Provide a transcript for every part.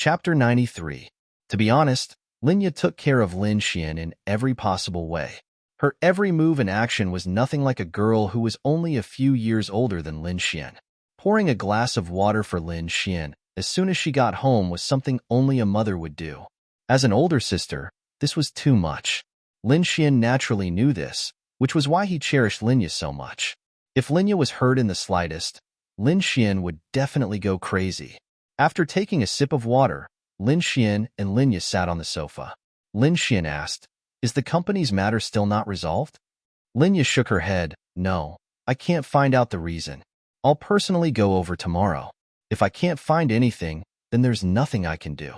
Chapter 93. To be honest, Linya took care of Lin Xian in every possible way. Her every move and action was nothing like a girl who was only a few years older than Lin Xian. Pouring a glass of water for Lin Xian as soon as she got home was something only a mother would do. As an older sister, this was too much. Lin Xian naturally knew this, which was why he cherished Linya so much. If Linya was hurt in the slightest, Lin Xian would definitely go crazy. After taking a sip of water, Lin Xian and Linya sat on the sofa. Lin Xian asked, "Is the company's matter still not resolved?" Linya shook her head. "No, I can't find out the reason. I'll personally go over tomorrow. If I can't find anything, then there's nothing I can do."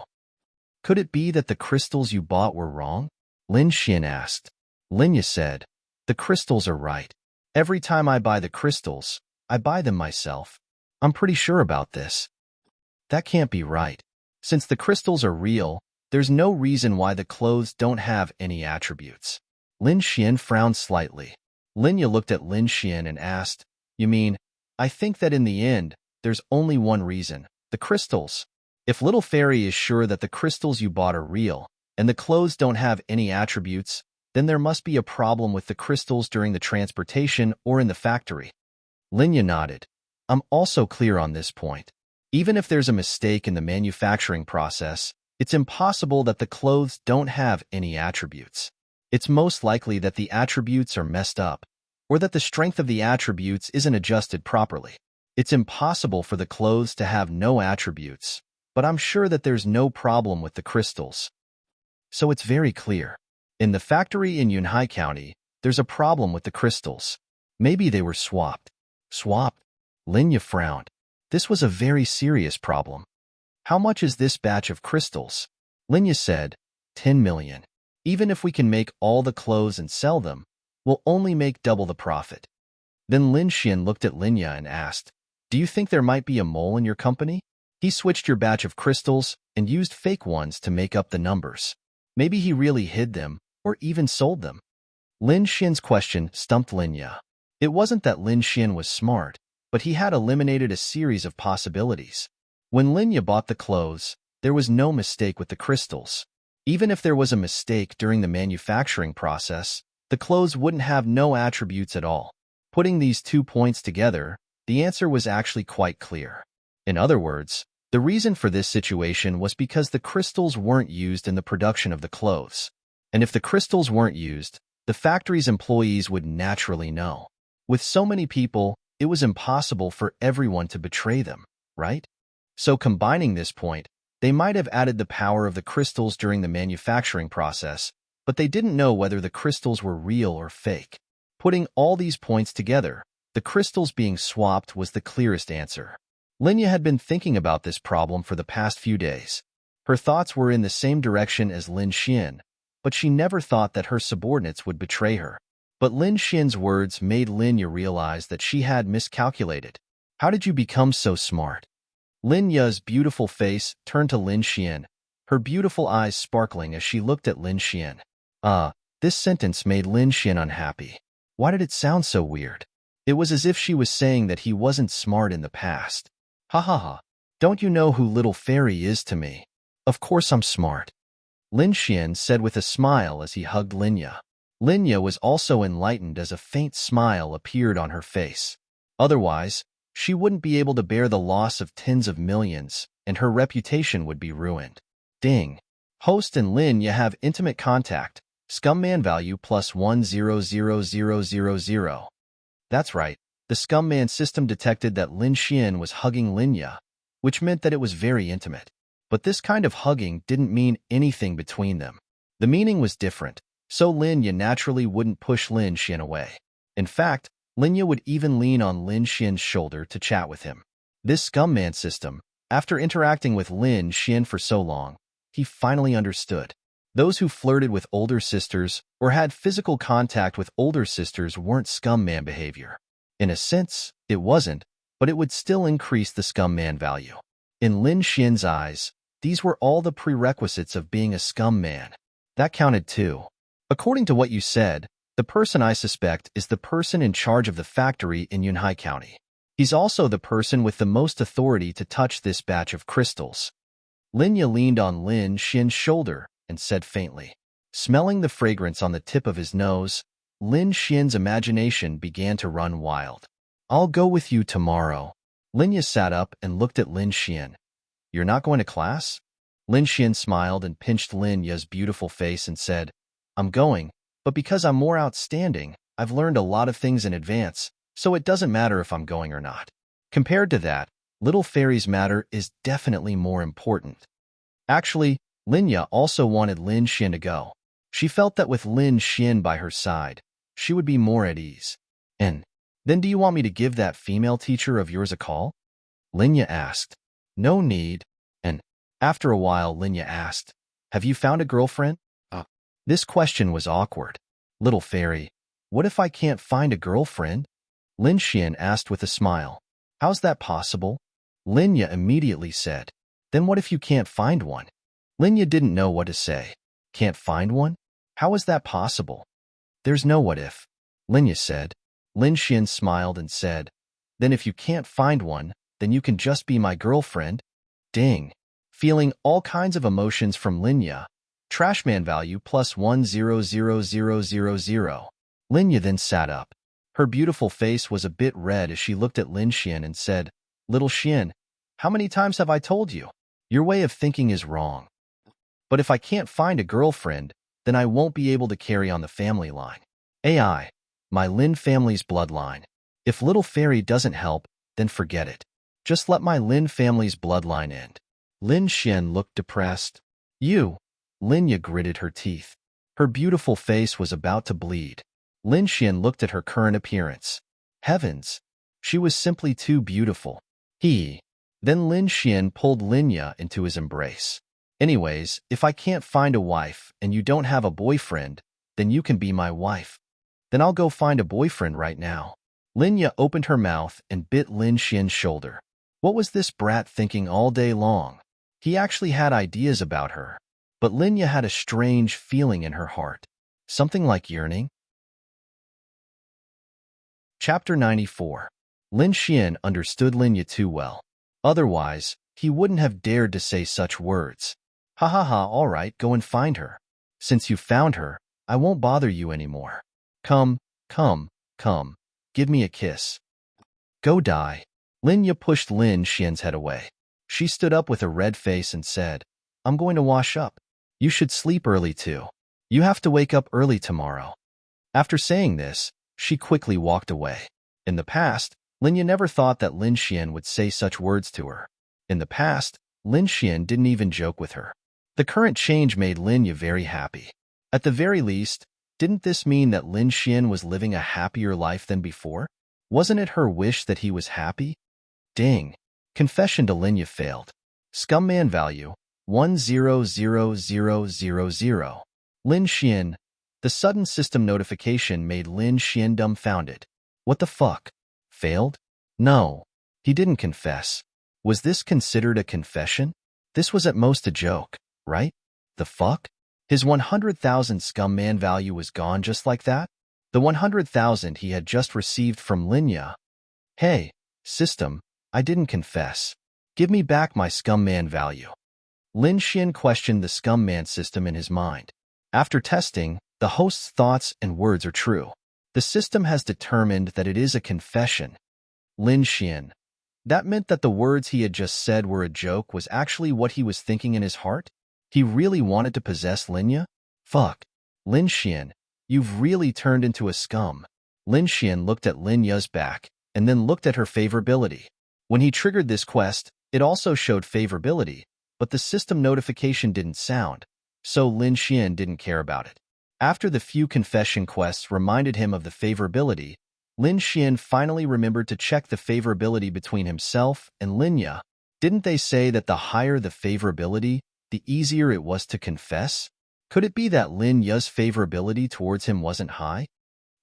"Could it be that the crystals you bought were wrong?" Lin Xian asked. Linya said, "The crystals are right. Every time I buy the crystals, I buy them myself. I'm pretty sure about this." "That can't be right. Since the crystals are real, there's no reason why the clothes don't have any attributes." Lin Xian frowned slightly. Linya looked at Lin Xian and asked, "You mean, I think that in the end, there's only one reason, the crystals. If Little Fairy is sure that the crystals you bought are real, and the clothes don't have any attributes, then there must be a problem with the crystals during the transportation or in the factory." Linya nodded. "I'm also clear on this point. Even if there's a mistake in the manufacturing process, it's impossible that the clothes don't have any attributes. It's most likely that the attributes are messed up, or that the strength of the attributes isn't adjusted properly. It's impossible for the clothes to have no attributes, but I'm sure that there's no problem with the crystals. So it's very clear. In the factory in Yunhai County, there's a problem with the crystals. Maybe they were swapped." "Swapped?" Linya frowned. This was a very serious problem. "How much is this batch of crystals?" Linya said, 10 million. "Even if we can make all the clothes and sell them, we'll only make double the profit." Then Lin Xian looked at Linya and asked, "Do you think there might be a mole in your company? He switched your batch of crystals and used fake ones to make up the numbers. Maybe he really hid them or even sold them." Lin Xian's question stumped Linya. It wasn't that Lin Xian was smart, but he had eliminated a series of possibilities. When Linya bought the clothes, there was no mistake with the crystals. Even if there was a mistake during the manufacturing process, the clothes wouldn't have no attributes at all. Putting these 2 points together, the answer was actually quite clear. In other words, the reason for this situation was because the crystals weren't used in the production of the clothes. And if the crystals weren't used, the factory's employees would naturally know. With so many people, it was impossible for everyone to betray them, right? So combining this point, they might have added the power of the crystals during the manufacturing process, but they didn't know whether the crystals were real or fake. Putting all these points together, the crystals being swapped was the clearest answer. Linya had been thinking about this problem for the past few days. Her thoughts were in the same direction as Lin Xian, but she never thought that her subordinates would betray her. But Lin Xian's words made Linya realize that she had miscalculated. "How did you become so smart?" Linya's beautiful face turned to Lin Xian, her beautiful eyes sparkling as she looked at Lin Xian. This sentence made Lin Xian unhappy. Why did it sound so weird? It was as if she was saying that he wasn't smart in the past. "Ha ha ha. Don't you know who Little Fairy is to me? Of course I'm smart," Lin Xian said with a smile as he hugged Linya. Linya was also enlightened as a faint smile appeared on her face. Otherwise, she wouldn't be able to bear the loss of tens of millions, and her reputation would be ruined. Ding. Host and Linya have intimate contact. Scumman value plus 100000. That's right. The Scumman system detected that Lin Xian was hugging Linya, which meant that it was very intimate. But this kind of hugging didn't mean anything between them. The meaning was different. So Linya naturally wouldn't push Lin Xian away. In fact, Linya would even lean on Lin Xian's shoulder to chat with him. This Scumman system, after interacting with Lin Xian for so long, he finally understood. Those who flirted with older sisters or had physical contact with older sisters weren't Scumman behavior. In a sense, it wasn't, but it would still increase the Scumman value. In Lin Xian's eyes, these were all the prerequisites of being a Scumman. That counted too. "According to what you said, the person I suspect is the person in charge of the factory in Yunhai County. He's also the person with the most authority to touch this batch of crystals." Linya leaned on Lin Xian's shoulder and said faintly. Smelling the fragrance on the tip of his nose, Lin Xian's imagination began to run wild. I'll go with you tomorrow. Linya sat up and looked at Lin Xian. You're not going to class? Lin Xian smiled and pinched Linya's beautiful face and said, I'm going, but because I'm more outstanding, I've learned a lot of things in advance, so it doesn't matter if I'm going or not. Compared to that, Little Fairy's matter is definitely more important. Actually, Linya also wanted Lin Xian to go. She felt that with Lin Xian by her side, she would be more at ease. And then do you want me to give that female teacher of yours a call? Linya asked. No need. And after a while, Linya asked, have you found a girlfriend? This question was awkward. Little Fairy, what if I can't find a girlfriend? Lin Xian asked with a smile. How's that possible? Linya immediately said, then what if you can't find one? Linya didn't know what to say. Can't find one? How is that possible? There's no what if, Linya said. Lin Xian smiled and said, then if you can't find one, then you can just be my girlfriend. Ding. Feeling all kinds of emotions from Linya. Trashman value plus 100,000. Linya then sat up. Her beautiful face was a bit red as she looked at Lin Xian and said, Little Xian, how many times have I told you? Your way of thinking is wrong. But if I can't find a girlfriend, then I won't be able to carry on the family line. AI, my Lin family's bloodline. If Little Fairy doesn't help, then forget it. Just let my Lin family's bloodline end. Lin Xian looked depressed. You. Linya gritted her teeth. Her beautiful face was about to bleed. Lin Xian looked at her current appearance. Heavens! She was simply too beautiful. Then Lin Xian pulled Linya into his embrace. Anyways, if I can't find a wife and you don't have a boyfriend, then you can be my wife. Then I'll go find a boyfriend right now. Linya opened her mouth and bit Lin Xian's shoulder. What was this brat thinking all day long? He actually had ideas about her. But Linya had a strange feeling in her heart. Something like yearning. Chapter 94. Lin Xian understood Linya too well. Otherwise, he wouldn't have dared to say such words. Ha ha ha, all right, go and find her. Since you found her, I won't bother you anymore. Come, give me a kiss. Go die. Linya pushed Lin Xian's head away. She stood up with a red face and said, I'm going to wash up. You should sleep early too. You have to wake up early tomorrow. After saying this, she quickly walked away. In the past, Linya never thought that Lin Xian would say such words to her. In the past, Lin Xian didn't even joke with her. The current change made Linya very happy. At the very least, didn't this mean that Lin Xian was living a happier life than before? Wasn't it her wish that he was happy? Ding. Confession to Linya failed. Scumman value 100,000. Lin Xian. The sudden system notification made Lin Xian dumbfounded. What the fuck? Failed? No. He didn't confess. Was this considered a confession? This was at most a joke, right? The fuck? His 100,000 scumman value was gone just like that? The 100,000 he had just received from Linya. Hey, system, I didn't confess. Give me back my scumman value. Lin Xian questioned the scumman system in his mind. After testing, the host's thoughts and words are true. The system has determined that it is a confession. Lin Xian. That meant that the words he had just said were a joke was actually what he was thinking in his heart? He really wanted to possess Linya? Fuck. Lin Xian, you've really turned into a scum. Lin Xian looked at Linya's back, and then looked at her favorability. When he triggered this quest, it also showed favorability, but the system notification didn't sound, so Lin Xian didn't care about it. After the few confession quests reminded him of the favorability, Lin Xian finally remembered to check the favorability between himself and Linya. Didn't they say that the higher the favorability, the easier it was to confess? Could it be that Linya's favorability towards him wasn't high?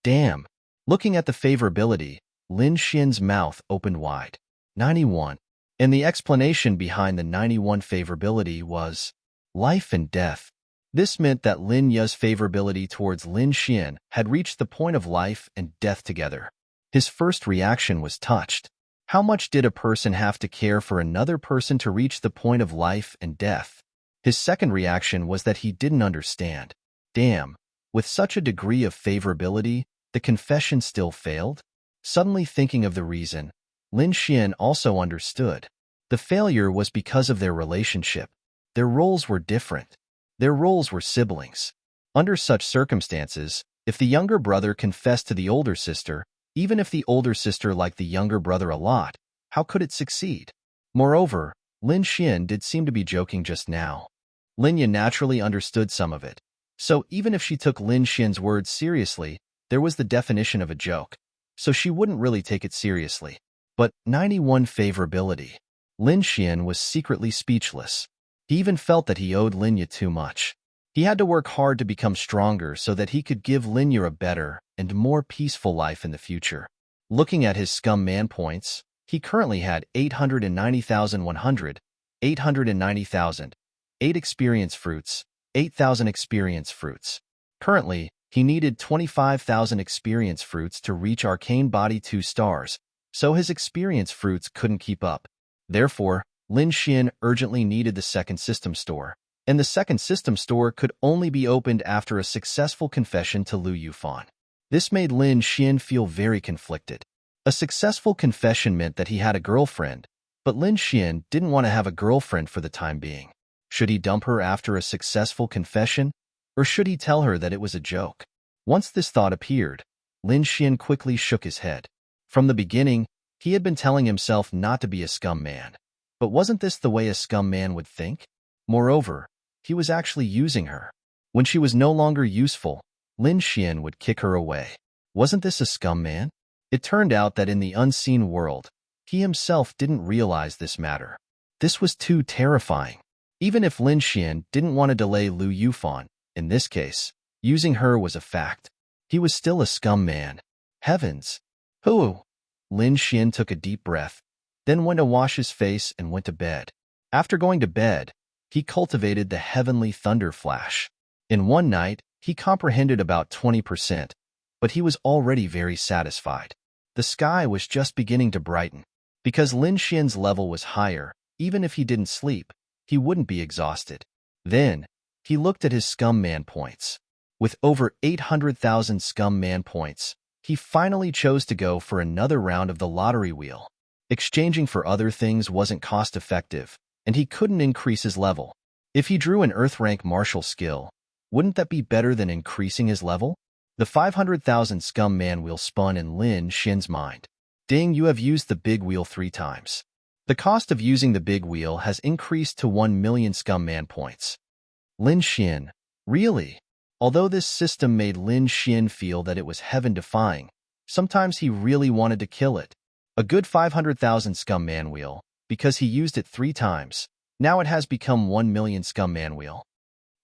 Damn. Looking at the favorability, Lin Xian's mouth opened wide. 91. And the explanation behind the 91 favorability was life and death. This meant that Linya's favorability towards Lin Xian had reached the point of life and death together. His first reaction was touched. How much did a person have to care for another person to reach the point of life and death? His second reaction was that he didn't understand. Damn, with such a degree of favorability, the confession still failed? Suddenly thinking of the reason, Lin Xian also understood. The failure was because of their relationship. Their roles were different. Their roles were siblings. Under such circumstances, if the younger brother confessed to the older sister, even if the older sister liked the younger brother a lot, how could it succeed? Moreover, Lin Xian did seem to be joking just now. Linya naturally understood some of it. So even if she took Lin Xian's words seriously, there was the definition of a joke, so she wouldn't really take it seriously. But 91 favorability. Lin Xian was secretly speechless. He even felt that he owed Linya too much. He had to work hard to become stronger so that he could give Linya a better and more peaceful life in the future. Looking at his scum man points, he currently had 890,100, 890,000, 8 experience fruits, 8,000 experience fruits. Currently, he needed 25,000 experience fruits to reach Arcane Body 2 stars, so his experience fruits couldn't keep up. Therefore, Lin Xian urgently needed the second system store, and the second system store could only be opened after a successful confession to Lu Yufan. This made Lin Xian feel very conflicted. A successful confession meant that he had a girlfriend, but Lin Xian didn't want to have a girlfriend for the time being. Should he dump her after a successful confession, or should he tell her that it was a joke? Once this thought appeared, Lin Xian quickly shook his head. From the beginning, he had been telling himself not to be a scum man. But wasn't this the way a scum man would think? Moreover, he was actually using her. When she was no longer useful, Lin Xian would kick her away. Wasn't this a scum man? It turned out that in the unseen world, he himself didn't realize this matter. This was too terrifying. Even if Lin Xian didn't want to delay Lu Yufan, in this case, using her was a fact. He was still a scum man. Heavens! Who? Lin Xian took a deep breath, then went to wash his face and went to bed. After going to bed, he cultivated the heavenly thunder flash. In one night, he comprehended about 20%, but he was already very satisfied. The sky was just beginning to brighten. Because Lin Xian's level was higher, even if he didn't sleep, he wouldn't be exhausted. Then, he looked at his scum man points. With over 800,000 scum man points, he finally chose to go for another round of the lottery wheel. Exchanging for other things wasn't cost-effective, and he couldn't increase his level. If he drew an Earth rank martial skill, wouldn't that be better than increasing his level? The 500,000 scum man wheel spun in Lin Xian's mind. Ding, you have used the big wheel 3 times. The cost of using the big wheel has increased to 1 million scum man points. Lin Xian, really? Although this system made Lin Xian feel that it was heaven-defying, sometimes he really wanted to kill it. A good 500,000 scum man wheel, because he used it 3 times. Now it has become 1 million scum man wheel.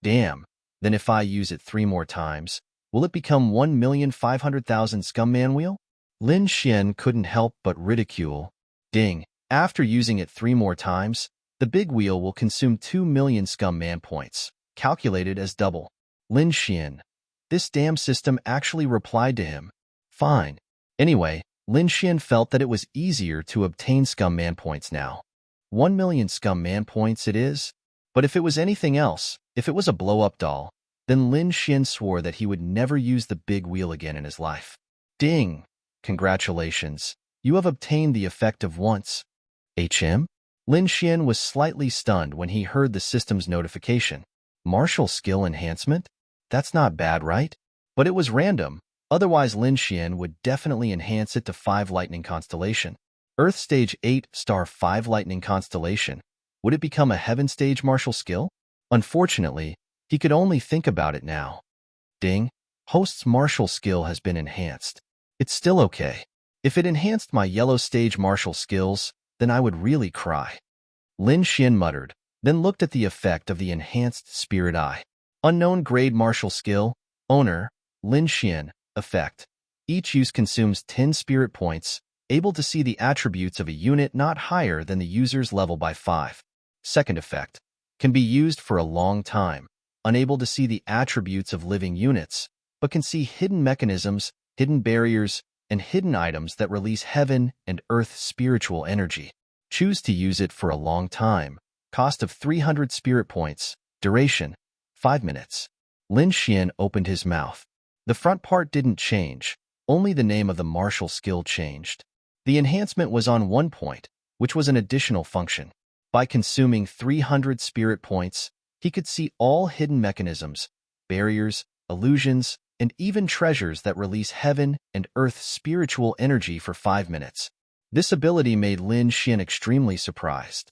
Damn, then if I use it 3 more times, will it become 1,500,000 scum man wheel? Lin Xian couldn't help but ridicule. Ding, after using it 3 more times, the big wheel will consume 2 million scum man points, calculated as double. Lin Xian, this damn system actually replied to him. Fine. Anyway, Lin Xian felt that it was easier to obtain scum man points now. 1 million scum man points it is? But if it was anything else, if it was a blow-up doll, then Lin Xian swore that he would never use the big wheel again in his life. Ding! Congratulations, you have obtained the effect of once. HM? Lin Xian was slightly stunned when he heard the system's notification. Martial skill enhancement? That's not bad, right? But it was random. Otherwise, Lin Xian would definitely enhance it to 5 Lightning Constellation. Earth Stage 8 Star 5 Lightning Constellation. Would it become a Heaven Stage martial skill? Unfortunately, he could only think about it now. Ding. Host's martial skill has been enhanced. It's still okay. If it enhanced my yellow stage martial skills, then I would really cry. Lin Xian muttered, then looked at the effect of the enhanced Spirit Eye. Unknown grade martial skill. Owner, Lin Xian. Effect. Each use consumes 10 spirit points, able to see the attributes of a unit not higher than the user's level by 5. Second effect. Can be used for a long time, unable to see the attributes of living units, but can see hidden mechanisms, hidden barriers, and hidden items that release heaven and earth spiritual energy. Choose to use it for a long time. Cost of 300 spirit points. Duration, 5 minutes. Lin Xian opened his mouth. The front part didn't change, only the name of the martial skill changed. The enhancement was on 1 point, which was an additional function. By consuming 300 spirit points, he could see all hidden mechanisms, barriers, illusions, and even treasures that release heaven and earth spiritual energy for 5 minutes. This ability made Lin Xian extremely surprised.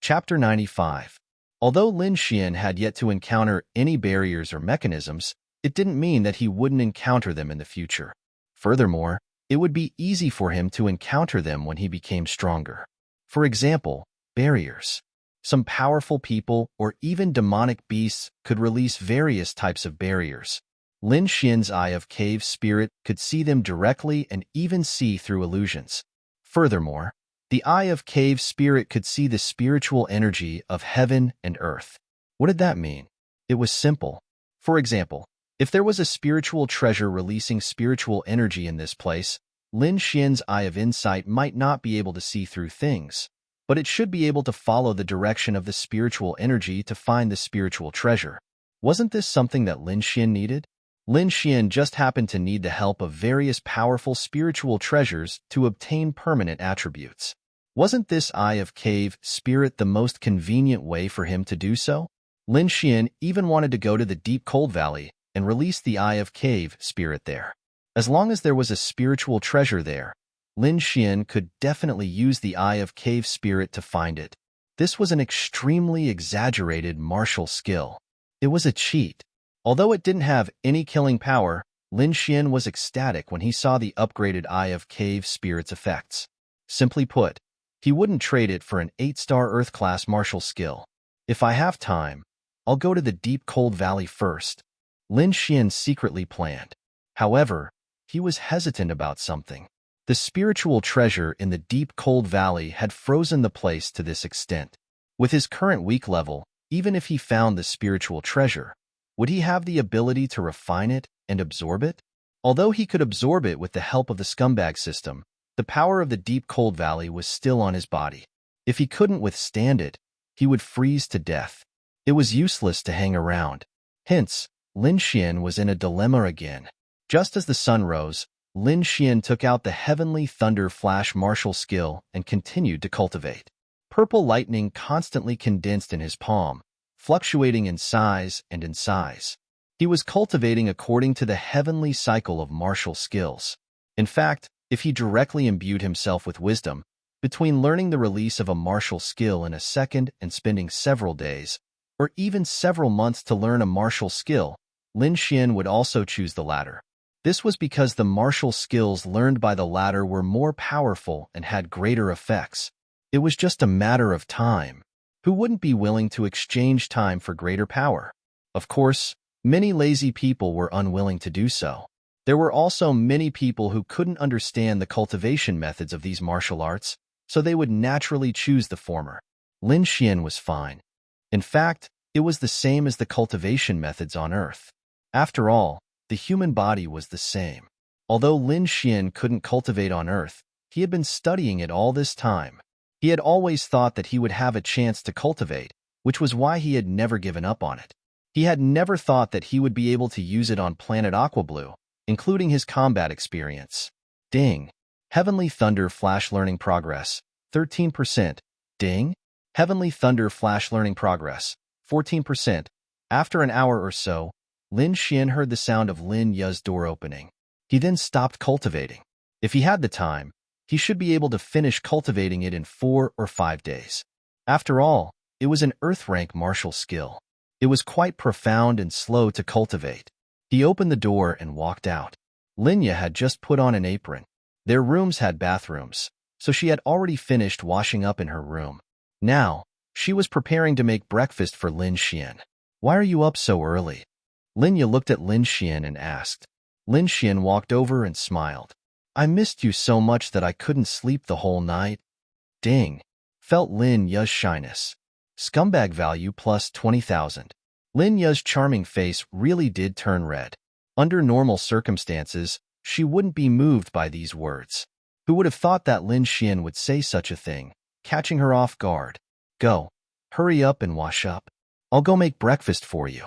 Chapter 95. Although Lin Xian had yet to encounter any barriers or mechanisms, it didn't mean that he wouldn't encounter them in the future. Furthermore, it would be easy for him to encounter them when he became stronger. For example, barriers. Some powerful people or even demonic beasts could release various types of barriers. Lin Xian's Eye of Cave Spirit could see them directly and even see through illusions. Furthermore, the Eye of Cave Spirit could see the spiritual energy of heaven and earth. What did that mean? It was simple. For example, if there was a spiritual treasure releasing spiritual energy in this place, Lin Xian's Eye of Insight might not be able to see through things, but it should be able to follow the direction of the spiritual energy to find the spiritual treasure. Wasn't this something that Lin Xian needed? Lin Xian just happened to need the help of various powerful spiritual treasures to obtain permanent attributes. Wasn't this Eye of Cave Spirit the most convenient way for him to do so? Lin Xian even wanted to go to the deep cold valley and release the Eye of Cave Spirit there. As long as there was a spiritual treasure there, Lin Xian could definitely use the Eye of Cave Spirit to find it. This was an extremely exaggerated martial skill. It was a cheat. Although it didn't have any killing power, Lin Xian was ecstatic when he saw the upgraded Eye of Cave Spirit's effects. Simply put, he wouldn't trade it for an 8-star Earth-class martial skill. If I have time, I'll go to the deep cold valley first, Lin Xian secretly planned. However, he was hesitant about something. The spiritual treasure in the deep cold valley had frozen the place to this extent. With his current weak level, even if he found the spiritual treasure, would he have the ability to refine it and absorb it? Although he could absorb it with the help of the scumbag system, the power of the deep cold valley was still on his body. If he couldn't withstand it, he would freeze to death. It was useless to hang around. Hence, Lin Xian was in a dilemma again. Just as the sun rose, Lin Xian took out the Heavenly Thunder Flash martial skill and continued to cultivate. Purple lightning constantly condensed in his palm, fluctuating in size and in size. He was cultivating according to the heavenly cycle of martial skills. In fact, if he directly imbued himself with wisdom, between learning the release of a martial skill in a second and spending several days, or even several months to learn a martial skill, Lin Xian would also choose the latter. This was because the martial skills learned by the latter were more powerful and had greater effects. It was just a matter of time. Who wouldn't be willing to exchange time for greater power? Of course, many lazy people were unwilling to do so. There were also many people who couldn't understand the cultivation methods of these martial arts, so they would naturally choose the former. Lin Xian was fine. In fact, it was the same as the cultivation methods on Earth. After all, the human body was the same. Although Lin Xian couldn't cultivate on Earth, he had been studying it all this time. He had always thought that he would have a chance to cultivate, which was why he had never given up on it. He had never thought that he would be able to use it on planet Aquablue, including his combat experience. Ding. Heavenly Thunder Flash Learning Progress, 13%. Ding. Heavenly Thunder Flash Learning Progress, 14%. After an hour or so, Lin Xian heard the sound of Lin Yu's door opening. He then stopped cultivating. If he had the time, he should be able to finish cultivating it in 4 or 5 days. After all, it was an Earth-rank martial skill. It was quite profound and slow to cultivate. He opened the door and walked out. Linya had just put on an apron. Their rooms had bathrooms, so she had already finished washing up in her room. Now, she was preparing to make breakfast for Lin Xian. "Why are you up so early?" Linya looked at Lin Xian and asked. Lin Xian walked over and smiled. "I missed you so much that I couldn't sleep the whole night." Ding. Felt Lin Yu's shyness. Scumbag value plus 20,000. Lin Yu's charming face really did turn red. Under normal circumstances, she wouldn't be moved by these words. Who would have thought that Lin Xian would say such a thing, catching her off guard? Go. Hurry up and wash up. I'll go make breakfast for you.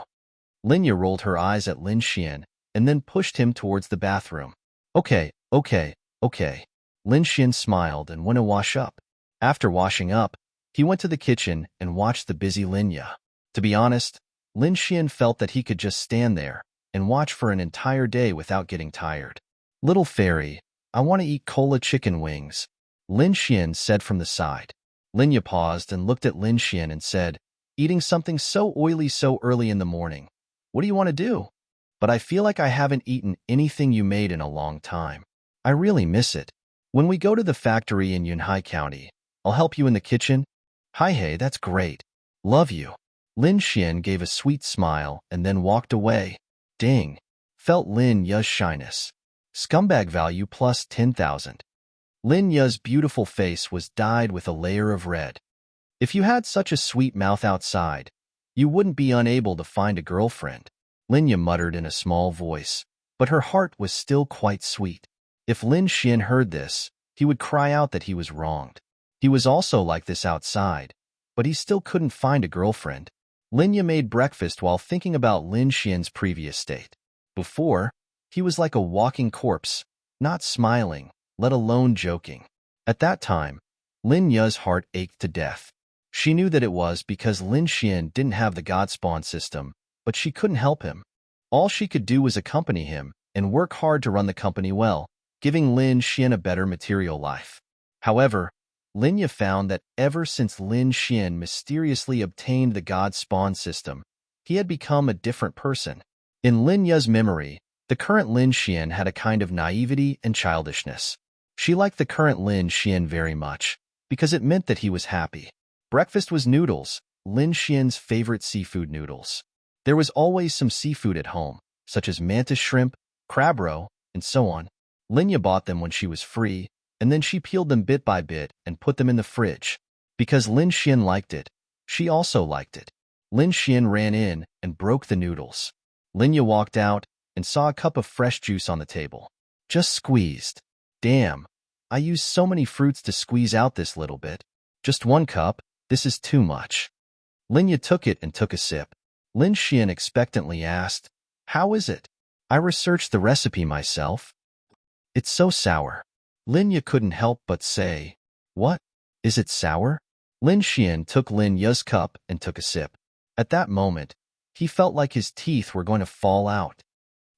Linya rolled her eyes at Lin Xian and then pushed him towards the bathroom. Okay. Lin Xian smiled and went to wash up. After washing up, he went to the kitchen and watched the busy Linya. To be honest, Lin Xian felt that he could just stand there and watch for an entire day without getting tired. Little fairy, I want to eat cola chicken wings, Lin Xian said from the side. Linya paused and looked at Lin Xian and said, eating something so oily so early in the morning. What do you want to do? But I feel like I haven't eaten anything you made in a long time. I really miss it. When we go to the factory in Yunhai County, I'll help you in the kitchen. Hi hey, that's great. Love you. Lin Xian gave a sweet smile and then walked away. Ding. Felt Lin Ya's shyness. Scumbag value plus 10,000. Lin Ya's beautiful face was dyed with a layer of red. If you had such a sweet mouth outside, you wouldn't be unable to find a girlfriend, Linya muttered in a small voice, but her heart was still quite sweet. If Lin Xian heard this, he would cry out that he was wronged. He was also like this outside, but he still couldn't find a girlfriend. Linya made breakfast while thinking about Lin Xian's previous state. Before, he was like a walking corpse, not smiling, let alone joking. At that time, Lin Ya's heart ached to death. She knew that it was because Lin Xian didn't have the God Spawn system, but she couldn't help him. All she could do was accompany him and work hard to run the company well, giving Lin Xian a better material life. However, Linya found that ever since Lin Xian mysteriously obtained the God Spawn system, he had become a different person. In Linya's memory, the current Lin Xian had a kind of naivety and childishness. She liked the current Lin Xian very much, because it meant that he was happy. Breakfast was noodles, Lin Xian's favorite seafood noodles. There was always some seafood at home, such as mantis shrimp, crab roe, and so on. Linya bought them when she was free, and then she peeled them bit by bit and put them in the fridge. Because Lin Xian liked it, she also liked it. Lin Xian ran in and broke the noodles. Linya walked out and saw a cup of fresh juice on the table. Just squeezed. Damn, I used so many fruits to squeeze out this little bit. Just one cup, this is too much. Linya took it and took a sip. Lin Xian expectantly asked, how is it? I researched the recipe myself. It's so sour. Linya couldn't help but say, what? Is it sour? Lin Xian took Lin Ya's cup and took a sip. At that moment, he felt like his teeth were going to fall out.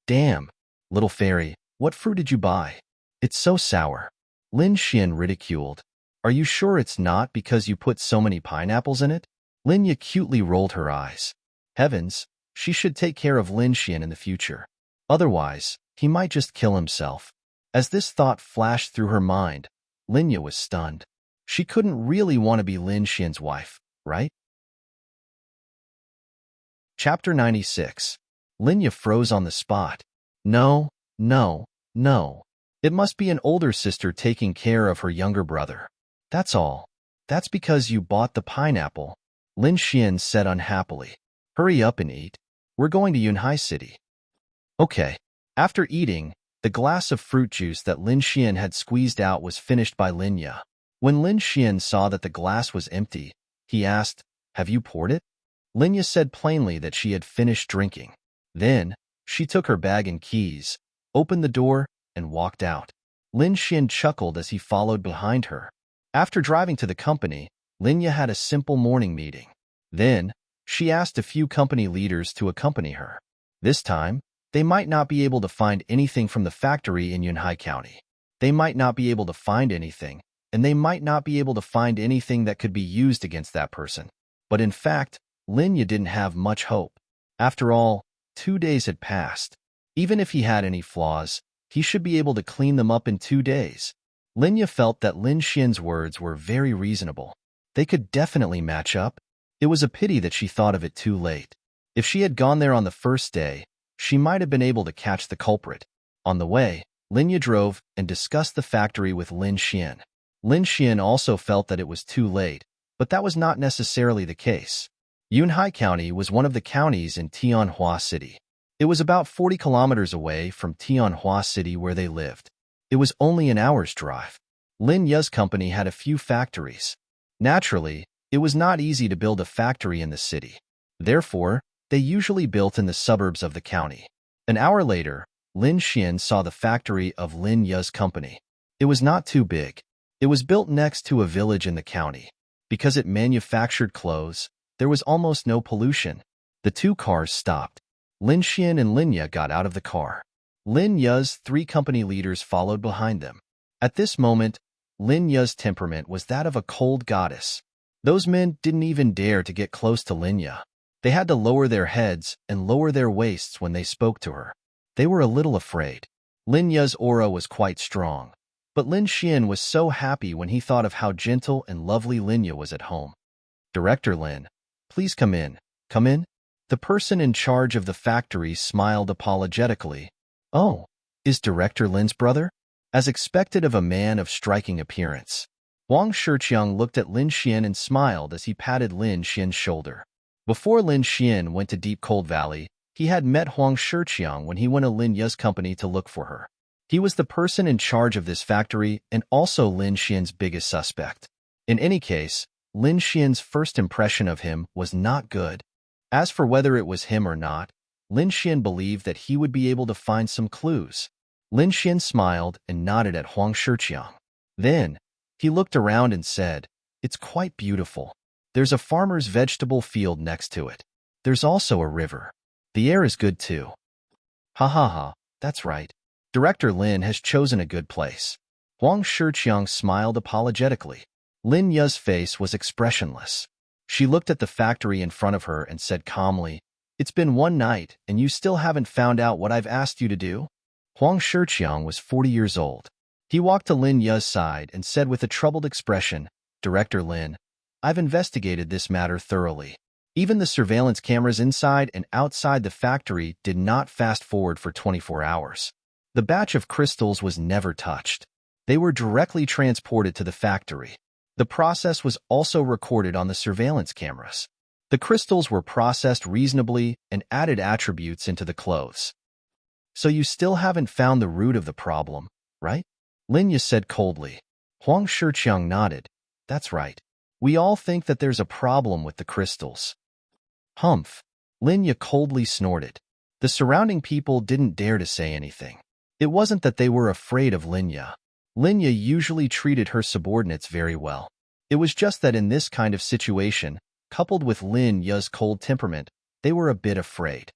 Damn, little fairy, what fruit did you buy? It's so sour. Lin Xian ridiculed. Are you sure it's not because you put so many pineapples in it? Linya cutely rolled her eyes. Heavens, she should take care of Lin Xian in the future. Otherwise, he might just kill himself. As this thought flashed through her mind, Linya was stunned. She couldn't really want to be Lin Xian's wife, right? Chapter 96. Linya froze on the spot. No. It must be an older sister taking care of her younger brother. That's all. That's because you bought the pineapple, Lin Xian said unhappily. Hurry up and eat. We're going to Yunhai City. Okay. After eating, the glass of fruit juice that Lin Xian had squeezed out was finished by Linya. When Lin Xian saw that the glass was empty, he asked, have you poured it? Linya said plainly that she had finished drinking. Then, she took her bag and keys, opened the door, and walked out. Lin Xian chuckled as he followed behind her. After driving to the company, Linya had a simple morning meeting. Then, she asked a few company leaders to accompany her. This time, they might not be able to find anything from the factory in Yunhai County. They might not be able to find anything, and they might not be able to find anything that could be used against that person. But in fact, Linya didn't have much hope. After all, 2 days had passed. Even if he had any flaws, he should be able to clean them up in 2 days. Linya felt that Lin Xian's words were very reasonable. They could definitely match up. It was a pity that she thought of it too late. If she had gone there on the first day, she might have been able to catch the culprit. On the way, Linya drove and discussed the factory with Lin Xian. Lin Xian also felt that it was too late, but that was not necessarily the case. Yunhai County was one of the counties in Tianhua City. It was about 40 kilometers away from Tianhua City where they lived. It was only an hour's drive. Lin Ye's company had a few factories. Naturally, it was not easy to build a factory in the city. Therefore, they usually built in the suburbs of the county. An hour later, Lin Xian saw the factory of Lin Ye's company. It was not too big. It was built next to a village in the county. Because it manufactured clothes, there was almost no pollution. The two cars stopped. Lin Xian and Lin Ye got out of the car. Lin Ye's 3 company leaders followed behind them. At this moment, Lin Ye's temperament was that of a cold goddess. Those men didn't even dare to get close to Lin Ye. They had to lower their heads and lower their waists when they spoke to her. They were a little afraid. Lin Ye's aura was quite strong. But Lin Xian was so happy when he thought of how gentle and lovely Lin Ye was at home. "Director Lin, please come in. Come in." The person in charge of the factory smiled apologetically. "Oh, is Director Lin's brother?" As expected of a man of striking appearance. Huang Shiqiang looked at Lin Xian and smiled as he patted Lin Xian's shoulder. Before Lin Xian went to Deep Cold Valley, he had met Huang Shiqiang when he went to Lin Ye's company to look for her. He was the person in charge of this factory and also Lin Xian's biggest suspect. In any case, Lin Xian's first impression of him was not good. As for whether it was him or not, Lin Xian believed that he would be able to find some clues. Lin Xian smiled and nodded at Huang Shiqiang. Then, he looked around and said, "It's quite beautiful. There's a farmer's vegetable field next to it. There's also a river. The air is good too." "Ha ha ha, that's right. Director Lin has chosen a good place." Huang Shiqiang smiled apologetically. Lin Ye's face was expressionless. She looked at the factory in front of her and said calmly, "It's been one night and you still haven't found out what I've asked you to do?" Huang Shiqiang was 40 years old. He walked to Lin Ye's side and said with a troubled expression, "Director Lin, I've investigated this matter thoroughly. Even the surveillance cameras inside and outside the factory did not fast forward for 24 hours. The batch of crystals was never touched. They were directly transported to the factory. The process was also recorded on the surveillance cameras. The crystals were processed reasonably and added attributes into the clothes." "So you still haven't found the root of the problem, right?" Lin Ye said coldly. Huang Shiqiang nodded. "That's right. We all think that there's a problem with the crystals." "Humph." Lin Ye coldly snorted. The surrounding people didn't dare to say anything. It wasn't that they were afraid of Lin Ye. Lin Ye usually treated her subordinates very well. It was just that in this kind of situation, coupled with Lin Ye's cold temperament, they were a bit afraid.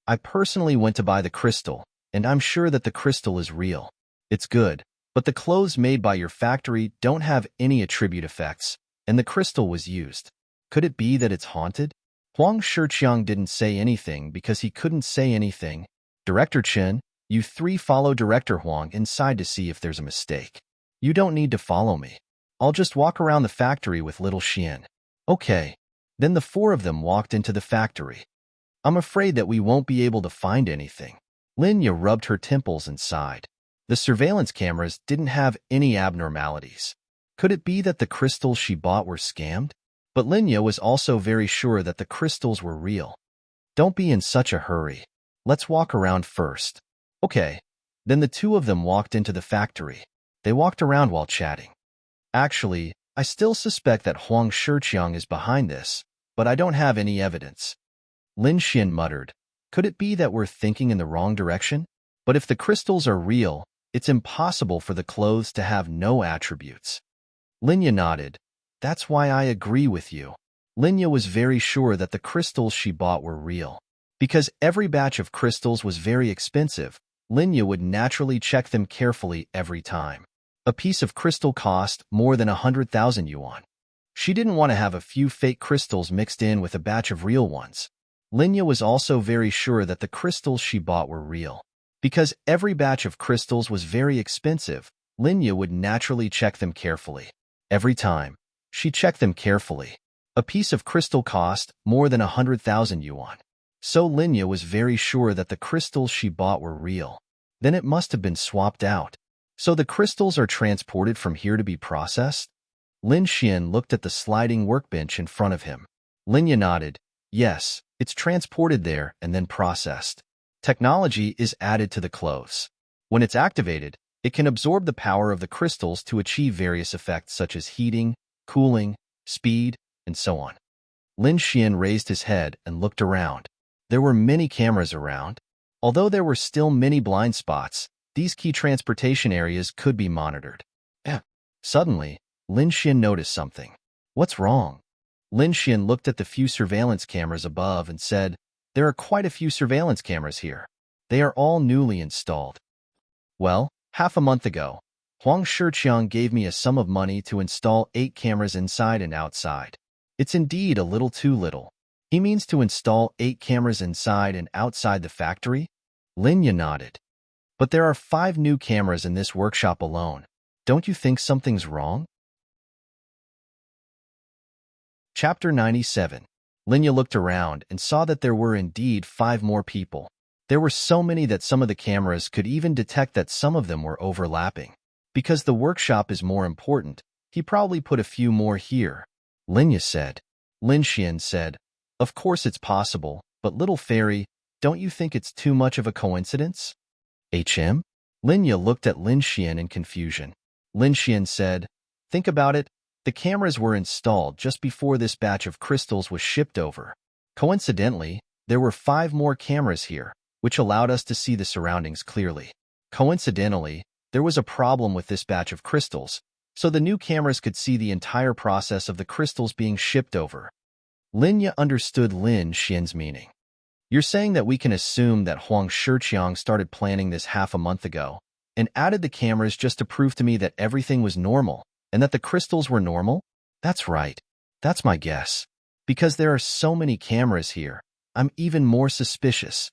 "I personally went to buy the crystal, and I'm sure that the crystal is real. It's good, but the clothes made by your factory don't have any attribute effects, and the crystal was used. Could it be that it's haunted?" Huang Shiqiang didn't say anything because he couldn't say anything. "Director Chen, you 3 follow Director Huang inside to see if there's a mistake. You don't need to follow me. I'll just walk around the factory with little Xian." "Okay." Then the 4 of them walked into the factory. "I'm afraid that we won't be able to find anything." Lin Ye rubbed her temples and sighed. The surveillance cameras didn't have any abnormalities. Could it be that the crystals she bought were scammed? But Lin Ye was also very sure that the crystals were real. "Don't be in such a hurry. Let's walk around first." "Okay." Then the 2 of them walked into the factory. They walked around while chatting. "Actually, I still suspect that Huang Shiqiang is behind this, but I don't have any evidence." Lin Xian muttered, "Could it be that we're thinking in the wrong direction? But if the crystals are real, it's impossible for the clothes to have no attributes." Lin Ye nodded. "That's why I agree with you." Lin Ye was very sure that the crystals she bought were real. Because every batch of crystals was very expensive, Lin Ye would naturally check them carefully every time. A piece of crystal cost more than 100,000 yuan. She didn't want to have a few fake crystals mixed in with a batch of real ones. Lin Ye was also very sure that the crystals she bought were real. Because every batch of crystals was very expensive, Lin Ye would naturally check them carefully. Every time, she checked them carefully. A piece of crystal cost more than 100,000 yuan. So Lin Ye was very sure that the crystals she bought were real. Then it must have been swapped out. So the crystals are transported from here to be processed? Lin Xian looked at the sliding workbench in front of him. Lin Ye nodded. "Yes, it's transported there and then processed." Technology is added to the clothes. When it's activated, it can absorb the power of the crystals to achieve various effects such as heating, cooling, speed, and so on. Lin Xian raised his head and looked around. There were many cameras around. Although there were still many blind spots, these key transportation areas could be monitored. Suddenly, Lin Xian noticed something. What's wrong? Lin Xian looked at the few surveillance cameras above and said, there are quite a few surveillance cameras here. They are all newly installed. Well, half a month ago, Huang Shiqiang gave me a sum of money to install 8 cameras inside and outside. It's indeed a little too little. He means to install 8 cameras inside and outside the factory? Linya nodded. But there are 5 new cameras in this workshop alone. Don't you think something's wrong? Chapter 97. Linya looked around and saw that there were indeed 5 more people. There were so many that some of the cameras could even detect that some of them were overlapping. Because the workshop is more important, he probably put a few more here. Linya said. Lin Xian said, of course it's possible, but little fairy, don't you think it's too much of a coincidence? Linya looked at Lin Xian in confusion. Lin Xian said, think about it. The cameras were installed just before this batch of crystals was shipped over. Coincidentally, there were 5 more cameras here, which allowed us to see the surroundings clearly. Coincidentally, there was a problem with this batch of crystals, so the new cameras could see the entire process of the crystals being shipped over. Linya understood Lin Xian's meaning. You're saying that we can assume that Huang Shiqiang started planning this half a month ago, and added the cameras just to prove to me that everything was normal, and that the crystals were normal? That's right. That's my guess. Because there are so many cameras here, I'm even more suspicious.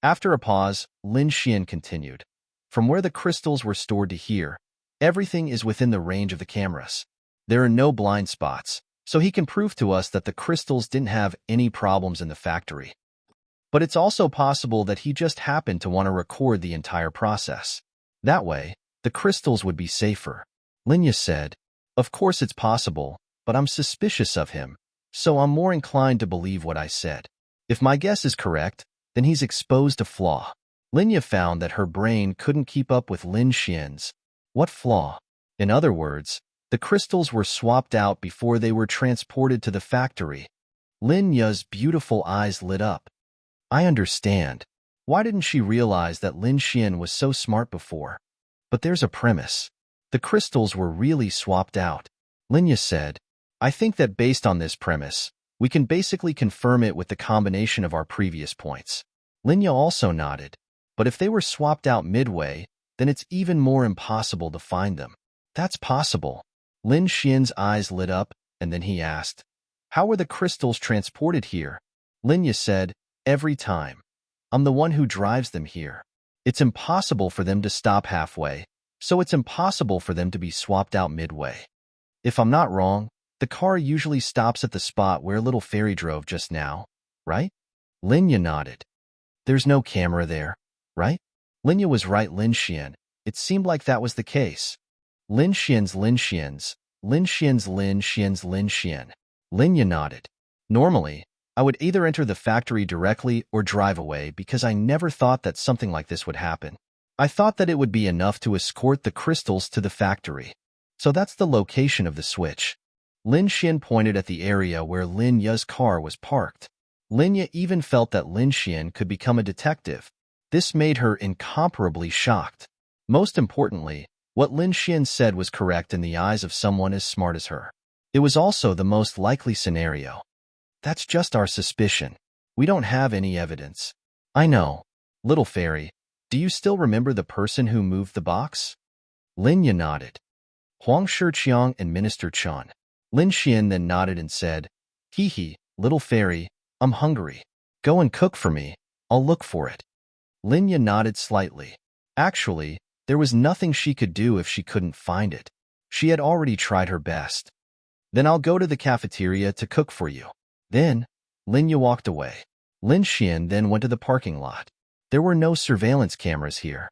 After a pause, Lin Xian continued. From where the crystals were stored to here, everything is within the range of the cameras. There are no blind spots, so he can prove to us that the crystals didn't have any problems in the factory. But it's also possible that he just happened to want to record the entire process. That way, the crystals would be safer. Linya said, of course it's possible, but I'm suspicious of him, so I'm more inclined to believe what I said. If my guess is correct, then he's exposed a flaw. Linya found that her brain couldn't keep up with Lin Xian's. What flaw? In other words, the crystals were swapped out before they were transported to the factory. Linya's beautiful eyes lit up. I understand. Why didn't she realize that Lin Xian was so smart before? But there's a premise. The crystals were really swapped out. Linya said, I think that based on this premise, we can basically confirm it with the combination of our previous points. Linya also nodded. But if they were swapped out midway, then it's even more impossible to find them. That's possible. Lin Xian's eyes lit up, and then he asked, how were the crystals transported here? Linya said, every time. I'm the one who drives them here. It's impossible for them to stop halfway, so it's impossible for them to be swapped out midway. If I'm not wrong, the car usually stops at the spot where little fairy drove just now, right? Linya nodded. There's no camera there, right? Linya was right, Lin Xian. It seemed like that was the case. Lin Xian's Lin Xian's, Lin Xian's Lin Xian's Lin Xian. Linya nodded. Normally, I would either enter the factory directly or drive away because I never thought that something like this would happen. I thought that it would be enough to escort the crystals to the factory. So that's the location of the switch. Lin Xian pointed at the area where Lin Ya's car was parked. Linya even felt that Lin Xian could become a detective. This made her incomparably shocked. Most importantly, what Lin Xian said was correct in the eyes of someone as smart as her. It was also the most likely scenario. That's just our suspicion. We don't have any evidence. I know. Little fairy, do you still remember the person who moved the box? Linya nodded. Huang Shiqiang and Minister Chan. Lin Xian then nodded and said, hee hee, little fairy, I'm hungry. Go and cook for me. I'll look for it. Linya nodded slightly. Actually, there was nothing she could do if she couldn't find it. She had already tried her best. Then I'll go to the cafeteria to cook for you. Then, Linya walked away. Lin Xian then went to the parking lot. There were no surveillance cameras here.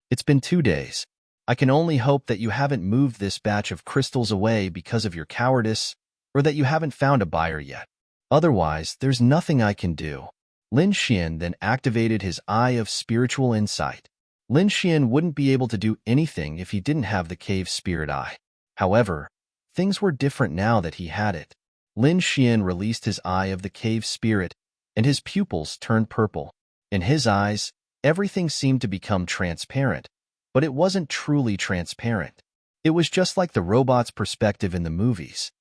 It's been 2 days. I can only hope that you haven't moved this batch of crystals away because of your cowardice, or that you haven't found a buyer yet. Otherwise, there's nothing I can do. Lin Xian then activated his Eye of Spiritual Insight. Lin Xian wouldn't be able to do anything if he didn't have the cave spirit eye. However, things were different now that he had it. Lin Xian released his Eye of the cave spirit, and his pupils turned purple. In his eyes, everything seemed to become transparent, but it wasn't truly transparent. It was just like the robot's perspective in the movies.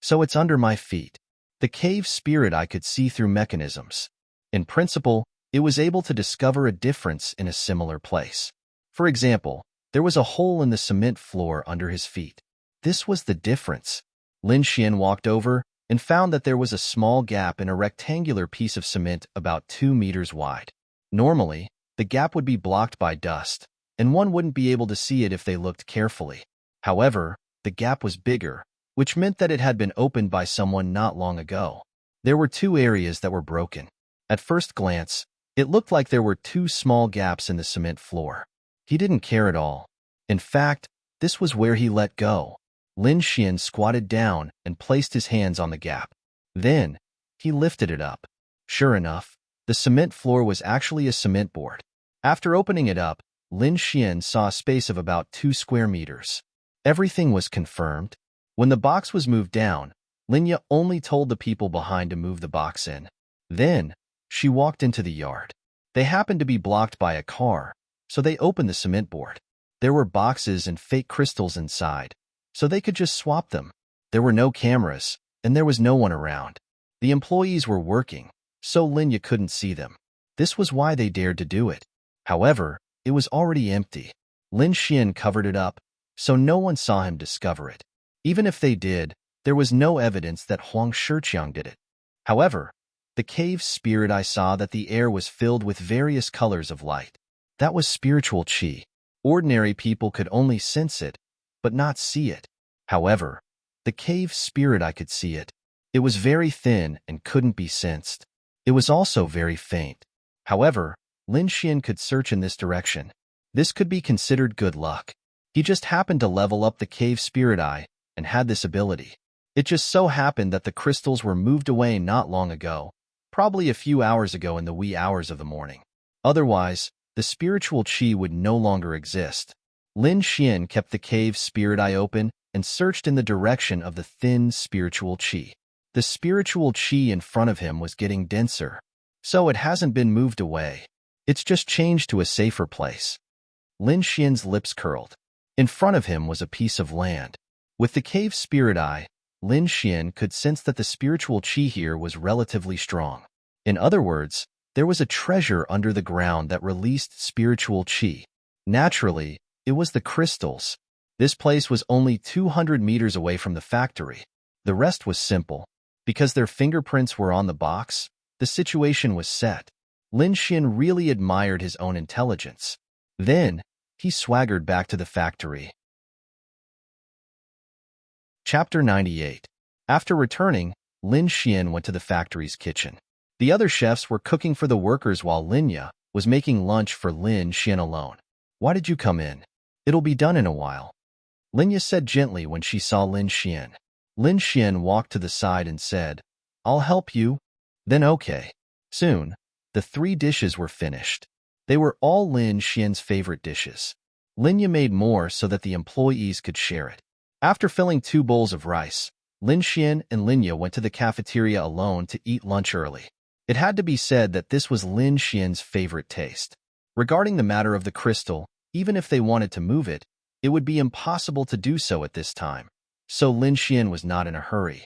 So it's under my feet. The cave spirit eye could see through mechanisms. In principle, it was able to discover a difference in a similar place. For example, there was a hole in the cement floor under his feet. This was the difference. Lin Xian walked over and found that there was a small gap in a rectangular piece of cement about 2 meters wide. Normally, the gap would be blocked by dust, and one wouldn't be able to see it if they looked carefully. However, the gap was bigger, which meant that it had been opened by someone not long ago. There were 2 areas that were broken. At first glance, it looked like there were 2 small gaps in the cement floor. He didn't care at all. In fact, this was where he let go. Lin Xian squatted down and placed his hands on the gap. Then, he lifted it up. Sure enough, the cement floor was actually a cement board. After opening it up, Lin Xian saw a space of about 2 square meters. Everything was confirmed. When the box was moved down, Linya only told the people behind to move the box in. Then, she walked into the yard. They happened to be blocked by a car, so they opened the cement board. There were boxes and fake crystals inside, so they could just swap them. There were no cameras, and there was no one around. The employees were working, so Linya couldn't see them. This was why they dared to do it. However, it was already empty. Lin Xian covered it up, so no one saw him discover it. Even if they did, there was no evidence that Huang Shiqiang did it. However, the cave spirit eye saw that the air was filled with various colors of light. That was spiritual qi. Ordinary people could only sense it, but not see it. However, the cave spirit eye could see it. It was very thin and couldn't be sensed. It was also very faint. However, Lin Xian could search in this direction. This could be considered good luck. He just happened to level up the cave spirit eye and had this ability. It just so happened that the crystals were moved away not long ago, probably a few hours ago in the wee hours of the morning. Otherwise, the spiritual qi would no longer exist. Lin Xian kept the cave spirit eye open and searched in the direction of the thin spiritual qi. The spiritual qi in front of him was getting denser, so it hasn't been moved away. It's just changed to a safer place. Lin Xian's lips curled. In front of him was a piece of land. With the cave spirit eye, Lin Xian could sense that the spiritual qi here was relatively strong. In other words, there was a treasure under the ground that released spiritual qi. Naturally, it was the crystals. This place was only 200 meters away from the factory. The rest was simple. Because their fingerprints were on the box, the situation was set. Lin Xian really admired his own intelligence. Then, he swaggered back to the factory. Chapter 98. After returning, Lin Xian went to the factory's kitchen. The other chefs were cooking for the workers while Linya was making lunch for Lin Xian alone. "Why did you come in? It'll be done in a while," Linya said gently when she saw Lin Xian. Lin Xian walked to the side and said, "I'll help you." Then okay. Soon, the 3 dishes were finished. They were all Lin Xian's favorite dishes. Linya made more so that the employees could share it. After filling 2 bowls of rice, Lin Xian and Linya went to the cafeteria alone to eat lunch early. It had to be said that this was Lin Xian's favorite taste. Regarding the matter of the crystal, even if they wanted to move it, it would be impossible to do so at this time. So Lin Xian was not in a hurry.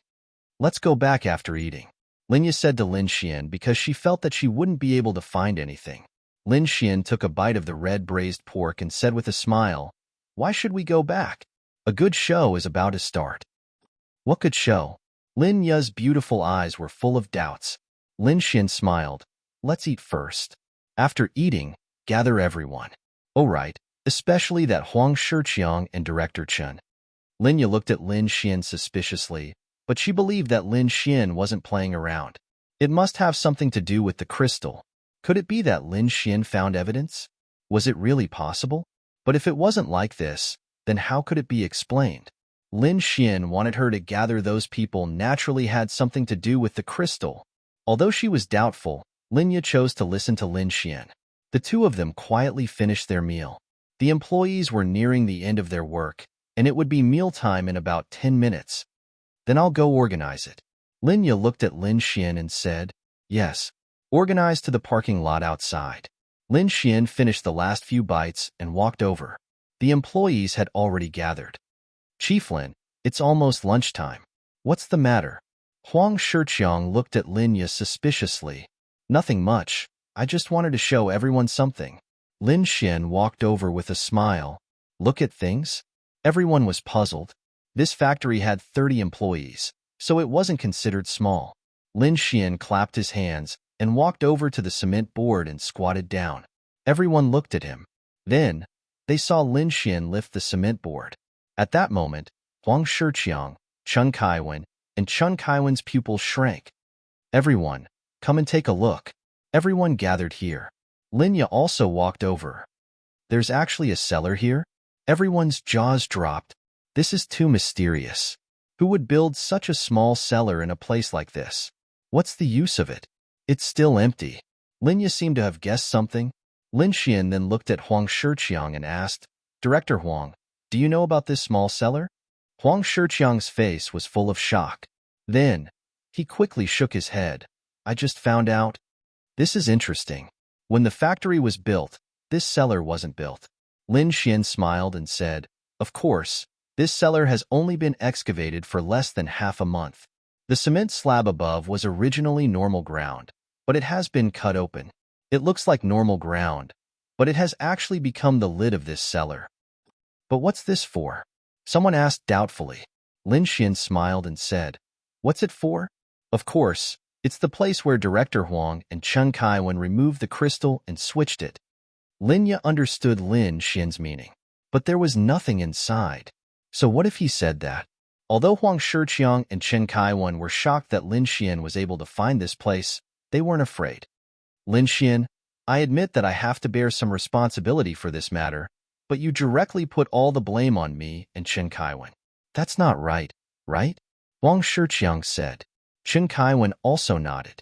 "Let's go back after eating," Linya said to Lin Xian because she felt that she wouldn't be able to find anything. Lin Xian took a bite of the red braised pork and said with a smile, "Why should we go back? A good show is about to start." "What good show?" Lin Ya's beautiful eyes were full of doubts. Lin Xian smiled. "Let's eat first. After eating, gather everyone." "Oh right, especially that Huang Shiqiang and Director Chen." Linya looked at Lin Xian suspiciously, but she believed that Lin Xian wasn't playing around. It must have something to do with the crystal. Could it be that Lin Xian found evidence? Was it really possible? But if it wasn't like this, then how could it be explained? Lin Xian wanted her to gather those people naturally had something to do with the crystal. Although she was doubtful, Linya chose to listen to Lin Xian. The two of them quietly finished their meal. The employees were nearing the end of their work, and it would be mealtime in about 10 minutes. Then I'll go organize it. Linya looked at Lin Xian and said, yes, organize to the parking lot outside. Lin Xian finished the last few bites and walked over. The employees had already gathered. Chief Lin, it's almost lunchtime. What's the matter? Huang Shiqiang looked at Linya suspiciously. Nothing much. I just wanted to show everyone something. Lin Xian walked over with a smile. Look at things? Everyone was puzzled. This factory had 30 employees, so it wasn't considered small. Lin Xian clapped his hands and walked over to the cement board and squatted down. Everyone looked at him. Then, they saw Lin Xian lift the cement board. At that moment, Huang Shiqiang, Chen Kaiwen, and Chen Kaiwen's pupils shrank. Everyone, come and take a look. Everyone gathered here. Linya also walked over. There's actually a cellar here? Everyone's jaws dropped. This is too mysterious. Who would build such a small cellar in a place like this? What's the use of it? It's still empty. Linya seemed to have guessed something. Lin Xian then looked at Huang Shiqiang and asked, Director Huang, do you know about this small cellar? Huang Shiqiang's face was full of shock. Then, he quickly shook his head. I just found out. This is interesting. When the factory was built, this cellar wasn't built. Lin Xian smiled and said, of course, this cellar has only been excavated for less than half a month. The cement slab above was originally normal ground, but it has been cut open. It looks like normal ground, but it has actually become the lid of this cellar. But what's this for? Someone asked doubtfully. Lin Xian smiled and said, what's it for? Of course, it's the place where Director Huang and Chen Kaiwen removed the crystal and switched it. Linya understood Lin Xian's meaning, but there was nothing inside. So what if he said that? Although Huang Shiqiang and Chen Kaiwen were shocked that Lin Xian was able to find this place, they weren't afraid. Lin Xian, I admit that I have to bear some responsibility for this matter, but you directly put all the blame on me and Chen Kaiwen. That's not right, right? Huang Shiqiang said. Chen Kaiwen also nodded.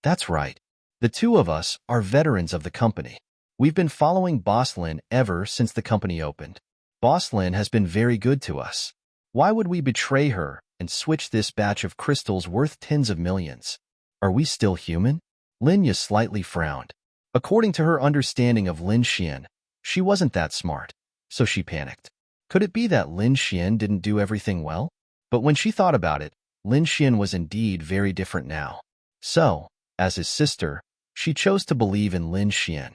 That's right. The two of us are veterans of the company. We've been following Boss Lin ever since the company opened. Boss Lin has been very good to us. Why would we betray her and switch this batch of crystals worth tens of millions? Are we still human? Linya slightly frowned. According to her understanding of Lin Xian, she wasn't that smart, so she panicked. Could it be that Lin Xian didn't do everything well? But when she thought about it, Lin Xian was indeed very different now. So, as his sister, she chose to believe in Lin Xian.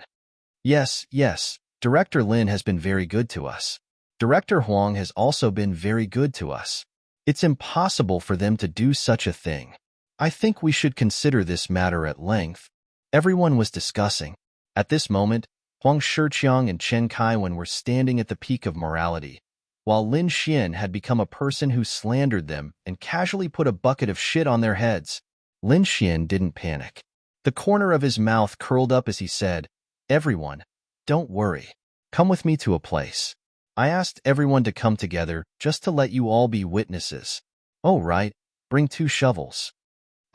Yes, Director Lin has been very good to us. Director Huang has also been very good to us. It's impossible for them to do such a thing. I think we should consider this matter at length. Everyone was discussing. At this moment, Huang Shiqiang and Chen Kaiwen were standing at the peak of morality, while Lin Xian had become a person who slandered them and casually put a bucket of shit on their heads. Lin Xian didn't panic. The corner of his mouth curled up as he said, Everyone, don't worry. Come with me to a place. I asked everyone to come together just to let you all be witnesses. Oh, right, bring 2 shovels.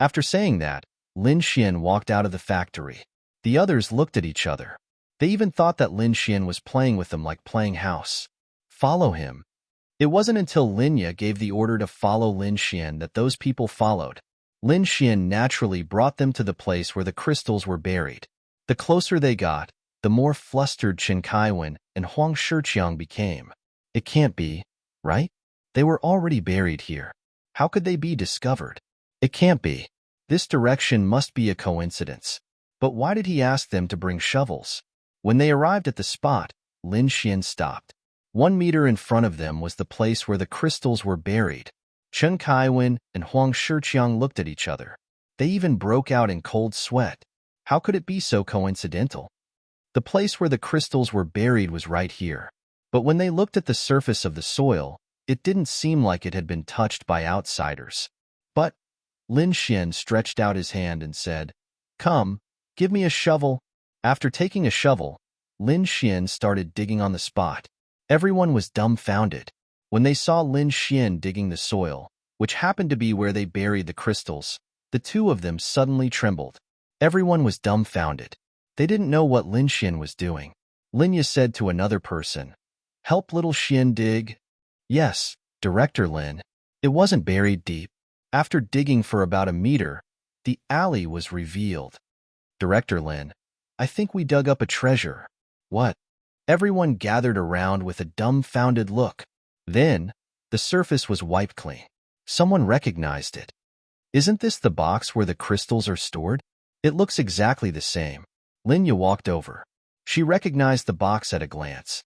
After saying that, Lin Xian walked out of the factory. The others looked at each other. They even thought that Lin Xian was playing with them like playing house. Follow him. It wasn't until Linya gave the order to follow Lin Xian that those people followed. Lin Xian naturally brought them to the place where the crystals were buried. The closer they got, the more flustered Chen Kaiwen and Huang Shiqiang became. It can't be, right? They were already buried here. How could they be discovered? It can't be. This direction must be a coincidence. But why did he ask them to bring shovels? When they arrived at the spot, Lin Xian stopped. 1 meter in front of them was the place where the crystals were buried. Chen Kaiwen and Huang Shiqiang looked at each other. They even broke out in cold sweat. How could it be so coincidental? The place where the crystals were buried was right here. But when they looked at the surface of the soil, it didn't seem like it had been touched by outsiders. But Lin Xian stretched out his hand and said, Come, give me a shovel. After taking a shovel, Lin Xian started digging on the spot. Everyone was dumbfounded. When they saw Lin Xian digging the soil, which happened to be where they buried the crystals, the two of them suddenly trembled. Everyone was dumbfounded. They didn't know what Lin Xian was doing. Linya said to another person, "Help little Xian dig." "Yes, Director Lin." It wasn't buried deep. After digging for about a meter, the alley was revealed. "Director Lin, I think we dug up a treasure." "What?" Everyone gathered around with a dumbfounded look. Then, the surface was wiped clean. Someone recognized it. "Isn't this the box where the crystals are stored?" "It looks exactly the same." Linya walked over. She recognized the box at a glance.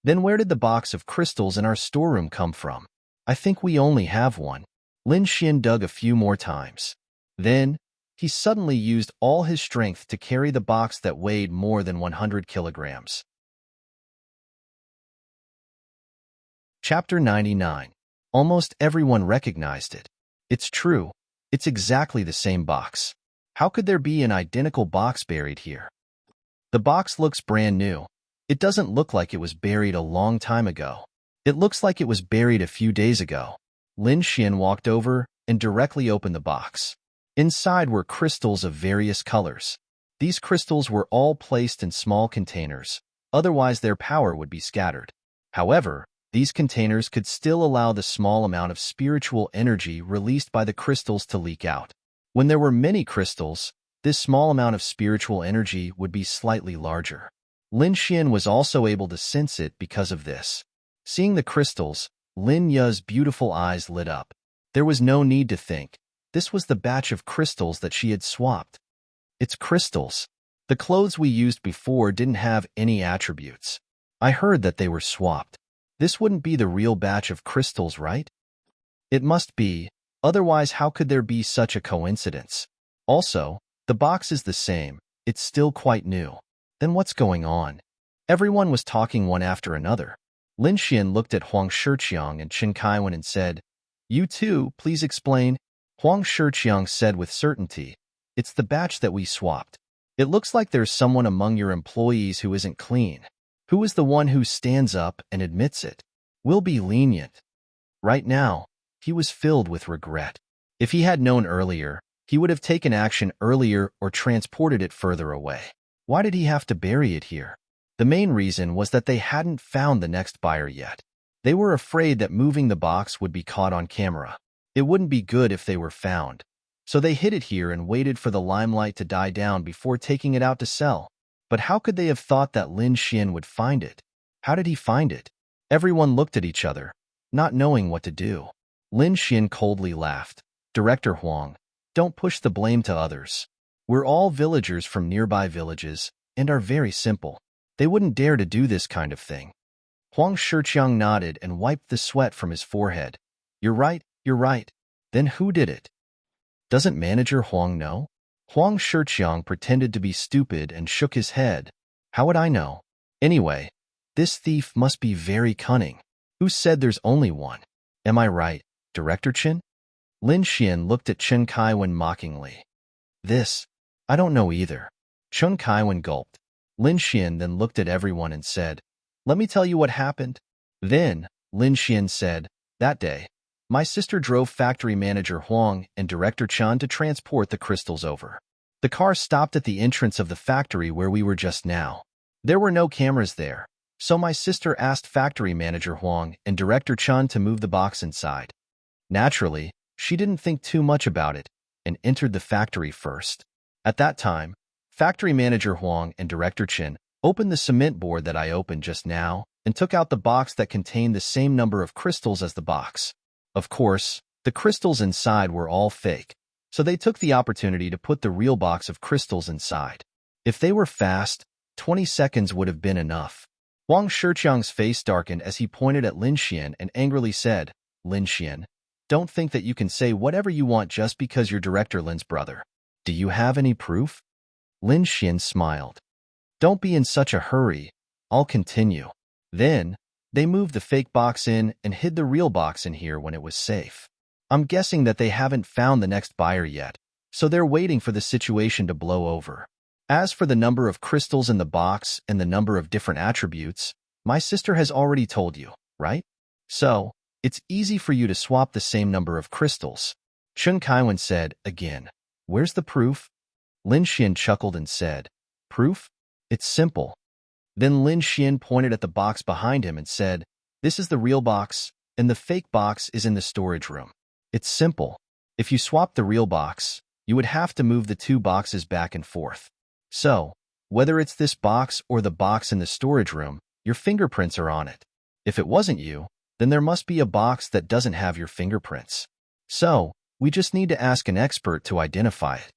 "Then where did the box of crystals in our storeroom come from?" "I think we only have one." Lin Xian dug a few more times. Then, he suddenly used all his strength to carry the box that weighed more than 100 kilograms. Chapter 99. Almost everyone recognized it. It's true. It's exactly the same box. How could there be an identical box buried here? The box looks brand new. It doesn't look like it was buried a long time ago. It looks like it was buried a few days ago. Lin Xian walked over and directly opened the box. Inside were crystals of various colors. These crystals were all placed in small containers, otherwise their power would be scattered. However, these containers could still allow the small amount of spiritual energy released by the crystals to leak out. When there were many crystals, this small amount of spiritual energy would be slightly larger. Lin Xian was also able to sense it because of this. Seeing the crystals, Lin Ya's beautiful eyes lit up. There was no need to think. This was the batch of crystals that she had swapped. It's crystals. The clothes we used before didn't have any attributes. I heard that they were swapped. This wouldn't be the real batch of crystals, right? It must be, otherwise how could there be such a coincidence? Also, the box is the same, it's still quite new. Then what's going on? Everyone was talking one after another. Lin Xian looked at Huang Shiqiang and Chen Kaiwen and said, "You too, please explain." Huang Shiqiang said with certainty, "It's the batch that we swapped. It looks like there's someone among your employees who isn't clean. Who is the one who stands up and admits it? We'll be lenient." Right now, he was filled with regret. If he had known earlier, he would have taken action earlier or transported it further away. Why did he have to bury it here? The main reason was that they hadn't found the next buyer yet. They were afraid that moving the box would be caught on camera. It wouldn't be good if they were found. So they hid it here and waited for the limelight to die down before taking it out to sell. But how could they have thought that Lin Xian would find it? How did he find it? Everyone looked at each other, not knowing what to do. Lin Xian coldly laughed. "Director Huang, don't push the blame to others. We're all villagers from nearby villages and are very simple. They wouldn't dare to do this kind of thing." Huang Shiqiang nodded and wiped the sweat from his forehead. You're right. Then who did it? Doesn't Manager Huang know?" Huang Shiqiang pretended to be stupid and shook his head. "How would I know? Anyway, this thief must be very cunning. Who said there's only one? Am I right, Director Chen?" Lin Xian looked at Chen Kaiwen mockingly. I don't know either." Chen Kaiwen gulped. Lin Xian then looked at everyone and said, "Let me tell you what happened." Then, Lin Xian said, "That day, my sister drove factory manager Huang and Director Chan to transport the crystals over. The car stopped at the entrance of the factory where we were just now. There were no cameras there, so my sister asked factory manager Huang and Director Chan to move the box inside. Naturally, she didn't think too much about it and entered the factory first. At that time, factory manager Huang and Director Chen opened the cement board that I opened just now and took out the box that contained the same number of crystals as the box. Of course, the crystals inside were all fake, so they took the opportunity to put the real box of crystals inside. If they were fast, 20 seconds would have been enough." Huang Shiqiang's face darkened as he pointed at Lin Xian and angrily said, "Lin Xian, don't think that you can say whatever you want just because you're Director Lin's brother. Do you have any proof?" Lin Xian smiled. "Don't be in such a hurry. I'll continue." Then, they moved the fake box in and hid the real box in here when it was safe. I'm guessing that they haven't found the next buyer yet, so they're waiting for the situation to blow over. As for the number of crystals in the box and the number of different attributes, my sister has already told you, right? So, it's easy for you to swap the same number of crystals." Chen Kaiwen said again, "Where's the proof?" Lin Xian chuckled and said, "Proof? It's simple." Then Lin Xian pointed at the box behind him and said, "This is the real box, and the fake box is in the storage room. It's simple. If you swap the real box, you would have to move the two boxes back and forth. So, whether it's this box or the box in the storage room, your fingerprints are on it. If it wasn't you, then there must be a box that doesn't have your fingerprints. So, we just need to ask an expert to identify it."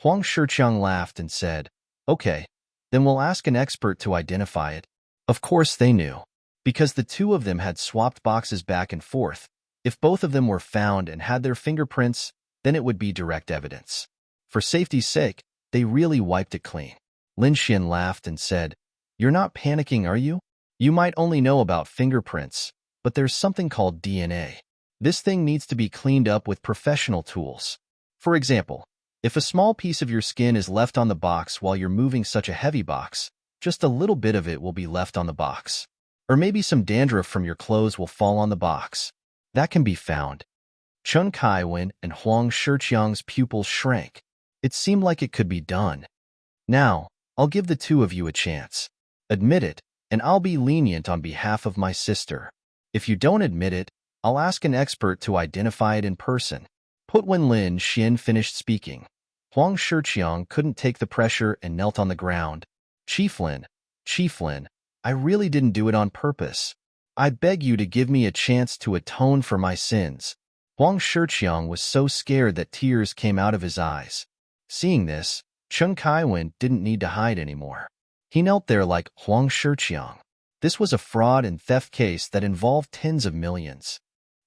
Huang Shiqiang laughed and said, "Okay, then we'll ask an expert to identify it." Of course they knew. Because the two of them had swapped boxes back and forth, if both of them were found and had their fingerprints, then it would be direct evidence. For safety's sake, they really wiped it clean. Lin Xian laughed and said, "You're not panicking, are you? You might only know about fingerprints, but there's something called DNA. This thing needs to be cleaned up with professional tools. For example, if a small piece of your skin is left on the box while you're moving such a heavy box, just a little bit of it will be left on the box. Or maybe some dandruff from your clothes will fall on the box. That can be found." Chen Kaiwen and Huang Shiqiang's pupils shrank. It seemed like it could be done. "Now, I'll give the two of you a chance. Admit it, and I'll be lenient on behalf of my sister. If you don't admit it, I'll ask an expert to identify it in person." But when Lin Xian finished speaking, Huang Shiqiang couldn't take the pressure and knelt on the ground. Chief Lin, I really didn't do it on purpose. I beg you to give me a chance to atone for my sins." Huang Shiqiang was so scared that tears came out of his eyes. Seeing this, Chen Kaiwen didn't need to hide anymore. He knelt there like Huang Shiqiang. This was a fraud and theft case that involved tens of millions.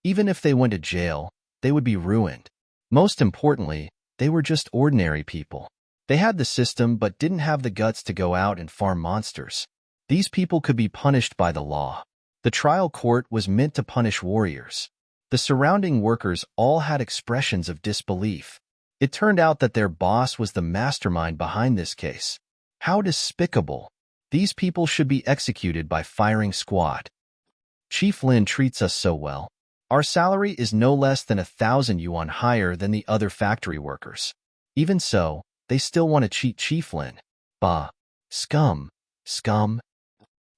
Even if they went to jail, they would be ruined. Most importantly, they were just ordinary people. They had the system but didn't have the guts to go out and farm monsters. These people could be punished by the law. The trial court was meant to punish warriors. The surrounding workers all had expressions of disbelief. It turned out that their boss was the mastermind behind this case. How despicable. These people should be executed by firing squad. Chief Lin treats us so well. Our salary is no less than 1,000 yuan higher than the other factory workers. Even so, they still want to cheat Chief Lin. Bah. Scum.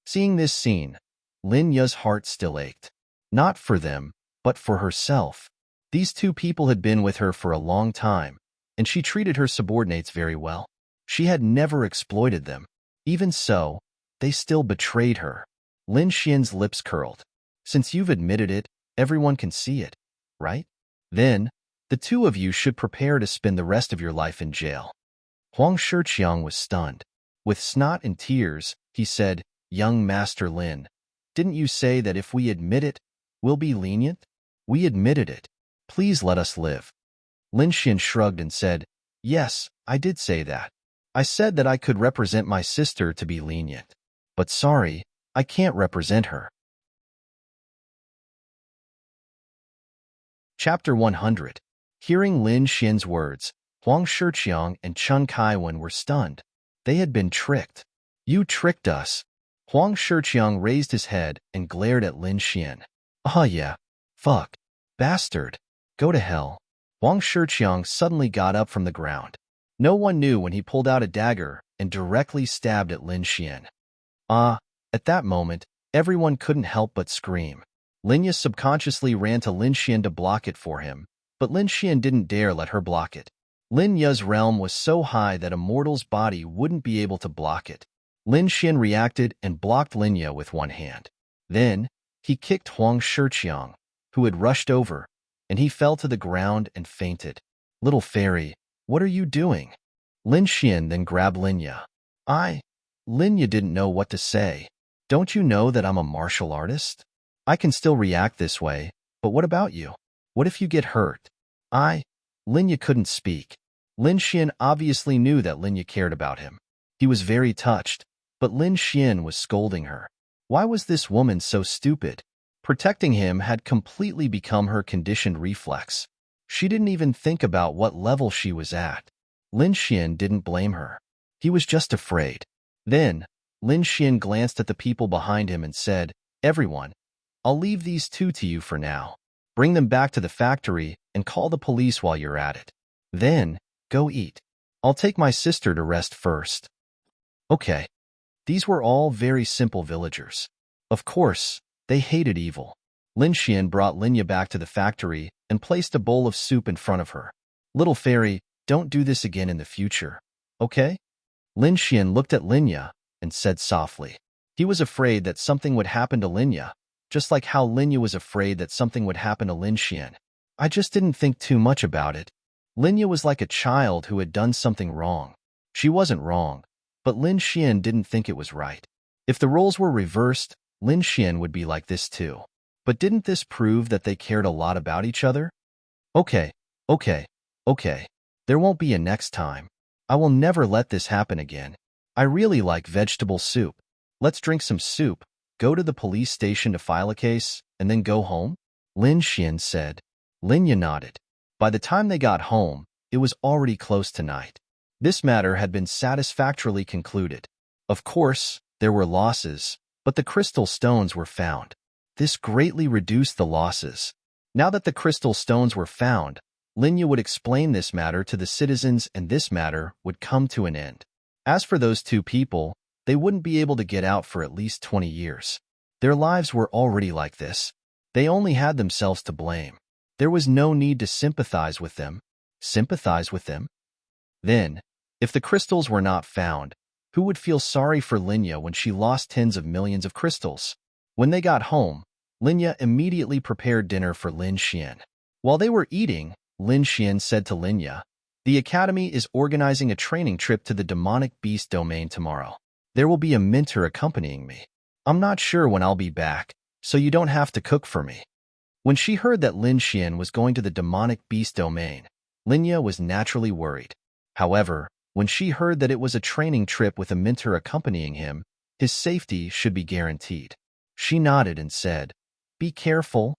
Seeing this scene, Lin Ya's heart still ached. Not for them, but for herself. These two people had been with her for a long time, and she treated her subordinates very well. She had never exploited them. Even so, they still betrayed her. Lin Xian's lips curled. "Since you've admitted it, everyone can see it, right? Then, the two of you should prepare to spend the rest of your life in jail." Huang Shiqiang was stunned. With snot and tears, he said, "Young Master Lin, didn't you say that if we admit it, we'll be lenient? We admitted it. Please let us live." Lin Xian shrugged and said, "Yes, I did say that. I said that I could represent my sister to be lenient. But sorry, I can't represent her." Chapter 100. Hearing Lin Xian's words, Huang Shiqiang and Chen Kaiwen were stunned. They had been tricked. "You tricked us." Huang Shiqiang raised his head and glared at Lin Xian. "Ah yeah. Fuck. Bastard. Go to hell." Huang Shiqiang suddenly got up from the ground. No one knew when he pulled out a dagger and directly stabbed at Lin Xian. At that moment, everyone couldn't help but scream. Lin Ya subconsciously ran to Lin Xian to block it for him, but Lin Xian didn't dare let her block it. Lin Ya's realm was so high that a mortal's body wouldn't be able to block it. Lin Xian reacted and blocked Lin Ya with one hand. Then, he kicked Huang Shiqiang, who had rushed over, and he fell to the ground and fainted. "Little fairy, what are you doing?" Lin Xian then grabbed Lin Ya. Lin Ya didn't know what to say. "Don't you know that I'm a martial artist? I can still react this way, but what about you? What if you get hurt?" Lin Ya couldn't speak. Lin Xian obviously knew that Lin Ya cared about him. He was very touched, but Lin Xian was scolding her. Why was this woman so stupid? Protecting him had completely become her conditioned reflex. She didn't even think about what level she was at. Lin Xian didn't blame her. He was just afraid. Then, Lin Xian glanced at the people behind him and said, "Everyone, I'll leave these two to you for now. Bring them back to the factory and call the police while you're at it. Then, go eat." I'll take my sister to rest first. Okay. These were all very simple villagers. Of course, they hated evil. Lin Xian brought Linya back to the factory and placed a bowl of soup in front of her. Little fairy, don't do this again in the future, okay? Lin Xian looked at Linya and said softly. He was afraid that something would happen to Linya, just like how Linya was afraid that something would happen to Lin Xian. I just didn't think too much about it. Linya was like a child who had done something wrong. She wasn't wrong, but Lin Xian didn't think it was right. If the roles were reversed, Lin Xian would be like this too. But didn't this prove that they cared a lot about each other? Okay. There won't be a next time. I will never let this happen again. I really like vegetable soup. Let's drink some soup, go to the police station to file a case, and then go home? Lin Xian said. Linya nodded. By the time they got home, it was already close to night. This matter had been satisfactorily concluded. Of course, there were losses, but the crystal stones were found. This greatly reduced the losses. Now that the crystal stones were found, Linya would explain this matter to the citizens and this matter would come to an end. As for those two people, they wouldn't be able to get out for at least 20 years. Their lives were already like this. They only had themselves to blame. There was no need to sympathize with them. Sympathize with them? Then, if the crystals were not found, who would feel sorry for Linya when she lost tens of millions of crystals? When they got home, Linya immediately prepared dinner for Lin Xian. While they were eating, Lin Xian said to Linya, "The Academy is organizing a training trip to the demonic beast domain tomorrow. There will be a mentor accompanying me. I'm not sure when I'll be back, so you don't have to cook for me." When she heard that Lin Xian was going to the demonic beast domain, Linya was naturally worried. However, when she heard that it was a training trip with a mentor accompanying him, his safety should be guaranteed. She nodded and said, "Be careful."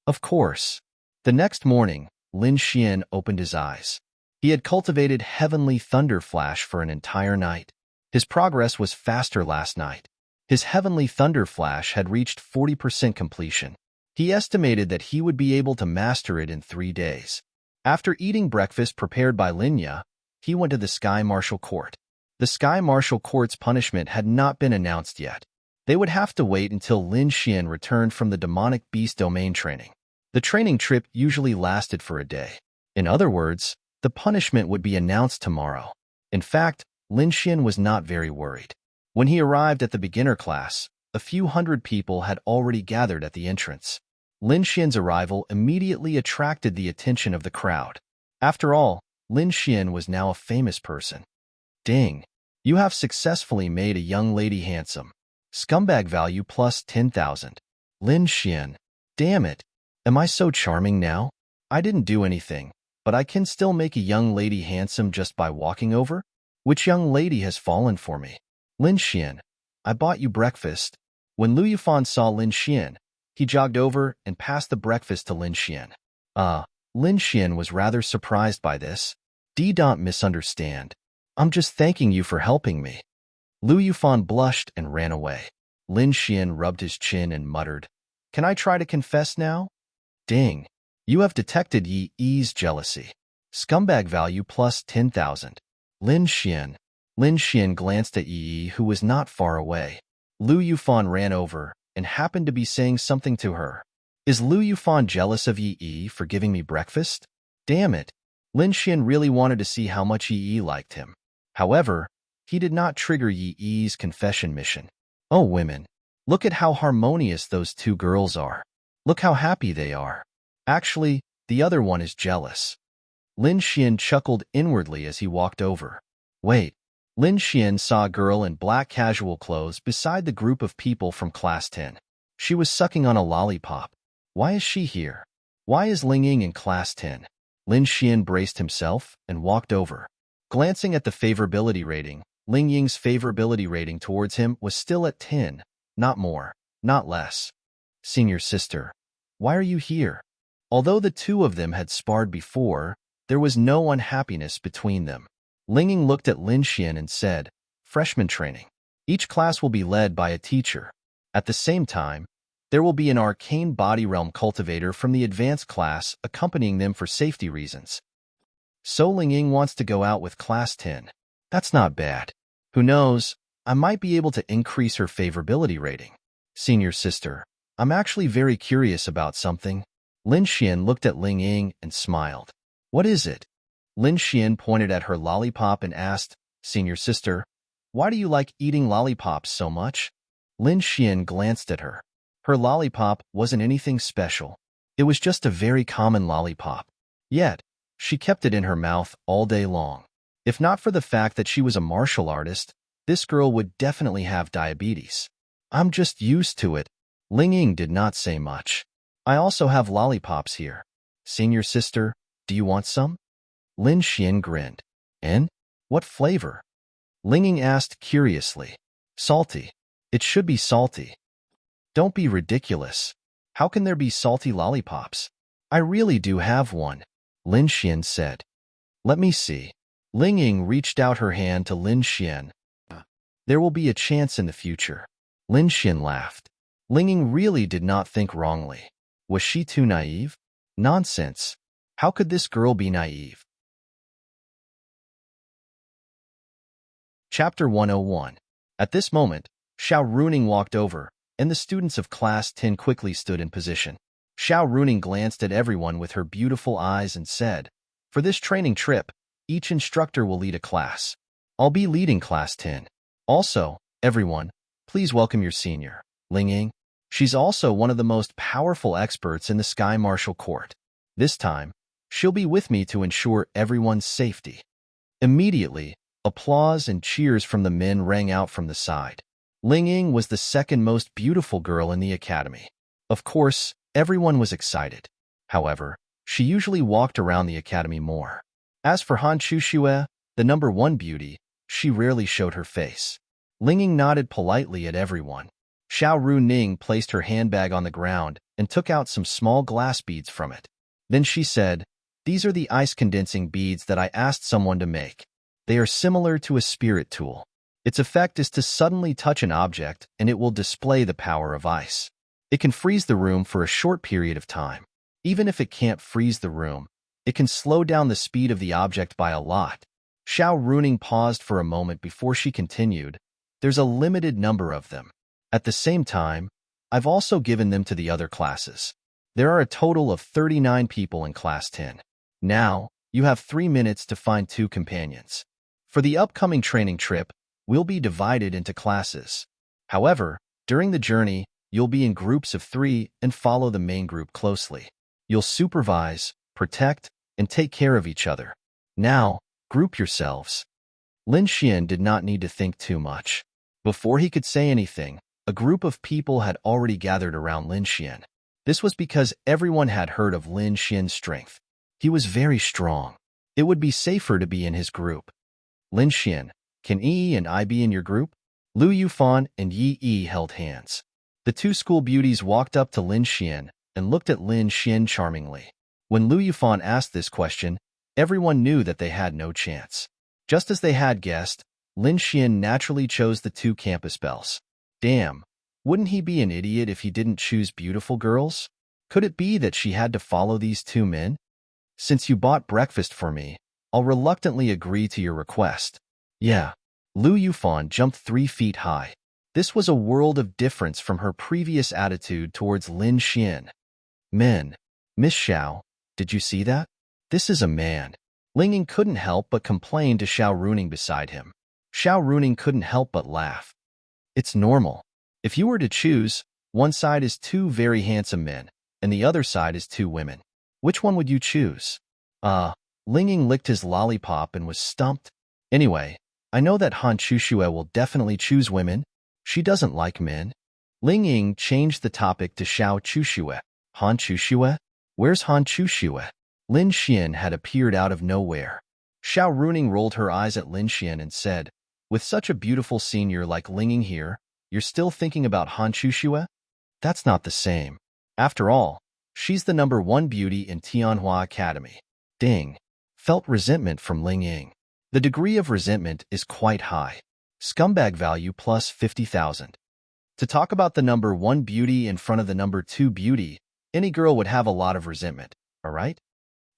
Of course. The next morning, Lin Xian opened his eyes. He had cultivated Heavenly Thunder Flash for an entire night. His progress was faster last night. His Heavenly Thunder Flash had reached 40% completion. He estimated that he would be able to master it in 3 days. After eating breakfast prepared by Linya, he went to the Sky Marshal Court. The Sky Marshal Court's punishment had not been announced yet. They would have to wait until Lin Xian returned from the demonic beast domain training. The training trip usually lasted for a day. In other words, the punishment would be announced tomorrow. In fact, Lin Xian was not very worried. When he arrived at the beginner class, a few hundred people had already gathered at the entrance. Lin Xian's arrival immediately attracted the attention of the crowd. After all, Lin Xian was now a famous person. Ding! You have successfully made a young lady handsome. Scumbag value plus 10,000. Lin Xian. Damn it! Am I so charming now? I didn't do anything, but I can still make a young lady handsome just by walking over? Which young lady has fallen for me? Lin Xian. I bought you breakfast. When Lu Yufan saw Lin Xian, he jogged over and passed the breakfast to Lin Xian. Lin Xian was rather surprised by this. Don't misunderstand. I'm just thanking you for helping me. Lu Yufan blushed and ran away. Lin Xian rubbed his chin and muttered, "Can I try to confess now?" Ding. You have detected Yi Yi's jealousy. Scumbag value plus 10,000. Lin Xian. Lin Xian glanced at Yi Yi, who was not far away. Lu Yufan ran over and happened to be saying something to her. Is Lu Yufan jealous of Yi Yi for giving me breakfast? Damn it. Lin Xian really wanted to see how much Yi Yi liked him. However, he did not trigger Yi Yi's confession mission. Oh, women. Look at how harmonious those two girls are. Look how happy they are. Actually, the other one is jealous. Lin Xian chuckled inwardly as he walked over. Wait. Lin Xian saw a girl in black casual clothes beside the group of people from Class 10. She was sucking on a lollipop. Why is she here? Why is Ling Ying in Class 10? Lin Xian braced himself and walked over. Glancing at the favorability rating, Ling Ying's favorability rating towards him was still at 10, not more, not less. Senior sister, why are you here? Although the two of them had sparred before, there was no unhappiness between them. Ling Ying looked at Lin Xian and said, Freshman training. Each class will be led by a teacher. At the same time, there will be an arcane body realm cultivator from the advanced class accompanying them for safety reasons. So Ling Ying wants to go out with Class 10. That's not bad. Who knows, I might be able to increase her favorability rating. Senior sister, I'm actually very curious about something. Lin Xian looked at Ling Ying and smiled. What is it? Lin Xian pointed at her lollipop and asked, Senior sister, why do you like eating lollipops so much? Lin Xian glanced at her. Her lollipop wasn't anything special. It was just a very common lollipop. Yet, she kept it in her mouth all day long. If not for the fact that she was a martial artist, this girl would definitely have diabetes. I'm just used to it. Ling Ying did not say much. I also have lollipops here. Senior sister, do you want some? Lin Xian grinned. And? What flavor? Ling Ying asked curiously. Salty. It should be salty. Don't be ridiculous. How can there be salty lollipops? I really do have one, Lin Xian said. Let me see. Ling Ying reached out her hand to Lin Xian. There will be a chance in the future. Lin Xian laughed. Ling Ying really did not think wrongly. Was she too naive? Nonsense. How could this girl be naive? Chapter 101. At this moment, Xiao Runing walked over, and the students of Class 10 quickly stood in position. Xiao Runing glanced at everyone with her beautiful eyes and said, For this training trip, each instructor will lead a class. I'll be leading Class 10. Also, everyone, please welcome your senior, Ling Ying. She's also one of the most powerful experts in the Sky Martial Court. This time, she'll be with me to ensure everyone's safety. Immediately, applause and cheers from the men rang out from the side. Ling Ying was the second most beautiful girl in the academy. Of course, everyone was excited. However, she usually walked around the academy more. As for Han Chuxue, the number one beauty, she rarely showed her face. Ling Ying nodded politely at everyone. Xiao Runing placed her handbag on the ground and took out some small glass beads from it. Then she said, These are the ice-condensing beads that I asked someone to make. They are similar to a spirit tool. Its effect is to suddenly touch an object and it will display the power of ice. It can freeze the room for a short period of time. Even if it can't freeze the room, it can slow down the speed of the object by a lot. Xiao Runing paused for a moment before she continued, There's a limited number of them. At the same time, I've also given them to the other classes. There are a total of 39 people in Class 10. Now, you have 3 minutes to find 2 companions. For the upcoming training trip, we'll be divided into classes. However, during the journey, you'll be in groups of 3 and follow the main group closely. You'll supervise, protect, and take care of each other. Now, group yourselves. Lin Xian did not need to think too much. Before he could say anything, a group of people had already gathered around Lin Xian. This was because everyone had heard of Lin Xian's strength. He was very strong. It would be safer to be in his group. Lin Xian, can Yi and I be in your group? Lu Yufan and Yi held hands. The 2 school beauties walked up to Lin Xian and looked at Lin Xian charmingly. When Lu Yufan asked this question, everyone knew that they had no chance. Just as they had guessed, Lin Xian naturally chose the 2 campus belles. Damn, wouldn't he be an idiot if he didn't choose beautiful girls? Could it be that she had to follow these 2 men? Since you bought breakfast for me, I'll reluctantly agree to your request. Yeah. Lu Yufan jumped 3 feet high. This was a world of difference from her previous attitude towards Lin Xian. Men. Miss Xiao, did you see that? This is a man. Ling Ying couldn't help but complain to Xiao Runing beside him. Xiao Runing couldn't help but laugh. It's normal. If you were to choose, one side is 2 very handsome men, and the other side is 2 women. Which one would you choose? Ling Ying licked his lollipop and was stumped. Anyway, I know that Han Chuxue will definitely choose women. She doesn't like men. Ling Ying changed the topic to Xiao Chuxue. Han Chuxue? Where's Han Chuxue? Lin Xian had appeared out of nowhere. Xiao Runing rolled her eyes at Lin Xian and said, With such a beautiful senior like Ling Ying here, you're still thinking about Han Chuxue? That's not the same. After all, she's the number 1 beauty in Tianhua Academy. Ding. Felt resentment from Ling Ying. The degree of resentment is quite high. Scumbag value plus 50,000. To talk about the number 1 beauty in front of the number 2 beauty, any girl would have a lot of resentment, alright?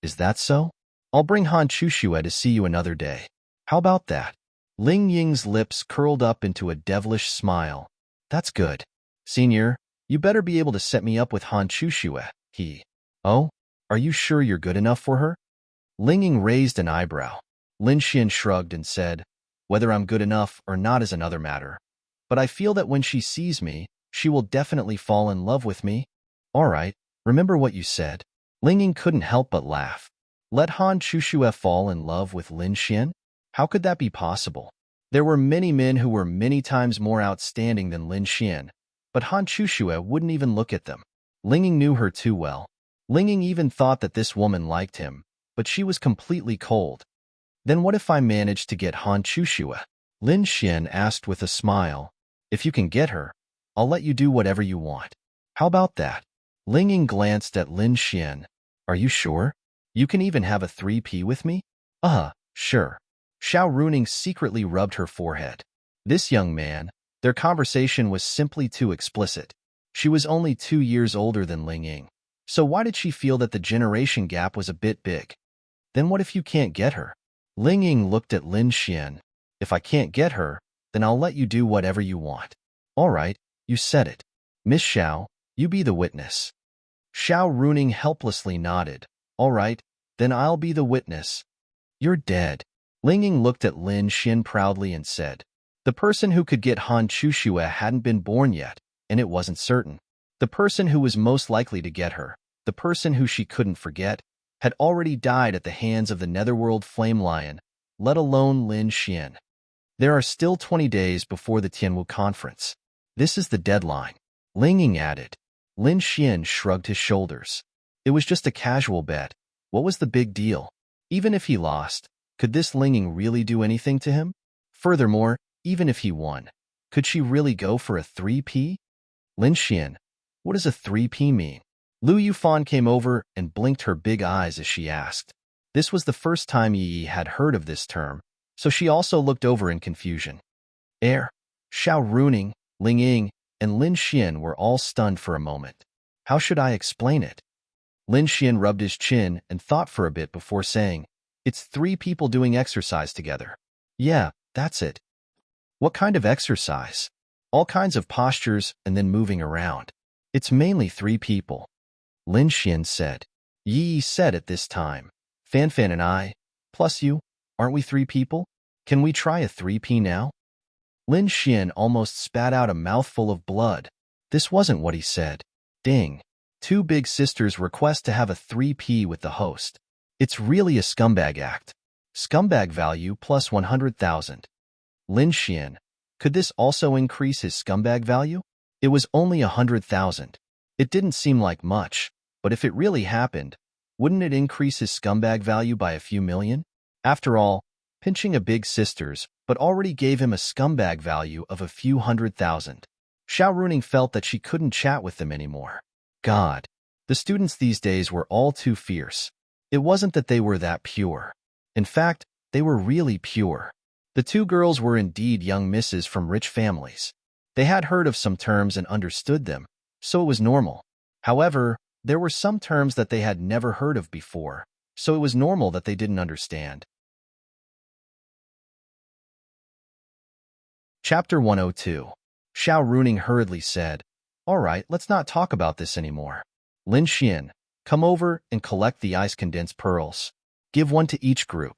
Is that so? I'll bring Han Chushue to see you another day. How about that? Ling Ying's lips curled up into a devilish smile. That's good. Senior, you better be able to set me up with Han Chushue. Oh? Are you sure you're good enough for her? Ling Ying raised an eyebrow. Lin Xian shrugged and said, whether I'm good enough or not is another matter. But I feel that when she sees me, she will definitely fall in love with me. All right, remember what you said. Ling Ying couldn't help but laugh. Let Han Chushue fall in love with Lin Xian? How could that be possible? There were many men who were many times more outstanding than Lin Xian, but Han Chushue wouldn't even look at them. Ling Ying knew her too well. Ling Ying even thought that this woman liked him, but she was completely cold. Then what if I managed to get Han Chushue? Lin Xian asked with a smile. If you can get her, I'll let you do whatever you want. How about that? Ling Ying glanced at Lin Xian. Are you sure? You can even have a 3P with me? Sure. Xiao Runing secretly rubbed her forehead. This young man, their conversation was simply too explicit. She was only 2 years older than Ling Ying. So why did she feel that the generation gap was a bit big? Then what if you can't get her? Ling Ying looked at Lin Xian. If I can't get her, then I'll let you do whatever you want. All right, you said it. Miss Xiao, you be the witness. Xiao Runing helplessly nodded. All right, then I'll be the witness. You're dead. Ling Ying looked at Lin Xian proudly and said, the person who could get Han Chushue hadn't been born yet, and it wasn't certain. The person who was most likely to get her, the person who she couldn't forget, had already died at the hands of the Netherworld Flame Lion, let alone Lin Xian. There are still 20 days before the Tianwu conference. This is the deadline. Ling Ying added. Lin Xian shrugged his shoulders. It was just a casual bet. What was the big deal? Even if he lost, could this Ling Ying really do anything to him? Furthermore, even if he won, could she really go for a 3P? Lin Xian, what does a 3P mean? Lu Yufan came over and blinked her big eyes as she asked. This was the first time Yi had heard of this term, so she also looked over in confusion. Xiao Runing, Ling Ying, and Lin Xian were all stunned for a moment. How should I explain it? Lin Xian rubbed his chin and thought for a bit before saying, it's 3 people doing exercise together. Yeah, that's it. What kind of exercise? All kinds of postures and then moving around. It's mainly 3 people. Lin Xian said. Yi said at this time. Fan and I, plus you, aren't we 3 people? Can we try a 3P now? Lin Xian almost spat out a mouthful of blood. This wasn't what he said. Ding. 2 big sisters request to have a 3P with the host. It's really a scumbag act. Scumbag value plus 100,000. Lin Xian, could this also increase his scumbag value? It was only 100,000. It didn't seem like much, but if it really happened, wouldn't it increase his scumbag value by a few million? After all, pinching a big sister's, but already gave him a scumbag value of a few 100,000. Xiao Runing felt that she couldn't chat with them anymore. God, the students these days were all too fierce. It wasn't that they were that pure. In fact, they were really pure. The 2 girls were indeed young misses from rich families. They had heard of some terms and understood them, so it was normal. However, there were some terms that they had never heard of before, so it was normal that they didn't understand. Chapter 102. Xiao Runing hurriedly said, all right, let's not talk about this anymore. Lin Xian, come over and collect the ice condensed pearls. Give 1 to each group.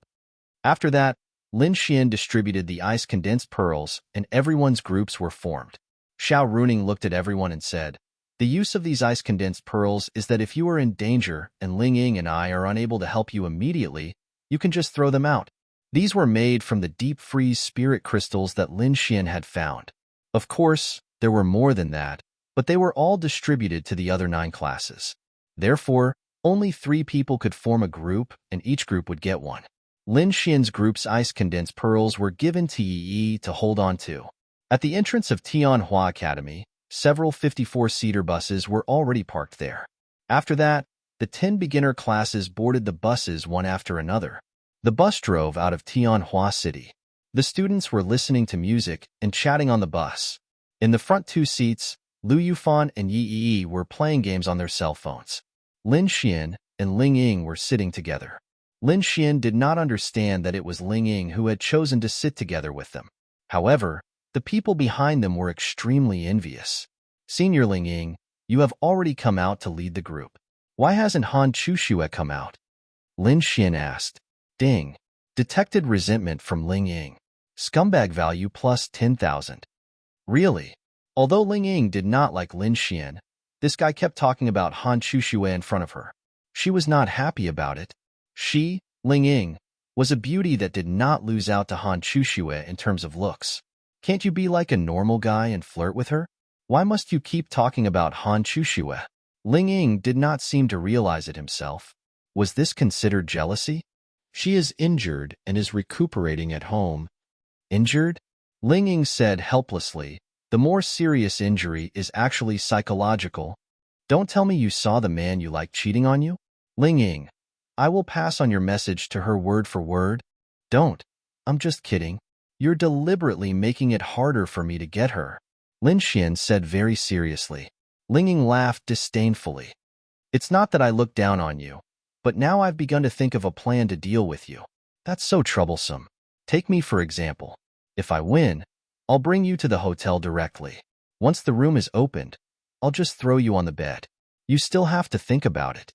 After that, Lin Xian distributed the ice condensed pearls and everyone's groups were formed. Xiao Runing looked at everyone and said, the use of these ice condensed pearls is that if you are in danger and Ling Ying and I are unable to help you immediately, you can just throw them out. These were made from the deep freeze spirit crystals that Lin Xian had found. Of course, there were more than that, but they were all distributed to the other 9 classes. Therefore, only 3 people could form a group and each group would get 1. Lin Xian's group's ice condensed pearls were given to Yi to hold on to. At the entrance of Tianhua Academy, several 54-seater buses were already parked there. After that, the 10 beginner classes boarded the buses one after another. The bus drove out of Tianhua City. The students were listening to music and chatting on the bus. In the front 2 seats, Lu Yufan and Yi were playing games on their cell phones. Lin Xian and Ling Ying were sitting together. Lin Xian did not understand that it was Ling Ying who had chosen to sit together with them. However, the people behind them were extremely envious. Senior Ling Ying, you have already come out to lead the group. Why hasn't Han Chuxue come out? Lin Xian asked. Ding. Detected resentment from Ling Ying. Scumbag value plus 10,000. Really? Although Ling Ying did not like Lin Xian, this guy kept talking about Han Chuxue in front of her. She was not happy about it. She, Ling Ying, was a beauty that did not lose out to Han Chuxue in terms of looks. Can't you be like a normal guy and flirt with her? Why must you keep talking about Han Chuxue? Ling Ying did not seem to realize it himself. Was this considered jealousy? She is injured and is recuperating at home. Injured? Ling Ying said helplessly. The more serious injury is actually psychological. Don't tell me you saw the man you like cheating on you? Ling Ying, I will pass on your message to her word for word. Don't. I'm just kidding. You're deliberately making it harder for me to get her. Lin Xian said very seriously. Ling Ying laughed disdainfully. It's not that I look down on you, but now I've begun to think of a plan to deal with you. That's so troublesome. Take me for example. If I win, I'll bring you to the hotel directly. Once the room is opened, I'll just throw you on the bed. You still have to think about it.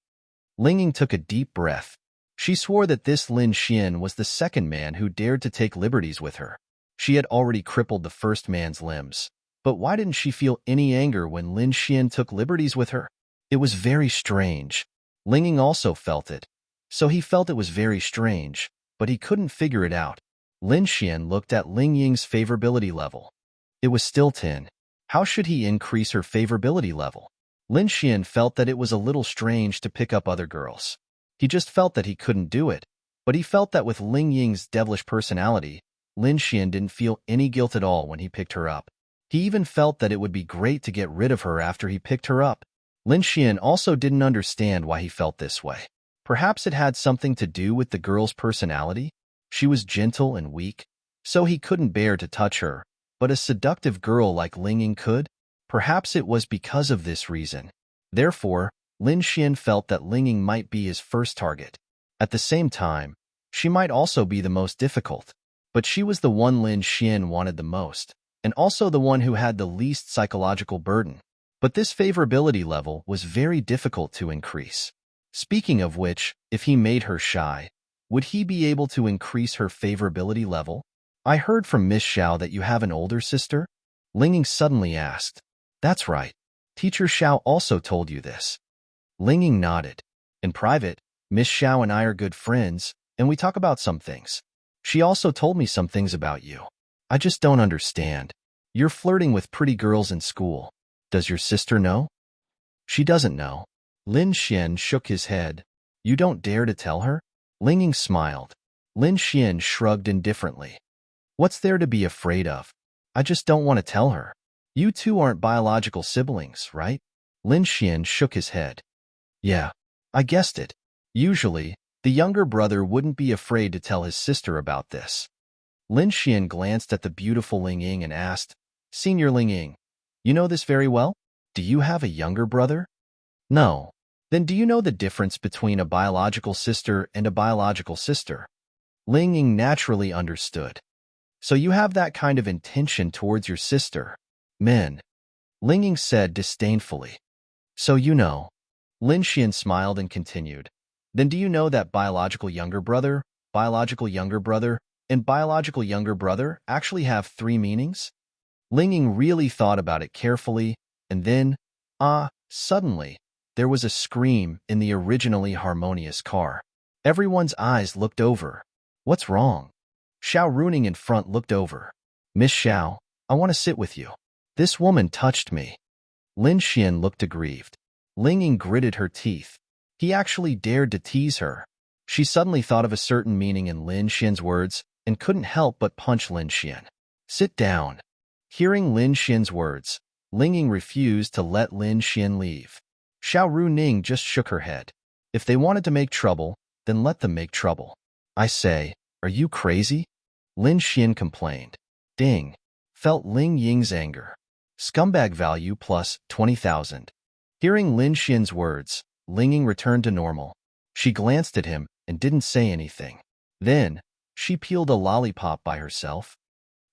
Ling Ying took a deep breath. She swore that this Lin Xian was the second man who dared to take liberties with her. She had already crippled the first man's limbs. But why didn't she feel any anger when Lin Xian took liberties with her? It was very strange. Ling Ying also felt it. So he felt it was very strange, but he couldn't figure it out. Lin Xian looked at Ling Ying's favorability level. It was still 10. How should he increase her favorability level? Lin Xian felt that it was a little strange to pick up other girls. He just felt that he couldn't do it, but he felt that with Ling Ying's devilish personality, Lin Xian didn't feel any guilt at all when he picked her up. He even felt that it would be great to get rid of her after he picked her up. Lin Xian also didn't understand why he felt this way. Perhaps it had something to do with the girl's personality. She was gentle and weak, so he couldn't bear to touch her, but a seductive girl like Ling Ying could. Perhaps it was because of this reason. Therefore, Lin Xian felt that Ling Ying might be his first target. At the same time, she might also be the most difficult, but she was the one Lin Xian wanted the most, and also the one who had the least psychological burden. But this favorability level was very difficult to increase. Speaking of which, if he made her shy, would he be able to increase her favorability level? I heard from Miss Xiao that you have an older sister? Ling Ying suddenly asked. That's right. Teacher Xiao also told you this. Ling Ying nodded. In private, Miss Xiao and I are good friends, and we talk about some things. She also told me some things about you. I just don't understand. You're flirting with pretty girls in school. Does your sister know? She doesn't know. Lin Xian shook his head. You don't dare to tell her? Ling Ying smiled. Lin Xian shrugged indifferently. What's there to be afraid of? I just don't want to tell her. You two aren't biological siblings, right? Lin Xian shook his head. Yeah, I guessed it. Usually, the younger brother wouldn't be afraid to tell his sister about this. Lin Xian glanced at the beautiful Ling Ying and asked, Senior Ling Ying, you know this very well? Do you have a younger brother? No. Then do you know the difference between a biological sister and a biological sister? Ling Ying naturally understood. So you have that kind of intention towards your sister. Men. Ling Ying said disdainfully. So you know. Lin Xian smiled and continued. Then do you know that biological younger brother, and biological younger brother actually have 3 meanings? Ling Ying really thought about it carefully, and then, suddenly, there was a scream in the originally harmonious car. Everyone's eyes looked over. What's wrong? Xiao Runing in front looked over. Miss Xiao, I want to sit with you. This woman touched me. Lin Xian looked aggrieved. Ling Ying gritted her teeth. He actually dared to tease her. She suddenly thought of a certain meaning in Lin Xian's words and couldn't help but punch Lin Xian. Sit down. Hearing Lin Xian's words, Ling Ying refused to let Lin Xian leave. Xiao Runing just shook her head. If they wanted to make trouble, then let them make trouble. I say, are you crazy? Lin Xian complained. Ding. Felt Ling Ying's anger. Scumbag value plus 20,000. Hearing Lin Xian's words, Ling Ying returned to normal. She glanced at him and didn't say anything. Then, she peeled a lollipop by herself.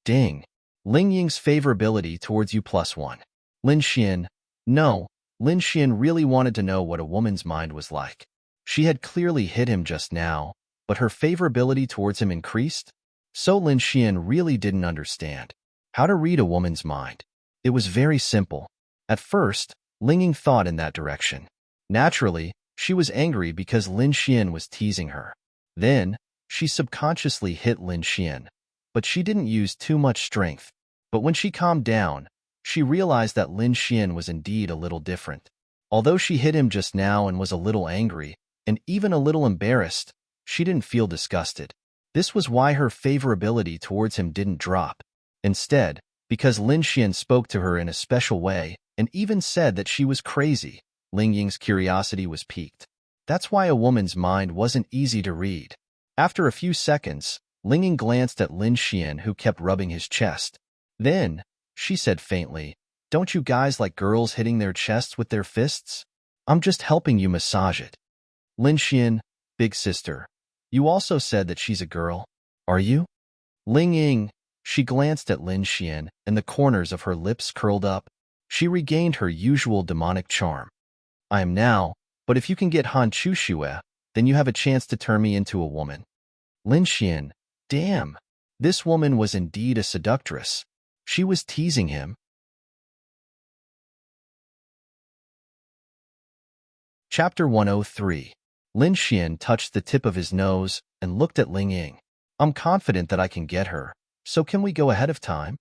Ding. Ling Ying's favorability towards you +1. Lin Xian. No, Lin Xian really wanted to know what a woman's mind was like. She had clearly hit him just now, but her favorability towards him increased? So Lin Xian really didn't understand how to read a woman's mind. It was very simple. At first, Ling Ying thought in that direction. Naturally, she was angry because Lin Xian was teasing her. Then, she subconsciously hit Lin Xian, but she didn't use too much strength. But when she calmed down, she realized that Lin Xian was indeed a little different. Although she hit him just now and was a little angry, and even a little embarrassed, she didn't feel disgusted. This was why her favorability towards him didn't drop. Instead, because Lin Xian spoke to her in a special way and even said that she was crazy, Ling Ying's curiosity was piqued. That's why a woman's mind wasn't easy to read. After a few seconds, Ling Ying glanced at Lin Xian, who kept rubbing his chest. Then, she said faintly, "Don't you guys like girls hitting their chests with their fists? I'm just helping you massage it." Lin Xian, big sister, you also said that she's a girl, are you? Ling Ying, she glanced at Lin Xian, and the corners of her lips curled up. She regained her usual demonic charm. I am now, but if you can get Han Chu Shue, then you have a chance to turn me into a woman. Lin Xian, damn, this woman was indeed a seductress. She was teasing him. Chapter 103. Lin Xian touched the tip of his nose and looked at Ling Ying. I'm confident that I can get her, so can we go ahead of time?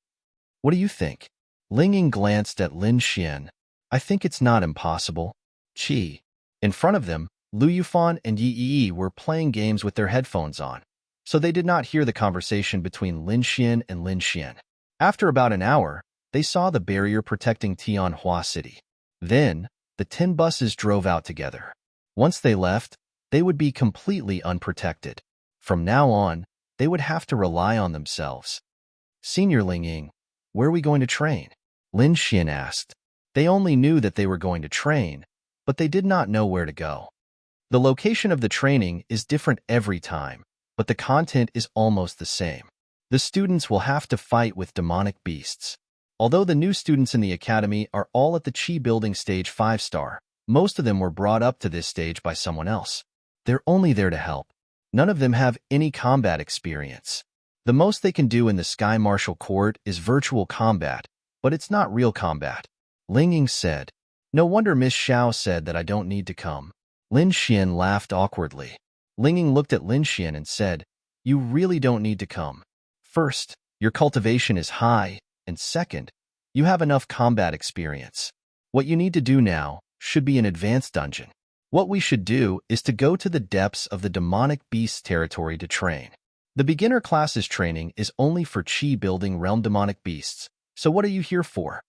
What do you think? Ling Ying glanced at Lin Xian. I think it's not impossible. Qi. In front of them, Lu Yufan and Yi Yi were playing games with their headphones on, so they did not hear the conversation between Lin Xian and Lin Xian. After about an hour, they saw the barrier protecting Tianhua City. Then, the 10 buses drove out together. Once they left, they would be completely unprotected. From now on, they would have to rely on themselves. Senior Ling Ying, where are we going to train? Lin Xian asked. They only knew that they were going to train, but they did not know where to go. The location of the training is different every time, but the content is almost the same. The students will have to fight with demonic beasts. Although the new students in the academy are all at the Qi building stage 5-star, most of them were brought up to this stage by someone else. They're only there to help. None of them have any combat experience. The most they can do in the Sky Martial Court is virtual combat, but it's not real combat. Ling Ying said. No wonder Miss Xiao said that I don't need to come. Lin Xian laughed awkwardly. Ling Ying looked at Lin Xian and said, you really don't need to come. First, your cultivation is high, and second, you have enough combat experience. What you need to do now should be an advanced dungeon. What we should do is to go to the depths of the demonic beast territory to train. The beginner classes training is only for Qi building realm demonic beasts, so what are you here for?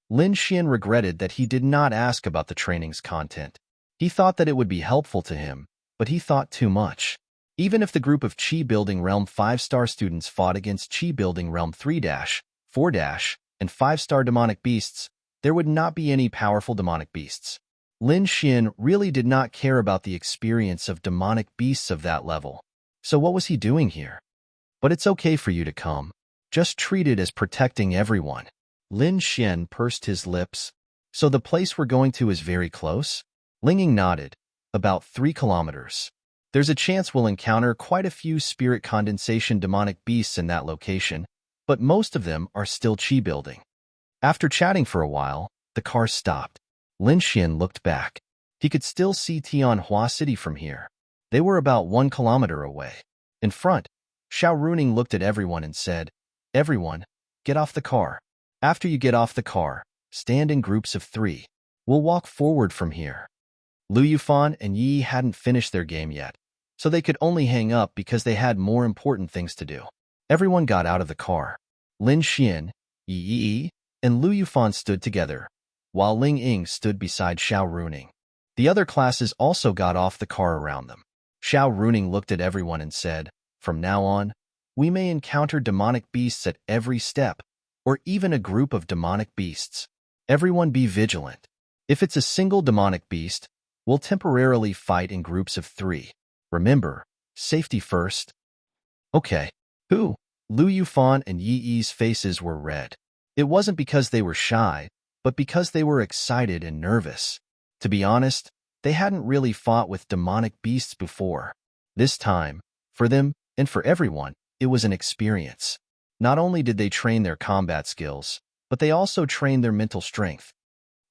Lin Xian regretted that he did not ask about the training's content. He thought that it would be helpful to him, but he thought too much. Even if the group of Qi building realm 5-star students fought against Qi building realm 3-, 4-, and 5-star demonic beasts, there would not be any powerful demonic beasts. Lin Xian really did not care about the experience of demonic beasts of that level. So what was he doing here? But it's okay for you to come. Just treat it as protecting everyone. Lin Xian pursed his lips. So the place we're going to is very close? Ling Ying nodded. About 3 kilometers. There's a chance we'll encounter quite a few spirit condensation demonic beasts in that location, but most of them are still Qi building. After chatting for a while, the car stopped. Lin Xian looked back. He could still see Tianhua City from here. They were about 1 kilometer away. In front, Xiao Runing looked at everyone and said, everyone, get off the car. After you get off the car, stand in groups of 3. We'll walk forward from here. Lu Yufan and Yi hadn't finished their game yet, so they could only hang up because they had more important things to do. Everyone got out of the car. Lin Xian, Yi Yi, and Lu Yufan stood together, while Ling Ying stood beside Xiao Runing. The other classes also got off the car around them. Xiao Runing looked at everyone and said, from now on, we may encounter demonic beasts at every step, or even a group of demonic beasts. Everyone be vigilant. If it's a single demonic beast, we'll temporarily fight in groups of 3. Remember, Safety first. Okay. Who? Lu Yufan and Yi Yi's faces were red. It wasn't because they were shy, but because they were excited and nervous. To be honest, they hadn't really fought with demonic beasts before. This time, for them and for everyone, it was an experience. Not only did they train their combat skills, but they also trained their mental strength.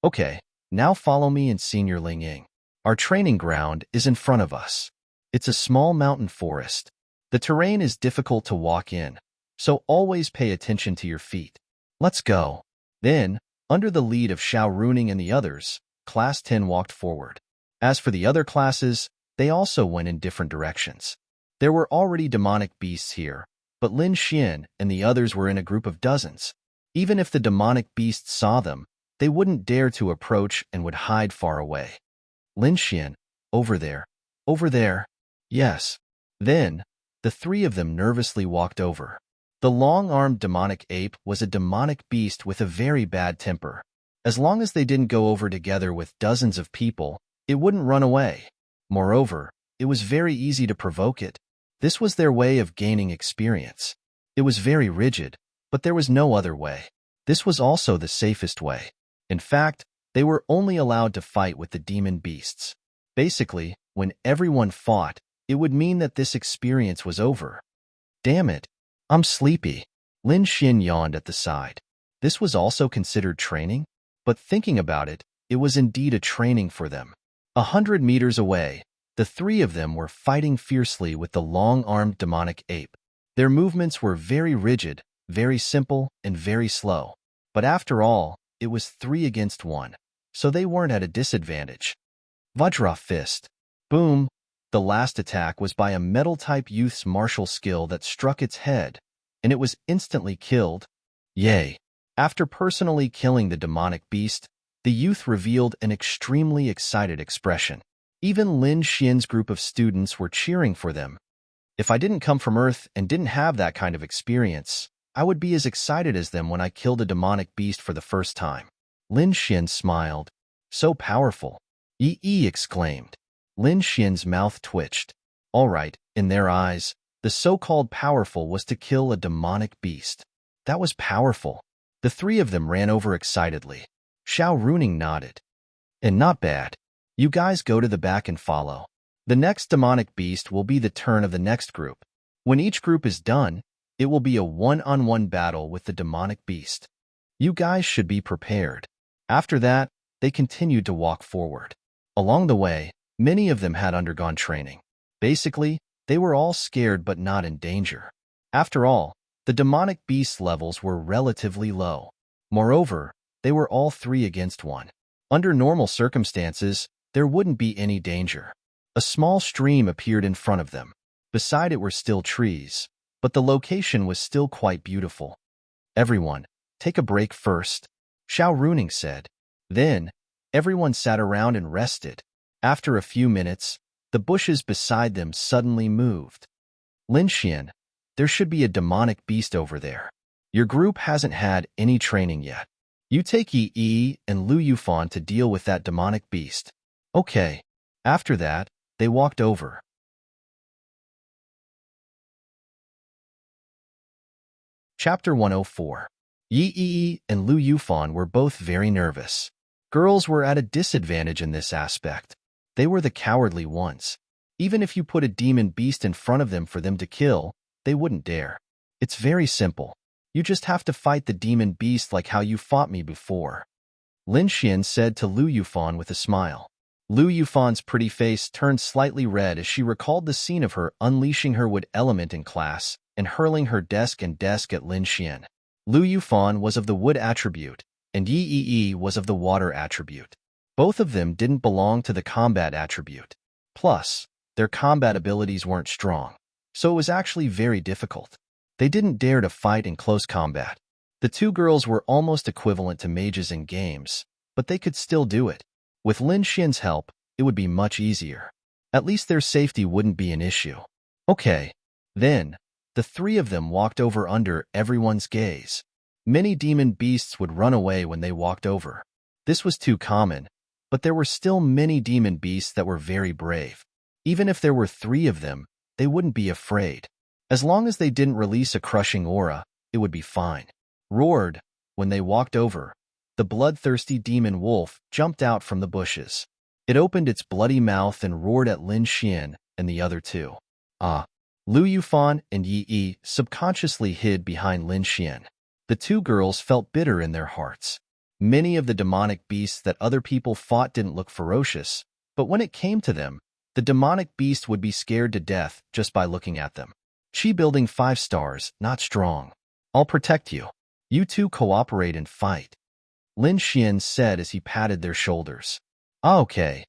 Okay, now follow me and Senior Ling Ying. Our training ground is in front of us. It's a small mountain forest. The terrain is difficult to walk in, so always pay attention to your feet. Let's go. Then, under the lead of Xiao Runing and the others, Class 10 walked forward. As for the other classes, they also went in different directions. There were already demonic beasts here, but Lin Xian and the others were in a group of dozens. Even if the demonic beasts saw them, they wouldn't dare to approach and would hide far away. Lin Xian, over there. Over there. Yes. Then, the three of them nervously walked over. The long-armed demonic ape was a demonic beast with a very bad temper. As long as they didn't go over together with dozens of people, it wouldn't run away. Moreover, it was very easy to provoke it. This was their way of gaining experience. It was very rigid, but there was no other way. This was also the safest way. In fact, they were only allowed to fight with the demon beasts. Basically, when everyone fought, it would mean that this experience was over. Damn it, I'm sleepy. Lin Xian yawned at the side. This was also considered training? But thinking about it, it was indeed a training for them. 100 meters away, the three of them were fighting fiercely with the long-armed demonic ape. Their movements were very rigid, very simple, and very slow. But after all, it was 3 against 1, so they weren't at a disadvantage. Vajra Fist. Boom! The last attack was by a metal-type youth's martial skill that struck its head, and it was instantly killed. Yay! After personally killing the demonic beast, the youth revealed an extremely excited expression. Even Lin Xian's group of students were cheering for them. If I didn't come from Earth and didn't have that kind of experience, I would be as excited as them when I killed a demonic beast for the first time. Lin Xian smiled. So powerful. Yi Yi exclaimed. Lin Xian's mouth twitched. All right, in their eyes, the so-called powerful was to kill a demonic beast. That was powerful. The three of them ran over excitedly. Xiao Runing nodded. And not bad. You guys go to the back and follow. The next demonic beast will be the turn of the next group. When each group is done, it will be a one-on-one battle with the demonic beast. You guys should be prepared. After that, they continued to walk forward. Along the way, many of them had undergone training. Basically, they were all scared but not in danger. After all, the demonic beast levels were relatively low. Moreover, they were all 3 against 1. Under normal circumstances, there wouldn't be any danger. A small stream appeared in front of them. Beside it were still trees, but the location was still quite beautiful. Everyone, take a break first, Xiao Runing said. Then, everyone sat around and rested. After a few minutes, the bushes beside them suddenly moved. Lin Xian, there should be a demonic beast over there. Your group hasn't had any training yet. You take Yi Yi and Lu Yufan to deal with that demonic beast. Okay. After that, they walked over. Chapter 104. Yi Yi and Lu Yufan were both very nervous. Girls were at a disadvantage in this aspect. They were the cowardly ones. Even if you put a demon beast in front of them for them to kill, they wouldn't dare. It's very simple. You just have to fight the demon beast like how you fought me before. Lin Xian said to Lu Yufan with a smile. Lu Yufan's pretty face turned slightly red as she recalled the scene of her unleashing her wood element in class and hurling her desk at Lin Xian. Lu Yufan was of the wood attribute, and Yi Yi was of the water attribute. Both of them didn't belong to the combat attribute. Plus, their combat abilities weren't strong, so it was actually very difficult. They didn't dare to fight in close combat. The two girls were almost equivalent to mages in games, but they could still do it. With Lin Xian's help, it would be much easier. At least their safety wouldn't be an issue. Okay. Then, the three of them walked over under everyone's gaze. Many demon beasts would run away when they walked over. This was too common, but there were still many demon beasts that were very brave. Even if there were 3 of them, they wouldn't be afraid. As long as they didn't release a crushing aura, it would be fine. Roared. When they walked over, the bloodthirsty demon wolf jumped out from the bushes. It opened its bloody mouth and roared at Lin Xian and the other two. Lu Yufan and Yi Yi subconsciously hid behind Lin Xian. The two girls felt bitter in their hearts. Many of the demonic beasts that other people fought didn't look ferocious, but when it came to them, the demonic beast would be scared to death just by looking at them. Chi building 5 stars, not strong. I'll protect you. You two cooperate and fight, Lin Xian said as he patted their shoulders. Okay.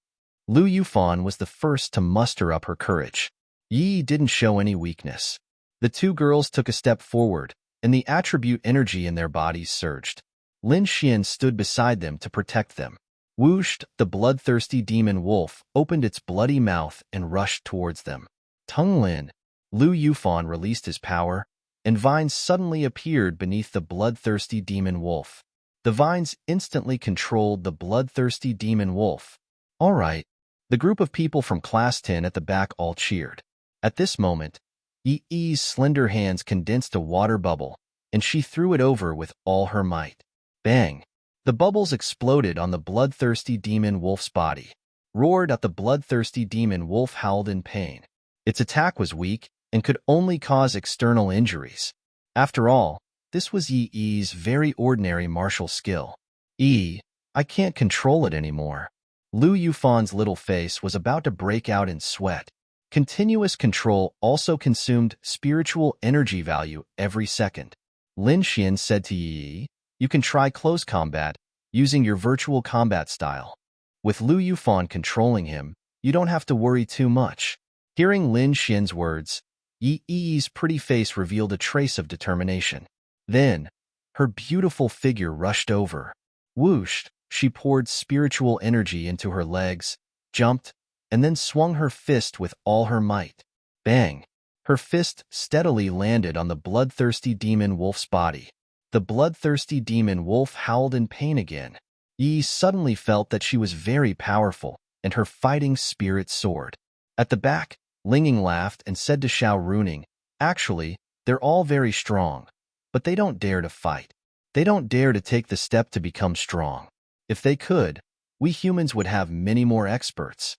Lu Yufan was the first to muster up her courage. Yi didn't show any weakness. The two girls took a step forward, and the attribute energy in their bodies surged. Lin Xian stood beside them to protect them. Whooshed, the bloodthirsty demon wolf opened its bloody mouth and rushed towards them. Tung Lin. Lu Yufan released his power, and vines suddenly appeared beneath the bloodthirsty demon wolf. The vines instantly controlled the bloodthirsty demon wolf. All right. The group of people from Class 10 at the back all cheered. At this moment, Yi Yi's slender hands condensed a water bubble, and she threw it over with all her might. Bang! The bubbles exploded on the bloodthirsty demon wolf's body. Roared at the bloodthirsty demon wolf howled in pain. Its attack was weak and could only cause external injuries. After all, this was Yi Yi's very ordinary martial skill. I can't control it anymore. Lu Yufan's little face was about to break out in sweat. Continuous control also consumed spiritual energy value every second. Lin Xian said to Yi, you can try close combat, using your virtual combat style. With Lu Yufan controlling him, you don't have to worry too much. Hearing Lin Xian's words, Yi Yi's pretty face revealed a trace of determination. Then, her beautiful figure rushed over. Whooshed, she poured spiritual energy into her legs, jumped, and then swung her fist with all her might. Bang! Her fist steadily landed on the bloodthirsty demon wolf's body. The bloodthirsty demon wolf howled in pain again. Yi suddenly felt that she was very powerful, and her fighting spirit soared. At the back, Linging laughed and said to Xiao Runing, actually, they're all very strong, but they don't dare to fight. They don't dare to take the step to become strong. If they could, we humans would have many more experts.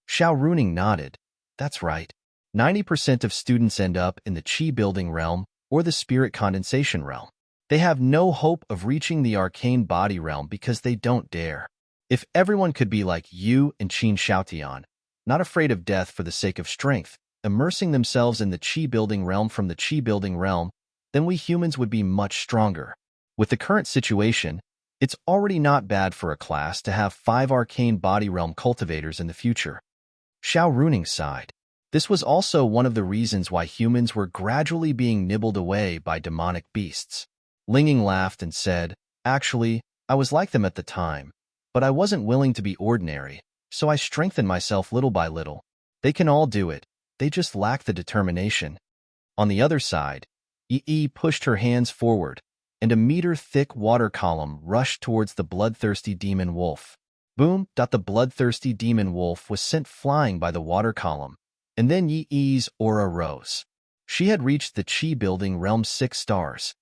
Xiao Runing nodded. That's right. 90% of students end up in the Qi building realm or the spirit condensation realm. They have no hope of reaching the arcane body realm because they don't dare. If everyone could be like you and Qin Xiaotian, not afraid of death for the sake of strength, immersing themselves in the Qi building realm from the Qi building realm, then we humans would be much stronger. With the current situation, it's already not bad for a class to have 5 arcane body realm cultivators in the future. Xiao Runing sighed. This was also one of the reasons why humans were gradually being nibbled away by demonic beasts. Linging laughed and said, actually, I was like them at the time, but I wasn't willing to be ordinary, so I strengthened myself little by little. They can all do it, they just lack the determination. On the other side, Yi pushed her hands forward, and a meter-thick water column rushed towards the bloodthirsty demon wolf. Boom! The bloodthirsty demon wolf was sent flying by the water column, and then Yi Yi's aura rose. She had reached the Qi building realm 6 stars.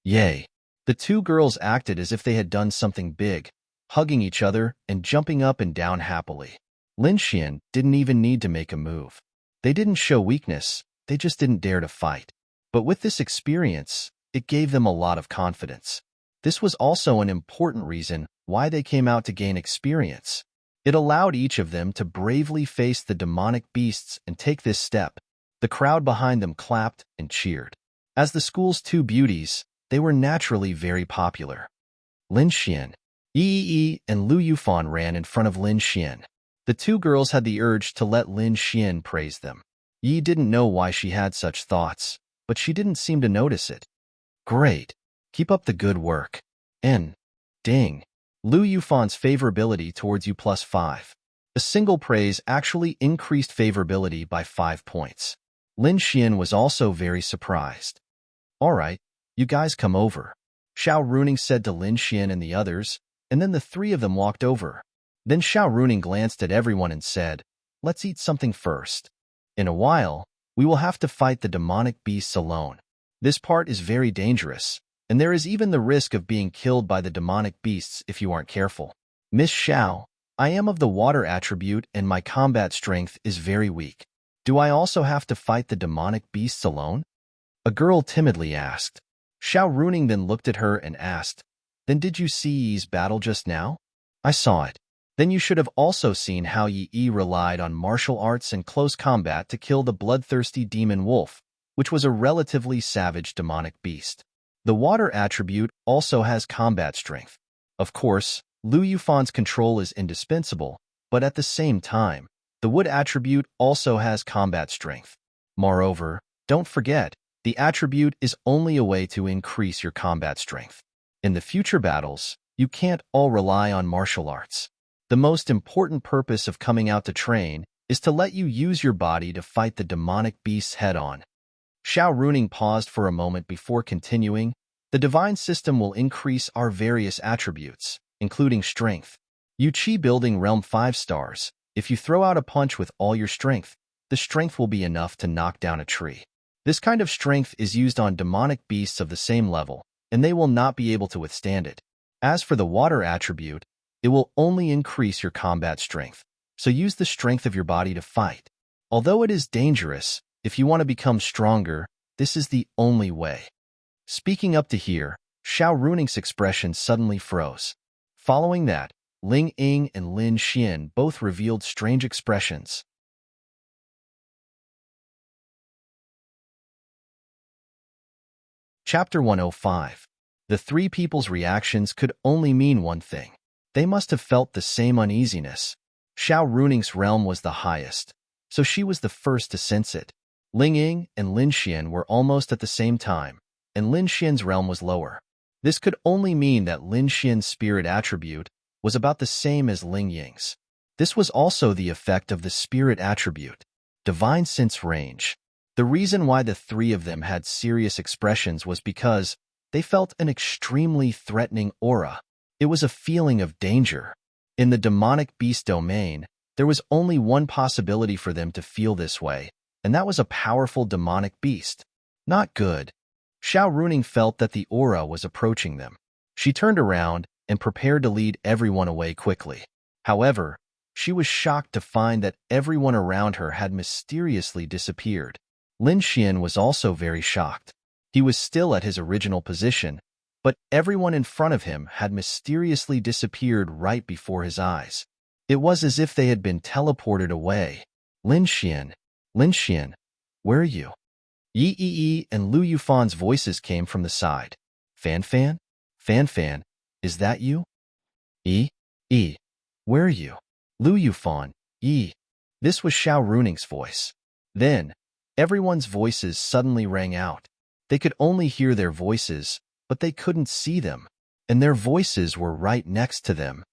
Yay! The two girls acted as if they had done something big, hugging each other and jumping up and down happily. Lin Xian didn't even need to make a move. They didn't show weakness, they just didn't dare to fight. But with this experience, it gave them a lot of confidence. This was also an important reason why they came out to gain experience. It allowed each of them to bravely face the demonic beasts and take this step. The crowd behind them clapped and cheered. As the school's two beauties, they were naturally very popular. Lin Xian, Yi, and Lu Yufan ran in front of Lin Xian. The two girls had the urge to let Lin Xian praise them. Yi didn't know why she had such thoughts, but she didn't seem to notice it. Great. Keep up the good work. Ding. Lu Yufan's favorability towards you +5. A single praise actually increased favorability by 5 points. Lin Xian was also very surprised. All right, you guys come over, Xiao Runing said to Lin Xian and the others, and then the 3 of them walked over. Then Xiao Runing glanced at everyone and said, let's eat something first. In a while, We will have to fight the demonic beasts alone. This part is very dangerous, and there is even the risk of being killed by the demonic beasts if you aren't careful. Miss Xiao, I am of the water attribute and my combat strength is very weak. Do I also have to fight the demonic beasts alone? A girl timidly asked. Xiao Runing then looked at her and asked, Then did you see Yi's battle just now? I saw it. Then you should have also seen how Yi relied on martial arts and close combat to kill the bloodthirsty demon wolf, which was a relatively savage demonic beast. The water attribute also has combat strength. Of course, Lu Yufan's control is indispensable, but at the same time, the wood attribute also has combat strength. Moreover, don't forget, the attribute is only a way to increase your combat strength. In the future battles, you can't all rely on martial arts. The most important purpose of coming out to train is to let you use your body to fight the demonic beasts head-on. Xiao Runing paused for a moment before continuing. The divine system will increase our various attributes, including strength. Yu Qi building realm 5 stars. If you throw out a punch with all your strength, the strength will be enough to knock down a tree. This kind of strength is used on demonic beasts of the same level, and they will not be able to withstand it. As for the water attribute, it will only increase your combat strength, so use the strength of your body to fight. Although it is dangerous, if you want to become stronger, this is the only way. Speaking up to here, Xiao Runing's expression suddenly froze. Following that, Ling Ying and Lin Xian both revealed strange expressions. Chapter 105. The three people's reactions could only mean one thing. They must have felt the same uneasiness. Xiao Runing's realm was the highest, so she was the first to sense it. Ling Ying and Lin Xian were almost at the same time, and Lin Xian's realm was lower. This could only mean that Lin Xian's spirit attribute was about the same as Ling Ying's. This was also the effect of the spirit attribute, divine sense range. The reason why the three of them had serious expressions was because they felt an extremely threatening aura. It was a feeling of danger. In the demonic beast domain, there was only one possibility for them to feel this way, and that was a powerful demonic beast. Not good. Xiao Runing felt that the aura was approaching them. She turned around and prepared to lead everyone away quickly. However, she was shocked to find that everyone around her had mysteriously disappeared. Lin Xian was also very shocked. He was still at his original position, but everyone in front of him had mysteriously disappeared right before his eyes. It was as if they had been teleported away. Lin Xian, where are you? Yi and Lu Yufan's voices came from the side. Fan, is that you? Yi, where are you? Lu Yufan, Yi. This was Xiao Runing's voice. Then, everyone's voices suddenly rang out. They could only hear their voices, but they couldn't see them, and their voices were right next to them.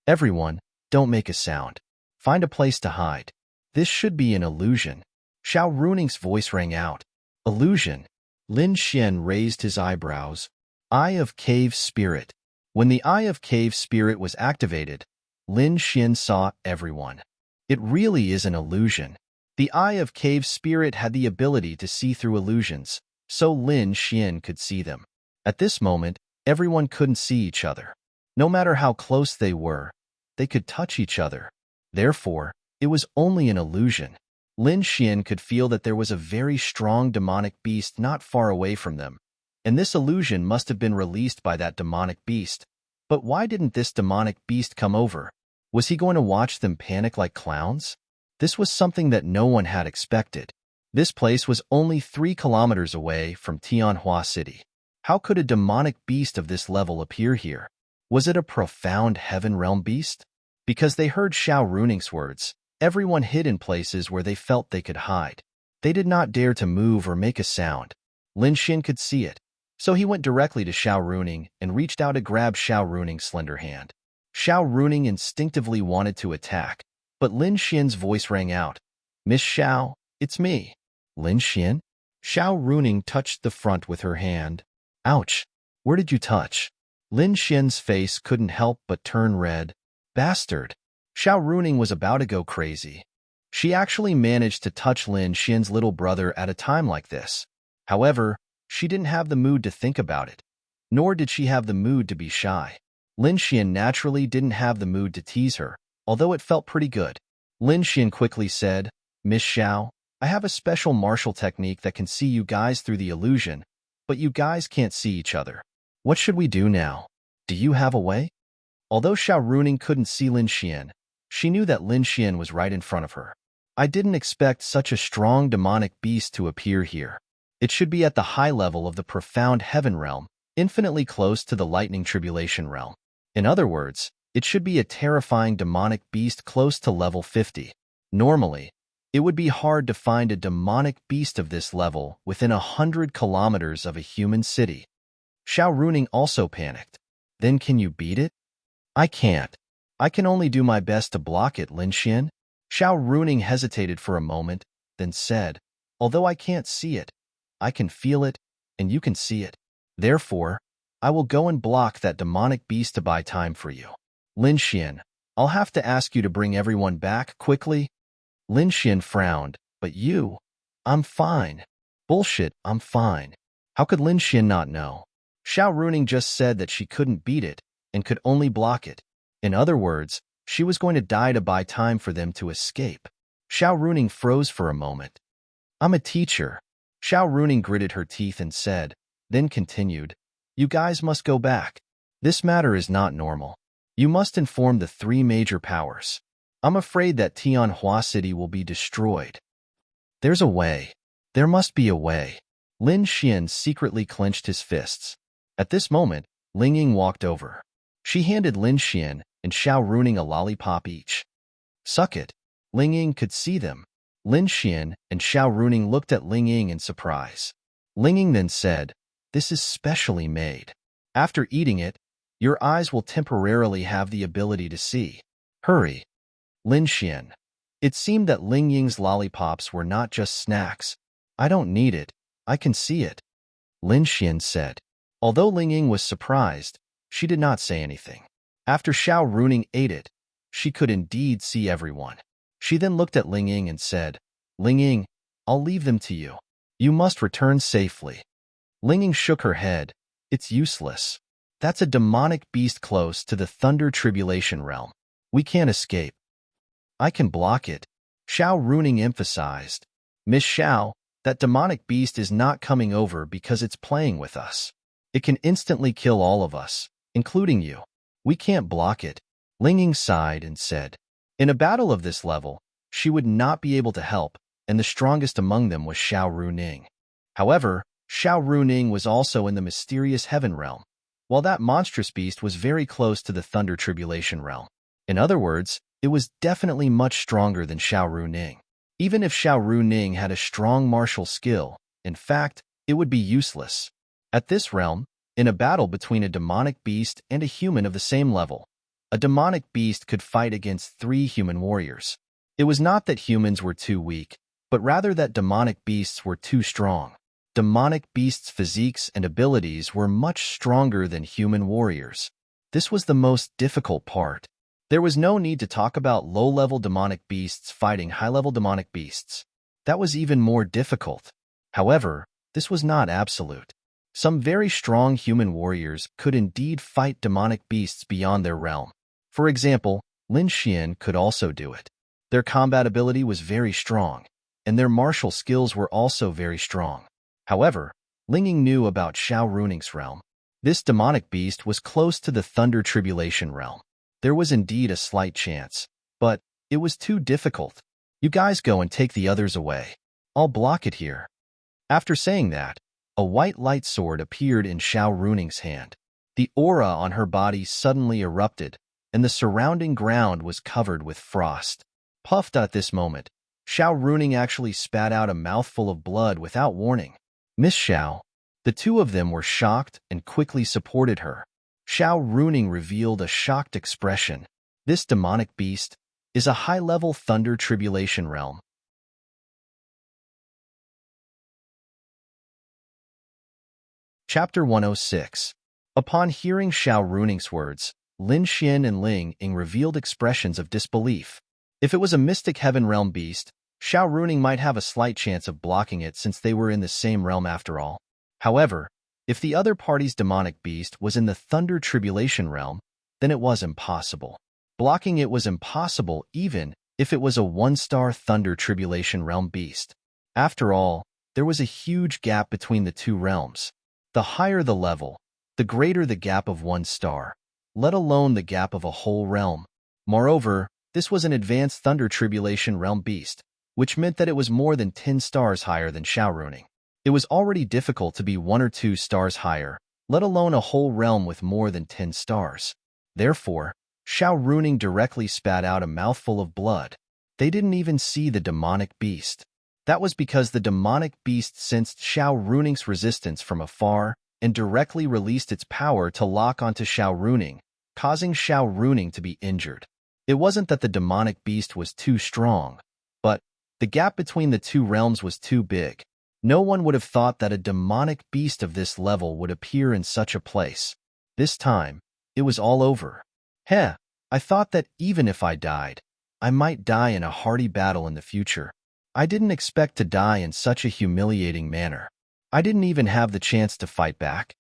Everyone, don't make a sound. Find a place to hide. This should be an illusion. Xiao Runing's voice rang out. Illusion. Lin Xian raised his eyebrows. Eye of Cave Spirit. When the Eye of Cave Spirit was activated, Lin Xian saw everyone. It really is an illusion. The Eye of Cave Spirit had the ability to see through illusions, so Lin Xian could see them. At this moment, everyone couldn't see each other. No matter how close they were, they could touch each other. Therefore, it was only an illusion. Lin Xian could feel that there was a very strong demonic beast not far away from them, and this illusion must have been released by that demonic beast. But why didn't this demonic beast come over? Was he going to watch them panic like clowns? This was something that no one had expected. This place was only 3 kilometers away from Tianhua City. How could a demonic beast of this level appear here? Was it a profound heaven realm beast? Because they heard Xiao Runing's words, everyone hid in places where they felt they could hide. They did not dare to move or make a sound. Lin Xian could see it, so he went directly to Xiao Runing and reached out to grab Xiao Runing's slender hand. Xiao Runing instinctively wanted to attack, but Lin Xian's voice rang out. Miss Xiao, it's me. Lin Xian? Xiao Runing touched the front with her hand. Ouch! Where did you touch? Lin Xian's face couldn't help but turn red. Bastard! Xiao Runing was about to go crazy. She actually managed to touch Lin Xian's little brother at a time like this. However, she didn't have the mood to think about it, nor did she have the mood to be shy. Lin Xian naturally didn't have the mood to tease her, although it felt pretty good. Lin Xian quickly said, "Miss Xiao, I have a special martial technique that can see you guys through the illusion, but you guys can't see each other. What should we do now? Do you have a way?" Although Xiao Runing couldn't see Lin Xian, she knew that Lin Xian was right in front of her. "I didn't expect such a strong demonic beast to appear here. It should be at the high level of the profound heaven realm, infinitely close to the lightning tribulation realm. In other words, it should be a terrifying demonic beast close to level 50. Normally, it would be hard to find a demonic beast of this level within 100 kilometers of a human city." Xiao Runing also panicked. "Then can you beat it?" "I can't. I can only do my best to block it, Lin Xian." Xiao Runing hesitated for a moment, then said, "Although I can't see it, I can feel it, and you can see it. Therefore, I will go and block that demonic beast to buy time for you. Lin Xian, I'll have to ask you to bring everyone back quickly." Lin Xian frowned, "But you?" "I'm fine." "Bullshit, I'm fine." How could Lin Xian not know? Xiao Runing just said that she couldn't beat it and could only block it. In other words, she was going to die to buy time for them to escape. Xiao Runing froze for a moment. "I'm a teacher." Xiao Runing gritted her teeth and said, then continued, "You guys must go back. This matter is not normal. You must inform the three major powers. I'm afraid that Tianhua City will be destroyed." "There's a way. There must be a way." Lin Xian secretly clenched his fists. At this moment, Ling Ying walked over. She handed Lin Xian and Xiao Runing a lollipop each. "Suck it." Ling Ying could see them. Lin Xian and Xiao Runing looked at Ling Ying in surprise. Ling Ying then said, "This is specially made. After eating it, your eyes will temporarily have the ability to see. Hurry." Lin Xian. It seemed that Ling Ying's lollipops were not just snacks. "I don't need it. I can see it," Lin Xian said. Although Ling Ying was surprised, she did not say anything. After Xiao Runing ate it, she could indeed see everyone. She then looked at Ling Ying and said, "Ling Ying, I'll leave them to you. You must return safely." Ling Ying shook her head. "It's useless. That's a demonic beast close to the Thunder Tribulation realm. We can't escape." "I can block it," Xiao Runing emphasized. "Miss Xiao, that demonic beast is not coming over because it's playing with us. It can instantly kill all of us, including you. We can't block it." Ling Ying sighed and said, "In a battle of this level, she would not be able to help, and the strongest among them was Xiao Runing. However, Xiao Runing was also in the mysterious heaven realm, while that monstrous beast was very close to the Thunder Tribulation realm. In other words, it was definitely much stronger than Xiao Runing. Even if Xiao Runing had a strong martial skill, in fact, it would be useless. At this realm, in a battle between a demonic beast and a human of the same level, a demonic beast could fight against 3 human warriors. It was not that humans were too weak, but rather that demonic beasts were too strong. Demonic beasts' physiques and abilities were much stronger than human warriors. This was the most difficult part. There was no need to talk about low-level demonic beasts fighting high-level demonic beasts. That was even more difficult. However, this was not absolute. Some very strong human warriors could indeed fight demonic beasts beyond their realm. For example, Lin Xian could also do it. Their combat ability was very strong, and their martial skills were also very strong. However, Ling Ying knew about Xiao Runing's realm. This demonic beast was close to the Thunder Tribulation realm. There was indeed a slight chance, but it was too difficult. "You guys go and take the others away. I'll block it here." After saying that, a white light sword appeared in Xiao Runing's hand. The aura on her body suddenly erupted, and the surrounding ground was covered with frost. Puffed at this moment, Xiao Runing actually spat out a mouthful of blood without warning. "Miss Xiao." The two of them were shocked and quickly supported her. Xiao Runing revealed a shocked expression. "This demonic beast is a high-level Thunder Tribulation realm." Chapter 106. Upon hearing Xiao Runing's words, Lin Xian and Ling Ying revealed expressions of disbelief. If it was a Mystic Heaven Realm beast, Xiao Runing might have a slight chance of blocking it since they were in the same realm after all. However, if the other party's demonic beast was in the Thunder Tribulation realm, then it was impossible. Blocking it was impossible even if it was a 1-star Thunder Tribulation realm beast. After all, there was a huge gap between the two realms. The higher the level, the greater the gap of 1 star, let alone the gap of a whole realm. Moreover, this was an advanced Thunder Tribulation realm beast, which meant that it was more than 10 stars higher than Xiao Runing. It was already difficult to be 1 or 2 stars higher, let alone a whole realm with more than 10 stars. Therefore, Xiao Runing directly spat out a mouthful of blood. They didn't even see the demonic beast. That was because the demonic beast sensed Xiao Runing's resistance from afar and directly released its power to lock onto Xiao Runing, causing Xiao Runing to be injured. It wasn't that the demonic beast was too strong, but the gap between the two realms was too big. No one would have thought that a demonic beast of this level would appear in such a place. This time, it was all over. Heh, I thought that even if I died, I might die in a hardy battle in the future. I didn't expect to die in such a humiliating manner. I didn't even have the chance to fight back.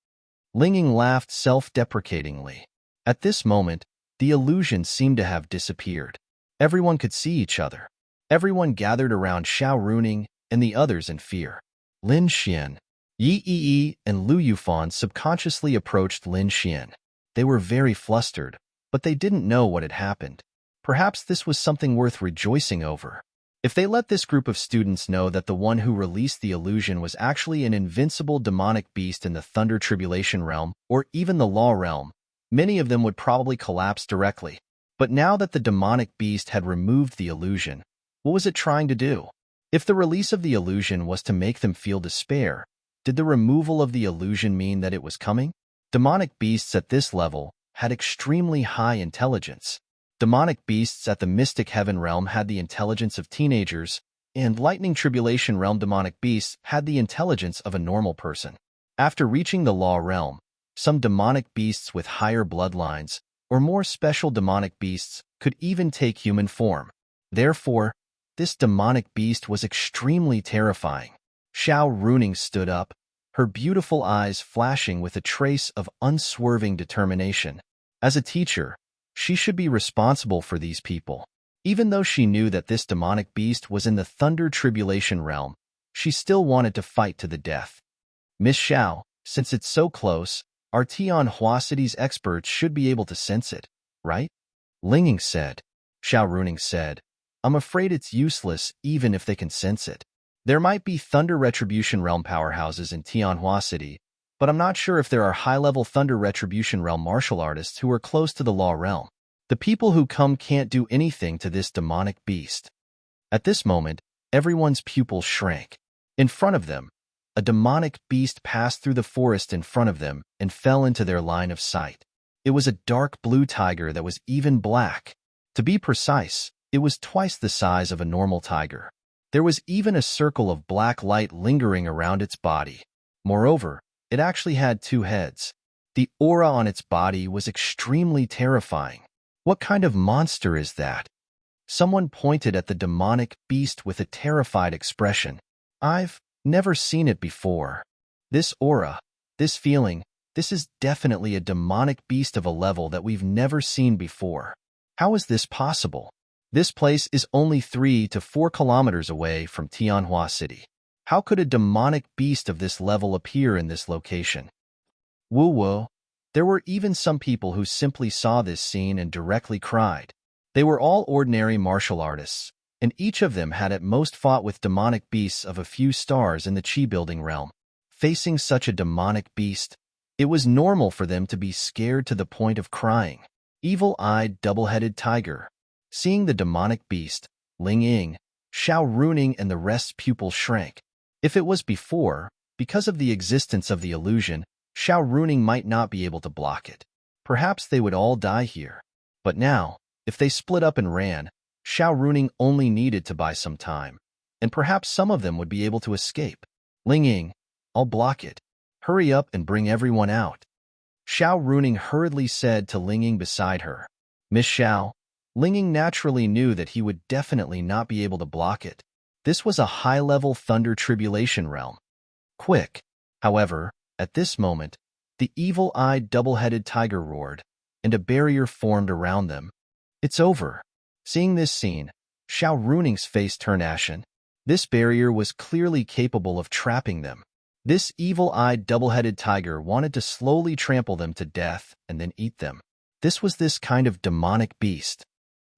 Linging laughed self-deprecatingly. At this moment, the illusion seemed to have disappeared. Everyone could see each other. Everyone gathered around Xiao Runing and the others in fear. Lin Xian, Yi Yi, and Lu Yufan subconsciously approached Lin Xian. They were very flustered, but they didn't know what had happened. Perhaps this was something worth rejoicing over. If they let this group of students know that the one who released the illusion was actually an invincible demonic beast in the Thunder Tribulation realm or even the Law realm, many of them would probably collapse directly. But now that the demonic beast had removed the illusion, what was it trying to do? If the release of the illusion was to make them feel despair, did the removal of the illusion mean that it was coming? Demonic beasts at this level had extremely high intelligence. Demonic beasts at the Mystic Heaven realm had the intelligence of teenagers, and Lightning Tribulation realm demonic beasts had the intelligence of a normal person. After reaching the Law realm, some demonic beasts with higher bloodlines, or more special demonic beasts, could even take human form. Therefore, this demonic beast was extremely terrifying. Xiao Runing stood up, her beautiful eyes flashing with a trace of unswerving determination. As a teacher, she should be responsible for these people. Even though she knew that this demonic beast was in the Thunder Tribulation realm, she still wanted to fight to the death. Miss Xiao, since it's so close, our Tianhua City's experts should be able to sense it, right? Linging said. Xiao Runing said, I'm afraid it's useless even if they can sense it. There might be Thunder Retribution Realm powerhouses in Tianhua City, but I'm not sure if there are high-level Thunder Retribution Realm martial artists who are close to the Law realm. The people who come can't do anything to this demonic beast. At this moment, everyone's pupils shrank. In front of them, a demonic beast passed through the forest in front of them and fell into their line of sight. It was a dark blue tiger that was even black. To be precise, it was twice the size of a normal tiger. There was even a circle of black light lingering around its body. Moreover, it actually had 2 heads. The aura on its body was extremely terrifying. What kind of monster is that? Someone pointed at the demonic beast with a terrified expression. I've never seen it before. This aura, this feeling, this is definitely a demonic beast of a level that we've never seen before. How is this possible? This place is only 3 to 4 kilometers away from Tianhua City. How could a demonic beast of this level appear in this location? Woo-woo. There were even some people who simply saw this scene and directly cried. They were all ordinary martial artists, and each of them had at most fought with demonic beasts of a few stars in the Chi-building realm. Facing such a demonic beast, it was normal for them to be scared to the point of crying. Evil-eyed, double-headed tiger. Seeing the demonic beast, Ling Ying, Xiao Runing, and the rest's pupils shrank. If it was before, because of the existence of the illusion, Xiao Runing might not be able to block it. Perhaps they would all die here. But now, if they split up and ran, Xiao Runing only needed to buy some time, and perhaps some of them would be able to escape. Ling Ying, I'll block it. Hurry up and bring everyone out. Xiao Runing hurriedly said to Ling Ying beside her. Miss Xiao, Linging naturally knew that he would definitely not be able to block it. This was a high-level thunder tribulation realm. Quick! However, at this moment, the evil-eyed double-headed tiger roared, and a barrier formed around them. It's over. Seeing this scene, Xiao Runing's face turned ashen. This barrier was clearly capable of trapping them. This evil-eyed double-headed tiger wanted to slowly trample them to death and then eat them. This was this kind of demonic beast.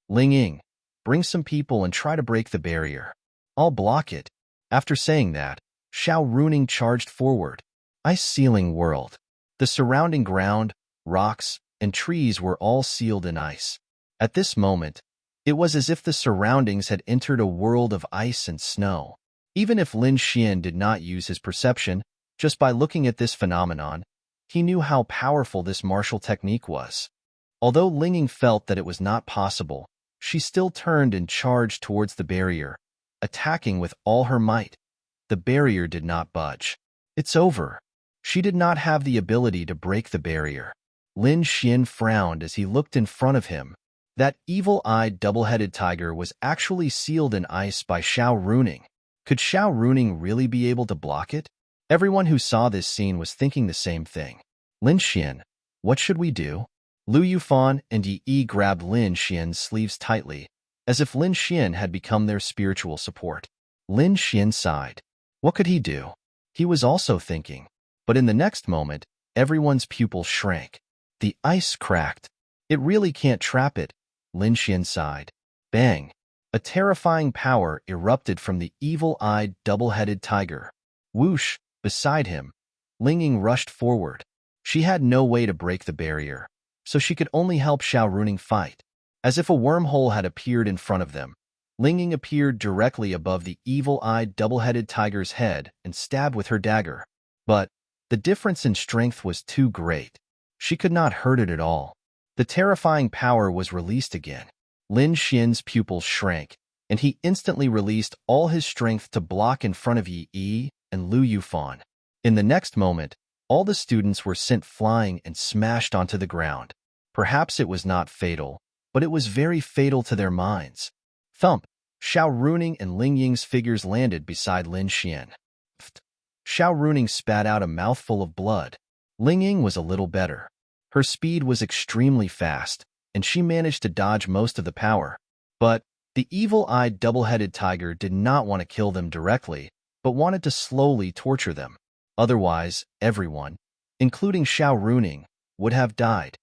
Ling Ying, bring some people and try to break the barrier. I'll block it. After saying that, Xiao Runing charged forward. Ice sealing world. The surrounding ground, rocks, and trees were all sealed in ice. At this moment, it was as if the surroundings had entered a world of ice and snow. Even if Lin Xian did not use his perception, just by looking at this phenomenon, he knew how powerful this martial technique was. Although Ling Ying felt that it was not possible, she still turned and charged towards the barrier, attacking with all her might. The barrier did not budge. It's over. She did not have the ability to break the barrier. Lin Xian frowned as he looked in front of him. That evil-eyed double-headed tiger was actually sealed in ice by Xiao Runing. Could Xiao Runing really be able to block it? Everyone who saw this scene was thinking the same thing. Lin Xian, what should we do? Lu Yufan and Yi grabbed Lin Xian's sleeves tightly, as if Lin Xian had become their spiritual support. Lin Xian sighed. What could he do? He was also thinking. But in the next moment, everyone's pupils shrank. The ice cracked. It really can't trap it, Lin Xian sighed. Bang! A terrifying power erupted from the evil-eyed double-headed tiger. Whoosh! Beside him, Ling Ying rushed forward. She had no way to break the barrier, so she could only help Xiao Runing fight. As if a wormhole had appeared in front of them, Ling Ying appeared directly above the evil-eyed double-headed tiger's head and stabbed with her dagger. But the difference in strength was too great. She could not hurt it at all. The terrifying power was released again. Lin Xian's pupils shrank, and he instantly released all his strength to block in front of Yi and Lu Yufan. In the next moment, all the students were sent flying and smashed onto the ground. Perhaps it was not fatal, but it was very fatal to their minds. Thump! Xiao Runing and Ling Ying's figures landed beside Lin Xian. Xiao Runing spat out a mouthful of blood. Ling Ying was a little better. Her speed was extremely fast, and she managed to dodge most of the power. But the evil-eyed double-headed tiger did not want to kill them directly, but wanted to slowly torture them. Otherwise, everyone, including Xiao Runing, would have died.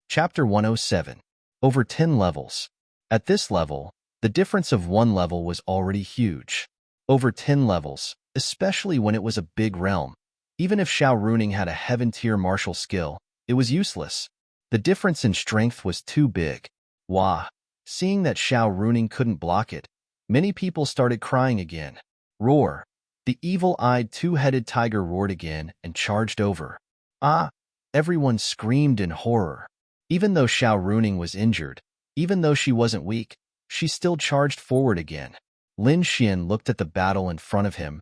Chapter 107. Over 10 levels. At this level, the difference of one level was already huge. Over 10 levels, especially when it was a big realm. Even if Xiao Runing had a heaven-tier martial skill, it was useless. The difference in strength was too big. Wah! Seeing that Xiao Runing couldn't block it, many people started crying again. Roar! The evil-eyed two-headed tiger roared again and charged over. Ah! Everyone screamed in horror. Even though Xiao Runing was injured, even though she wasn't weak, she still charged forward again. Lin Xian looked at the battle in front of him,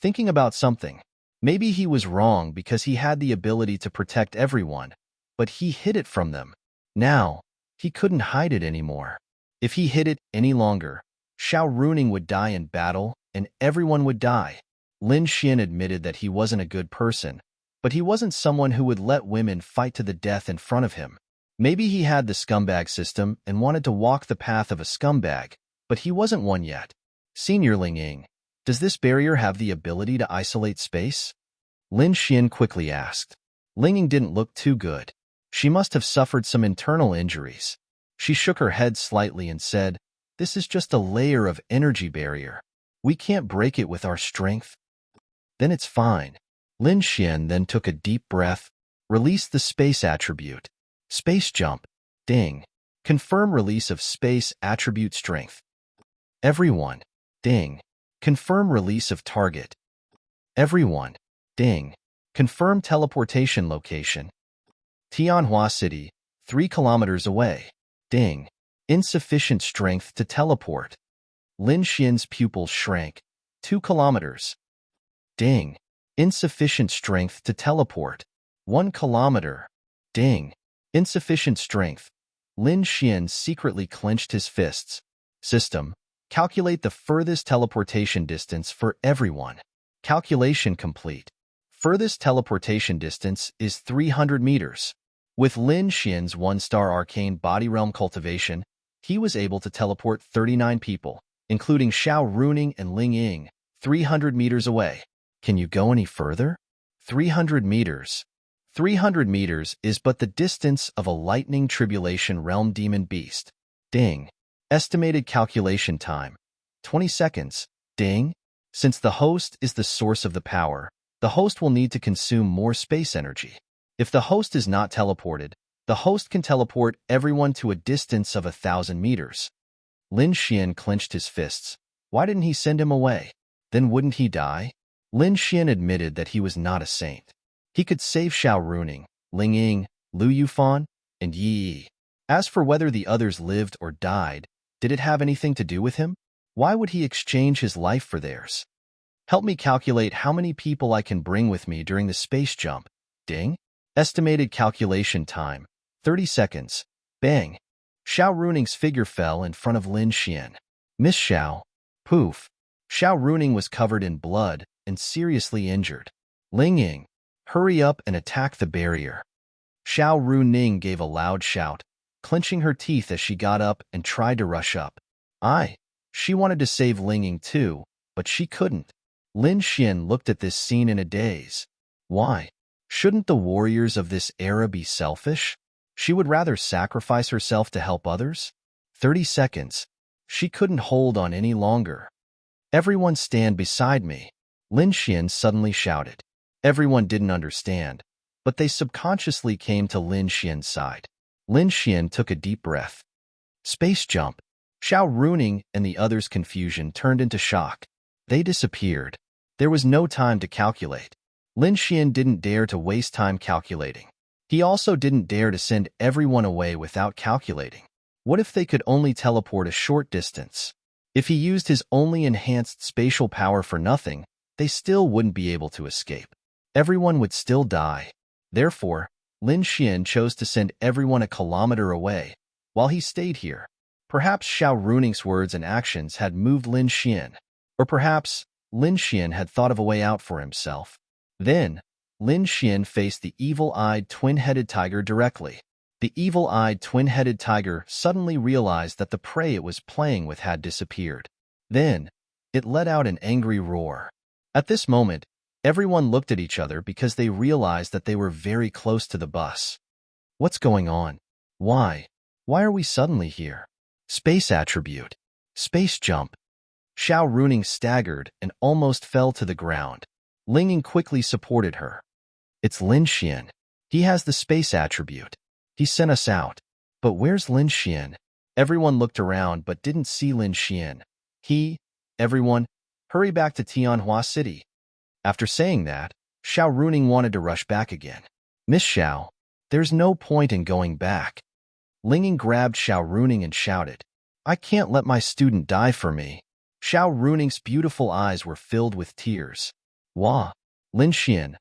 thinking about something. Maybe he was wrong because he had the ability to protect everyone, but he hid it from them. Now, he couldn't hide it anymore. If he hid it any longer, Xiao Runing would die in battle, and everyone would die. Lin Xian admitted that he wasn't a good person, but he wasn't someone who would let women fight to the death in front of him. Maybe he had the scumbag system and wanted to walk the path of a scumbag, but he wasn't one yet. Senior Ling Ying, does this barrier have the ability to isolate space? Lin Xian quickly asked. Ling Ying didn't look too good. She must have suffered some internal injuries. She shook her head slightly and said, "This is just a layer of energy barrier. We can't break it with our strength." Then it's fine. Lin Xian then took a deep breath, released the space attribute. Space jump. Ding. Confirm release of space attribute strength. Everyone. Ding. Confirm release of target. Everyone. Ding. Confirm teleportation location. Tianhua City, 3 kilometers away. Ding. Insufficient strength to teleport. Lin Xian's pupils shrank. 2 kilometers. Ding. Insufficient strength to teleport. 1 kilometer. Ding. Insufficient strength. Lin Xian secretly clenched his fists. System. Calculate the furthest teleportation distance for everyone. Calculation complete. Furthest teleportation distance is 300 meters. With Lin Xian's 1-star arcane body realm cultivation, he was able to teleport 39 people, including Xiao Runing and Ling Ying, 300 meters away. Can you go any further? 300 meters. 300 meters is but the distance of a lightning tribulation realm demon beast. Ding. Estimated calculation time. 20 seconds. Ding. Since the host is the source of the power, the host will need to consume more space energy. If the host is not teleported, the host can teleport everyone to a distance of 1,000 meters. Lin Xian clenched his fists. Why didn't he send him away? Then wouldn't he die? Lin Xian admitted that he was not a saint. He could save Xiao Runing, Ling Ying, Lu Yufan, and Yi Yi. As for whether the others lived or died, did it have anything to do with him? Why would he exchange his life for theirs? Help me calculate how many people I can bring with me during the space jump. Ding. Estimated calculation time. 30 seconds. Bang. Xiao Runing's figure fell in front of Lin Xian. Miss Xiao. Poof. Xiao Runing was covered in blood and seriously injured. Ling Ying, hurry up and attack the barrier. Xiao Runing gave a loud shout, clenching her teeth as she got up and tried to rush up. She wanted to save Ling Ying too, but she couldn't. Lin Xian looked at this scene in a daze. Why? Shouldn't the warriors of this era be selfish? She would rather sacrifice herself to help others? 30 seconds. She couldn't hold on any longer. Everyone stand beside me. Lin Xian suddenly shouted. Everyone didn't understand, but they subconsciously came to Lin Xian's side. Lin Xian took a deep breath. Space jump. Xiao Runing and the others' confusion turned into shock. They disappeared. There was no time to calculate. Lin Xian didn't dare to waste time calculating. He also didn't dare to send everyone away without calculating. What if they could only teleport a short distance? If he used his only enhanced spatial power for nothing, they still wouldn't be able to escape. Everyone would still die. Therefore, Lin Xian chose to send everyone a kilometer away, while he stayed here. Perhaps Xiao Runing's words and actions had moved Lin Xian, or perhaps Lin Xian had thought of a way out for himself. Then, Lin Xian faced the evil-eyed twin-headed tiger directly. The evil-eyed twin-headed tiger suddenly realized that the prey it was playing with had disappeared. Then, it let out an angry roar. At this moment, everyone looked at each other because they realized that they were very close to the bus. What's going on? Why? Why are we suddenly here? Space attribute. Space jump. Xiao Runing staggered and almost fell to the ground. Ling Ying quickly supported her. It's Lin Xian. He has the space attribute. He sent us out. But where's Lin Xian? Everyone looked around but didn't see Lin Xian. Everyone, hurry back to Tianhua City. After saying that, Xiao Runing wanted to rush back again. Miss Xiao, there's no point in going back. Ling Ying grabbed Xiao Runing and shouted, I can't let my student die for me. Xiao Runing's beautiful eyes were filled with tears. Wah! Lin Xian.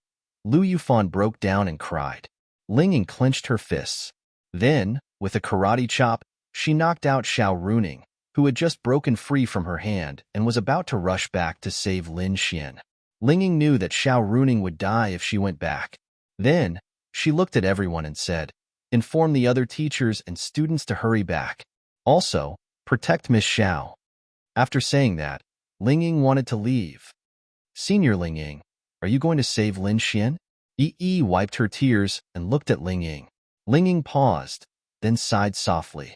Lu Yufan broke down and cried. Ling Ying clenched her fists. Then, with a karate chop, she knocked out Xiao Runing, who had just broken free from her hand and was about to rush back to save Lin Xian. Ling Ying knew that Xiao Runing would die if she went back. Then, she looked at everyone and said, Inform the other teachers and students to hurry back. Also, protect Miss Xiao. After saying that, Ling Ying wanted to leave. Senior Ling Ying, are you going to save Lin Xian? Yi wiped her tears and looked at Ling Ying. Ling Ying paused, then sighed softly.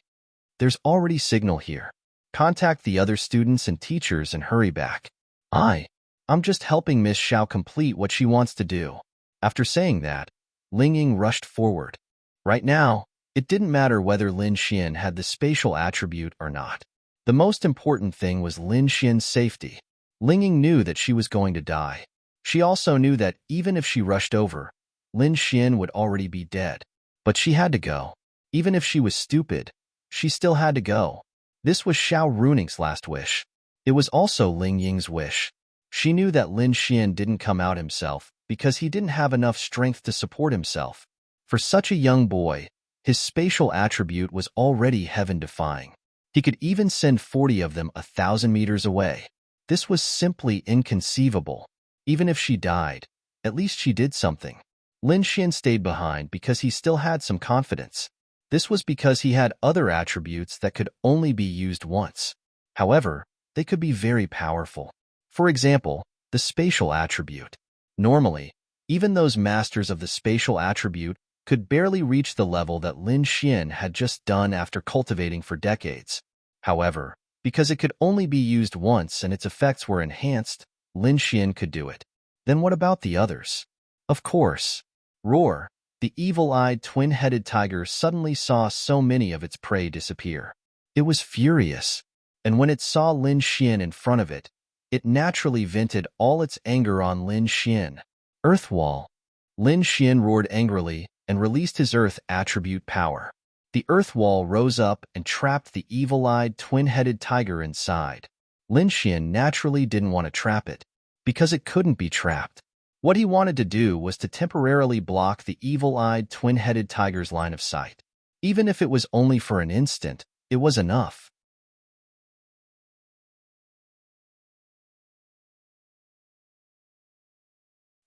There's already signal here. Contact the other students and teachers and hurry back. I'm just helping Miss Xiao complete what she wants to do. After saying that, Ling Ying rushed forward. Right now, it didn't matter whether Lin Xian had the spatial attribute or not. The most important thing was Lin Xian's safety. Ling Ying knew that she was going to die. She also knew that even if she rushed over, Lin Xian would already be dead. But she had to go. Even if she was stupid, she still had to go. This was Xiao Runing's last wish. It was also Ling Ying's wish. She knew that Lin Xian didn't come out himself because he didn't have enough strength to support himself. For such a young boy, his spatial attribute was already heaven-defying. He could even send 40 of them 1,000 meters away. This was simply inconceivable. Even if she died, at least she did something. Lin Xian stayed behind because he still had some confidence. This was because he had other attributes that could only be used once. However, they could be very powerful. For example, the spatial attribute. Normally, even those masters of the spatial attribute could barely reach the level that Lin Xian had just done after cultivating for decades. However, because it could only be used once and its effects were enhanced, Lin Xian could do it. Then what about the others? Of course. Roar, the evil-eyed twin-headed tiger suddenly saw so many of its prey disappear. It was furious, and when it saw Lin Xian in front of it, it naturally vented all its anger on Lin Xian. Earth Wall. Lin Xian roared angrily and released his earth attribute power. The earth wall rose up and trapped the evil-eyed twin-headed tiger inside. Lin Xian naturally didn't want to trap it, because it couldn't be trapped. What he wanted to do was to temporarily block the evil-eyed twin-headed tiger's line of sight. Even if it was only for an instant, it was enough.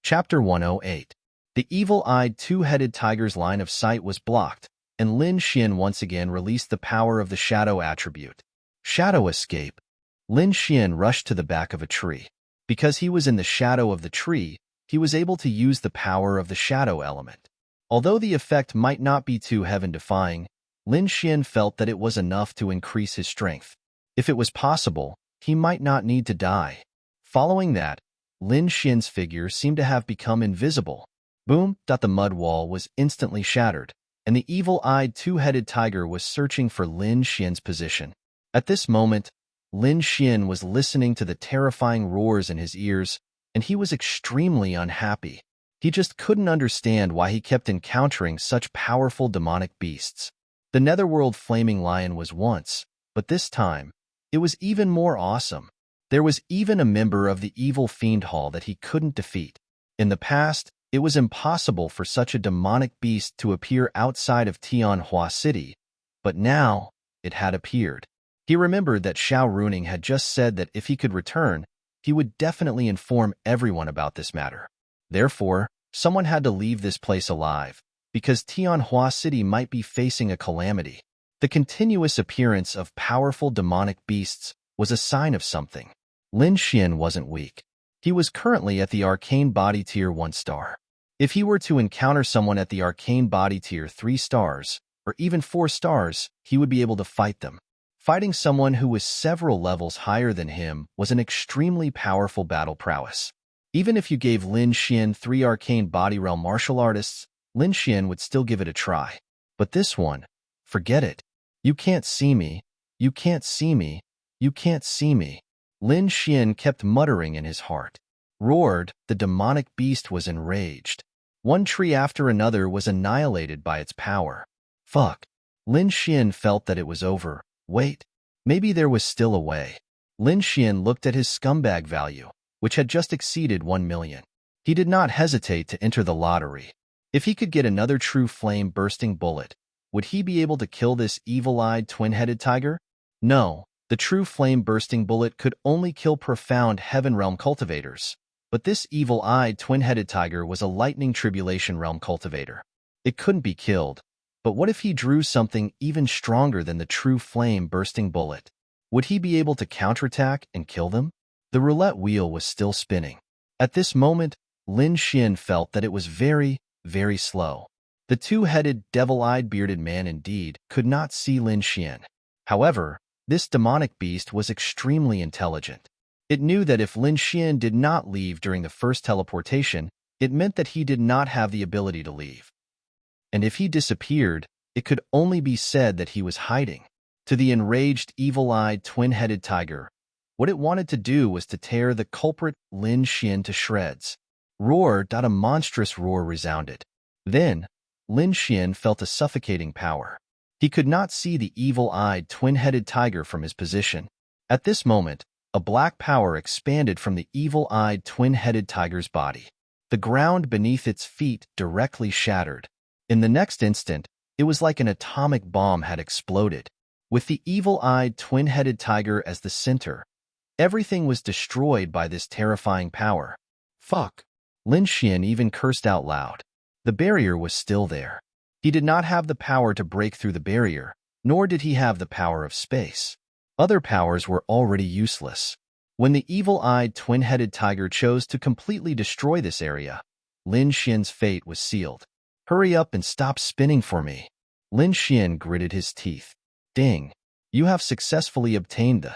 Chapter 108. The evil-eyed two-headed tiger's line of sight was blocked, and Lin Xian once again released the power of the shadow attribute. Shadow escape. Lin Xian rushed to the back of a tree. Because he was in the shadow of the tree, he was able to use the power of the shadow element. Although the effect might not be too heaven-defying, Lin Xian felt that it was enough to increase his strength. If it was possible, he might not need to die. Following that, Lin Xian's figure seemed to have become invisible. Boom! The mud wall was instantly shattered, and the evil-eyed two-headed tiger was searching for Lin Xian's position. At this moment, Lin Xian was listening to the terrifying roars in his ears, and he was extremely unhappy. He just couldn't understand why he kept encountering such powerful demonic beasts. The Netherworld Flaming Lion was once, but this time, it was even more awesome. There was even a member of the evil fiend hall that he couldn't defeat. In the past, it was impossible for such a demonic beast to appear outside of Tianhua City, but now it had appeared. He remembered that Xiao Runing had just said that if he could return, he would definitely inform everyone about this matter. Therefore, someone had to leave this place alive, because Tianhua City might be facing a calamity. The continuous appearance of powerful demonic beasts was a sign of something. Lin Xian wasn't weak. He was currently at the Arcane Body Tier 1 star. If he were to encounter someone at the Arcane Body Tier 3 stars, or even 4 stars, he would be able to fight them. Fighting someone who was several levels higher than him was an extremely powerful battle prowess. Even if you gave Lin Xian 3 Arcane Body Realm martial artists, Lin Xian would still give it a try. But this one, forget it. You can't see me. You can't see me. You can't see me. Lin Xian kept muttering in his heart. Roared, the demonic beast was enraged. One tree after another was annihilated by its power. Fuck. Lin Xian felt that it was over. Wait, maybe there was still a way. Lin Xian looked at his scumbag value, which had just exceeded 1 million. He did not hesitate to enter the lottery. If he could get another true flame-bursting bullet, would he be able to kill this evil-eyed twin-headed tiger? No, the true flame-bursting bullet could only kill profound Heaven Realm cultivators. But this evil-eyed twin-headed tiger was a lightning tribulation realm cultivator. It couldn't be killed. But what if he drew something even stronger than the true flame-bursting bullet? Would he be able to counterattack and kill them? The roulette wheel was still spinning. At this moment, Lin Xian felt that it was very, very slow. The two-headed, devil-eyed bearded man indeed could not see Lin Xian. However, this demonic beast was extremely intelligent. It knew that if Lin Xian did not leave during the first teleportation, it meant that he did not have the ability to leave. And if he disappeared, it could only be said that he was hiding. To the enraged, evil-eyed, twin-headed tiger, what it wanted to do was to tear the culprit Lin Xian to shreds. Roar! A monstrous roar resounded. Then, Lin Xian felt a suffocating power. He could not see the evil-eyed, twin-headed tiger from his position. At this moment, a black power expanded from the evil-eyed twin-headed tiger's body. The ground beneath its feet directly shattered. In the next instant, it was like an atomic bomb had exploded. With the evil-eyed twin-headed tiger as the center, everything was destroyed by this terrifying power. Fuck. Lin Xian even cursed out loud. The barrier was still there. He did not have the power to break through the barrier, nor did he have the power of space. Other powers were already useless. When the evil-eyed twin-headed tiger chose to completely destroy this area, Lin Xian's fate was sealed. Hurry up and stop spinning for me. Lin Xian gritted his teeth. Ding. You have successfully obtained the...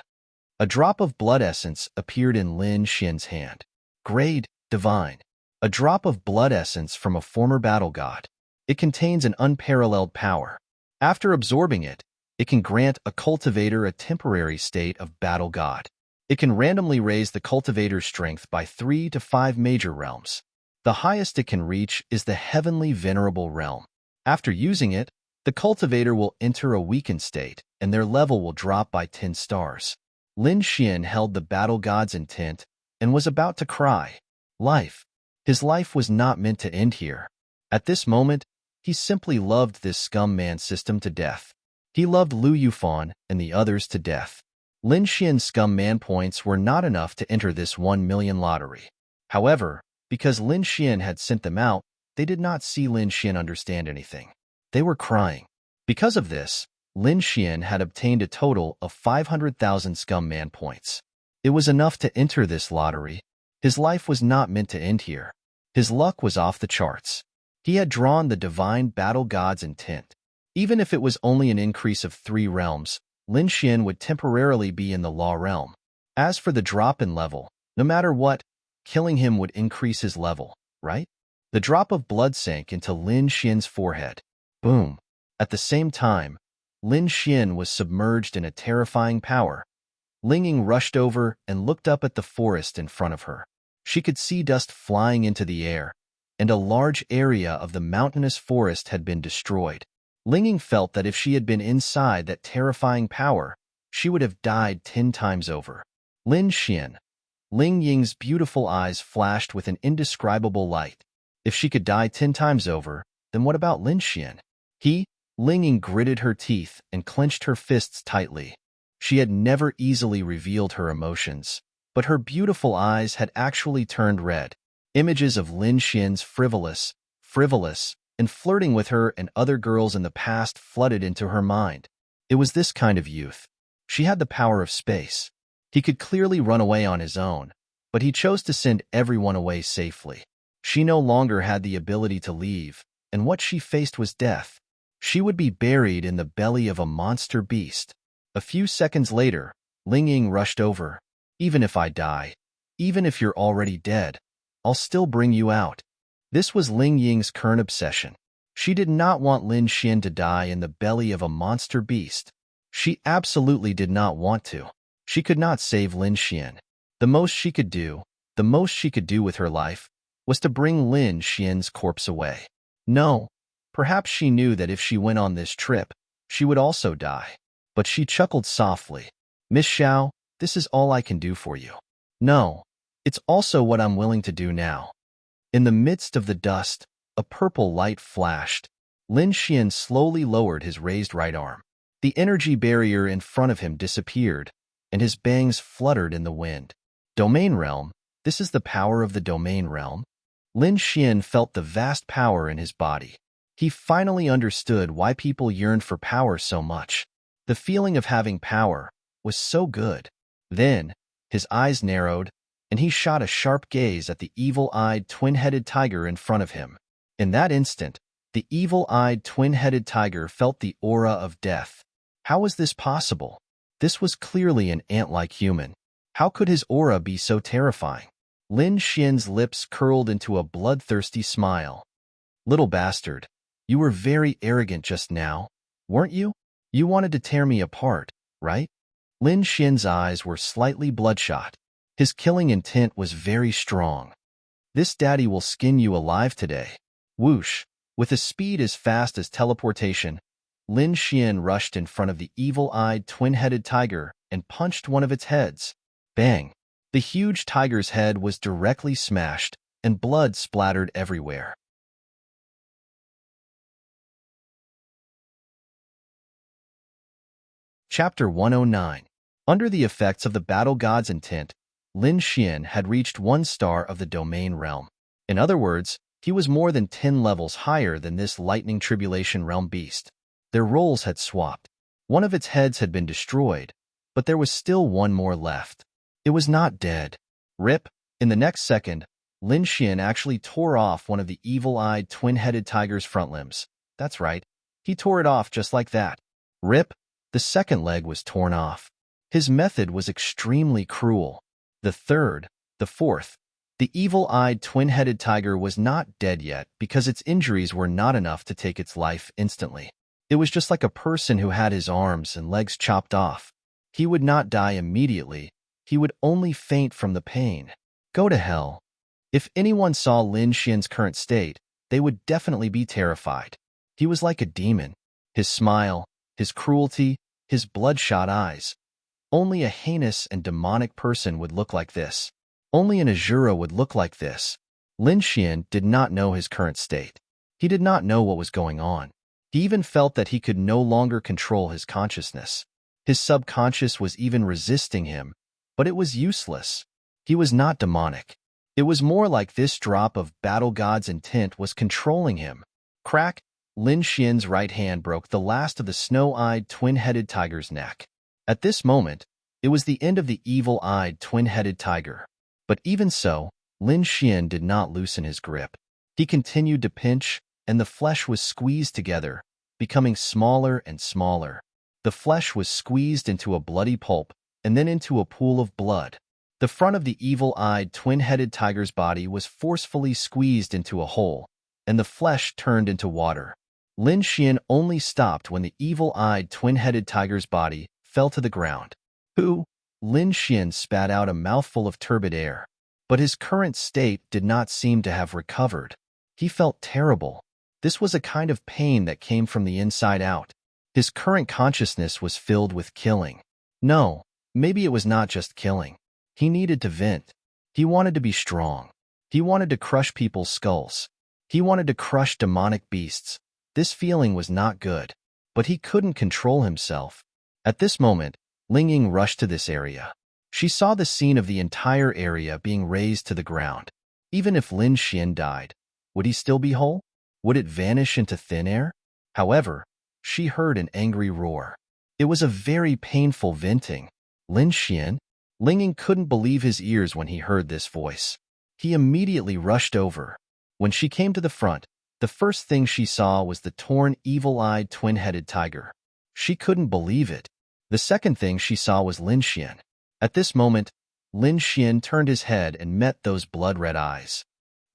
A drop of blood essence appeared in Lin Xian's hand. Grade, Divine. A drop of blood essence from a former battle god. It contains an unparalleled power. After absorbing it, it can grant a cultivator a temporary state of battle god. It can randomly raise the cultivator's strength by 3 to 5 major realms. The highest it can reach is the Heavenly Venerable Realm. After using it, the cultivator will enter a weakened state, and their level will drop by 10 stars. Lin Xian held the battle god's intent and was about to cry. Life. His life was not meant to end here. At this moment, he simply loved this scum man system to death. He loved Lu Yufan and the others to death. Lin Xian's scum man points were not enough to enter this 1 million lottery. However, because Lin Xian had sent them out, they did not see Lin Xian understand anything. They were crying. Because of this, Lin Xian had obtained a total of 500,000 scum man points. It was enough to enter this lottery. His life was not meant to end here. His luck was off the charts. He had drawn the divine battle god's intent. Even if it was only an increase of 3 realms, Lin Xian would temporarily be in the law realm. As for the drop in level, no matter what, killing him would increase his level, right? The drop of blood sank into Lin Xian's forehead. Boom. At the same time, Lin Xian was submerged in a terrifying power. Ling Ying rushed over and looked up at the forest in front of her. She could see dust flying into the air, and a large area of the mountainous forest had been destroyed. Ling Ying felt that if she had been inside that terrifying power, she would have died 10 times over. Lin Xian. Ling Ying's beautiful eyes flashed with an indescribable light. If she could die 10 times over, then what about Lin Xian? Ling Ying gritted her teeth and clenched her fists tightly. She had never easily revealed her emotions, but her beautiful eyes had actually turned red. Images of Lin Xian's frivolous, and flirting with her and other girls in the past flooded into her mind. It was this kind of youth. She had the power of space. He could clearly run away on his own, but he chose to send everyone away safely. She no longer had the ability to leave, and what she faced was death. She would be buried in the belly of a monster beast. A few seconds later, Ling Ying rushed over. Even if I die, even if you're already dead, I'll still bring you out. This was Ling Ying's current obsession. She did not want Lin Xian to die in the belly of a monster beast. She absolutely did not want to. She could not save Lin Xian. The most she could do with her life, was to bring Lin Xian's corpse away. No, perhaps she knew that if she went on this trip, she would also die. But she chuckled softly. Miss Xiao, this is all I can do for you. No, it's also what I'm willing to do now. In the midst of the dust, a purple light flashed. Lin Xian slowly lowered his raised right arm. The energy barrier in front of him disappeared, and his bangs fluttered in the wind. Domain realm, this is the power of the domain realm. Lin Xian felt the vast power in his body. He finally understood why people yearned for power so much. The feeling of having power was so good. Then, his eyes narrowed, and he shot a sharp gaze at the evil-eyed twin-headed tiger in front of him. In that instant, the evil-eyed twin-headed tiger felt the aura of death. How was this possible? This was clearly an ant-like human. How could his aura be so terrifying? Lin Xian's lips curled into a bloodthirsty smile. Little bastard, you were very arrogant just now, weren't you? You wanted to tear me apart, right? Lin Xian's eyes were slightly bloodshot. His killing intent was very strong. This daddy will skin you alive today. Whoosh! With a speed as fast as teleportation, Lin Xian rushed in front of the evil-eyed twin-headed tiger and punched one of its heads. Bang! The huge tiger's head was directly smashed, and blood splattered everywhere. Chapter 109. Under the effects of the battle god's intent, Lin Xian had reached 1 star of the domain realm. In other words, he was more than 10 levels higher than this lightning tribulation realm beast. Their roles had swapped. One of its heads had been destroyed, but there was still one more left. It was not dead. Rip! In the next second, Lin Xian actually tore off one of the evil-eyed twin-headed tiger's front limbs. That's right. He tore it off just like that. Rip! The second leg was torn off. His method was extremely cruel. The third, the fourth. The evil-eyed twin-headed tiger was not dead yet because its injuries were not enough to take its life instantly. It was just like a person who had his arms and legs chopped off. He would not die immediately. He would only faint from the pain. Go to hell. If anyone saw Lin Xian's current state, they would definitely be terrified. He was like a demon. His smile, his cruelty, his bloodshot eyes. Only a heinous and demonic person would look like this. Only an Azura would look like this. Lin Xian did not know his current state. He did not know what was going on. He even felt that he could no longer control his consciousness. His subconscious was even resisting him, but it was useless. He was not demonic. It was more like this drop of battle god's intent was controlling him. Crack! Lin Xian's right hand broke the last of the snow-eyed twin-headed tiger's neck. At this moment, it was the end of the evil-eyed twin-headed tiger. But even so, Lin Xian did not loosen his grip. He continued to pinch, and the flesh was squeezed together, becoming smaller and smaller. The flesh was squeezed into a bloody pulp, and then into a pool of blood. The front of the evil-eyed twin-headed tiger's body was forcefully squeezed into a hole, and the flesh turned into water. Lin Xian only stopped when the evil-eyed twin-headed tiger's body fell to the ground. Who? Lin Xian spat out a mouthful of turbid air. But his current state did not seem to have recovered. He felt terrible. This was a kind of pain that came from the inside out. His current consciousness was filled with killing. No, maybe it was not just killing. He needed to vent. He wanted to be strong. He wanted to crush people's skulls. He wanted to crush demonic beasts. This feeling was not good, but he couldn't control himself. At this moment, Ling Ying rushed to this area. She saw the scene of the entire area being razed to the ground. Even if Lin Xian died, would he still be whole? Would it vanish into thin air? However, she heard an angry roar. It was a very painful venting. Lin Xian? Ling Ying couldn't believe his ears when he heard this voice. He immediately rushed over. When she came to the front, the first thing she saw was the torn, evil-eyed, twin-headed tiger. She couldn't believe it. The second thing she saw was Lin Xian. At this moment, Lin Xian turned his head and met those blood-red eyes.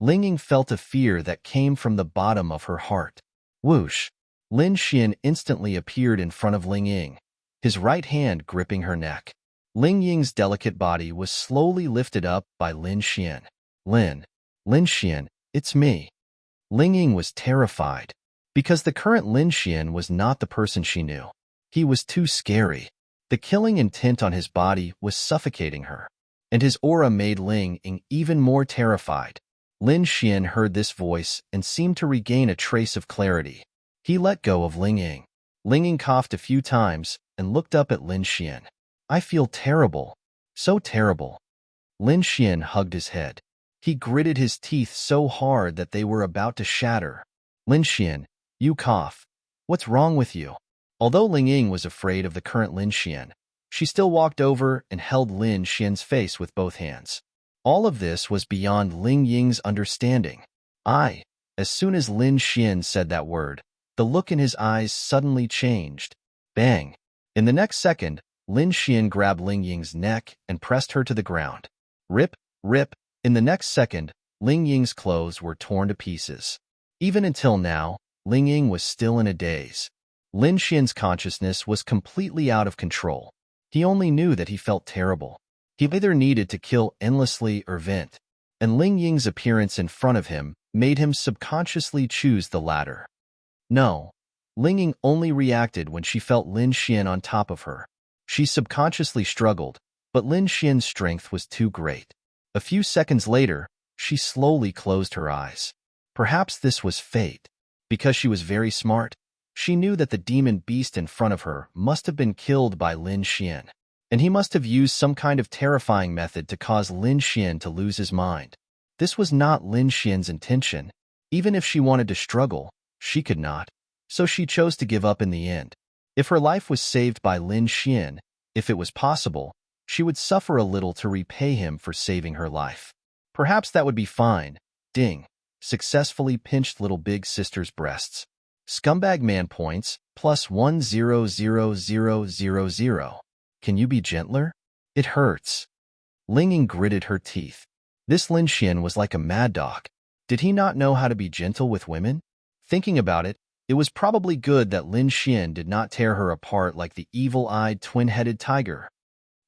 Ling Ying felt a fear that came from the bottom of her heart. Whoosh! Lin Xian instantly appeared in front of Ling Ying, his right hand gripping her neck. Ling Ying's delicate body was slowly lifted up by Lin Xian. Lin Xian, it's me. Ling Ying was terrified, because the current Lin Xian was not the person she knew. He was too scary. The killing intent on his body was suffocating her, and his aura made Ling Ying even more terrified. Lin Xian heard this voice and seemed to regain a trace of clarity. He let go of Ling Ying. Ling Ying coughed a few times and looked up at Lin Xian. I feel terrible. So terrible. Lin Xian hugged his head. He gritted his teeth so hard that they were about to shatter. Lin Xian, you cough. What's wrong with you? Although Ling Ying was afraid of the current Lin Xian, she still walked over and held Lin Xian's face with both hands. All of this was beyond Ling Ying's understanding. As soon as Lin Xian said that word, the look in his eyes suddenly changed. Bang! In the next second, Lin Xian grabbed Ling Ying's neck and pressed her to the ground. Rip, rip. In the next second, Ling Ying's clothes were torn to pieces. Even until now, Ling Ying was still in a daze. Lin Xian's consciousness was completely out of control. He only knew that he felt terrible. He either needed to kill endlessly or vent, and Ling Ying's appearance in front of him made him subconsciously choose the latter. No, Ling Ying only reacted when she felt Lin Xian on top of her. She subconsciously struggled, But Lin Xian's strength was too great. A few seconds later, she slowly closed her eyes. Perhaps this was fate. Because she was very smart, she knew that the demon beast in front of her must have been killed by Lin Xian, and he must have used some kind of terrifying method to cause Lin Xian to lose his mind. This was not Lin Xian's intention. Even if she wanted to struggle, she could not, so she chose to give up in the end. If her life was saved by Lin Xian, if it was possible, she would suffer a little to repay him for saving her life. Perhaps that would be fine. Ding. Successfully pinched little big sister's breasts. Scumbag man points, plus 1000000. Can you be gentler? It hurts. Ling Ying gritted her teeth. This Lin Xian was like a mad dog. Did he not know how to be gentle with women? Thinking about it, it was probably good that Lin Xian did not tear her apart like the evil-eyed twin-headed tiger.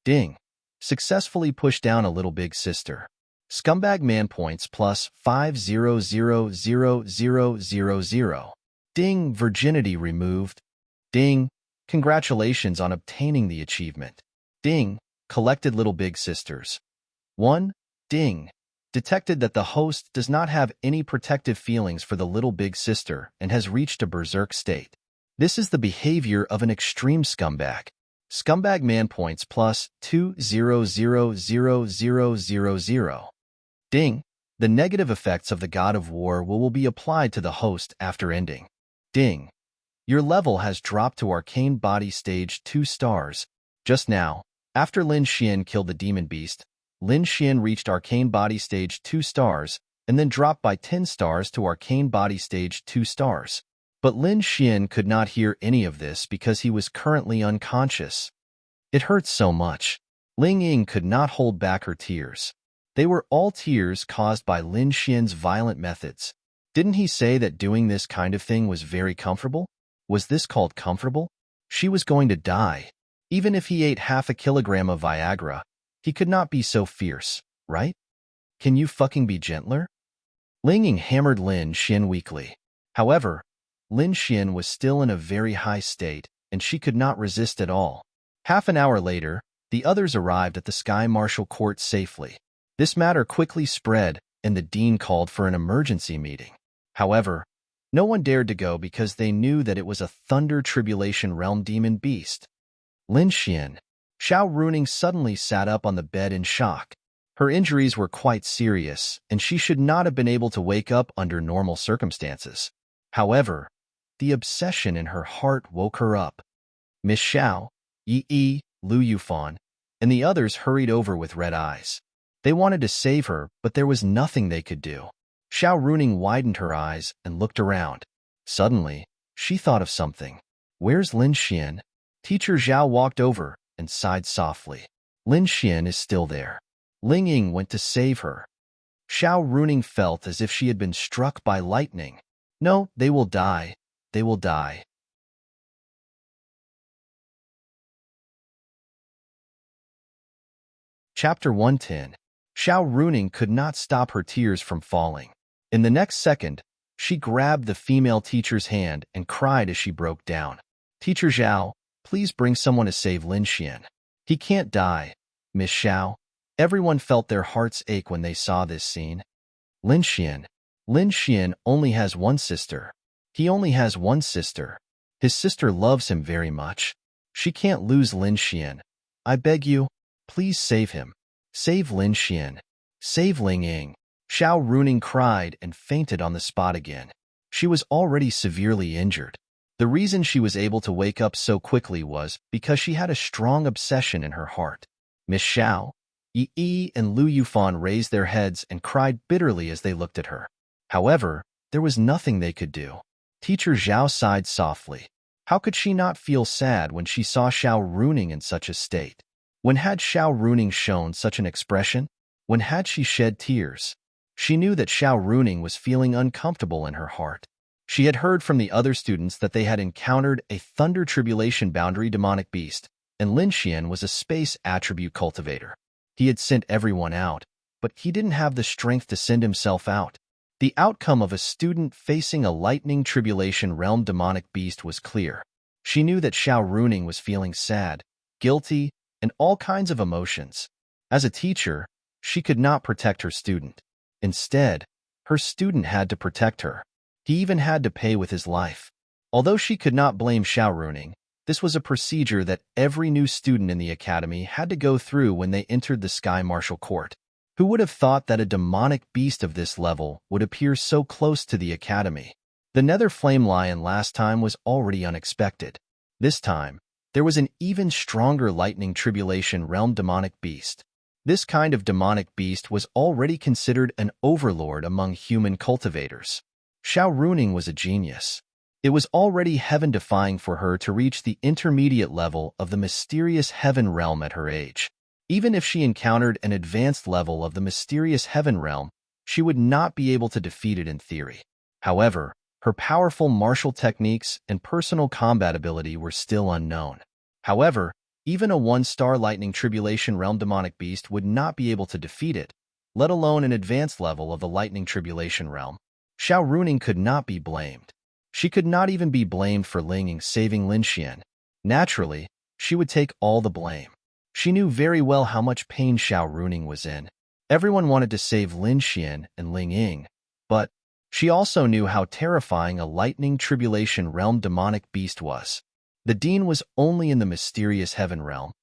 Ding. Successfully pushed down a little big sister. Scumbag man points plus 5000000. Ding. Virginity removed. Ding. Congratulations on obtaining the achievement. Ding. Collected little big sisters. 1. Ding. Detected that the host does not have any protective feelings for the little big sister and has reached a berserk state. This is the behavior of an extreme scumbag. Scumbag man points plus 2000000. Ding. The negative effects of the God of War will be applied to the host after ending. Ding. Your level has dropped to Arcane Body Stage 2 stars. Just now, after Lin Xian killed the demon beast, Lin Xian reached Arcane Body Stage 2 stars and then dropped by 10 stars to Arcane Body Stage 2 stars. But Lin Xian could not hear any of this because he was currently unconscious. It hurt so much. Ling Ying could not hold back her tears. They were all tears caused by Lin Xian's violent methods. Didn't he say that doing this kind of thing was very comfortable? Was this called comfortable? She was going to die. Even if he ate half a kilogram of Viagra, he could not be so fierce, right? Can you fucking be gentler? Ling Ying hammered Lin Xian weakly. However, Lin Xian was still in a very high state, and she could not resist at all. Half an hour later, the others arrived at the Sky Marshal Court safely. This matter quickly spread, and the dean called for an emergency meeting. However, no one dared to go because they knew that it was a Thunder Tribulation Realm demon beast. Lin Xian. Xiao Runing suddenly sat up on the bed in shock. Her injuries were quite serious, and she should not have been able to wake up under normal circumstances. However, the obsession in her heart woke her up. Miss Xiao, Yi, Lu Yufan, and the others hurried over with red eyes. They wanted to save her, but there was nothing they could do. Xiao Runing widened her eyes and looked around. Suddenly, she thought of something. Where's Lin Xian? Teacher Zhao walked over and sighed softly. Lin Xian is still there. Ling Ying went to save her. Xiao Runing felt as if she had been struck by lightning. No, they will die. They will die. Chapter 110. Xiao Runing could not stop her tears from falling. In the next second, she grabbed the female teacher's hand and cried as she broke down. Teacher Zhao, please bring someone to save Lin Xian. He can't die. Miss Xiao. Everyone felt their hearts ache when they saw this scene. Lin Xian. Lin Xian only has one sister. He only has one sister. His sister loves him very much. She can't lose Lin Xian. I beg you, please save him. Save Lin Xian. Save Ling Ying. Xiao Runing cried and fainted on the spot again. She was already severely injured. The reason she was able to wake up so quickly was because she had a strong obsession in her heart. Miss Xiao, Yi, and Lu Yufan raised their heads and cried bitterly as they looked at her. However, there was nothing they could do. Teacher Zhao sighed softly. How could she not feel sad when she saw Xiao Runing in such a state? When had Xiao Runing shown such an expression? When had she shed tears? She knew that Xiao Runing was feeling uncomfortable in her heart. She had heard from the other students that they had encountered a Thunder Tribulation boundary demonic beast, and Lin Xian was a space attribute cultivator. He had sent everyone out, but he didn't have the strength to send himself out. The outcome of a student facing a Lightning Tribulation realm demonic beast was clear. She knew that Xiao Runing was feeling sad, guilty, and all kinds of emotions. As a teacher, she could not protect her student. Instead, her student had to protect her. He even had to pay with his life. Although she could not blame Xiaoruning, this was a procedure that every new student in the academy had to go through when they entered the Sky Martial Court. Who would have thought that a demonic beast of this level would appear so close to the academy? The Nether Flame Lion last time was already unexpected. This time, there was an even stronger Lightning Tribulation Realm demonic beast. This kind of demonic beast was already considered an overlord among human cultivators. Xiaoruning was a genius. It was already heaven-defying for her to reach the intermediate level of the mysterious heaven realm at her age. Even if she encountered an advanced level of the mysterious heaven realm, she would not be able to defeat it in theory. However, her powerful martial techniques and personal combat ability were still unknown. However, even a one-star Lightning Tribulation Realm demonic beast would not be able to defeat it, let alone an advanced level of the Lightning Tribulation Realm. Xiaoruning could not be blamed. She could not even be blamed for Ling Ying saving Lin Xian. Naturally, she would take all the blame. She knew very well how much pain Xiaoruning was in. Everyone wanted to save Lin Xian and Ling Ying, but she also knew how terrifying a Lightning Tribulation Realm demonic beast was. The Dean was only in the mysterious heaven realm.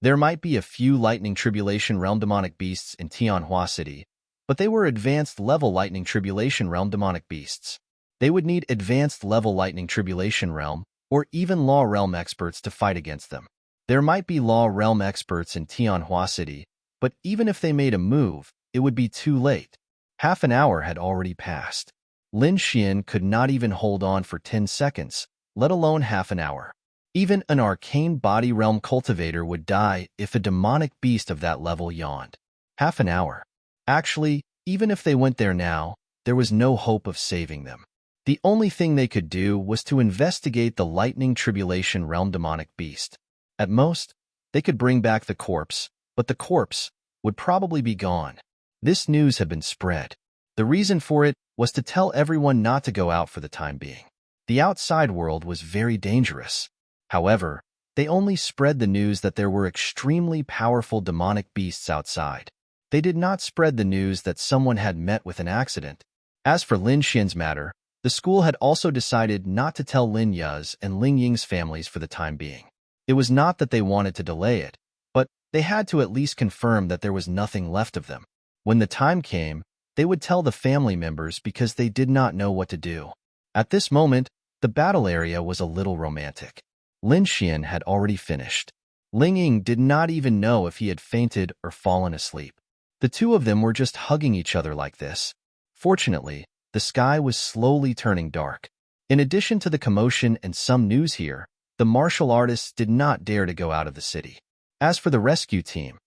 There might be a few Lightning Tribulation Realm demonic beasts in Tianhua City, but they were advanced level Lightning Tribulation Realm demonic beasts. They would need advanced level Lightning Tribulation Realm or even Law Realm experts to fight against them. There might be Law Realm experts in Tianhua City, but even if they made a move, it would be too late. Half an hour had already passed. Lin Xian could not even hold on for 10 seconds, let alone half an hour. Even an arcane body realm cultivator would die if a demonic beast of that level yawned. Half an hour. Actually, even if they went there now, there was no hope of saving them. The only thing they could do was to investigate the Lightning Tribulation Realm demonic beast. At most, they could bring back the corpse, but the corpse would probably be gone. This news had been spread. The reason for it was to tell everyone not to go out for the time being. The outside world was very dangerous. However, they only spread the news that there were extremely powerful demonic beasts outside. They did not spread the news that someone had met with an accident. As for Lin Xian's matter, the school had also decided not to tell Lin Ya's and Ling Ying's families for the time being. It was not that they wanted to delay it, but they had to at least confirm that there was nothing left of them. When the time came, they would tell the family members because they did not know what to do. At this moment, the battle area was a little romantic. Lin Xian had already finished. Ling Ying did not even know if he had fainted or fallen asleep. The two of them were just hugging each other like this. Fortunately, the sky was slowly turning dark. In addition to the commotion and some news here, the martial artists did not dare to go out of the city. As for the rescue team,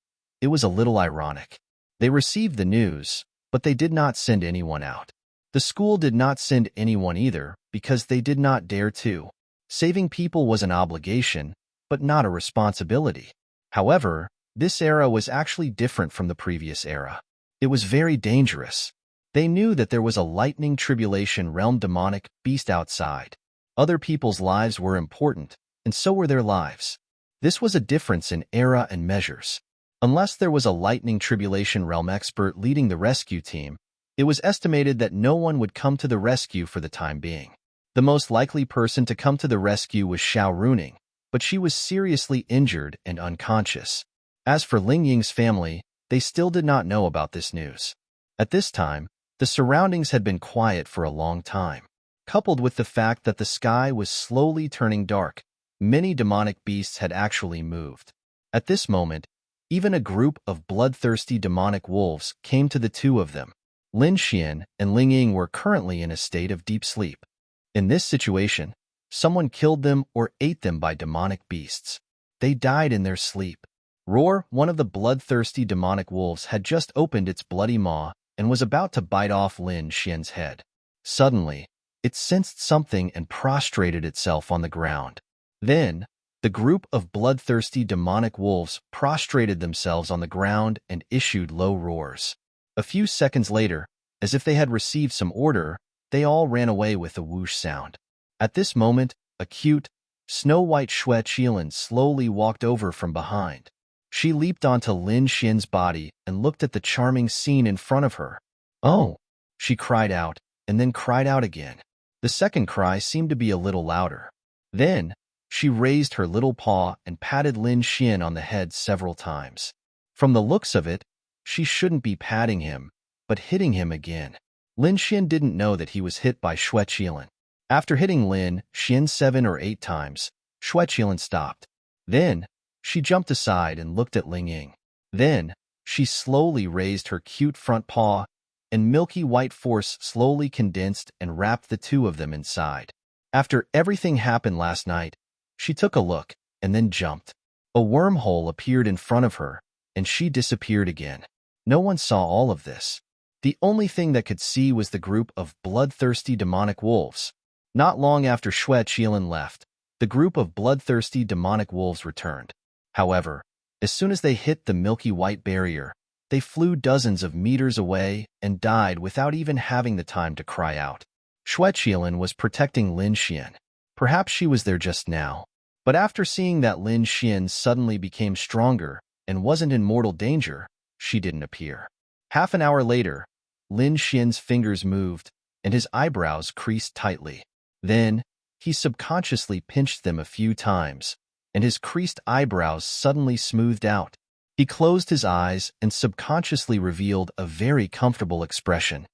it was a little ironic. They received the news, but they did not send anyone out. The school did not send anyone either because they did not dare to. Saving people was an obligation, but not a responsibility. However, this era was actually different from the previous era. It was very dangerous. They knew that there was a Lightning Tribulation Realm demonic beast outside. Other people's lives were important, and so were their lives. This was a difference in era and measures. Unless there was a Lightning Tribulation Realm expert leading the rescue team, it was estimated that no one would come to the rescue for the time being. The most likely person to come to the rescue was Xiaoruning, but she was seriously injured and unconscious. As for Ling Ying's family, they still did not know about this news. At this time, the surroundings had been quiet for a long time. Coupled with the fact that the sky was slowly turning dark, many demonic beasts had actually moved. At this moment, even a group of bloodthirsty demonic wolves came to the two of them. Lin Xian and Ling Ying were currently in a state of deep sleep. In this situation, someone killed them or ate them by demonic beasts. They died in their sleep. Roar, one of the bloodthirsty demonic wolves, had just opened its bloody maw and was about to bite off Lin Xian's head. Suddenly, it sensed something and prostrated itself on the ground. Then, the group of bloodthirsty demonic wolves prostrated themselves on the ground and issued low roars. A few seconds later, as if they had received some order, they all ran away with a whoosh sound. At this moment, a cute, snow-white Xue Qilin slowly walked over from behind. She leaped onto Lin Xian's body and looked at the charming scene in front of her. "Oh!" she cried out, and then cried out again. The second cry seemed to be a little louder. Then, she raised her little paw and patted Lin Xian on the head several times. From the looks of it, she shouldn't be patting him, but hitting him again. Lin Xian didn't know that he was hit by Xue Qilin. After hitting Lin Xian 7 or 8 times, Xue Qilin stopped. Then, she jumped aside and looked at Ling Ying. Then, she slowly raised her cute front paw, and milky white force slowly condensed and wrapped the two of them inside. After everything happened last night, she took a look and then jumped. A wormhole appeared in front of her, and she disappeared again. No one saw all of this. The only thing that could see was the group of bloodthirsty demonic wolves. Not long after Xue Qilin left, the group of bloodthirsty demonic wolves returned. However, as soon as they hit the milky white barrier, they flew dozens of meters away and died without even having the time to cry out. Xue Qilin was protecting Lin Xian. Perhaps she was there just now. But after seeing that Lin Xian suddenly became stronger and wasn't in mortal danger, she didn't appear. Half an hour later, Lin Xian's fingers moved and his eyebrows creased tightly. Then, he subconsciously pinched them a few times, and his creased eyebrows suddenly smoothed out. He closed his eyes and subconsciously revealed a very comfortable expression.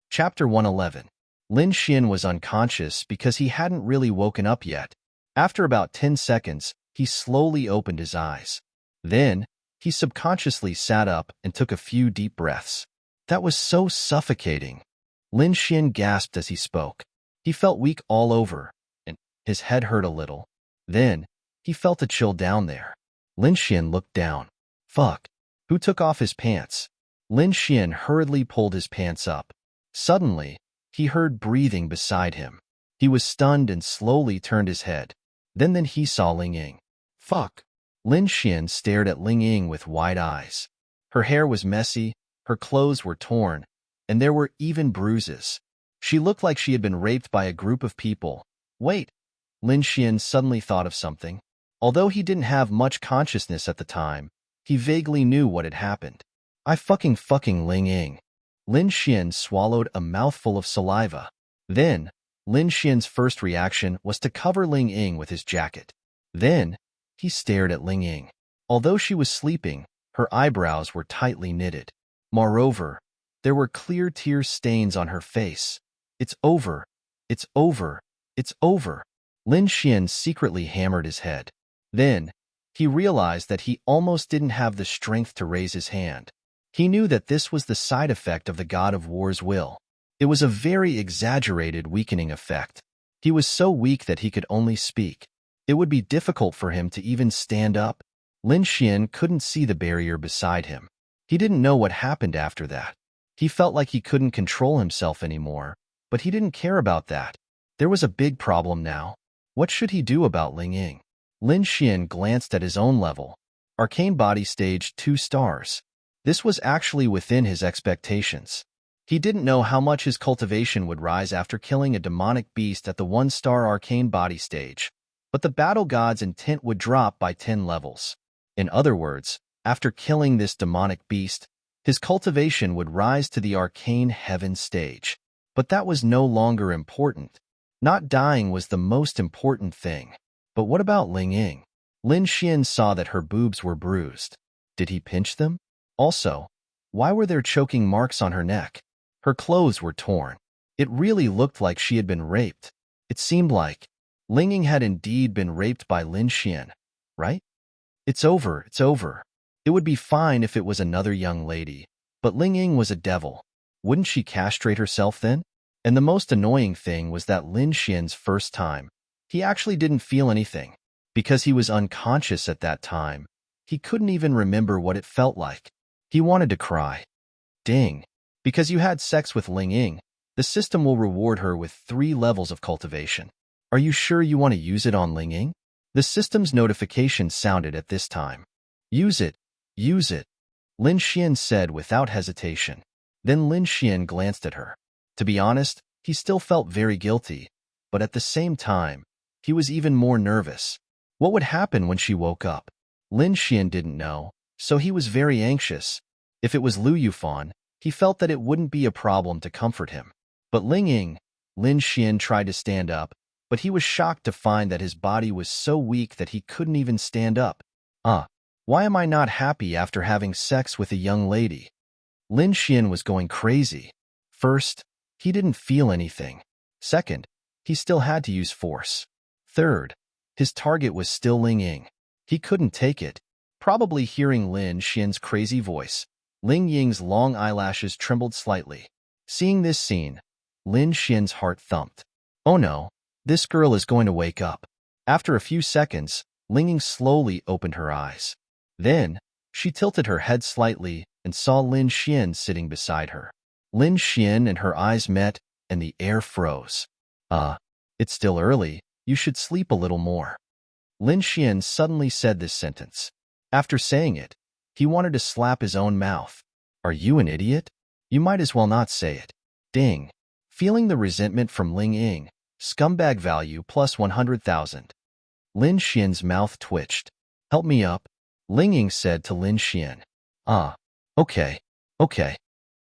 Chapter 111. Lin Xian was unconscious because he hadn't really woken up yet. After about 10 seconds, he slowly opened his eyes. Then, he subconsciously sat up and took a few deep breaths. That was so suffocating. Lin Xian gasped as he spoke. He felt weak all over, and his head hurt a little. Then, he felt a chill down there. Lin Xian looked down. Fuck. Who took off his pants? Lin Xian hurriedly pulled his pants up. Suddenly, he heard breathing beside him. He was stunned and slowly turned his head. Then he saw Ling Ying. Fuck. Lin Xian stared at Ling Ying with wide eyes. Her hair was messy, her clothes were torn, and there were even bruises. She looked like she had been raped by a group of people. Wait. Lin Xian suddenly thought of something. Although he didn't have much consciousness at the time, he vaguely knew what had happened. I fucking Ling Ying. Lin Xian swallowed a mouthful of saliva. Then, Lin Xian's first reaction was to cover Ling Ying with his jacket. Then, he stared at Ling Ying. Although she was sleeping, her eyebrows were tightly knitted. Moreover, there were clear tear stains on her face. It's over. It's over. It's over. Lin Xian secretly hammered his head. Then, he realized that he almost didn't have the strength to raise his hand. He knew that this was the side effect of the God of War's will. It was a very exaggerated weakening effect. He was so weak that he could only speak. It would be difficult for him to even stand up. Lin Xian couldn't see the barrier beside him. He didn't know what happened after that. He felt like he couldn't control himself anymore, but he didn't care about that. There was a big problem now. What should he do about Ling Ying? Lin Xian glanced at his own level. Arcane Body Stage 2 stars. This was actually within his expectations. He didn't know how much his cultivation would rise after killing a demonic beast at the 1-star Arcane Body Stage, but the battle god's intent would drop by 10 levels. In other words, after killing this demonic beast, his cultivation would rise to the Arcane Heaven stage. But that was no longer important. Not dying was the most important thing. But what about Ling Ying? Lin Xian saw that her boobs were bruised. Did he pinch them? Also, why were there choking marks on her neck? Her clothes were torn. It really looked like she had been raped. It seemed like Ling Ying had indeed been raped by Lin Xian, right? It's over, it's over. It would be fine if it was another young lady, but Ling Ying was a devil. Wouldn't she castrate herself then? And the most annoying thing was that Lin Xian's first time, he actually didn't feel anything. Because he was unconscious at that time, he couldn't even remember what it felt like. He wanted to cry. Ding. Because you had sex with Ling Ying, the system will reward her with 3 levels of cultivation. Are you sure you want to use it on Ling Ying? The system's notification sounded at this time. Use it. Use it. Lin Xian said without hesitation. Then Lin Xian glanced at her. To be honest, he still felt very guilty. but at the same time, he was even more nervous. What would happen when she woke up? Lin Xian didn't know, so he was very anxious. If it was Lu Yufan, he felt that it wouldn't be a problem to comfort him. But Ling Ying, Lin Xian tried to stand up, but he was shocked to find that his body was so weak that he couldn't even stand up. Why am I not happy after having sex with a young lady? Lin Xian was going crazy. First, he didn't feel anything. Second, he still had to use force. Third, his target was still Ling Ying. He couldn't take it. Probably hearing Lin Xian's crazy voice, Ling Ying's long eyelashes trembled slightly. Seeing this scene, Lin Xian's heart thumped. Oh no, this girl is going to wake up. After a few seconds, Ling Ying slowly opened her eyes. Then, she tilted her head slightly and saw Lin Xian sitting beside her. Lin Xian and her eyes met, and the air froze. It's still early. You should sleep a little more. Lin Xian suddenly said this sentence. After saying it, he wanted to slap his own mouth. Are you an idiot? You might as well not say it. Ding. Feeling the resentment from Ling Ying, scumbag value plus 100,000. Lin Xian's mouth twitched. Help me up, Ling Ying said to Lin Xian. Okay.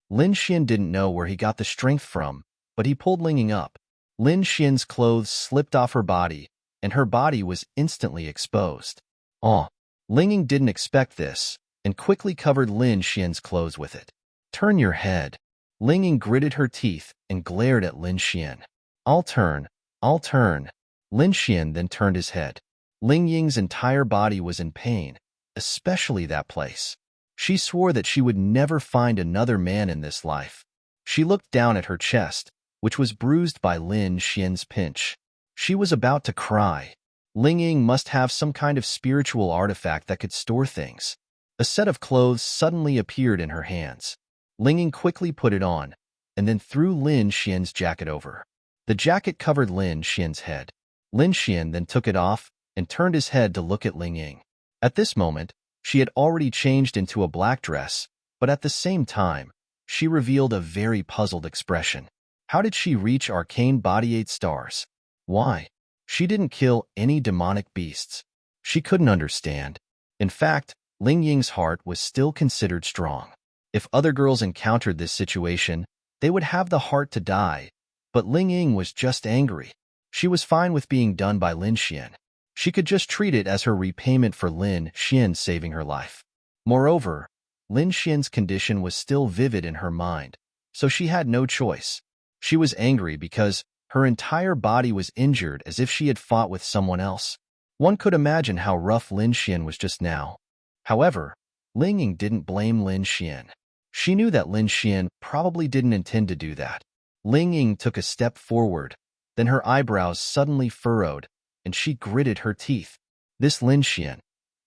Lin Xian didn't know where he got the strength from, but he pulled Ling Ying up. Lin Xian's clothes slipped off her body, and her body was instantly exposed. Ling Ying didn't expect this, and quickly covered Lin Xian's clothes with it. Turn your head. Ling Ying gritted her teeth and glared at Lin Xian. I'll turn. Lin Xian then turned his head. Ling Ying's entire body was in pain, especially that place. She swore that she would never find another man in this life. She looked down at her chest, which was bruised by Lin Xian's pinch. She was about to cry. Ling Ying must have some kind of spiritual artifact that could store things. A set of clothes suddenly appeared in her hands. Ling Ying quickly put it on, and then threw Lin Xian's jacket over. The jacket covered Lin Xian's head. Lin Xian then took it off and turned his head to look at Ling Ying. At this moment, she had already changed into a black dress, but at the same time, she revealed a very puzzled expression. How did she reach arcane body 8 stars? Why? She didn't kill any demonic beasts. She couldn't understand. In fact, Ling Ying's heart was still considered strong. If other girls encountered this situation, they would have the heart to die. But Ling Ying was just angry. She was fine with being done by Lin Xian. She could just treat it as her repayment for Lin Xian saving her life. Moreover, Lin Xian's condition was still vivid in her mind, so she had no choice. She was angry because her entire body was injured as if she had fought with someone else. One could imagine how rough Lin Xian was just now. However, Ling Ying didn't blame Lin Xian. She knew that Lin Xian probably didn't intend to do that. Ling Ying took a step forward, then her eyebrows suddenly furrowed, and she gritted her teeth. This Lin Xian.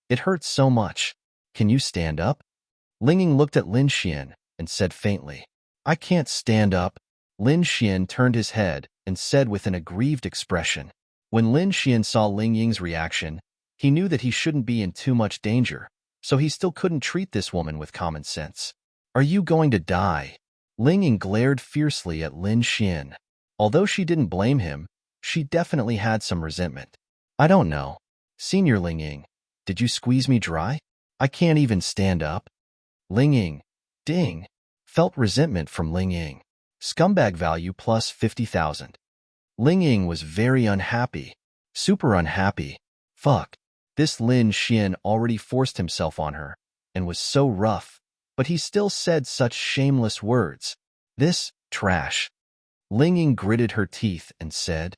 It hurts so much. Can you stand up? Ling Ying looked at Lin Xian and said faintly, I can't stand up. Lin Xian turned his head and said with an aggrieved expression. When Lin Xian saw Ling Ying's reaction, he knew that he shouldn't be in too much danger, so he still couldn't treat this woman with common sense. Are you going to die? Ling Ying glared fiercely at Lin Xian. Although she didn't blame him, she definitely had some resentment. I don't know. Senior Ling Ying, did you squeeze me dry? I can't even stand up. Ling Ying, ding, felt resentment from Ling Ying. Scumbag value plus 50,000. Ling Ying was very unhappy. Super unhappy. Fuck. This Lin Xian already forced himself on her, and was so rough, but he still said such shameless words. This, trash. Ling Ying gritted her teeth and said,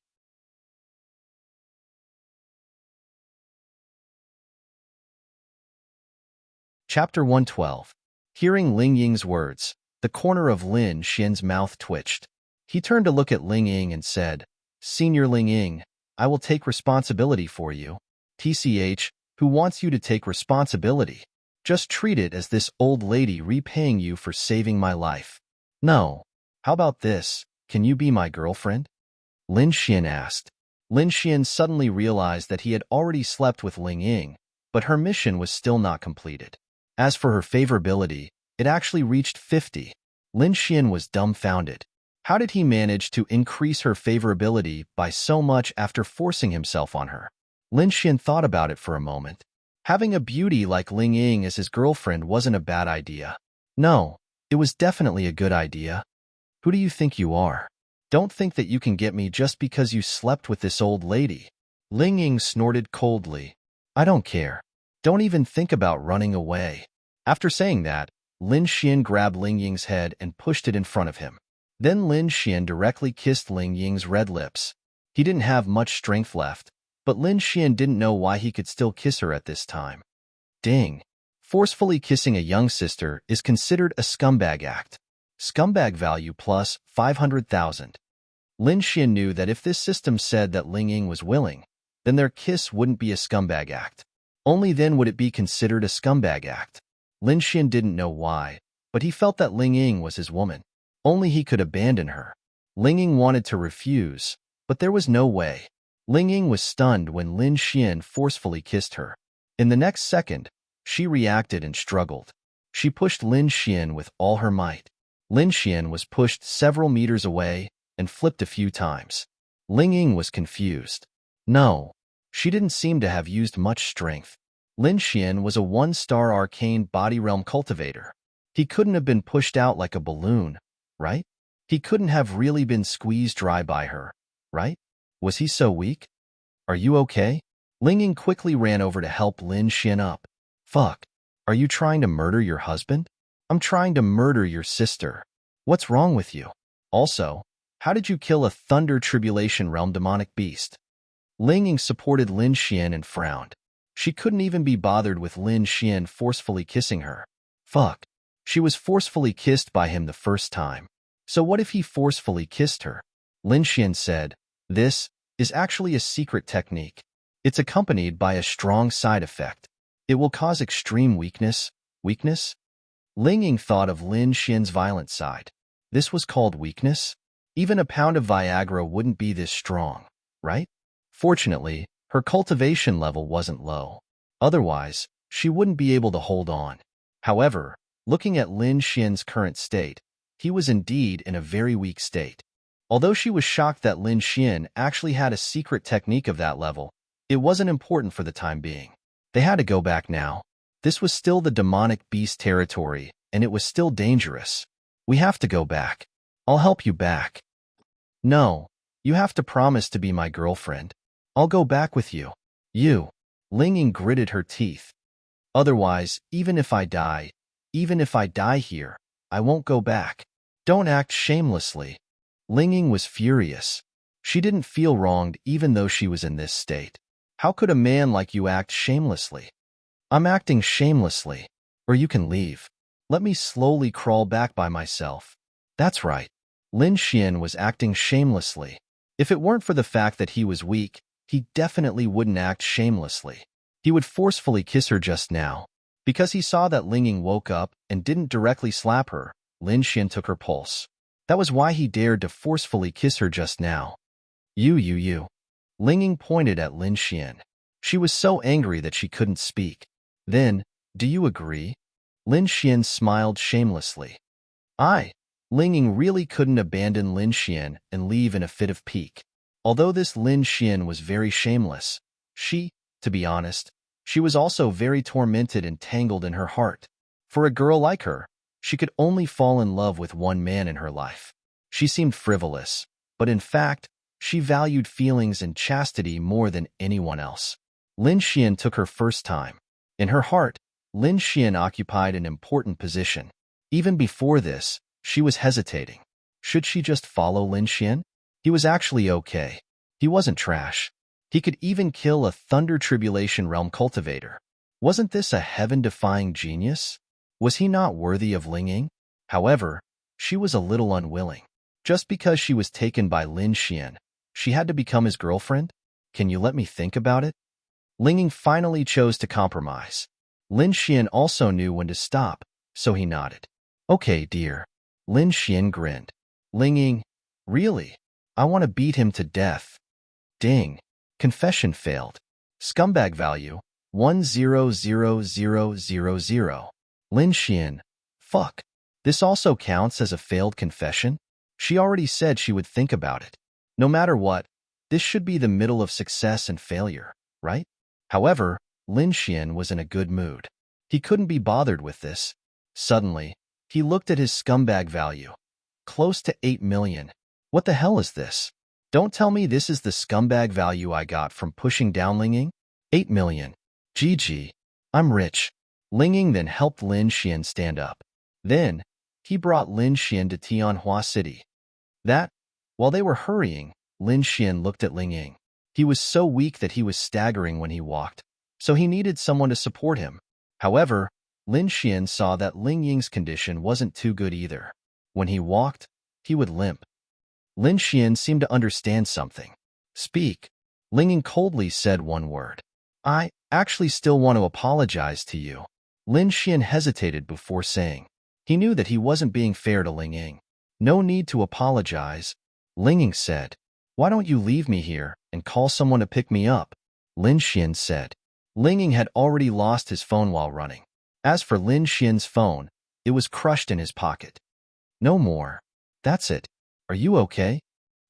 Chapter 112. Hearing Ling Ying's words, the corner of Lin Xian's mouth twitched. He turned to look at Ling Ying and said, Senior Ling Ying, I will take responsibility for you. TCH, who wants you to take responsibility? Just treat it as this old lady repaying you for saving my life. No. How about this? Can you be my girlfriend? Lin Xian asked. Lin Xian suddenly realized that he had already slept with Ling Ying, but her mission was still not completed. As for her favorability, it actually reached 50. Lin Xian was dumbfounded. How did he manage to increase her favorability by so much after forcing himself on her? Lin Xian thought about it for a moment. Having a beauty like Ling Ying as his girlfriend wasn't a bad idea. No, it was definitely a good idea. Who do you think you are? Don't think that you can get me just because you slept with this old lady. Ling Ying snorted coldly. I don't care. Don't even think about running away. After saying that, Lin Xian grabbed Ling Ying's head and pushed it in front of him. Then Lin Xian directly kissed Ling Ying's red lips. He didn't have much strength left, but Lin Xian didn't know why he could still kiss her at this time. Ding. Forcefully kissing a young sister is considered a scumbag act. Scumbag value plus 500,000. Lin Xian knew that if this system said that Ling Ying was willing, then their kiss wouldn't be a scumbag act. Only then would it be considered a scumbag act. Lin Xian didn't know why, but he felt that Ling Ying was his woman. Only he could abandon her. Ling Ying wanted to refuse, but there was no way. Ling Ying was stunned when Lin Xian forcefully kissed her. In the next second, she reacted and struggled. She pushed Lin Xian with all her might. Lin Xian was pushed several meters away and flipped a few times. Ling Ying was confused. No, she didn't seem to have used much strength. Lin Xian was a one-star arcane body realm cultivator. He couldn't have been pushed out like a balloon, right? He couldn't have really been squeezed dry by her, right? Was he so weak? Are you okay? Ling Ying quickly ran over to help Lin Xian up. Fuck. Are you trying to murder your husband? I'm trying to murder your sister. What's wrong with you? Also, how did you kill a Thunder Tribulation Realm demonic beast? Ling Ying supported Lin Xian and frowned. She couldn't even be bothered with Lin Xian forcefully kissing her. Fuck. She was forcefully kissed by him the first time. So what if he forcefully kissed her? Lin Xian said, this is actually a secret technique. It's accompanied by a strong side effect. It will cause extreme weakness. Weakness? Ling Ying thought of Lin Xian's violent side. This was called weakness? Even a pound of Viagra wouldn't be this strong, right? Fortunately, her cultivation level wasn't low. Otherwise, she wouldn't be able to hold on. However, looking at Lin Xian's current state, he was indeed in a very weak state. Although she was shocked that Lin Xian actually had a secret technique of that level, it wasn't important for the time being. They had to go back now. This was still the demonic beast territory, and it was still dangerous. We have to go back. I'll help you back. No, you have to promise to be my girlfriend. I'll go back with you. You. Ling Ying gritted her teeth. Otherwise, even if I die here, I won't go back. Don't act shamelessly. Ling Ying was furious. She didn't feel wronged even though she was in this state. How could a man like you act shamelessly? I'm acting shamelessly. Or you can leave. Let me slowly crawl back by myself. That's right. Lin Xian was acting shamelessly. If it weren't for the fact that he was weak, he definitely wouldn't act shamelessly. He would forcefully kiss her just now. Because he saw that Ling Ying woke up and didn't directly slap her, Lin Xian took her pulse. That was why he dared to forcefully kiss her just now. You. Ling Ying pointed at Lin Xian. She was so angry that she couldn't speak. Then, do you agree? Lin Xian smiled shamelessly. Ling Ying really couldn't abandon Lin Xian and leave in a fit of pique. Although this Lin Xian was very shameless, to be honest, she was also very tormented and tangled in her heart. For a girl like her, she could only fall in love with one man in her life. She seemed frivolous, but in fact, she valued feelings and chastity more than anyone else. Lin Xian took her first time. In her heart, Lin Xian occupied an important position. Even before this, she was hesitating. Should she just follow Lin Xian? He was actually okay. He wasn't trash. He could even kill a Thunder Tribulation Realm cultivator. Wasn't this a heaven-defying genius? Was he not worthy of Ling Ying? However, she was a little unwilling. Just because she was taken by Lin Xian, she had to become his girlfriend? Can you let me think about it? Ling Ying finally chose to compromise. Lin Xian also knew when to stop, so he nodded. Okay, dear. Lin Xian grinned. Ling Ying, really? I want to beat him to death. Ding. Confession failed. Scumbag value, 100000. Lin Xian, fuck. This also counts as a failed confession? She already said she would think about it. No matter what, this should be the middle of success and failure, right? However, Lin Xian was in a good mood. He couldn't be bothered with this. Suddenly, he looked at his scumbag value. Close to 8 million. What the hell is this? Don't tell me this is the scumbag value I got from pushing down Linging? 8 million. GG. I'm rich. Linging then helped Lin Xian stand up. Then, he brought Lin Xian to Tianhua City. While they were hurrying, Lin Xian looked at Linging. He was so weak that he was staggering when he walked, so he needed someone to support him. However, Lin Xian saw that Ling Ying's condition wasn't too good either. When he walked, he would limp. Lin Xian seemed to understand something. Speak. Ling Ying coldly said one word. I actually still want to apologize to you. Lin Xian hesitated before saying. He knew that he wasn't being fair to Ling Ying. No need to apologize. Ling Ying said. Why don't you leave me here and call someone to pick me up? Lin Xian said. Ling Ying had already lost his phone while running. As for Lin Xian's phone, it was crushed in his pocket. No more. That's it. Are you okay?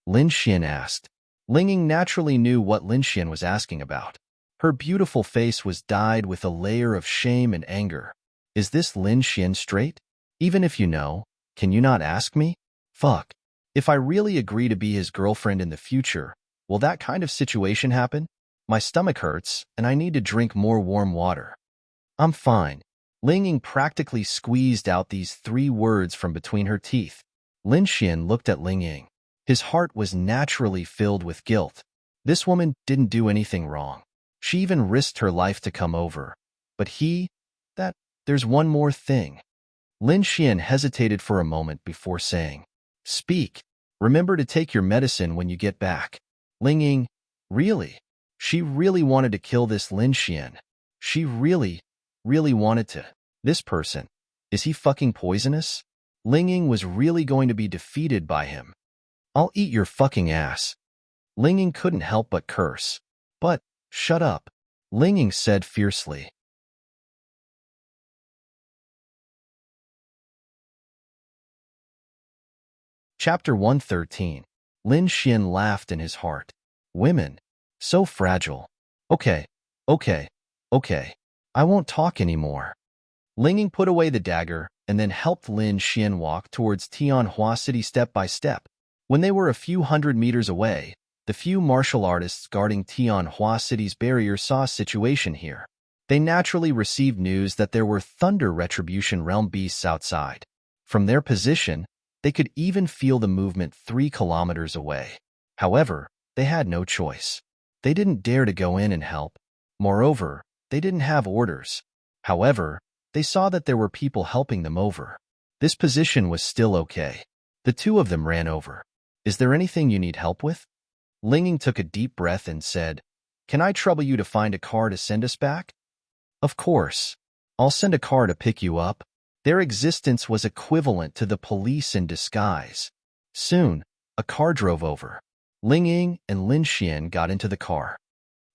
Lin Xian asked. Ling Ying naturally knew what Lin Xian was asking about. Her beautiful face was dyed with a layer of shame and anger. Is this Lin Xian straight? Even if you know, can you not ask me? Fuck. If I really agree to be his girlfriend in the future, will that kind of situation happen? My stomach hurts, and I need to drink more warm water. I'm fine. Ling Ying practically squeezed out these 3 words from between her teeth. Lin Xian looked at Ling Ying. His heart was naturally filled with guilt. This woman didn't do anything wrong. She even risked her life to come over. But there's one more thing. Lin Xian hesitated for a moment before saying, Speak. Remember to take your medicine when you get back. Ling Ying, really? She really wanted to kill this Lin Xian. She really wanted to. This person, is he fucking poisonous? Ling Ying was really going to be defeated by him. I'll eat your fucking ass. Ling Ying couldn't help but curse. But, shut up. Ling Ying said fiercely. Chapter 113. Lin Xian laughed in his heart. Women. So fragile. Okay. I won't talk anymore. Ling Ying put away the dagger and then helped Lin Xian walk towards Tianhua City step by step. When they were a few hundred meters away, the few martial artists guarding Tianhua City's barrier saw a situation here. They naturally received news that there were Thunder Retribution Realm beasts outside. From their position, they could even feel the movement 3 kilometers away. However, they had no choice. They didn't dare to go in and help. Moreover, they didn't have orders. However, they saw that there were people helping them over. This position was still okay. The 2 of them ran over. Is there anything you need help with? Ling Ying took a deep breath and said, Can I trouble you to find a car to send us back? Of course. I'll send a car to pick you up. Their existence was equivalent to the police in disguise. Soon, a car drove over. Ling Ying and Lin Xian got into the car.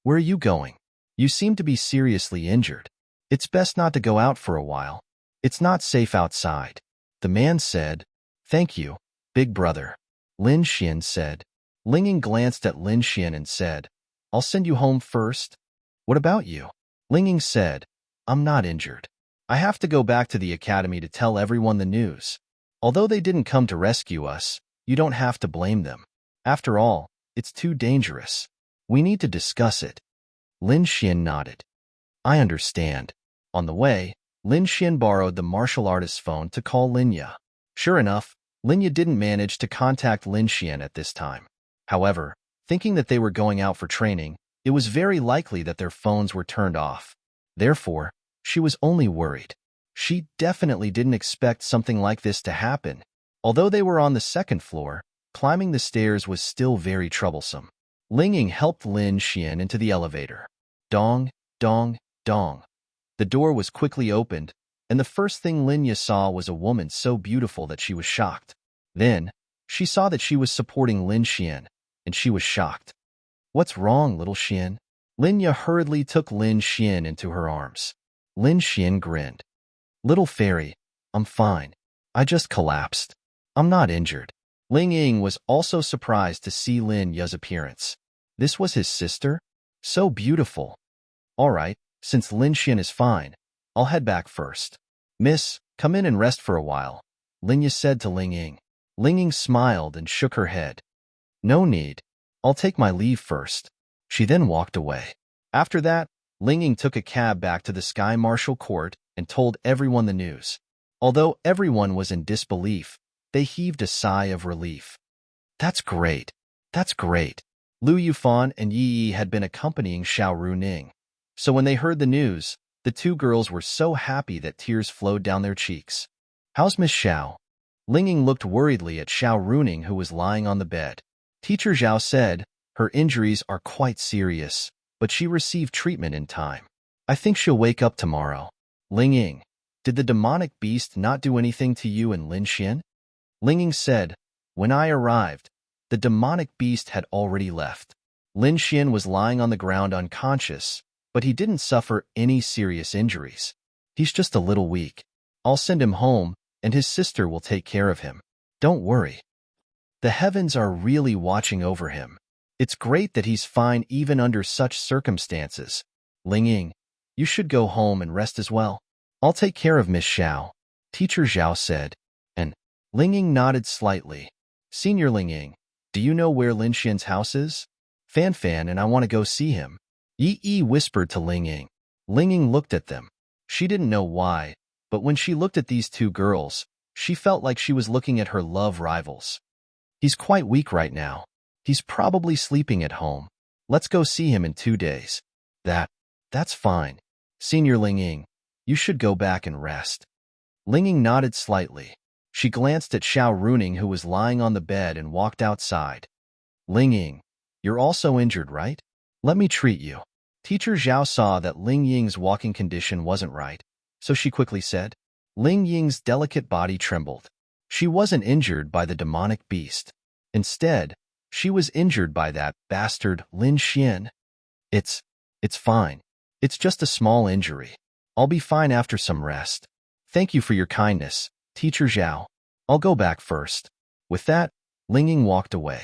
Where are you going? You seem to be seriously injured. It's best not to go out for a while. It's not safe outside. The man said, Thank you, big brother. Lin Xian said. Ling Ying glanced at Lin Xian and said, I'll send you home first. What about you? Ling Ying said, I'm not injured. I have to go back to the academy to tell everyone the news. Although they didn't come to rescue us, you don't have to blame them. After all, it's too dangerous. We need to discuss it. Lin Xian nodded. I understand. On the way, Lin Xian borrowed the martial artist's phone to call Linya. Sure enough, Linya didn't manage to contact Lin Xian at this time. However, thinking that they were going out for training, it was very likely that their phones were turned off. Therefore, she was only worried. She definitely didn't expect something like this to happen. Although they were on the 2nd floor, climbing the stairs was still very troublesome. Ling Ying helped Lin Xian into the elevator. Dong, dong, dong. The door was quickly opened, and the first thing Linya saw was a woman so beautiful that she was shocked. Then, she saw that she was supporting Lin Xian, and she was shocked. What's wrong, little Xian? Linya hurriedly took Lin Xian into her arms. Lin Xian grinned. Little fairy, I'm fine. I just collapsed. I'm not injured. Ling Ying was also surprised to see Lin Ya's appearance. This was his sister? So beautiful. All right, since Lin Xian is fine, I'll head back first. Miss, come in and rest for a while, Lin Ya said to Ling Ying. Ling Ying smiled and shook her head. No need. I'll take my leave first. She then walked away. After that, Ling Ying took a cab back to the Sky Marshal Court and told everyone the news. Although everyone was in disbelief, they heaved a sigh of relief. That's great. That's great. Lu Yufan and Yi Yi had been accompanying Xiao Runing. So when they heard the news, the two girls were so happy that tears flowed down their cheeks. How's Miss Xiao? Ling Ying looked worriedly at Xiao Runing, who was lying on the bed. Teacher Zhao said, her injuries are quite serious, but she received treatment in time. I think she'll wake up tomorrow. Ling Ying, did the demonic beast not do anything to you and Lin Xian? Ling Ying said, when I arrived, the demonic beast had already left. Lin Xian was lying on the ground unconscious, but he didn't suffer any serious injuries. He's just a little weak. I'll send him home, and his sister will take care of him. Don't worry. The heavens are really watching over him. It's great that he's fine even under such circumstances. Ling Ying, you should go home and rest as well. I'll take care of Miss Xiao, Teacher Zhao said. And Ling Ying nodded slightly. Senior Ling Ying, do you know where Lin Xian's house is? Fan and I want to go see him. Yi Yi whispered to Ling Ying. Ling Ying looked at them. She didn't know why, but when she looked at these two girls, she felt like she was looking at her love rivals. He's quite weak right now. He's probably sleeping at home. Let's go see him in 2 days. That's fine. Senior Ling Ying, you should go back and rest. Ling Ying nodded slightly. She glanced at Xiao Runing, who was lying on the bed, and walked outside. Ling Ying, you're also injured, right? Let me treat you. Teacher Zhao saw that Ling Ying's walking condition wasn't right, so she quickly said. Ling Ying's delicate body trembled. She wasn't injured by the demonic beast. Instead, she was injured by that bastard Lin Xian. It's fine. It's just a small injury. I'll be fine after some rest. Thank you for your kindness, Teacher Zhao. I'll go back first. With that, Ling Ying walked away.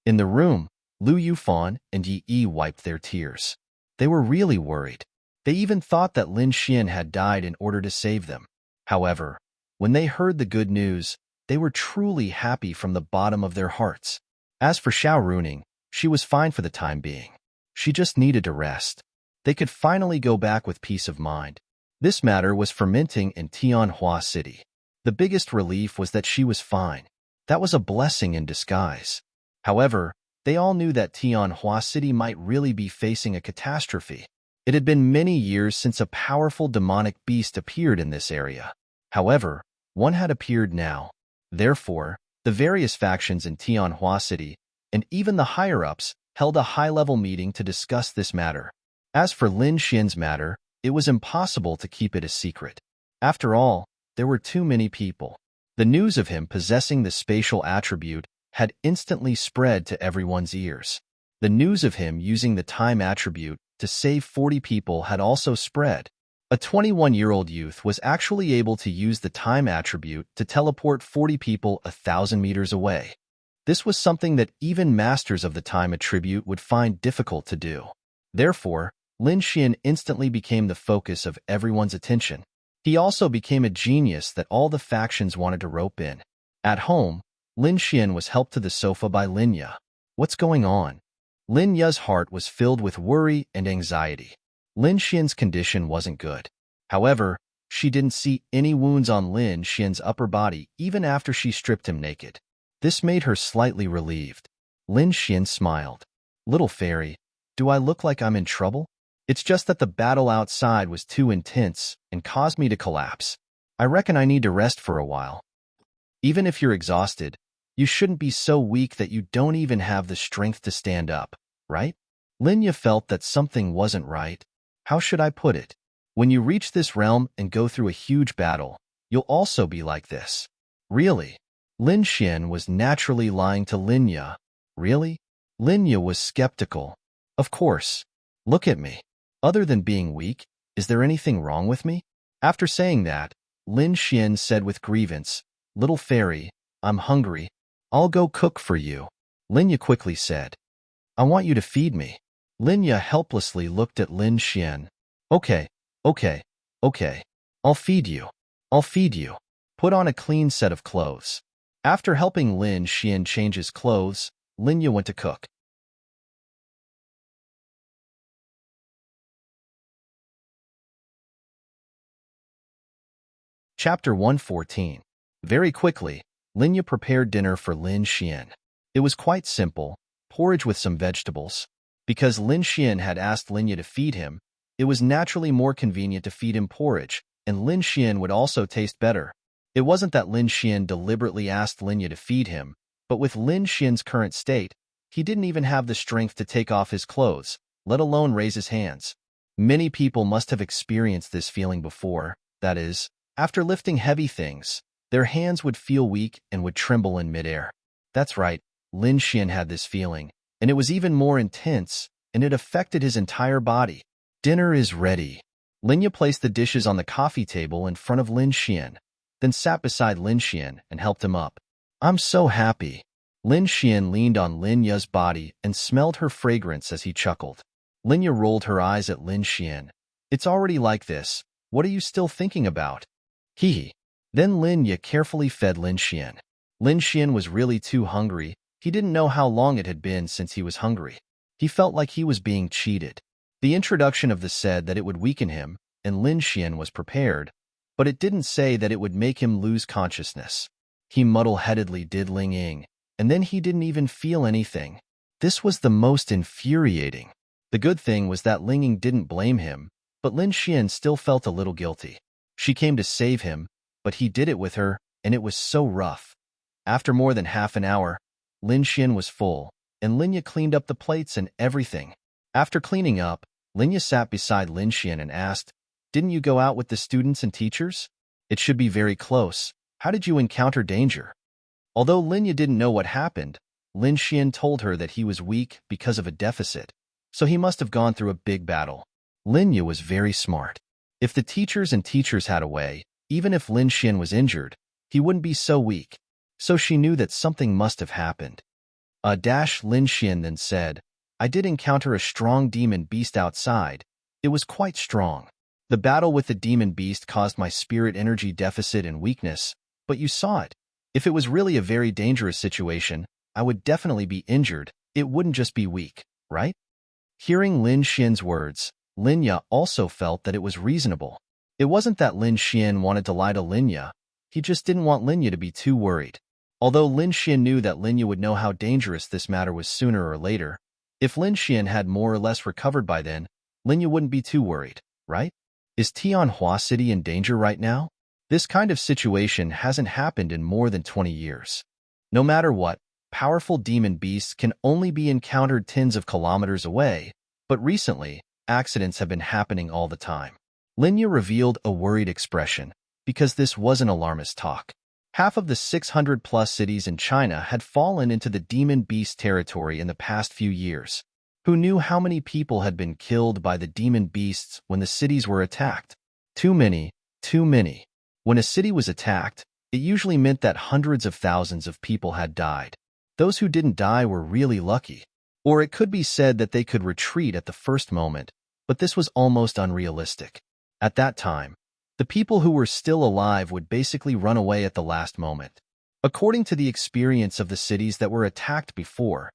In the room, Lu Yufan and Yi Yi wiped their tears. They were really worried. They even thought that Lin Xian had died in order to save them. However, when they heard the good news, they were truly happy from the bottom of their hearts. As for Xiao Runing, she was fine for the time being. She just needed to rest. They could finally go back with peace of mind. This matter was fermenting in Tianhua City. The biggest relief was that she was fine. That was a blessing in disguise. However, they all knew that Tianhua City might really be facing a catastrophe. It had been many years since a powerful demonic beast appeared in this area. However, one had appeared now. Therefore, the various factions in Tianhua City, and even the higher-ups, held a high-level meeting to discuss this matter. As for Lin Xian's matter, it was impossible to keep it a secret. After all, there were too many people. The news of him possessing the spatial attribute had instantly spread to everyone's ears. The news of him using the time attribute to save 40 people had also spread. A 21-year-old youth was actually able to use the time attribute to teleport 40 people 1,000 meters away. This was something that even masters of the time attribute would find difficult to do. Therefore, Lin Xian instantly became the focus of everyone's attention. He also became a genius that all the factions wanted to rope in. At home, Lin Xian was helped to the sofa by Lin Ya. What's going on? Lin Ya's heart was filled with worry and anxiety. Lin Xian's condition wasn't good. However, she didn't see any wounds on Lin Xian's upper body even after she stripped him naked. This made her slightly relieved. Lin Xian smiled. Little fairy, do I look like I'm in trouble? It's just that the battle outside was too intense and caused me to collapse. I reckon I need to rest for a while. Even if you're exhausted, you shouldn't be so weak that you don't even have the strength to stand up, right? Lin Ya felt that something wasn't right. How should I put it? When you reach this realm and go through a huge battle, you'll also be like this. Really? Lin Xian was naturally lying to Lin Ya. Really? Lin Ya was skeptical. Of course. Look at me. Other than being weak, is there anything wrong with me? After saying that, Lin Xian said with grievance, Little fairy, I'm hungry. I'll go cook for you, Linya quickly said. I want you to feed me. Linya helplessly looked at Lin Xian. Okay, okay, okay. I'll feed you. I'll feed you. Put on a clean set of clothes. After helping Lin Xian change his clothes, Linya went to cook. Chapter 114. Very quickly, Linya prepared dinner for Lin Xian. It was quite simple, porridge with some vegetables. Because Lin Xian had asked Linya to feed him, it was naturally more convenient to feed him porridge, and Lin Xian would also taste better. It wasn't that Lin Xian deliberately asked Linya to feed him, but with Lin Xian's current state, he didn't even have the strength to take off his clothes, let alone raise his hands. Many people must have experienced this feeling before, that is, after lifting heavy things, their hands would feel weak and would tremble in midair. That's right, Lin Xian had this feeling, and it was even more intense, and it affected his entire body. Dinner is ready. Linya placed the dishes on the coffee table in front of Lin Xian, then sat beside Lin Xian and helped him up. I'm so happy. Lin Xian leaned on Linya's body and smelled her fragrance as he chuckled. Linya rolled her eyes at Lin Xian. It's already like this. What are you still thinking about? Hee. Then Linya carefully fed Lin Xian. Lin Xian was really too hungry. He didn't know how long it had been since he was hungry. He felt like he was being cheated. The introduction of the said that it would weaken him, and Lin Xian was prepared, but it didn't say that it would make him lose consciousness. He muddle-headedly did Ling Ying, and then he didn't even feel anything. This was the most infuriating. The good thing was that Ling Ying didn't blame him, but Lin Xian still felt a little guilty. She came to save him, but he did it with her, and it was so rough. After more than half an hour, Lin Xian was full, and Linya cleaned up the plates and everything. After cleaning up, Linya sat beside Lin Xian and asked, Didn't you go out with the students and teachers? It should be very close. How did you encounter danger? Although Linya didn't know what happened, Lin Xian told her that he was weak because of a deficit, so he must have gone through a big battle. Linya was very smart. If the teachers and teachers had a way, even if Lin Xian was injured, he wouldn't be so weak. So she knew that something must have happened. Lin Xian then said, I did encounter a strong demon beast outside. It was quite strong. The battle with the demon beast caused my spirit energy deficit and weakness, but you saw it. If it was really a very dangerous situation, I would definitely be injured. It wouldn't just be weak, right? Hearing Lin Xian's words, Linya also felt that it was reasonable. It wasn't that Lin Xian wanted to lie to Linya. He just didn't want Linya to be too worried. Although Lin Xian knew that Linya would know how dangerous this matter was sooner or later, if Lin Xian had more or less recovered by then, Linya wouldn't be too worried, right? Is Tianhua City in danger right now? This kind of situation hasn't happened in more than 20 years. No matter what, powerful demon beasts can only be encountered tens of kilometers away, but recently, accidents have been happening all the time. Linya revealed a worried expression, because this wasn't alarmist talk. Half of the 600-plus cities in China had fallen into the demon beast territory in the past few years. Who knew how many people had been killed by the demon beasts when the cities were attacked? Too many, too many. When a city was attacked, it usually meant that hundreds of thousands of people had died. Those who didn't die were really lucky. Or it could be said that they could retreat at the first moment, but this was almost unrealistic. At that time, the people who were still alive would basically run away at the last moment. According to the experience of the cities that were attacked before,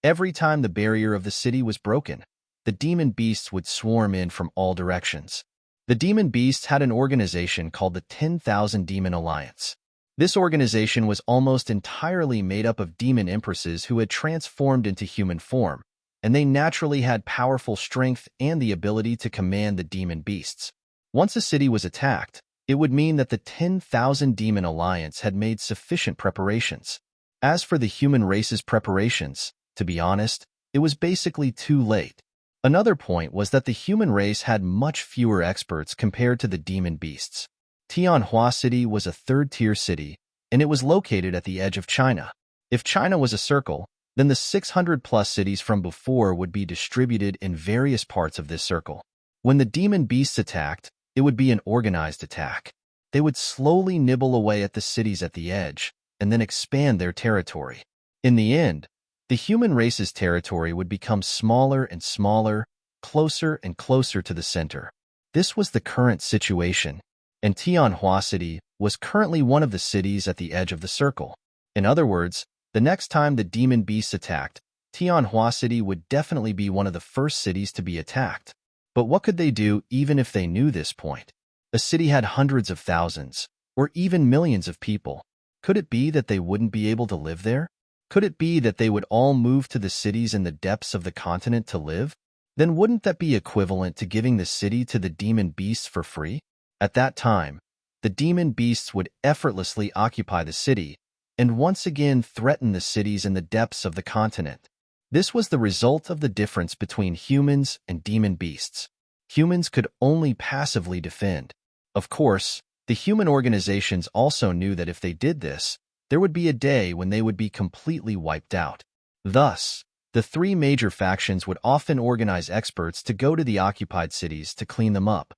every time the barrier of the city was broken, the demon beasts would swarm in from all directions. The demon beasts had an organization called the 10,000 Demon Alliance. This organization was almost entirely made up of demon empresses who had transformed into human form, and they naturally had powerful strength and the ability to command the demon beasts. Once a city was attacked, it would mean that the 10,000 Demon Alliance had made sufficient preparations. As for the human race's preparations, to be honest, it was basically too late. Another point was that the human race had much fewer experts compared to the demon beasts. Tianhua City was a third-tier city, and it was located at the edge of China. If China was a circle, then the 600-plus cities from before would be distributed in various parts of this circle. When the demon beasts attacked, it would be an organized attack. They would slowly nibble away at the cities at the edge, and then expand their territory. In the end, the human race's territory would become smaller and smaller, closer and closer to the center. This was the current situation, and Tianhua City was currently one of the cities at the edge of the circle. In other words, the next time the demon beasts attacked, Tianhua City would definitely be one of the first cities to be attacked. But what could they do even if they knew this point? The city had hundreds of thousands, or even millions of people. Could it be that they wouldn't be able to live there? Could it be that they would all move to the cities in the depths of the continent to live? Then wouldn't that be equivalent to giving the city to the demon beasts for free? At that time, the demon beasts would effortlessly occupy the city and once again threaten the cities in the depths of the continent. This was the result of the difference between humans and demon beasts. Humans could only passively defend. Of course, the human organizations also knew that if they did this, there would be a day when they would be completely wiped out. Thus, the three major factions would often organize experts to go to the occupied cities to clean them up.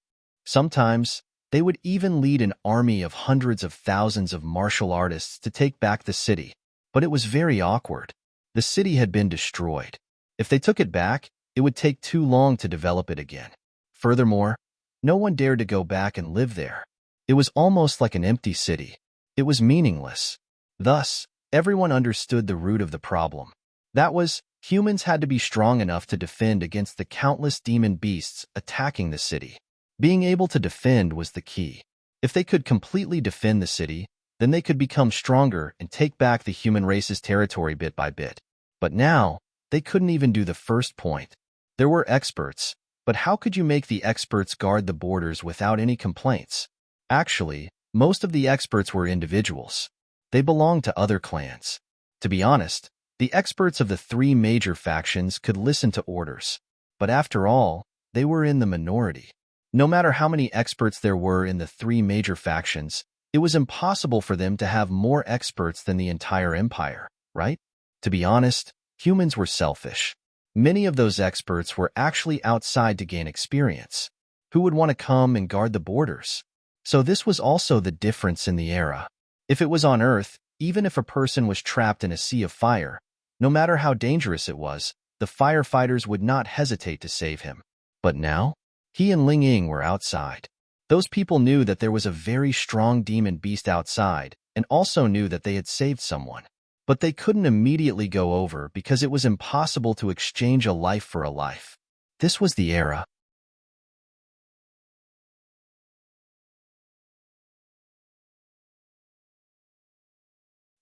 Sometimes, they would even lead an army of hundreds of thousands of martial artists to take back the city. But it was very awkward. The city had been destroyed. If they took it back, it would take too long to develop it again. Furthermore, no one dared to go back and live there. It was almost like an empty city. It was meaningless. Thus, everyone understood the root of the problem. That was, humans had to be strong enough to defend against the countless demon beasts attacking the city. Being able to defend was the key. If they could completely defend the city, then they could become stronger and take back the human race's territory bit by bit. But now, they couldn't even do the first point. There were experts, but how could you make the experts guard the borders without any complaints? Actually, most of the experts were individuals. They belonged to other clans. To be honest, the experts of the three major factions could listen to orders. But after all, they were in the minority. No matter how many experts there were in the three major factions, it was impossible for them to have more experts than the entire empire, right? To be honest, humans were selfish. Many of those experts were actually outside to gain experience. Who would want to come and guard the borders? So this was also the difference in the era. If it was on Earth, even if a person was trapped in a sea of fire, no matter how dangerous it was, the firefighters would not hesitate to save him. But now, he and Ling Ying were outside. Those people knew that there was a very strong demon beast outside and also knew that they had saved someone. But they couldn't immediately go over because it was impossible to exchange a life for a life. This was the era.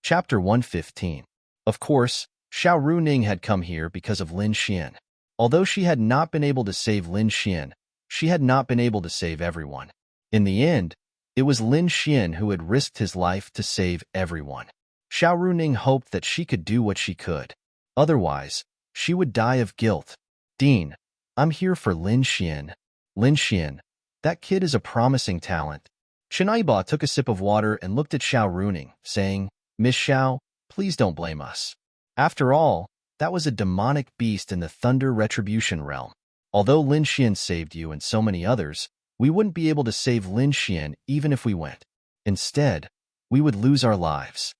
Chapter 115. Of course, Xiao Runing had come here because of Lin Xian. Although she had not been able to save Lin Xian, she had not been able to save everyone. In the end, it was Lin Xian who had risked his life to save everyone. Xiao Runing hoped that she could do what she could. Otherwise, she would die of guilt. Dean, I'm here for Lin Xian. Lin Xian, that kid is a promising talent. Chen Aiba took a sip of water and looked at Xiao Runing, saying, Miss Xiao, please don't blame us. After all, that was a demonic beast in the Thunder Retribution realm. Although Lin Xian saved you and so many others, we wouldn't be able to save Lin Xian even if we went. Instead, we would lose our lives.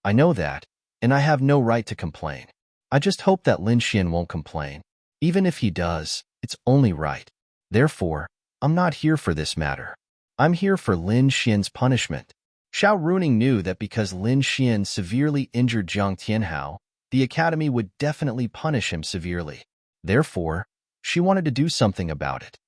I know that, and I have no right to complain. I just hope that Lin Xian won't complain. Even if he does, it's only right. Therefore, I'm not here for this matter. I'm here for Lin Xian's punishment. Xiao Runing knew that because Lin Xian severely injured Zhang Tianhao, the academy would definitely punish him severely. Therefore, she wanted to do something about it.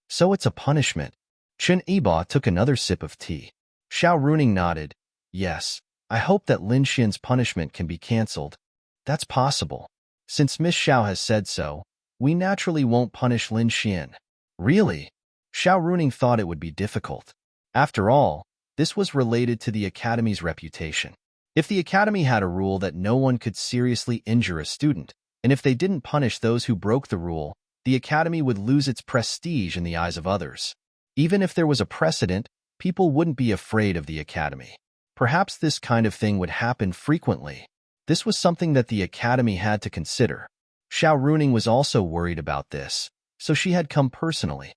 So it's a punishment. Chen Yiba took another sip of tea. Xiao Runing nodded. Yes, I hope that Lin Xian's punishment can be cancelled. That's possible. Since Miss Xiao has said so, we naturally won't punish Lin Xian. Really? Xiao Runing thought it would be difficult. After all, this was related to the academy's reputation. If the academy had a rule that no one could seriously injure a student, and if they didn't punish those who broke the rule, the academy would lose its prestige in the eyes of others. Even if there was a precedent, people wouldn't be afraid of the academy. Perhaps this kind of thing would happen frequently. This was something that the academy had to consider. Xiao Runing was also worried about this, so she had come personally.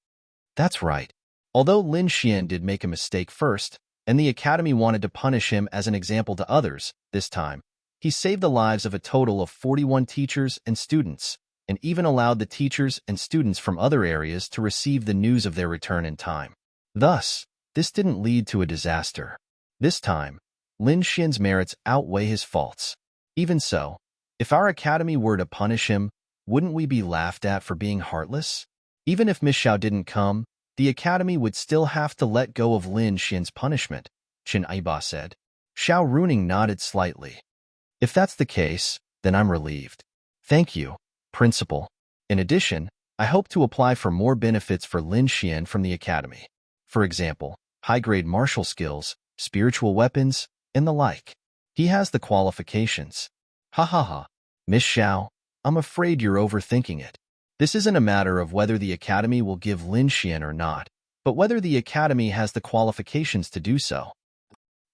That's right. Although Lin Xian did make a mistake first, and the Academy wanted to punish him as an example to others. This time, he saved the lives of a total of 41 teachers and students, and even allowed the teachers and students from other areas to receive the news of their return in time. Thus, this didn't lead to a disaster. This time, Lin Xian's merits outweigh his faults. Even so, if our Academy were to punish him, wouldn't we be laughed at for being heartless? Even if Miss Xiao didn't come, the Academy would still have to let go of Lin Xian's punishment, Qin Aiba said. Xiao Runing nodded slightly. If that's the case, then I'm relieved. Thank you, Principal. In addition, I hope to apply for more benefits for Lin Xian from the Academy. For example, high-grade martial skills, spiritual weapons, and the like. He has the qualifications. Ha ha ha. Miss Xiao, I'm afraid you're overthinking it. This isn't a matter of whether the Academy will give Lin Xian or not, but whether the Academy has the qualifications to do so.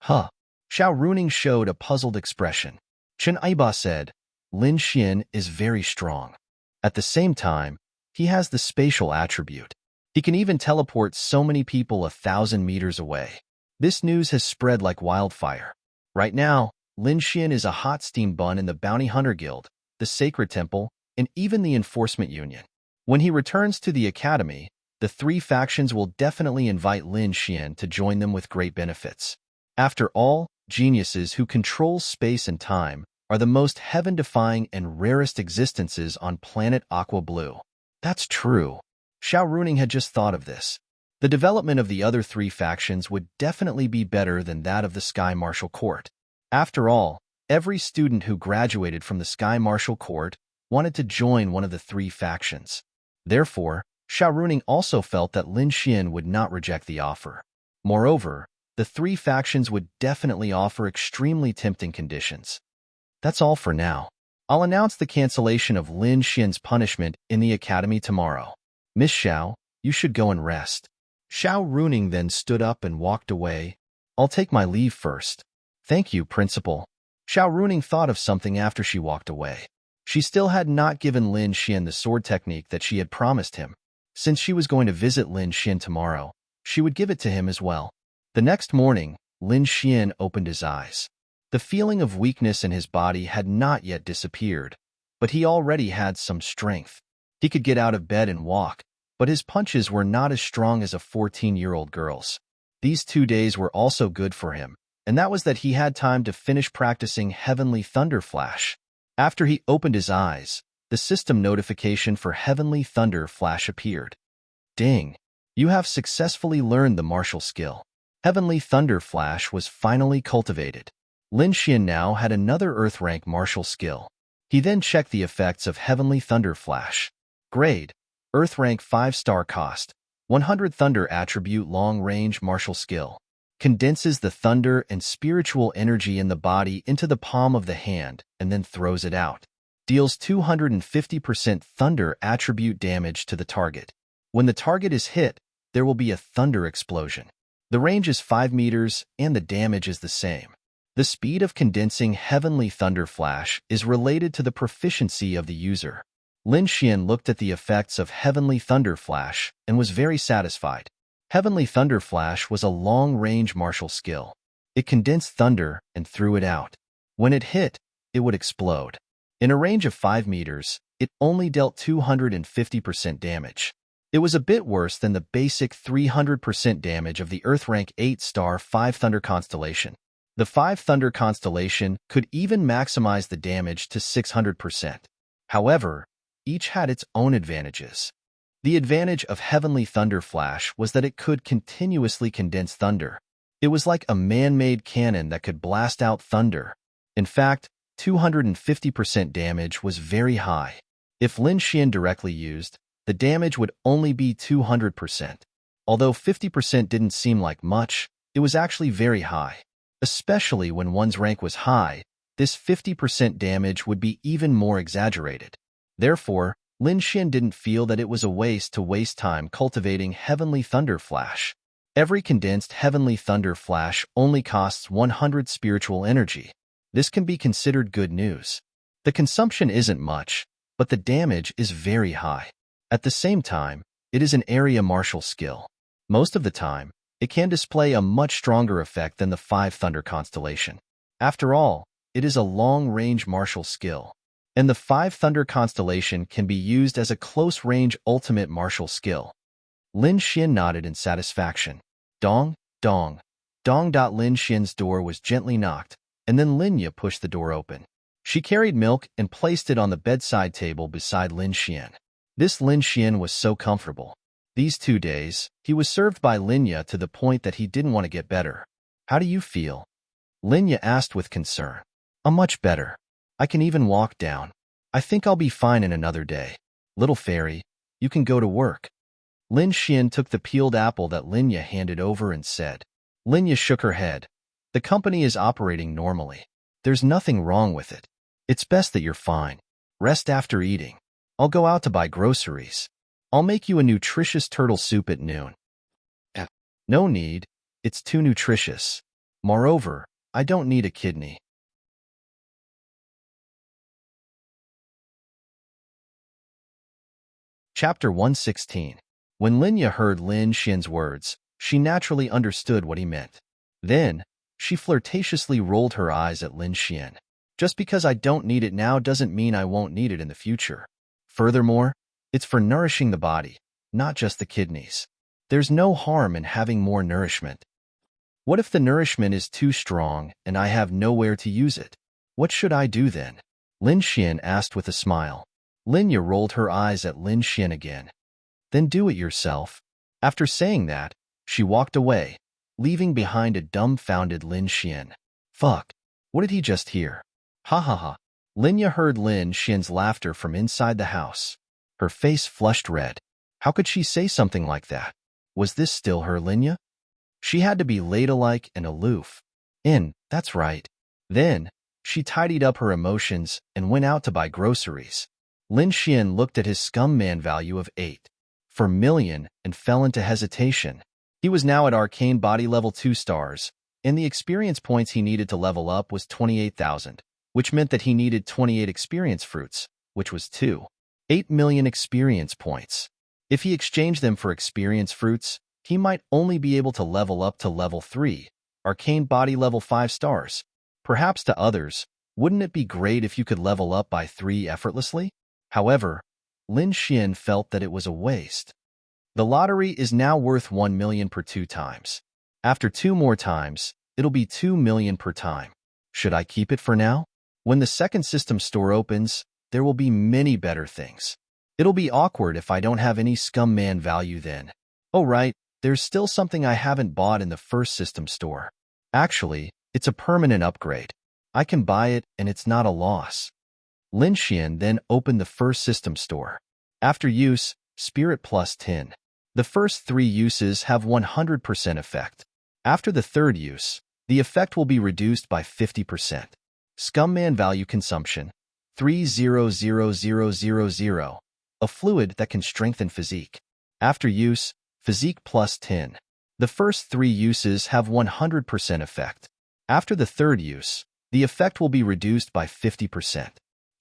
Huh. Xiao Runing showed a puzzled expression. Qin Aiba said, Lin Xian is very strong. At the same time, he has the spatial attribute. He can even teleport so many people 1,000 meters away. This news has spread like wildfire. Right now, Lin Xian is a hot steam bun in the Bounty Hunter Guild, the Sacred Temple, and even the Enforcement Union. When he returns to the Academy, the three factions will definitely invite Lin Xian to join them with great benefits. After all, geniuses who control space and time are the most heaven-defying and rarest existences on planet Aqua Blue. That's true. Xiao Runing had just thought of this. The development of the other three factions would definitely be better than that of the Sky Martial Court. After all, every student who graduated from the Sky Martial Court wanted to join one of the three factions. Therefore, Xiao Runing also felt that Lin Xian would not reject the offer. Moreover, the three factions would definitely offer extremely tempting conditions. That's all for now. I'll announce the cancellation of Lin Xian's punishment in the Academy tomorrow. Miss Xiao, you should go and rest. Xiao Runing then stood up and walked away. I'll take my leave first. Thank you, Principal. Xiao Runing thought of something after she walked away. She still had not given Lin Xian the sword technique that she had promised him. Since she was going to visit Lin Xian tomorrow, she would give it to him as well. The next morning, Lin Xian opened his eyes. The feeling of weakness in his body had not yet disappeared, but he already had some strength. He could get out of bed and walk, but his punches were not as strong as a 14-year-old girl's. These 2 days were also good for him, and that was that he had time to finish practicing Heavenly Thunder Flash. After he opened his eyes, the system notification for Heavenly Thunder Flash appeared. Ding! You have successfully learned the martial skill. Heavenly Thunder Flash was finally cultivated. Lin Xian now had another Earth rank martial skill. He then checked the effects of Heavenly Thunder Flash. Grade: Earth rank 5-star cost. 100 Thunder attribute long-range martial skill. Condenses the thunder and spiritual energy in the body into the palm of the hand and then throws it out. Deals 250% thunder attribute damage to the target. When the target is hit, there will be a thunder explosion. The range is 5 meters and the damage is the same. The speed of condensing Heavenly Thunder Flash is related to the proficiency of the user. Lin Xian looked at the effects of Heavenly Thunder Flash and was very satisfied. Heavenly Thunder Flash was a long-range martial skill. It condensed thunder and threw it out. When it hit, it would explode. In a range of 5 meters, it only dealt 250% damage. It was a bit worse than the basic 300% damage of the Earth rank 8-star 5 Thunder Constellation. The 5 Thunder Constellation could even maximize the damage to 600%. However, each had its own advantages. The advantage of Heavenly Thunder Flash was that it could continuously condense thunder. It was like a man-made cannon that could blast out thunder. In fact, 250% damage was very high. If Lin Xian directly used, the damage would only be 200%. Although 50% didn't seem like much, it was actually very high. Especially when one's rank was high, this 50% damage would be even more exaggerated. Therefore, Lin Xian didn't feel that it was a waste to waste time cultivating Heavenly Thunder Flash. Every condensed Heavenly Thunder Flash only costs 100 spiritual energy. This can be considered good news. The consumption isn't much, but the damage is very high. At the same time, it is an area martial skill. Most of the time, it can display a much stronger effect than the 5 Thunder constellation. After all, it is a long-range martial skill, and the 5 Thunder constellation can be used as a close-range ultimate martial skill. Lin Xian nodded in satisfaction. Dong, dong, dong. Lin Xian's door was gently knocked, and then Linya pushed the door open. She carried milk and placed it on the bedside table beside Lin Xian. This Lin Xian was so comfortable. These 2 days, he was served by Linya to the point that he didn't want to get better. How do you feel? Linya asked with concern. I'm much better. I can even walk down. I think I'll be fine in another day. Little fairy, you can go to work. Lin Xian took the peeled apple that Linya handed over and said. Linya shook her head. The company is operating normally. There's nothing wrong with it. It's best that you're fine. Rest after eating. I'll go out to buy groceries. I'll make you a nutritious turtle soup at noon. No need. It's too nutritious. Moreover, I don't need a kidney. Chapter 116. When Linya heard Lin Xian's words, she naturally understood what he meant. Then, she flirtatiously rolled her eyes at Lin Xian. Just because I don't need it now doesn't mean I won't need it in the future. Furthermore, it's for nourishing the body, not just the kidneys. There's no harm in having more nourishment. What if the nourishment is too strong and I have nowhere to use it? What should I do then? Lin Xian asked with a smile. Linya rolled her eyes at Lin Xian again. Then do it yourself. After saying that, she walked away, leaving behind a dumbfounded Lin Xian. Fuck. What did he just hear? Ha ha ha. Linya heard Lin Xian's laughter from inside the house. Her face flushed red. How could she say something like that? Was this still her Linya? She had to be ladylike and aloof. That's right. Then, she tidied up her emotions and went out to buy groceries. Lin Xian looked at his scum man value of 8 per million and fell into hesitation. He was now at arcane body level 2 stars, and the experience points he needed to level up was 28,000, which meant that he needed 28 experience fruits, which was 8 million experience points. If he exchanged them for experience fruits, he might only be able to level up to level 3, arcane body level 5 stars. Perhaps to others, wouldn't it be great if you could level up by 3 effortlessly? However, Lin Xian felt that it was a waste. The lottery is now worth 1 million per 2 times. After 2 more times, it'll be 2 million per time. Should I keep it for now? When the second system store opens, there will be many better things. It'll be awkward if I don't have any scum man value then. Oh right, there's still something I haven't bought in the first system store. Actually, it's a permanent upgrade. I can buy it and it's not a loss. Lin Xian then opened the first system store. After use, Spirit plus 10. The first 3 uses have 100% effect. After the third use, the effect will be reduced by 50%. Scumman value consumption, 300000, a fluid that can strengthen physique. After use, physique plus 10. The first 3 uses have 100% effect. After the third use, the effect will be reduced by 50%.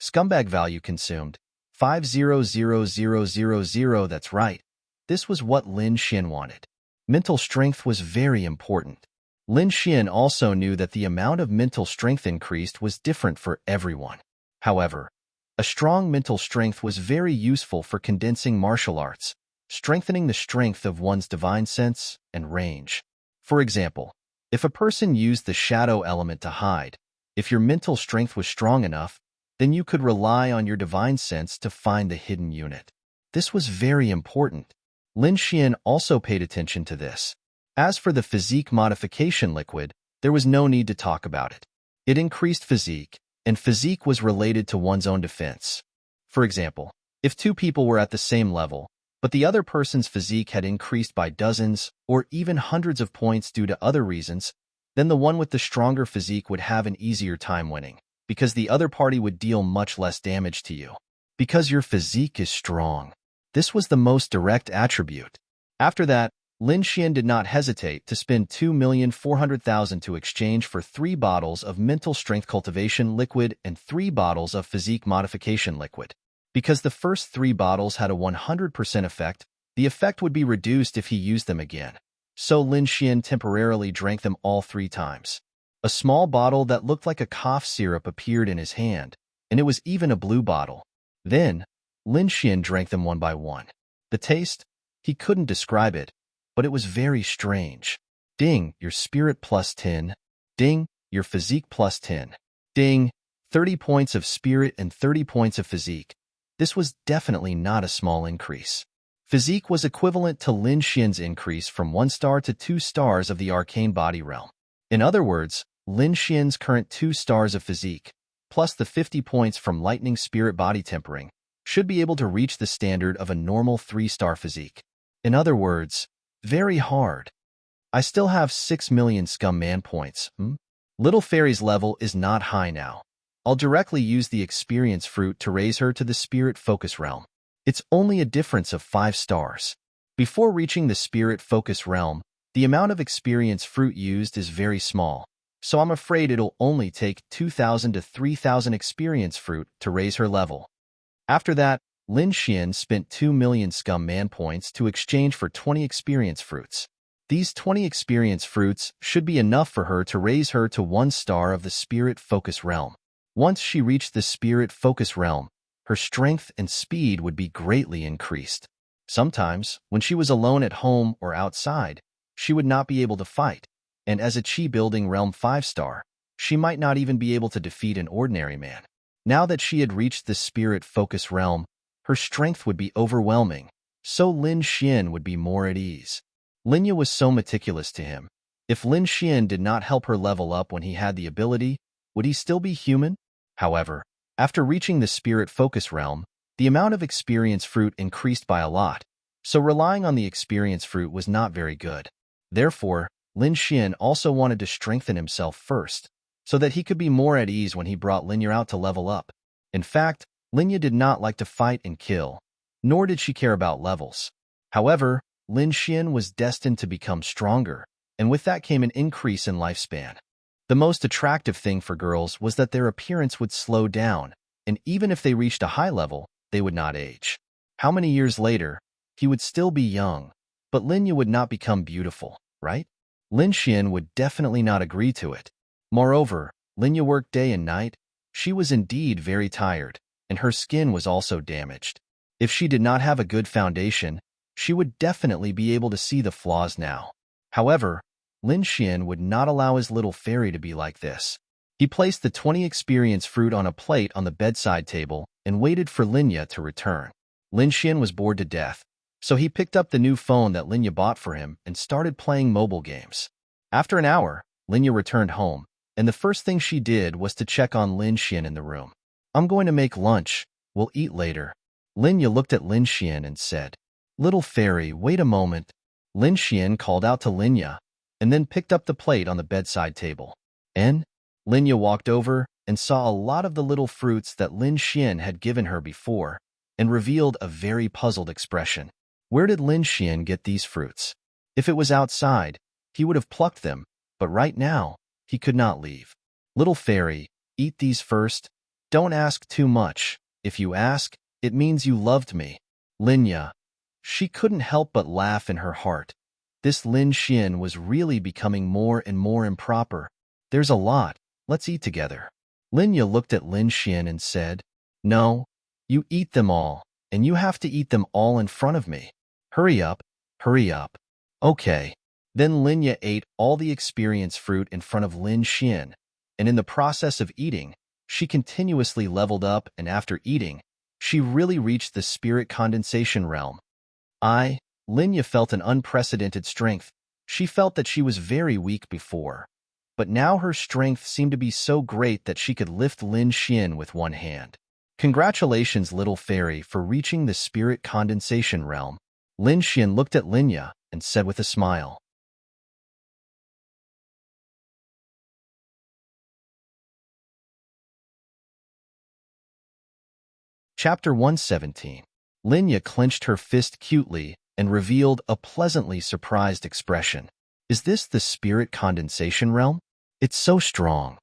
Scumbag value consumed, 500000. That's right. This was what Lin Xian wanted. Mental strength was very important. Lin Xian also knew that the amount of mental strength increased was different for everyone. However, a strong mental strength was very useful for condensing martial arts, strengthening the strength of one's divine sense and range. For example, if a person used the shadow element to hide, if your mental strength was strong enough, then you could rely on your divine sense to find the hidden unit. This was very important. Lin Xian also paid attention to this. As for the physique modification liquid, there was no need to talk about it. It increased physique, and physique was related to one's own defense. For example, if 2 people were at the same level, but the other person's physique had increased by dozens or even hundreds of points due to other reasons, then the one with the stronger physique would have an easier time winning, because the other party would deal much less damage to you. Because your physique is strong. This was the most direct attribute. After that, Lin Xian did not hesitate to spend 2,400,000 to exchange for 3 bottles of mental strength cultivation liquid and 3 bottles of physique modification liquid. Because the first 3 bottles had a 100% effect, the effect would be reduced if he used them again. so Lin Xian temporarily drank them all 3 times. A small bottle that looked like a cough syrup appeared in his hand, and it was even a blue bottle. Then, Lin Xian drank them one by one. The taste? He couldn't describe it, but it was very strange. Ding, your spirit plus 10. Ding, your physique plus 10. Ding, 30 points of spirit and 30 points of physique. This was definitely not a small increase. Physique was equivalent to Lin Xian's increase from 1 star to 2 stars of the arcane body realm. In other words, Lin Xian's current 2 stars of physique, plus the 50 points from lightning spirit body tempering, should be able to reach the standard of a normal 3-star physique. In other words, very hard. I still have 6 million scum man points. Little Fairy's level is not high now. I'll directly use the experience fruit to raise her to the spirit focus realm. It's only a difference of 5 stars. Before reaching the spirit focus realm, the amount of experience fruit used is very small, so I'm afraid it'll only take 2,000 to 3,000 experience fruit to raise her level. After that, Lin Xian spent 2 million scum man points to exchange for 20 experience fruits. These 20 experience fruits should be enough for her to raise her to 1 star of the spirit focus realm. Once she reached the spirit focus realm, her strength and speed would be greatly increased. Sometimes, when she was alone at home or outside, she would not be able to fight, and as a Qi building realm 5-star, she might not even be able to defeat an ordinary man. Now that she had reached the spirit focus realm, her strength would be overwhelming, so Lin Xian would be more at ease. Linya was so meticulous to him. If Lin Xian did not help her level up when he had the ability, would he still be human? However, after reaching the spirit focus realm, the amount of experience fruit increased by a lot, so relying on the experience fruit was not very good. Therefore, Lin Xian also wanted to strengthen himself first, so that he could be more at ease when he brought Linya out to level up. In fact, Linya did not like to fight and kill, nor did she care about levels. However, Lin Xian was destined to become stronger, and with that came an increase in lifespan. The most attractive thing for girls was that their appearance would slow down, and even if they reached a high level, they would not age. How many years later, he would still be young, but Linya would not become beautiful, right? Lin Xian would definitely not agree to it. Moreover, Linya worked day and night. She was indeed very tired, and her skin was also damaged. If she did not have a good foundation, she would definitely be able to see the flaws now. However, Lin Xian would not allow his little fairy to be like this. He placed the 20 experience fruit on a plate on the bedside table and waited for Linya to return. Lin Xian was bored to death, so he picked up the new phone that Linya bought for him and started playing mobile games. After an hour, Linya returned home, and the first thing she did was to check on Lin Xian in the room. "I'm going to make lunch. We'll eat later." Linya looked at Lin Xian and said, "Little fairy, wait a moment." Lin Xian called out to Linya, and then picked up the plate on the bedside table. Linya walked over and saw a lot of the little fruits that Lin Xian had given her before, and revealed a very puzzled expression. Where did Lin Xian get these fruits? If it was outside, he would have plucked them, but right now, he could not leave. "Little fairy, eat these first. Don't ask too much. If you ask, it means you loved me." Linya. She couldn't help but laugh in her heart. This Lin Xian was really becoming more and more improper. "There's a lot. Let's eat together." Linya looked at Lin Xian and said, "No, you eat them all, and you have to eat them all in front of me. Hurry up, hurry up." Okay. Then Linya ate all the experience fruit in front of Lin Xian, and in the process of eating, she continuously leveled up, and after eating, she really reached the spirit condensation realm. Linya felt an unprecedented strength. She felt that she was very weak before, but now her strength seemed to be so great that she could lift Lin Xian with one hand. "Congratulations, little fairy, for reaching the spirit condensation realm." Lin Xian looked at Linya and said with a smile. Chapter 117. Linya clenched her fist cutely and revealed a pleasantly surprised expression. "Is this the spirit condensation realm? It's so strong."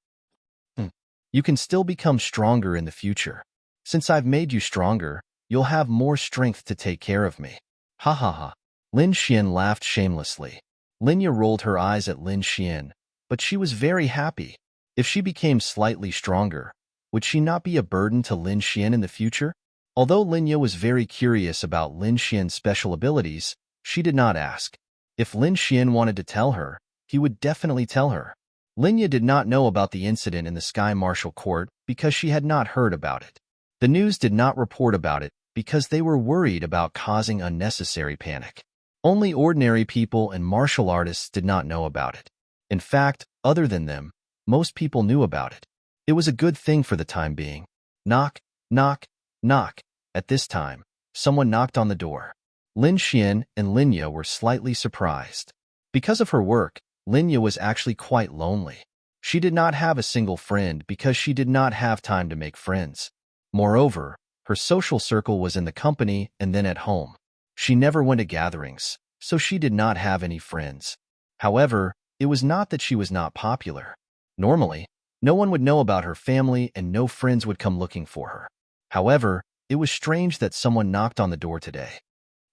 You can still become stronger in the future. Since I've made you stronger, you'll have more strength to take care of me." Ha ha ha. Lin Xian laughed shamelessly. Linya rolled her eyes at Lin Xian, but she was very happy. If she became slightly stronger, would she not be a burden to Lin Xian in the future? Although Linya was very curious about Lin Xian's special abilities, she did not ask. If Lin Xian wanted to tell her, he would definitely tell her. Linya did not know about the incident in the Sky Martial Court because she had not heard about it. The news did not report about it because they were worried about causing unnecessary panic. Only ordinary people and martial artists did not know about it. In fact, other than them, most people knew about it. It was a good thing for the time being. Knock, knock, knock. At this time, someone knocked on the door. Lin Xian and Linya were slightly surprised. Because of her work, Linya was actually quite lonely. She did not have a single friend because she did not have time to make friends. Moreover, her social circle was in the company and then at home. She never went to gatherings, so she did not have any friends. However, it was not that she was not popular. Normally, no one would know about her family and no friends would come looking for her. However, it was strange that someone knocked on the door today.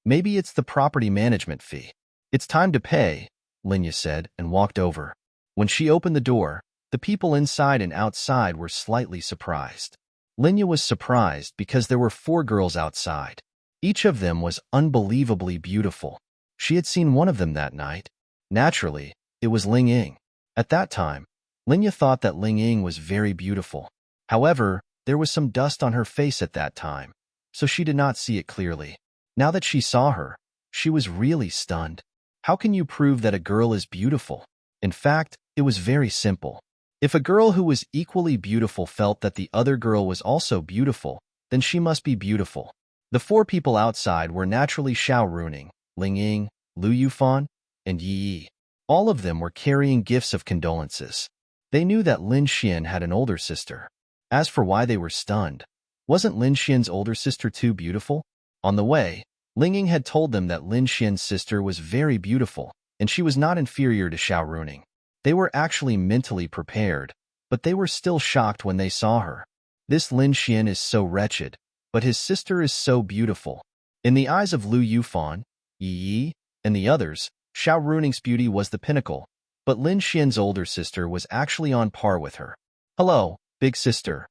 Maybe it's the property management fee. It's time to pay, Linya said and walked over. When she opened the door, the people inside and outside were slightly surprised. Linya was surprised because there were 4 girls outside. Each of them was unbelievably beautiful. She had seen one of them that night. Naturally, it was Ling Ying. At that time, Linya thought that Ling Ying was very beautiful. However, there was some dust on her face at that time, so she did not see it clearly. Now that she saw her, she was really stunned. How can you prove that a girl is beautiful? In fact, it was very simple. If a girl who was equally beautiful felt that the other girl was also beautiful, then she must be beautiful. The 4 people outside were naturally Xiao Runing, Ling Ying, Lu Yufan, and Yi Yi. All of them were carrying gifts of condolences. They knew that Lin Xian had an older sister. As for why they were stunned, wasn't Lin Xian's older sister too beautiful? On the way, Ling Ying had told them that Lin Xian's sister was very beautiful, and she was not inferior to Xiao Runing. They were actually mentally prepared, but they were still shocked when they saw her. This Lin Xian is so wretched, but his sister is so beautiful. In the eyes of Lu Yufan, Yi Yi, and the others, Xiao Runing's beauty was the pinnacle, but Lin Xian's older sister was actually on par with her. Hello, big sister.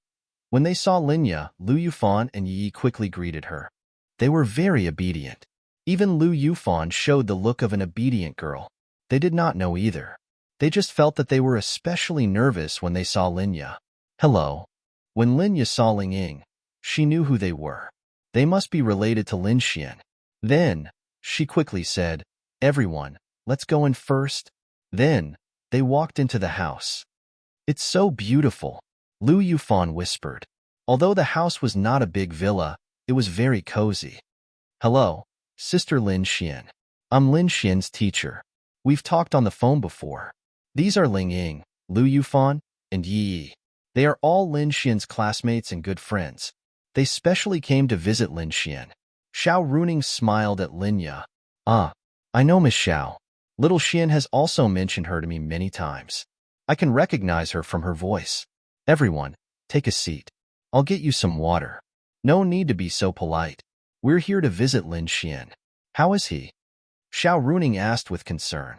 When they saw Linya, Lu Yufan and Yi Yi quickly greeted her. They were very obedient. Even Lu Yufan showed the look of an obedient girl. They did not know either. They just felt that they were especially nervous when they saw Linya. Hello. When Linya saw Ling Ying, she knew who they were. They must be related to Lin Xian. Then, she quickly said, "Everyone, let's go in first." Then, they walked into the house. "It's so beautiful," Lu Yufan whispered. Although the house was not a big villa, it was very cozy. "Hello, Sister Lin Xian. I'm Lin Xian's teacher. We've talked on the phone before. These are Ling Ying, Lu Yufan, and Yi Yi. They are all Lin Xian's classmates and good friends. They specially came to visit Lin Xian." Xiao Runing smiled at Linya. "Ah, I know Miss Xiao. Little Xian has also mentioned her to me many times. I can recognize her from her voice. Everyone, take a seat. I'll get you some water. No need to be so polite. We're here to visit Lin Xian. How is he?" Xiao Runing asked with concern.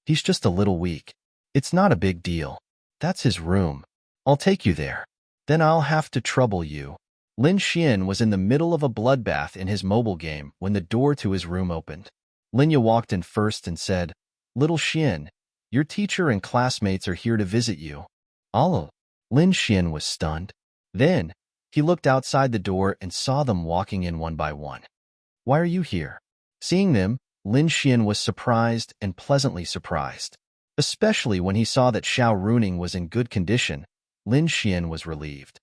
"He's just a little weak. It's not a big deal. That's his room. I'll take you there. Then I'll have to trouble you." Lin Xian was in the middle of a bloodbath in his mobile game when the door to his room opened. Linya walked in first and said, "Little Xian, your teacher and classmates are here to visit you." "Allah." Lin Xian was stunned. Then, he looked outside the door and saw them walking in one by one. "Why are you here?" Seeing them, Lin Xian was surprised and pleasantly surprised. Especially when he saw that Xiao Runing was in good condition, Lin Xian was relieved.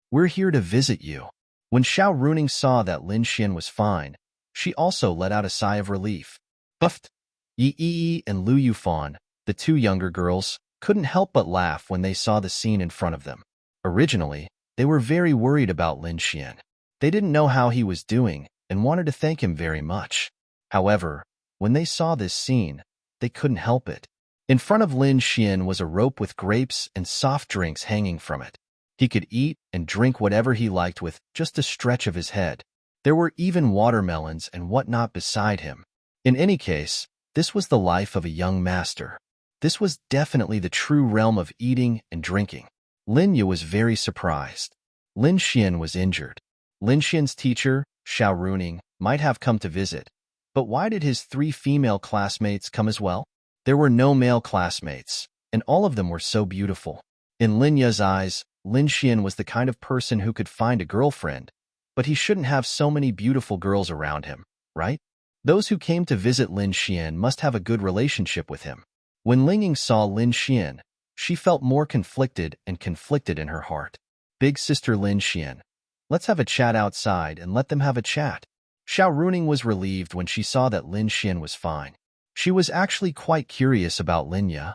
"We're here to visit you." When Xiao Runing saw that Lin Xian was fine, she also let out a sigh of relief. Buffed. Yi Yi and Lu Yufan, the 2 younger girls, couldn't help but laugh when they saw the scene in front of them. Originally, they were very worried about Lin Xian. They didn't know how he was doing and wanted to thank him very much. However, when they saw this scene, they couldn't help it. In front of Lin Xian was a rope with grapes and soft drinks hanging from it. He could eat and drink whatever he liked with just a stretch of his head. There were even watermelons and whatnot beside him. In any case, This was the life of a young master. This was definitely the true realm of eating and drinking. Lin Yu was very surprised. Lin Xian was injured. Lin Xian's teacher, Xiao Runing, might have come to visit. But why did his 3 female classmates come as well? There were no male classmates, and all of them were so beautiful. In Lin Yu's eyes, Lin Xian was the kind of person who could find a girlfriend, but he shouldn't have so many beautiful girls around him, right? Those who came to visit Lin Xian must have a good relationship with him. When Ling Ying saw Lin Xian, she felt more conflicted in her heart. Big sister Lin Xian, let's have a chat outside and let them have a chat. Xiao Runing was relieved when she saw that Lin Xian was fine. She was actually quite curious about Lin Yu.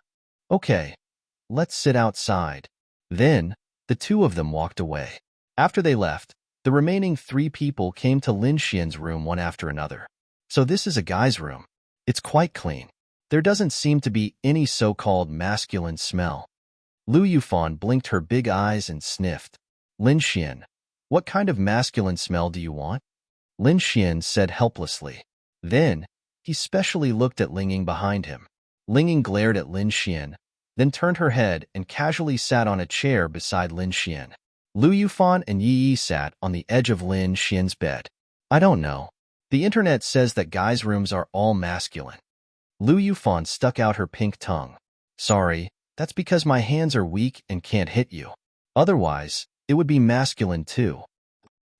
Okay, let's sit outside. Then, the 2 of them walked away. After they left, the remaining 3 people came to Lin Xian's room one after another. So this is a guy's room. It's quite clean. There doesn't seem to be any so-called masculine smell. Lu Yufan blinked her big eyes and sniffed. Lin Xian, what kind of masculine smell do you want? Lin Xian said helplessly. Then, he specially looked at Ling Ying behind him. Ling Ying glared at Lin Xian, then turned her head and casually sat on a chair beside Lin Xian. Lu Yufan and Yi Yi sat on the edge of Lin Xian's bed. I don't know. The internet says that guys' rooms are all masculine. Lu Yufan stuck out her pink tongue. Sorry, that's because my hands are weak and can't hit you. Otherwise, it would be masculine too.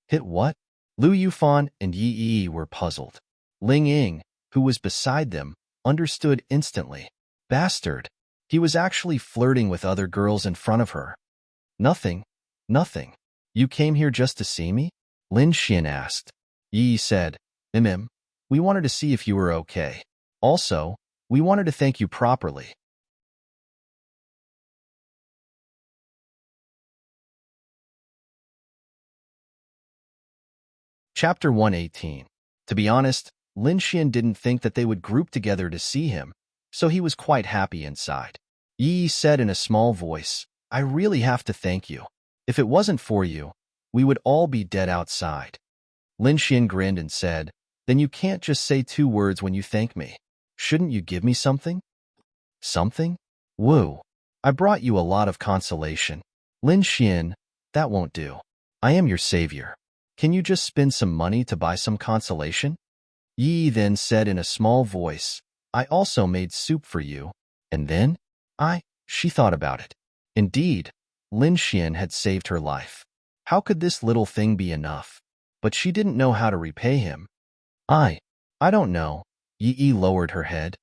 Hit what? Lu Yufan and Yi Yi were puzzled. Ling Ying, who was beside them, understood instantly. Bastard. He was actually flirting with other girls in front of her. Nothing. Nothing. You came here just to see me? Lin Xian asked. Yi said, we wanted to see if you were okay. Also, we wanted to thank you properly. Chapter 118. To be honest, Lin Xian didn't think that they would group together to see him, so he was quite happy inside. Yi said in a small voice, I really have to thank you. If it wasn't for you, we would all be dead outside. Lin Xian grinned and said, then you can't just say 2 words when you thank me. Shouldn't you give me something? Something? Woo. I brought you a lot of consolation. Lin Xian, that won't do. I am your savior. Can you just spend some money to buy some consolation? Yi then said in a small voice, I also made soup for you. And then? She thought about it. Indeed, Lin Xian had saved her life. How could this little thing be enough? But she didn't know how to repay him. I don't know. Yi lowered her head.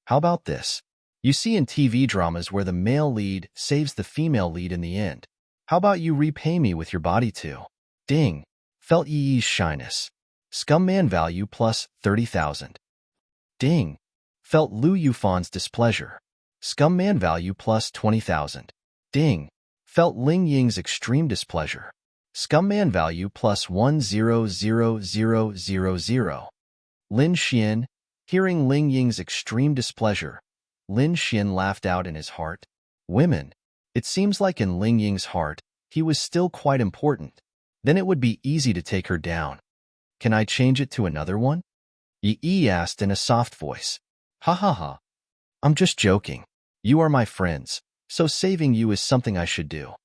How about this? You see in TV dramas where the male lead saves the female lead in the end. How about you repay me with your body too? Ding. Felt Yi's shyness. Scumman value plus 30,000. Ding. Felt Lu Yufan's displeasure. Scumman value plus 20,000. Ding. Felt Ling Ying's extreme displeasure. Scumman value plus 100,000. Lin Xian, hearing Ling Ying's extreme displeasure, Lin Xian laughed out in his heart. Women. It seems like in Ling Ying's heart, he was still quite important. Then it would be easy to take her down. Can I change it to another one? Yi asked in a soft voice. Ha ha ha. I'm just joking. You are my friends, so saving you is something I should do.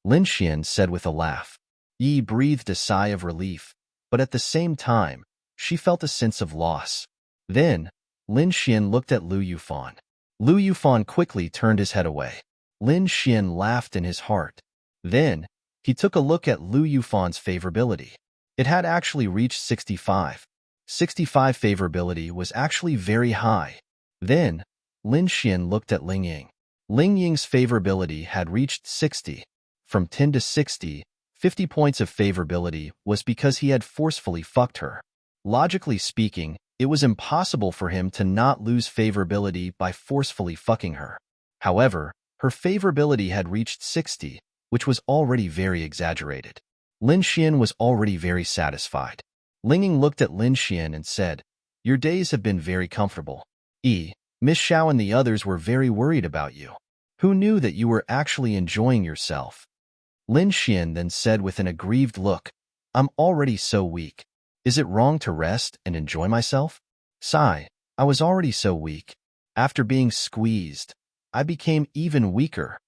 Lin Xian said with a laugh. Yi breathed a sigh of relief, but at the same time, she felt a sense of loss. Then, Lin Xian looked at Lu Yufan. Lu Yufan quickly turned his head away. Lin Xian laughed in his heart. Then, he took a look at Lu Yufan's favorability. It had actually reached 65. 65 favorability was actually very high. Then, Lin Xian looked at Ling Ying. Ling Ying's favorability had reached 60. From 10 to 60, 50 points of favorability was because he had forcefully fucked her. Logically speaking, it was impossible for him to not lose favorability by forcefully fucking her. However, her favorability had reached 60, which was already very exaggerated. Lin Xian was already very satisfied. Ling Ying looked at Lin Xian and said, Your days have been very comfortable. Miss Xiao and the others were very worried about you. Who knew that you were actually enjoying yourself? Lin Xian then said with an aggrieved look, I'm already so weak. Is it wrong to rest and enjoy myself? Sigh, I was already so weak. After being squeezed, I became even weaker.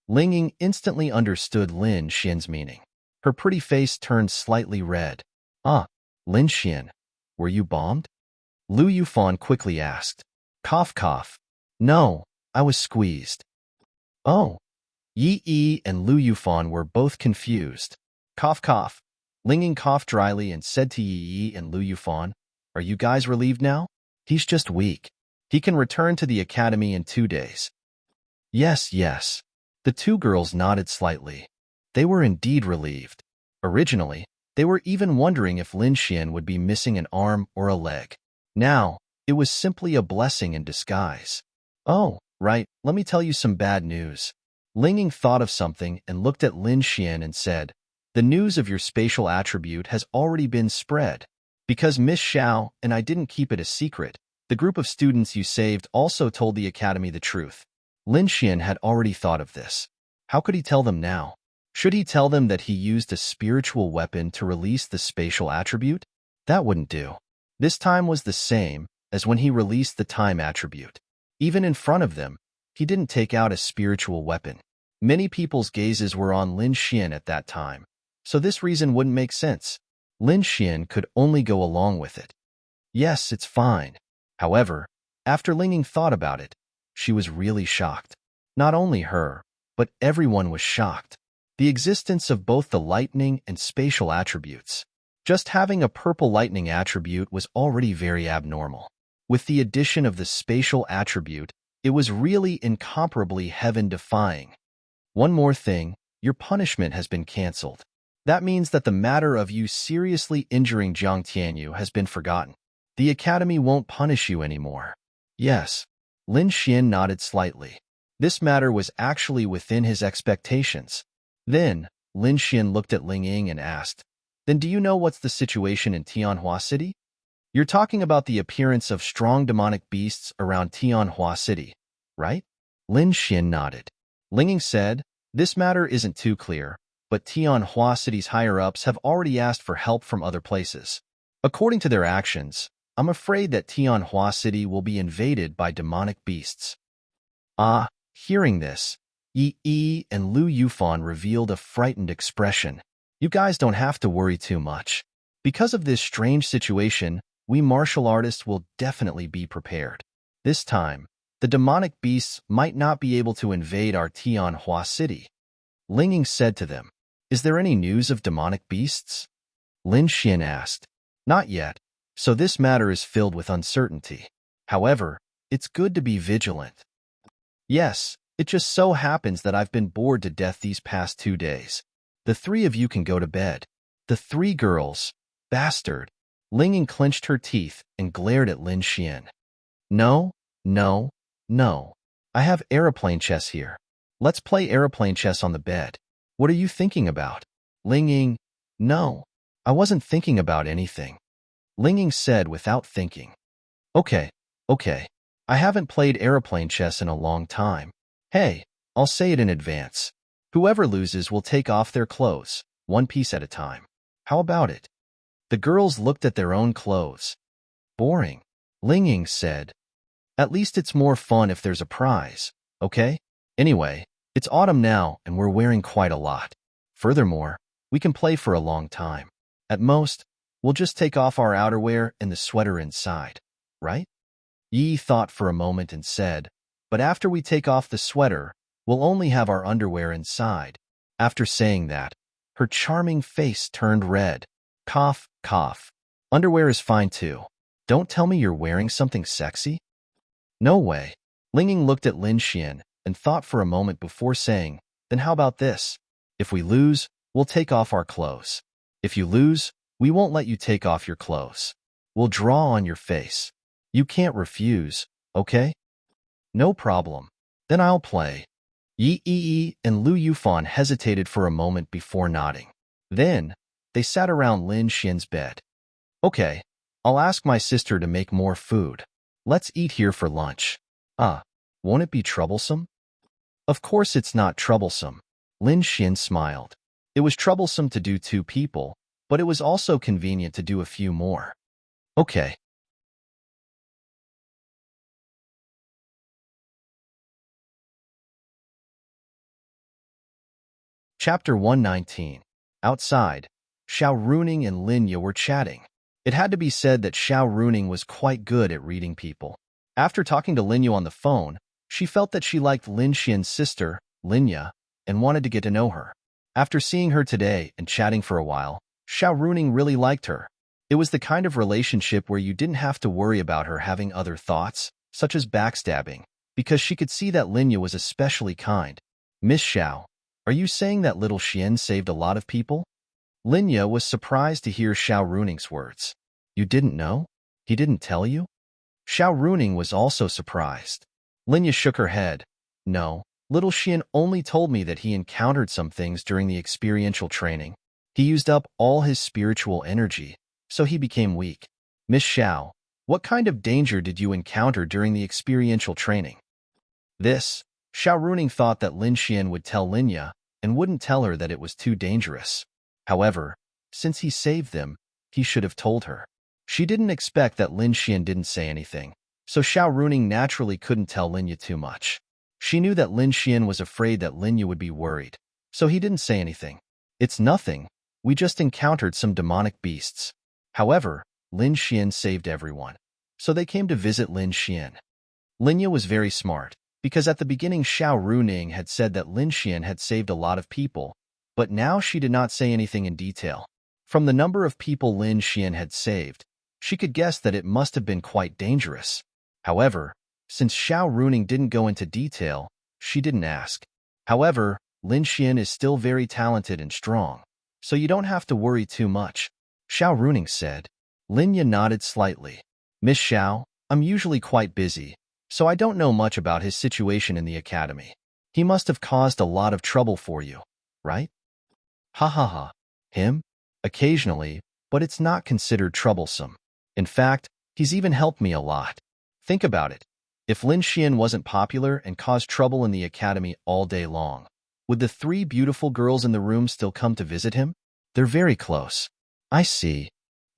Ling Ying instantly understood Lin Xian's meaning. Her pretty face turned slightly red. Ah, Lin Xian, were you bombed? Lu Yufan quickly asked. Cough cough. No, I was squeezed. Oh. Yi Yi and Lu Yufan were both confused. Cough cough. Ling Ying coughed dryly and said to Yi Yi and Lu Yufan, Are you guys relieved now? He's just weak. He can return to the academy in 2 days. Yes, yes. The two girls nodded slightly. They were indeed relieved. Originally, they were even wondering if Lin Xian would be missing an arm or a leg. Now, it was simply a blessing in disguise. Oh, right, let me tell you some bad news. Ling Ying thought of something and looked at Lin Xian and said, The news of your spatial attribute has already been spread. Because Miss Xiao and I didn't keep it a secret, the group of students you saved also told the academy the truth. Lin Xian had already thought of this. How could he tell them now? Should he tell them that he used a spiritual weapon to release the spatial attribute? That wouldn't do. This time was the same as when he released the time attribute. Even in front of them, he didn't take out a spiritual weapon. Many people's gazes were on Lin Xian at that time, so this reason wouldn't make sense. Lin Xian could only go along with it. Yes, it's fine. However, after Ling Ying thought about it, she was really shocked. Not only her, but everyone was shocked. The existence of both the lightning and spatial attributes. Just having a purple lightning attribute was already very abnormal. With the addition of the spatial attribute, it was really incomparably heaven-defying. One more thing, your punishment has been cancelled. That means that the matter of you seriously injuring Jiang Tianyu has been forgotten. The academy won't punish you anymore. Yes. Lin Xian nodded slightly. This matter was actually within his expectations. Then, Lin Xian looked at Ling Ying and asked, Then do you know what's the situation in Tianhua City? You're talking about the appearance of strong demonic beasts around Tianhua City, right? Lin Xian nodded. Ling Ying said, This matter isn't too clear, but Tianhua City's higher-ups have already asked for help from other places. According to their actions, I'm afraid that Tianhua City will be invaded by demonic beasts. Ah, hearing this, Yi Yi and Lu Yufan revealed a frightened expression. You guys don't have to worry too much. Because of this strange situation, we martial artists will definitely be prepared. This time, the demonic beasts might not be able to invade our Tianhua City. Ling Ying said to them, Is there any news of demonic beasts? Lin Xian asked. Not yet. So this matter is filled with uncertainty. However, it's good to be vigilant. Yes, it just so happens that I've been bored to death these past 2 days. The 3 of you can go to bed. The 3 girls. Bastard. Ling Ying clenched her teeth and glared at Lin Xian. No, no, no. I have aeroplane chess here. Let's play aeroplane chess on the bed. What are you thinking about? Ling Ying. No, I wasn't thinking about anything. Ling Ying said without thinking. Okay. I haven't played aeroplane chess in a long time. Hey, I'll say it in advance. Whoever loses will take off their clothes, one piece at a time. How about it? The girls looked at their own clothes. Boring. Ling Ying said. At least it's more fun if there's a prize, okay? Anyway, it's autumn now and we're wearing quite a lot. Furthermore, we can play for a long time. At most, we'll just take off our outerwear and the sweater inside, right? Yi thought for a moment and said, But after we take off the sweater, we'll only have our underwear inside. After saying that, her charming face turned red. Cough, cough. Underwear is fine too. Don't tell me you're wearing something sexy? No way. Ling Ying looked at Lin Xian and thought for a moment before saying, Then how about this? If we lose, we'll take off our clothes. If you lose, we won't let you take off your clothes. We'll draw on your face. You can't refuse, okay? No problem. Then I'll play. Yi Yi and Lu Yufan hesitated for a moment before nodding. Then, they sat around Lin Xian's bed. Okay, I'll ask my sister to make more food. Let's eat here for lunch. Won't it be troublesome? Of course it's not troublesome. Lin Xian smiled. It was troublesome to do 2 people, but it was also convenient to do a few more. Okay. Chapter 119. Outside, Xiao Runing and Linya were chatting. It had to be said that Xiao Runing was quite good at reading people. After talking to Linya on the phone, she felt that she liked Lin Xian's sister, Linya, and wanted to get to know her. After seeing her today and chatting for a while, Xiao Runing really liked her. It was the kind of relationship where you didn't have to worry about her having other thoughts, such as backstabbing, because she could see that Linya was especially kind. Miss Xiao, are you saying that little Xian saved a lot of people? Linya was surprised to hear Xiao Runing's words. You didn't know? He didn't tell you? Xiao Runing was also surprised. Linya shook her head. No, little Xian only told me that he encountered some things during the experiential training. He used up all his spiritual energy, so he became weak. Miss Xiao, what kind of danger did you encounter during the experiential training? Xiao Runing thought that Lin Xian would tell Linya and wouldn't tell her that it was too dangerous. However, since he saved them, he should have told her. She didn't expect that Lin Xian didn't say anything, so Xiao Runing naturally couldn't tell Linya too much. She knew that Lin Xian was afraid that Linya would be worried, so he didn't say anything. It's nothing, we just encountered some demonic beasts. However, Lin Xian saved everyone, so they came to visit Lin Xian. Linya was very smart, because at the beginning Xiao Runing had said that Lin Xian had saved a lot of people, but now she did not say anything in detail. From the number of people Lin Xian had saved, she could guess that it must have been quite dangerous. However, since Xiao Runing didn't go into detail, she didn't ask. However, Lin Xian is still very talented and strong, so you don't have to worry too much, Xiao Runing said. Linya nodded slightly. Miss Xiao, I'm usually quite busy, so I don't know much about his situation in the academy. He must have caused a lot of trouble for you, right? Ha ha ha. Him? Occasionally, but it's not considered troublesome. In fact, he's even helped me a lot. Think about it. If Lin Xian wasn't popular and caused trouble in the academy all day long, would the 3 beautiful girls in the room still come to visit him? They're very close. I see.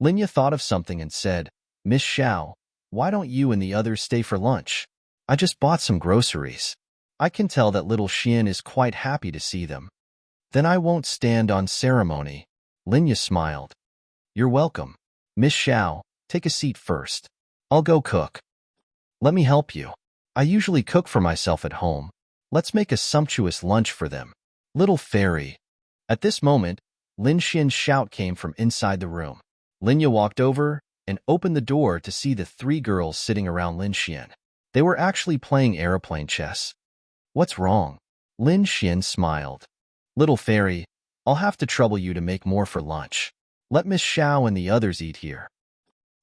Linya thought of something and said, Miss Xiao, why don't you and the others stay for lunch? I just bought some groceries. I can tell that little Xian is quite happy to see them. Then I won't stand on ceremony. Linya smiled. You're welcome. Miss Xiao, take a seat first. I'll go cook. Let me help you. I usually cook for myself at home. Let's make a sumptuous lunch for them. Little fairy. At this moment, Lin Xian's shout came from inside the room. Linya walked over and opened the door to see the 3 girls sitting around Lin Xian. They were actually playing airplane chess. What's wrong? Lin Xian smiled. Little fairy, I'll have to trouble you to make more for lunch. Let Miss Xiao and the others eat here.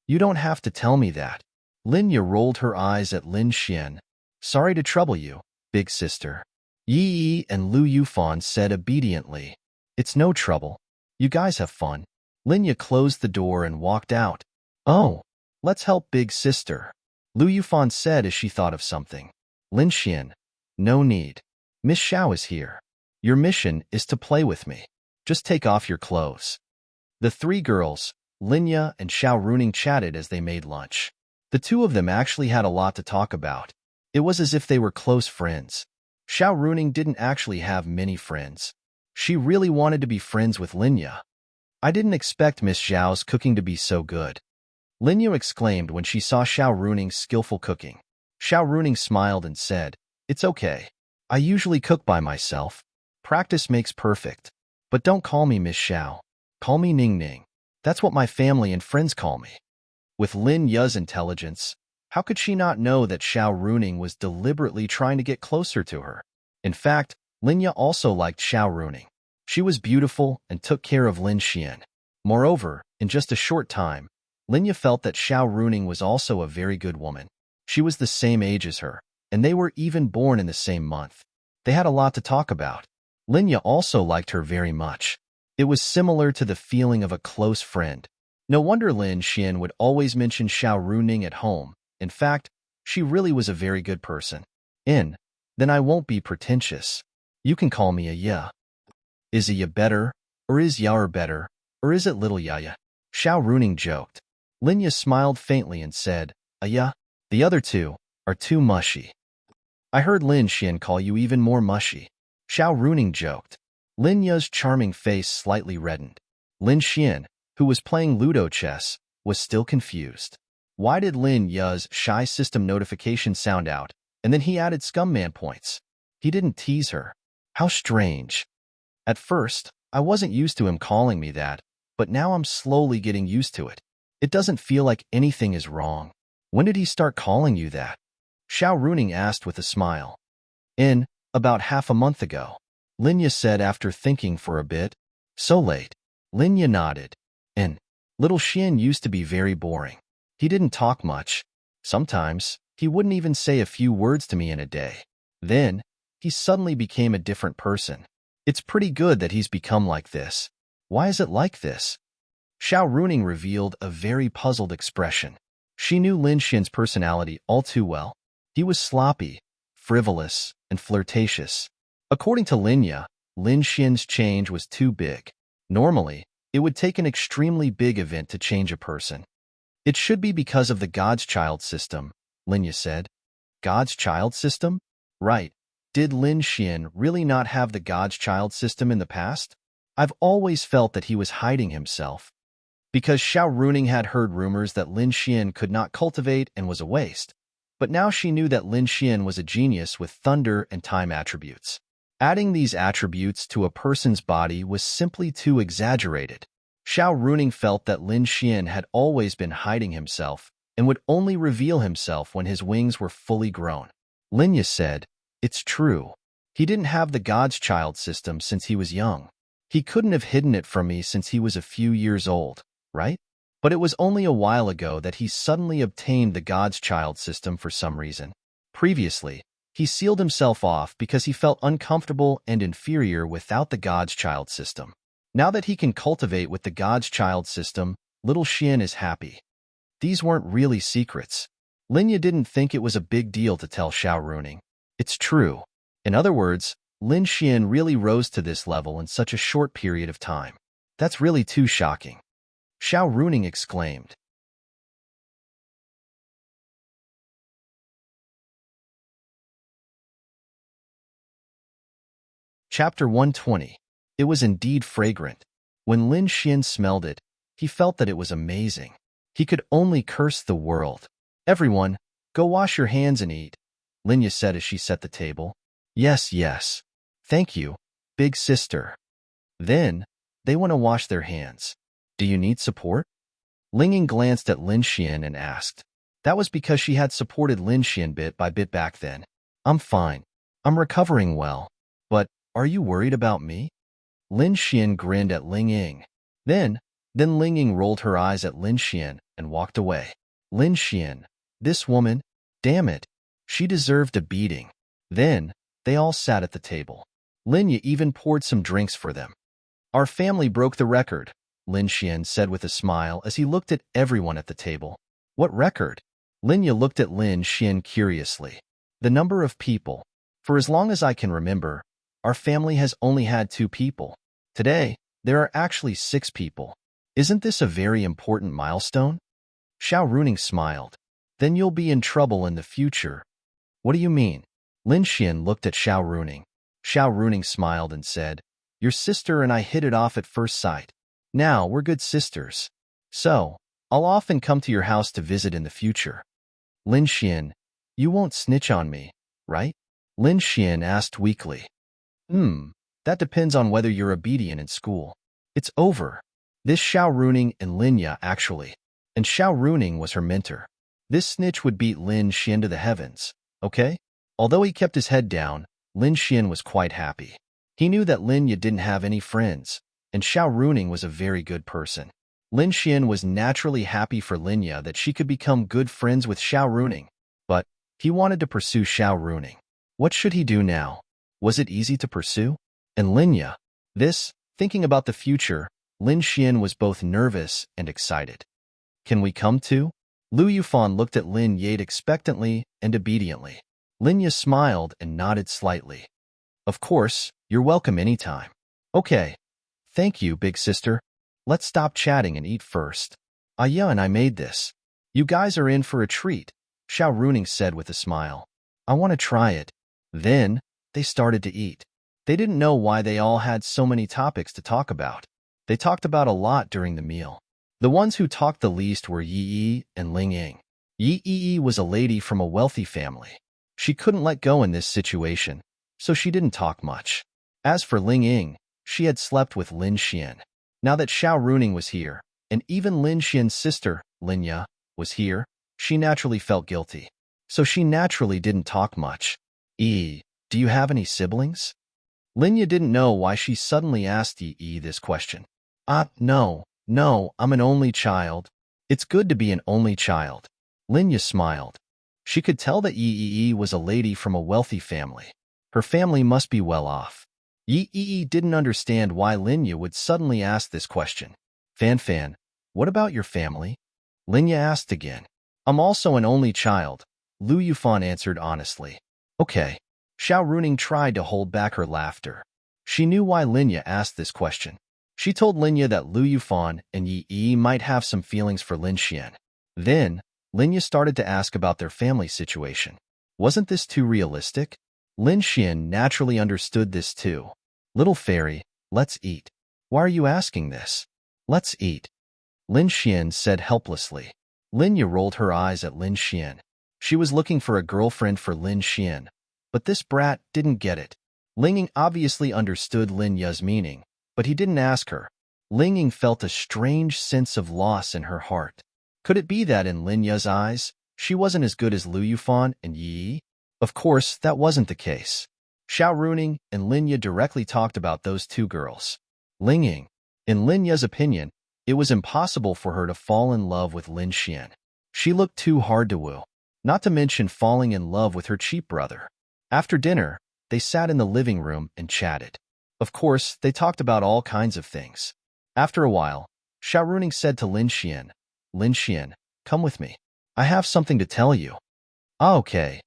You don't have to tell me that. Linya rolled her eyes at Lin Xian. Sorry to trouble you, big sister. Yi Yi and Lu Yufan said obediently. It's no trouble. You guys have fun. Linya closed the door and walked out. Oh, let's help big sister, Lu Yufan said as she thought of something. Lin Xian, no need. Miss Xiao is here. Your mission is to play with me. Just take off your clothes. The 3 girls, Linya and Xiao Runing, chatted as they made lunch. The 2 of them actually had a lot to talk about. It was as if they were close friends. Xiao Runing didn't actually have many friends. She really wanted to be friends with Linya. I didn't expect Miss Xiao's cooking to be so good, Linya exclaimed when she saw Xiao Runing's skillful cooking. Xiao Runing smiled and said, It's okay. I usually cook by myself. Practice makes perfect. But don't call me Miss Xiao. Call me Ning Ning. That's what my family and friends call me. With Lin Ya's intelligence, how could she not know that Xiao Runing was deliberately trying to get closer to her? In fact, Linya also liked Xiao Runing. She was beautiful and took care of Lin Xian. Moreover, in just a short time, Linya felt that Xiao Runing was also a very good woman. She was the same age as her, and they were even born in the same month. They had a lot to talk about. Linya also liked her very much. It was similar to the feeling of a close friend. No wonder Lin Xian would always mention Xiao Runing at home. In fact, she really was a very good person. Then I won't be pretentious. You can call me a ya. Is a ya better, or is yaer better, or is it little yaya? Xiao Runing joked. Linya smiled faintly and said, a ya. The other 2 are too mushy. I heard Lin Xian call you even more mushy. Xiao Runing joked. Lin Ya's charming face slightly reddened. Lin Xian, who was playing Ludo chess, was still confused. Why did Lin Ya's shy system notification sound out, and then he added scumbag points? He didn't tease her. How strange. At first, I wasn't used to him calling me that, but now I'm slowly getting used to it. It doesn't feel like anything is wrong. When did he start calling you that? Xiao Runing asked with a smile. About half a month ago, Linya said after thinking for a bit. So late. Linya nodded. Little Xian used to be very boring. He didn't talk much. Sometimes, he wouldn't even say a few words to me in a day. Then, he suddenly became a different person. It's pretty good that he's become like this. Why is it like this? Xiao Runing revealed a very puzzled expression. She knew Lin Xian's personality all too well. He was sloppy, frivolous, and flirtatious. According to Linya, Lin Xian's change was too big. Normally, it would take an extremely big event to change a person. It should be because of the God's Child system, Linya said. God's Child system? Right. Did Lin Xian really not have the God's Child system in the past? I've always felt that he was hiding himself. Because Xiao Runing had heard rumors that Lin Xian could not cultivate and was a waste. But now she knew that Lin Xian was a genius with thunder and time attributes. Adding these attributes to a person's body was simply too exaggerated. Xiao Runing felt that Lin Xian had always been hiding himself and would only reveal himself when his wings were fully grown. Linya said, "It's true. He didn't have the God's Child system since he was young. He couldn't have hidden it from me since he was a few years old, right? But it was only a while ago that he suddenly obtained the God's Child system for some reason. Previously, he sealed himself off because he felt uncomfortable and inferior without the God's Child system. Now that he can cultivate with the God's Child system, little Xian is happy." These weren't really secrets. Linya didn't think it was a big deal to tell Xiao Runing. It's true. In other words, Lin Xian really rose to this level in such a short period of time. That's really too shocking. Xiao Runing exclaimed. Chapter 120. It was indeed fragrant. When Lin Xian smelled it, he felt that it was amazing. He could only curse the world. "Everyone, go wash your hands and eat," Linya said as she set the table. Yes. Thank you, big sister." Then, they went to wash their hands. "Do you need support?" Linging glanced at Lin Xian and asked. That was because she had supported Lin Xian bit by bit back then. "I'm fine. I'm recovering well. But, are you worried about me?" Lin Xian grinned at Ling Ying. Then Ling Ying rolled her eyes at Lin Xian and walked away. Lin Xian, this woman, damn it. She deserved a beating. Then, they all sat at the table. Linya even poured some drinks for them. "Our family broke the record," Lin Xian said with a smile as he looked at everyone at the table. "What record?" Linya looked at Lin Xian curiously. "The number of people. For as long as I can remember, our family has only had 2 people. Today, there are actually 6 people. Isn't this a very important milestone?" Xiao Runing smiled. "Then you'll be in trouble in the future." "What do you mean?" Lin Xian looked at Xiao Runing. Xiao Runing smiled and said, "Your sister and I hit it off at first sight. Now we're good sisters. So, I'll often come to your house to visit in the future." Lin Xian, "You won't snitch on me, right?" Lin Xian asked weakly. That depends on whether you're obedient in school. It's over." This Xiao Runing and Linya actually. And Xiao Runing was her mentor. This snitch would beat Lin Xian to the heavens, okay? Although he kept his head down, Lin Xian was quite happy. He knew that Linya didn't have any friends, and Xiao Runing was a very good person. Lin Xian was naturally happy for Linya that she could become good friends with Xiao Runing, but he wanted to pursue Xiao Runing. What should he do now? Was it easy to pursue? And Linya? Thinking about the future, Lin Xian was both nervous and excited. "Can we come too?" Lu Yufan looked at Lin Yade expectantly and obediently. Linya smiled and nodded slightly. "Of course, you're welcome anytime." "Okay. Thank you, big sister. Let's stop chatting and eat first." "Aya and I made this. You guys are in for a treat," Xiao Runing said with a smile. "I want to try it." Then, they started to eat. They didn't know why they all had so many topics to talk about. They talked about a lot during the meal. The ones who talked the least were Yi Yi and Ling Ying. Yi Yi was a lady from a wealthy family. She couldn't let go in this situation, so she didn't talk much. As for Ling Ying, she had slept with Lin Xian. Now that Xiao Runing was here, and even Lin Xian's sister, Linya, was here, she naturally felt guilty. So she naturally didn't talk much. Do you have any siblings? Linya didn't know why she suddenly asked Yi this question. No, I'm an only child. It's good to be an only child. Linya smiled. She could tell that Yi was a lady from a wealthy family. Her family must be well off. Yi didn't understand why Linya would suddenly ask this question. Fan, what about your family? Linya asked again. I'm also an only child, Lu Yufan answered honestly. Okay. Xiao Runing tried to hold back her laughter. She knew why Linya asked this question. She told Linya that Lu Yufan and Yi might have some feelings for Lin Xian. Then, Linya started to ask about their family situation. Wasn't this too realistic? Lin Xian naturally understood this too. Little fairy, let's eat. Why are you asking this? Let's eat. Lin Xian said helplessly. Linya rolled her eyes at Lin Xian. She was looking for a girlfriend for Lin Xian, but this brat didn't get it. Ling Ying obviously understood Linya's meaning, but he didn't ask her. Ling Ying felt a strange sense of loss in her heart. Could it be that in Linya's eyes, she wasn't as good as Lu Yufan and Yi? Of course, that wasn't the case. Xiao Runing and Linya directly talked about those two girls. Ling Ying. In Linya's opinion, it was impossible for her to fall in love with Lin Xian. She looked too hard to woo, not to mention falling in love with her cheap brother. After dinner, they sat in the living room and chatted. Of course, they talked about all kinds of things. After a while, Xiao Runing said to Lin Xian, come with me. I have something to tell you. Ah, okay.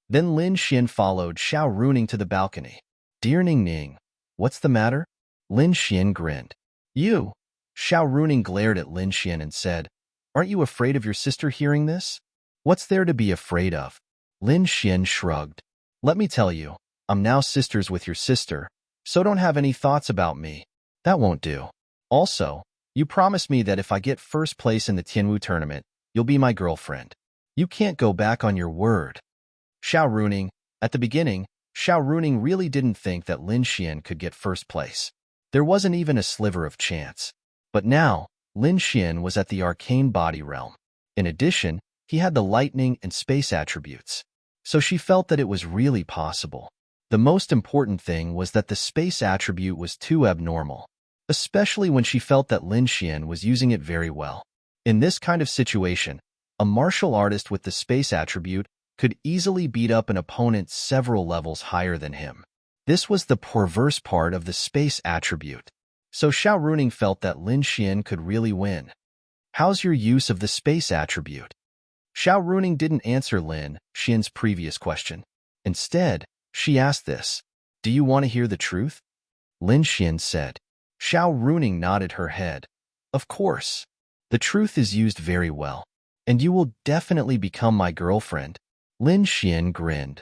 Then Lin Xian followed Xiao Runing to the balcony. Dear Ning, what's the matter? Lin Xian grinned. You. Xiao Runing glared at Lin Xian and said, aren't you afraid of your sister hearing this? What's there to be afraid of? Lin Xian shrugged. Let me tell you, I'm now sisters with your sister, so don't have any thoughts about me. That won't do. Also, you promised me that if I get first place in the Tianwu tournament, you'll be my girlfriend. You can't go back on your word. Xiao Runing. At the beginning, Xiao Runing really didn't think that Lin Xian could get first place. There wasn't even a sliver of chance. But now, Lin Xian was at the arcane body realm. In addition, he had the lightning and space attributes. So she felt that it was really possible. The most important thing was that the space attribute was too abnormal, especially when she felt that Lin Xian was using it very well. In this kind of situation, a martial artist with the space attribute could easily beat up an opponent several levels higher than him. This was the perverse part of the space attribute. So Xiao Runing felt that Lin Xian could really win. How's your use of the space attribute? Xiao Runing didn't answer Lin Xian's previous question. Instead, she asked this. Do you want to hear the truth? Lin Xian said. Xiao Runing nodded her head. Of course. The truth is used very well. And you will definitely become my girlfriend. Lin Xian grinned.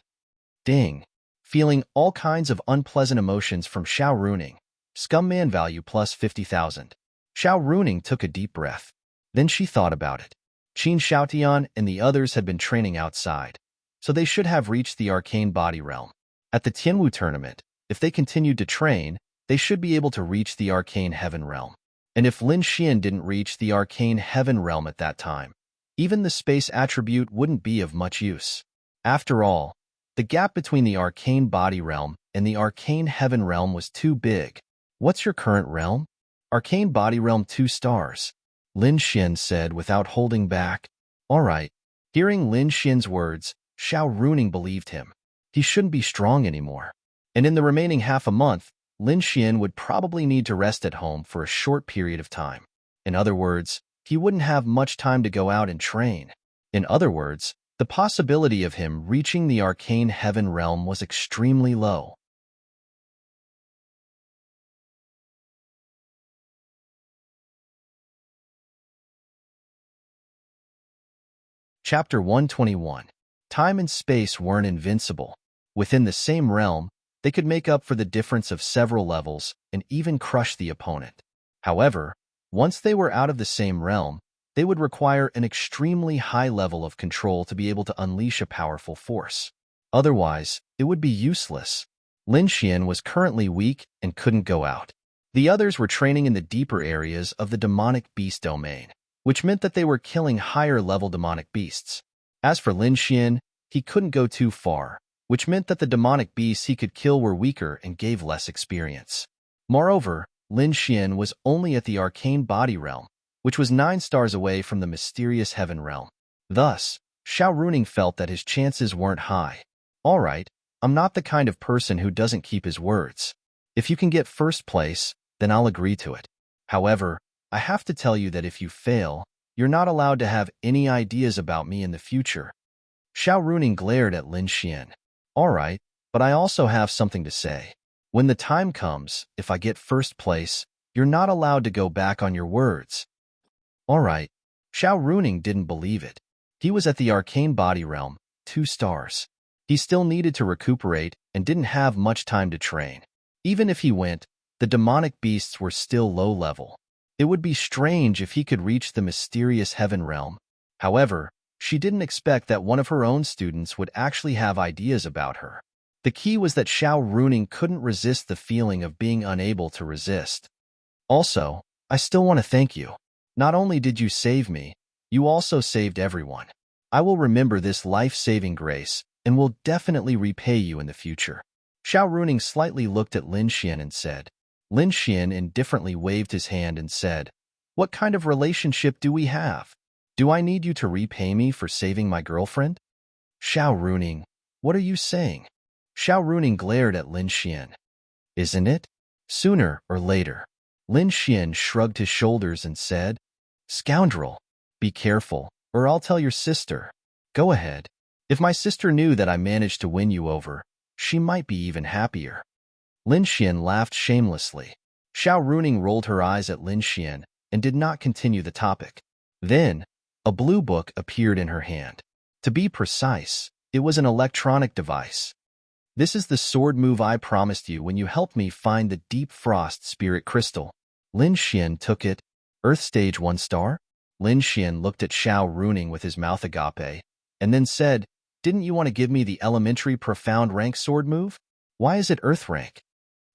Ding. Feeling all kinds of unpleasant emotions from Xiao Runing. Scumman value plus 50,000. Xiao Runing took a deep breath. Then she thought about it. Qin Xiaotian and the others had been training outside, so they should have reached the arcane body realm. At the Tianwu tournament, if they continued to train, they should be able to reach the arcane heaven realm. And if Lin Xian didn't reach the arcane heaven realm at that time, even the space attribute wouldn't be of much use. After all, the gap between the arcane body realm and the arcane heaven realm was too big. What's your current realm? Arcane body realm 2 stars. Lin Xian said without holding back. All right. Hearing Lin Xian's words, Xiao Runing believed him. He shouldn't be strong anymore. And in the remaining half a month, Lin Xian would probably need to rest at home for a short period of time. In other words, he wouldn't have much time to go out and train. In other words, the possibility of him reaching the arcane heaven realm was extremely low. Chapter 121. Time and space weren't invincible. Within the same realm, They could make up for the difference of several levels and even crush the opponent. However, once they were out of the same realm, they would require an extremely high level of control to be able to unleash a powerful force. Otherwise, it would be useless. Lin Xian was currently weak and couldn't go out. The others were training in the deeper areas of the demonic beast domain, which meant that they were killing higher-level demonic beasts. As for Lin Xian, he couldn't go too far, which meant that the demonic beasts he could kill were weaker and gave less experience. Moreover, Lin Xian was only at the arcane body realm, which was 9 stars away from the mysterious heaven realm. Thus, Xiao Runing felt that his chances weren't high. All right, I'm not the kind of person who doesn't keep his words. If you can get first place, then I'll agree to it. However, I have to tell you that if you fail, you're not allowed to have any ideas about me in the future. Xiao Runing glared at Lin Xian. All right, but I also have something to say. When the time comes, if I get first place, you're not allowed to go back on your words. All right. Xiao Runing didn't believe it. He was at the arcane body realm, 2 stars. He still needed to recuperate and didn't have much time to train. Even if he went, the demonic beasts were still low level. It would be strange if he could reach the mysterious heaven realm. However, she didn't expect that one of her own students would actually have ideas about her. The key was that Xiao Runing couldn't resist the feeling of being unable to resist. Also, I still want to thank you. Not only did you save me, you also saved everyone. I will remember this life-saving grace and will definitely repay you in the future. Xiao Runing slightly looked at Lin Xian and said. Lin Xian indifferently waved his hand and said, "What kind of relationship do we have? Do I need you to repay me for saving my girlfriend?" Xiao Runing, what are you saying? Xiao Runing glared at Lin Xian. Isn't it? Sooner or later. Lin Xian shrugged his shoulders and said, "Scoundrel, be careful, or I'll tell your sister. Go ahead. If my sister knew that I managed to win you over, she might be even happier." Lin Xian laughed shamelessly. Xiao Runing rolled her eyes at Lin Xian and did not continue the topic. Then, a blue book appeared in her hand. To be precise, it was an electronic device. This is the sword move I promised you when you helped me find the Deep Frost Spirit Crystal. Lin Xian took it. Earth Stage 1 star? Lin Xian looked at Xiao Runing with his mouth agape, and then said, "Didn't you want to give me the elementary profound rank sword move? Why is it Earth rank?"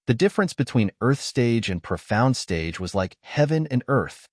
The difference between Earth Stage and Profound Stage was like heaven and earth.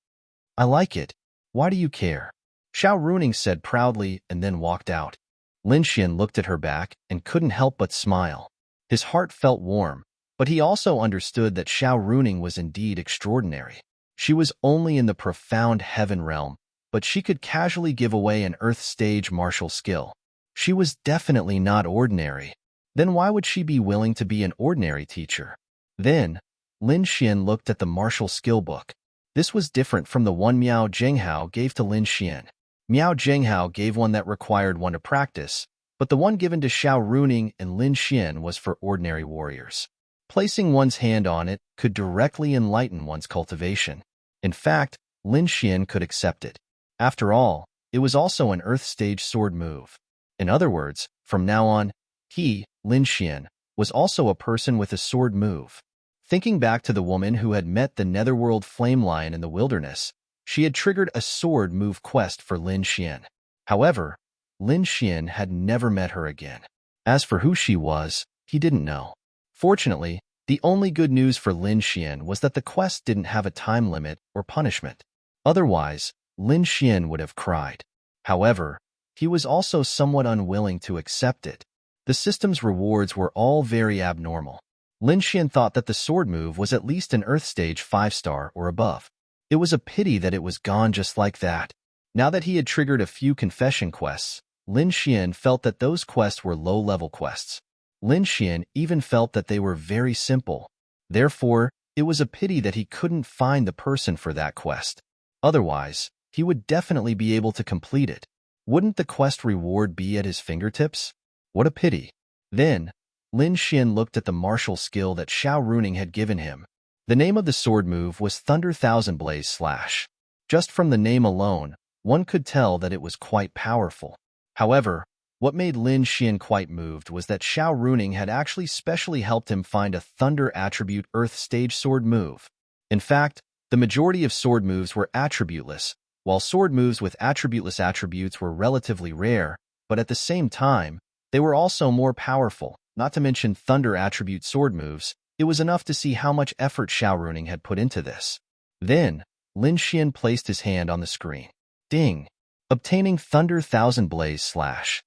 "I like it. Why do you care?" Xiao Runing said proudly and then walked out. Lin Xian looked at her back and couldn't help but smile. His heart felt warm, but he also understood that Xiao Runing was indeed extraordinary. She was only in the profound heaven realm, but she could casually give away an Earth Stage martial skill. She was definitely not ordinary. Then why would she be willing to be an ordinary teacher? Then, Lin Xian looked at the martial skill book. This was different from the one Miao Zhenghao gave to Lin Xian. Miao Zhenghao gave one that required one to practice, but the one given to Xiao Runing and Lin Xian was for ordinary warriors. Placing one's hand on it could directly enlighten one's cultivation. In fact, Lin Xian could accept it. After all, it was also an Earth Stage sword move. In other words, from now on, he, Lin Xian, was also a person with a sword move. Thinking back to the woman who had met the Netherworld Flame Lion in the wilderness, she had triggered a sword move quest for Lin Xian. However, Lin Xian had never met her again. As for who she was, he didn't know. Fortunately, the only good news for Lin Xian was that the quest didn't have a time limit or punishment. Otherwise, Lin Xian would have cried. However, he was also somewhat unwilling to accept it. The system's rewards were all very abnormal. Lin Xian thought that the sword move was at least an Earth Stage 5-star or above. It was a pity that it was gone just like that. Now that he had triggered a few confession quests, Lin Xian felt that those quests were low-level quests. Lin Xian even felt that they were very simple. Therefore, it was a pity that he couldn't find the person for that quest. Otherwise, he would definitely be able to complete it. Wouldn't the quest reward be at his fingertips? What a pity. Then, Lin Xian looked at the martial skill that Xiao Runing had given him. The name of the sword move was Thunder Thousand Blaze Slash. Just from the name alone, one could tell that it was quite powerful. However, What made Lin Xian quite moved was that Xiao Runing had actually specially helped him find a Thunder attribute Earth stage sword move. In fact, the majority of sword moves were attributeless, while sword moves with attributeless attributes were relatively rare, but at the same time, they were also more powerful. Not to mention Thunder attribute sword moves, it was enough to see how much effort Xiao Runing had put into this. Then, Lin Xian placed his hand on the screen. Ding! Obtaining Thunder Thousand Blaze Slash.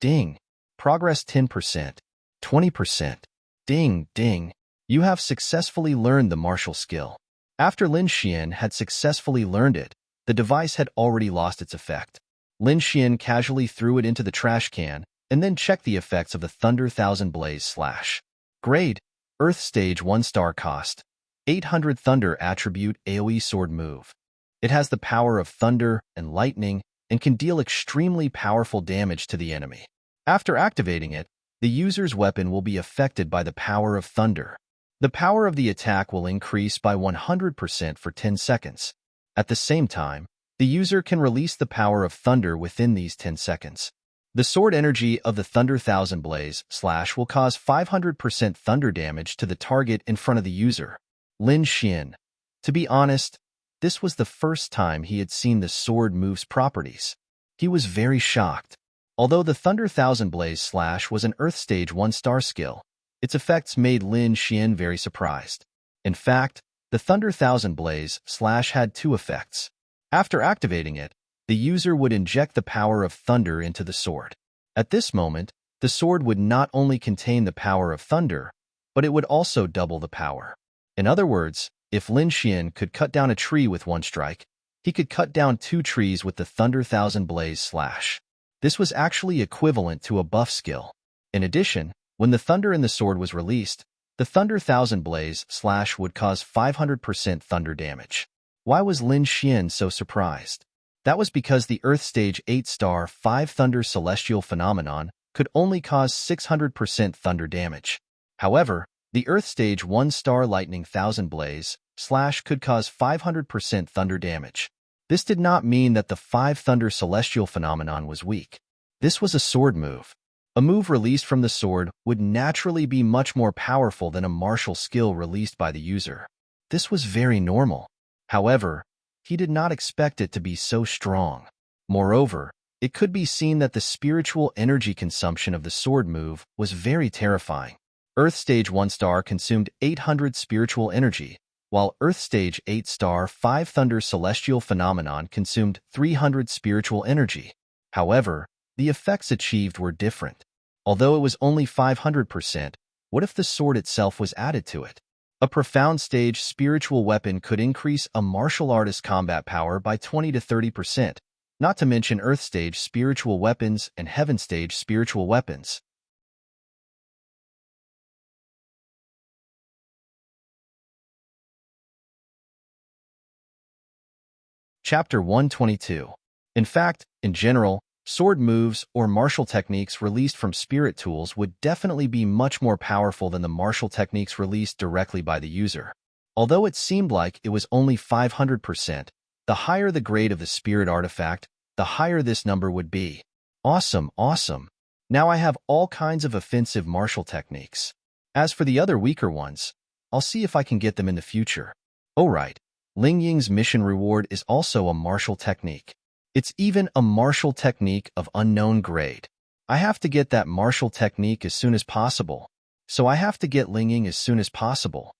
Ding! Progress 10%, 20%. Ding, ding! You have successfully learned the martial skill. After Lin Xian had successfully learned it, the device had already lost its effect. Lin Xian casually threw it into the trash can and then checked the effects of the Thunder Thousand Blaze Slash. Grade: Earth Stage 1 star cost. 800 Thunder Attribute AoE Sword Move. It has the power of thunder and lightning and can deal extremely powerful damage to the enemy. After activating it, the user's weapon will be affected by the power of thunder. The power of the attack will increase by 100% for 10 seconds. At the same time, the user can release the power of thunder within these 10 seconds. The sword energy of the Thunder Thousand Blaze Slash will cause 500% thunder damage to the target in front of the user. Lin Xian. To be honest, this was the first time he had seen the sword move's properties. He was very shocked. Although the Thunder Thousand Blaze Slash was an Earth Stage 1 star skill, its effects made Lin Xian very surprised. In fact, the Thunder Thousand Blaze Slash had two effects. After activating it, the user would inject the power of thunder into the sword. At this moment, the sword would not only contain the power of thunder, but it would also double the power. In other words, if Lin Xian could cut down a tree with one strike, he could cut down 2 trees with the Thunder Thousand Blaze Slash. This was actually equivalent to a buff skill. In addition, when the thunder in the sword was released, the Thunder Thousand Blaze Slash would cause 500% thunder damage. Why was Lin Xian so surprised? That was because the Earth Stage 8 star 5 Thunder Celestial Phenomenon could only cause 600% thunder damage. However, the Earth Stage 1 star Lightning Thousand Blaze Slash could cause 500% thunder damage. This did not mean that the 5 Thunder Celestial Phenomenon was weak. This was a sword move. A move released from the sword would naturally be much more powerful than a martial skill released by the user. This was very normal. However, he did not expect it to be so strong. Moreover, it could be seen that the spiritual energy consumption of the sword move was very terrifying. Earth Stage 1 star consumed 800 spiritual energy, while Earth Stage 8 star 5 Thunder Celestial Phenomenon consumed 300 spiritual energy. However, the effects achieved were different. Although it was only 500%, what if the sword itself was added to it? A profound stage spiritual weapon could increase a martial artist's combat power by 20 to 30%, not to mention Earth Stage spiritual weapons and Heaven Stage spiritual weapons. Chapter 122. In fact, in general, sword moves or martial techniques released from spirit tools would definitely be much more powerful than the martial techniques released directly by the user. Although it seemed like it was only 500%, the higher the grade of the spirit artifact, the higher this number would be. Awesome, awesome. Now I have all kinds of offensive martial techniques. As for the other weaker ones, I'll see if I can get them in the future. Oh right, Ling Ying's mission reward is also a martial technique. It's even a martial technique of unknown grade. I have to get that martial technique as soon as possible, so I have to get Ling Ying as soon as possible.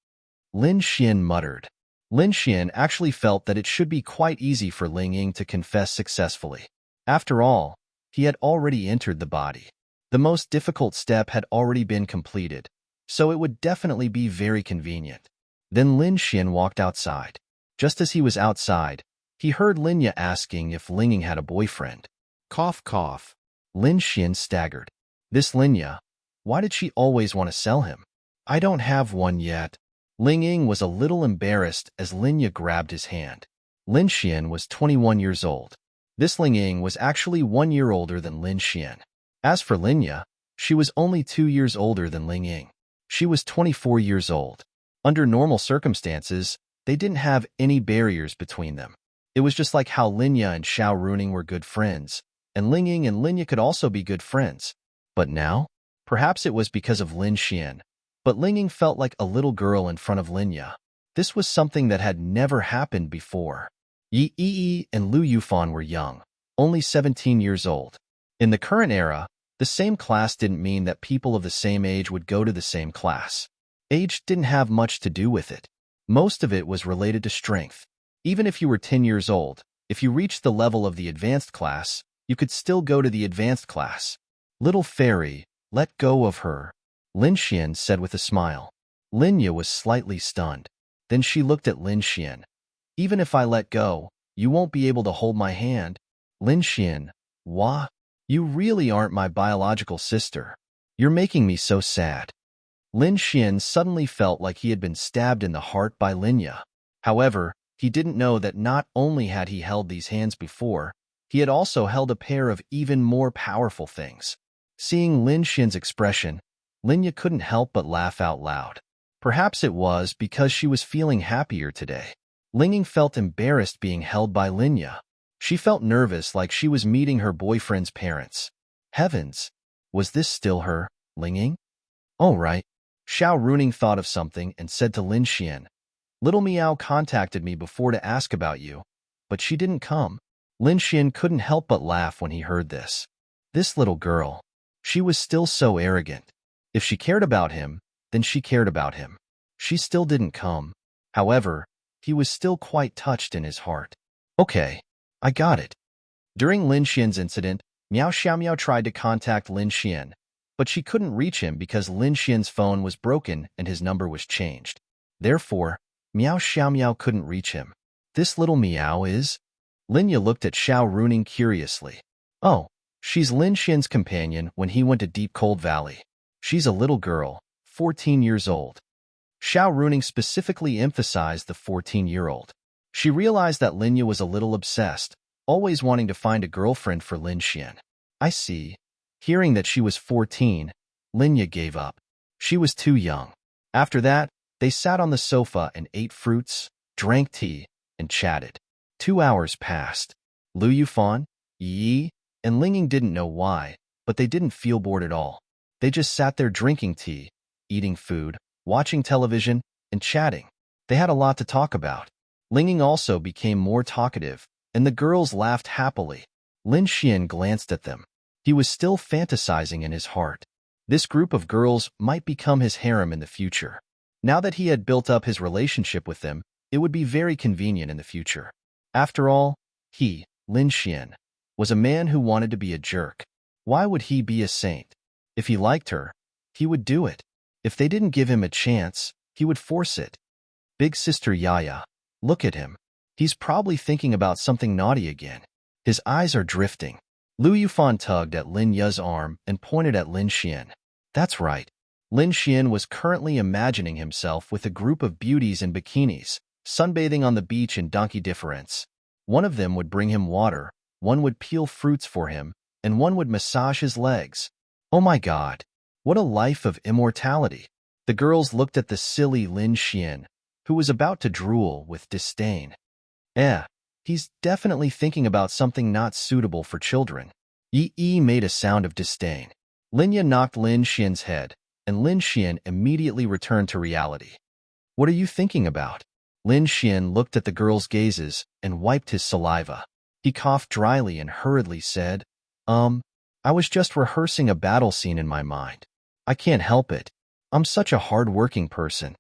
Lin Xian muttered. Lin Xian actually felt that it should be quite easy for Ling Ying to confess successfully. After all, he had already entered the body. The most difficult step had already been completed, so it would definitely be very convenient. Then Lin Xian walked outside. Just as he was outside, he heard Linya asking if Ling Ying had a boyfriend. Cough, cough. Lin Xian staggered. This Linya, why did she always want to sell him? I don't have one yet. Ling Ying was a little embarrassed as Linya grabbed his hand. Lin Xian was 21 years old. This Ling Ying was actually 1 year older than Lin Xian. As for Linya, she was only 2 years older than Ling Ying. She was 24 years old. Under normal circumstances, they didn't have any barriers between them. It was just like how Linya and Xiao Runing were good friends, and Ling Ying and Linya could also be good friends. But now? Perhaps it was because of Lin Xian, but Ling Ying felt like a little girl in front of Linya. This was something that had never happened before. Yi Yi and Lu Yufan were young, only 17 years old. In the current era, the same class didn't mean that people of the same age would go to the same class. Age didn't have much to do with it. Most of it was related to strength. Even if you were 10 years old, if you reached the level of the advanced class, you could still go to the advanced class. Little fairy, let go of her, Lin Xian said with a smile. Linya was slightly stunned. Then she looked at Lin Xian. Even if I let go, you won't be able to hold my hand. Lin Xian, wah? You really aren't my biological sister. You're making me so sad. Lin Xian suddenly felt like he had been stabbed in the heart by Linya. However, he didn't know that not only had he held these hands before, he had also held a pair of even more powerful things. Seeing Lin Xian's expression, Linya couldn't help but laugh out loud. Perhaps it was because she was feeling happier today. Ling Ying felt embarrassed being held by Linya. She felt nervous like she was meeting her boyfriend's parents. Heavens! Was this still her, Ling Ying? Oh right. Xiao Runing thought of something and said to Lin Xian, Little Meow contacted me before to ask about you, but she didn't come. Lin Xian couldn't help but laugh when he heard this. This little girl. She was still so arrogant. If she cared about him, then she cared about him. She still didn't come. However, he was still quite touched in his heart. Okay, I got it. During Lin Xian's incident, Miao Xiaomiao tried to contact Lin Xian, but she couldn't reach him because Lin Xian's phone was broken and his number was changed. Therefore, Miao Xiaomiao couldn't reach him. This little Miao is? Linya looked at Xiao Runing curiously. Oh, she's Lin Xian's companion when he went to Deep Cold Valley. She's a little girl, 14 years old. Xiao Runing specifically emphasized the 14-year-old. She realized that Linya was a little obsessed, always wanting to find a girlfriend for Lin Xian. I see. Hearing that she was 14, Linya gave up. She was too young. After that, they sat on the sofa and ate fruits, drank tea, and chatted. 2 hours passed. Lu Yufan, Yi, and Ling Ying didn't know why, but they didn't feel bored at all. They just sat there drinking tea, eating food, watching television, and chatting. They had a lot to talk about. Ling Ying also became more talkative, and the girls laughed happily. Lin Xian glanced at them. He was still fantasizing in his heart. This group of girls might become his harem in the future. Now that he had built up his relationship with them, it would be very convenient in the future. After all, he, Lin Xian, was a man who wanted to be a jerk. Why would he be a saint? If he liked her, he would do it. If they didn't give him a chance, he would force it. Big sister Yaya, look at him. He's probably thinking about something naughty again. His eyes are drifting. Lu Yufan tugged at Lin Ya's arm and pointed at Lin Xian. That's right. Lin Xian was currently imagining himself with a group of beauties in bikinis, sunbathing on the beach in Donkey Difference. One of them would bring him water, one would peel fruits for him, and one would massage his legs. Oh my God! What a life of immortality! The girls looked at the silly Lin Xian, who was about to drool with disdain. He's definitely thinking about something not suitable for children. Yi made a sound of disdain. Linya knocked Lin Xian's head, and Lin Xian immediately returned to reality. What are you thinking about? Lin Xian looked at the girl's gazes and wiped his saliva. He coughed dryly and hurriedly said, I was just rehearsing a battle scene in my mind. I can't help it. I'm such a hard-working person.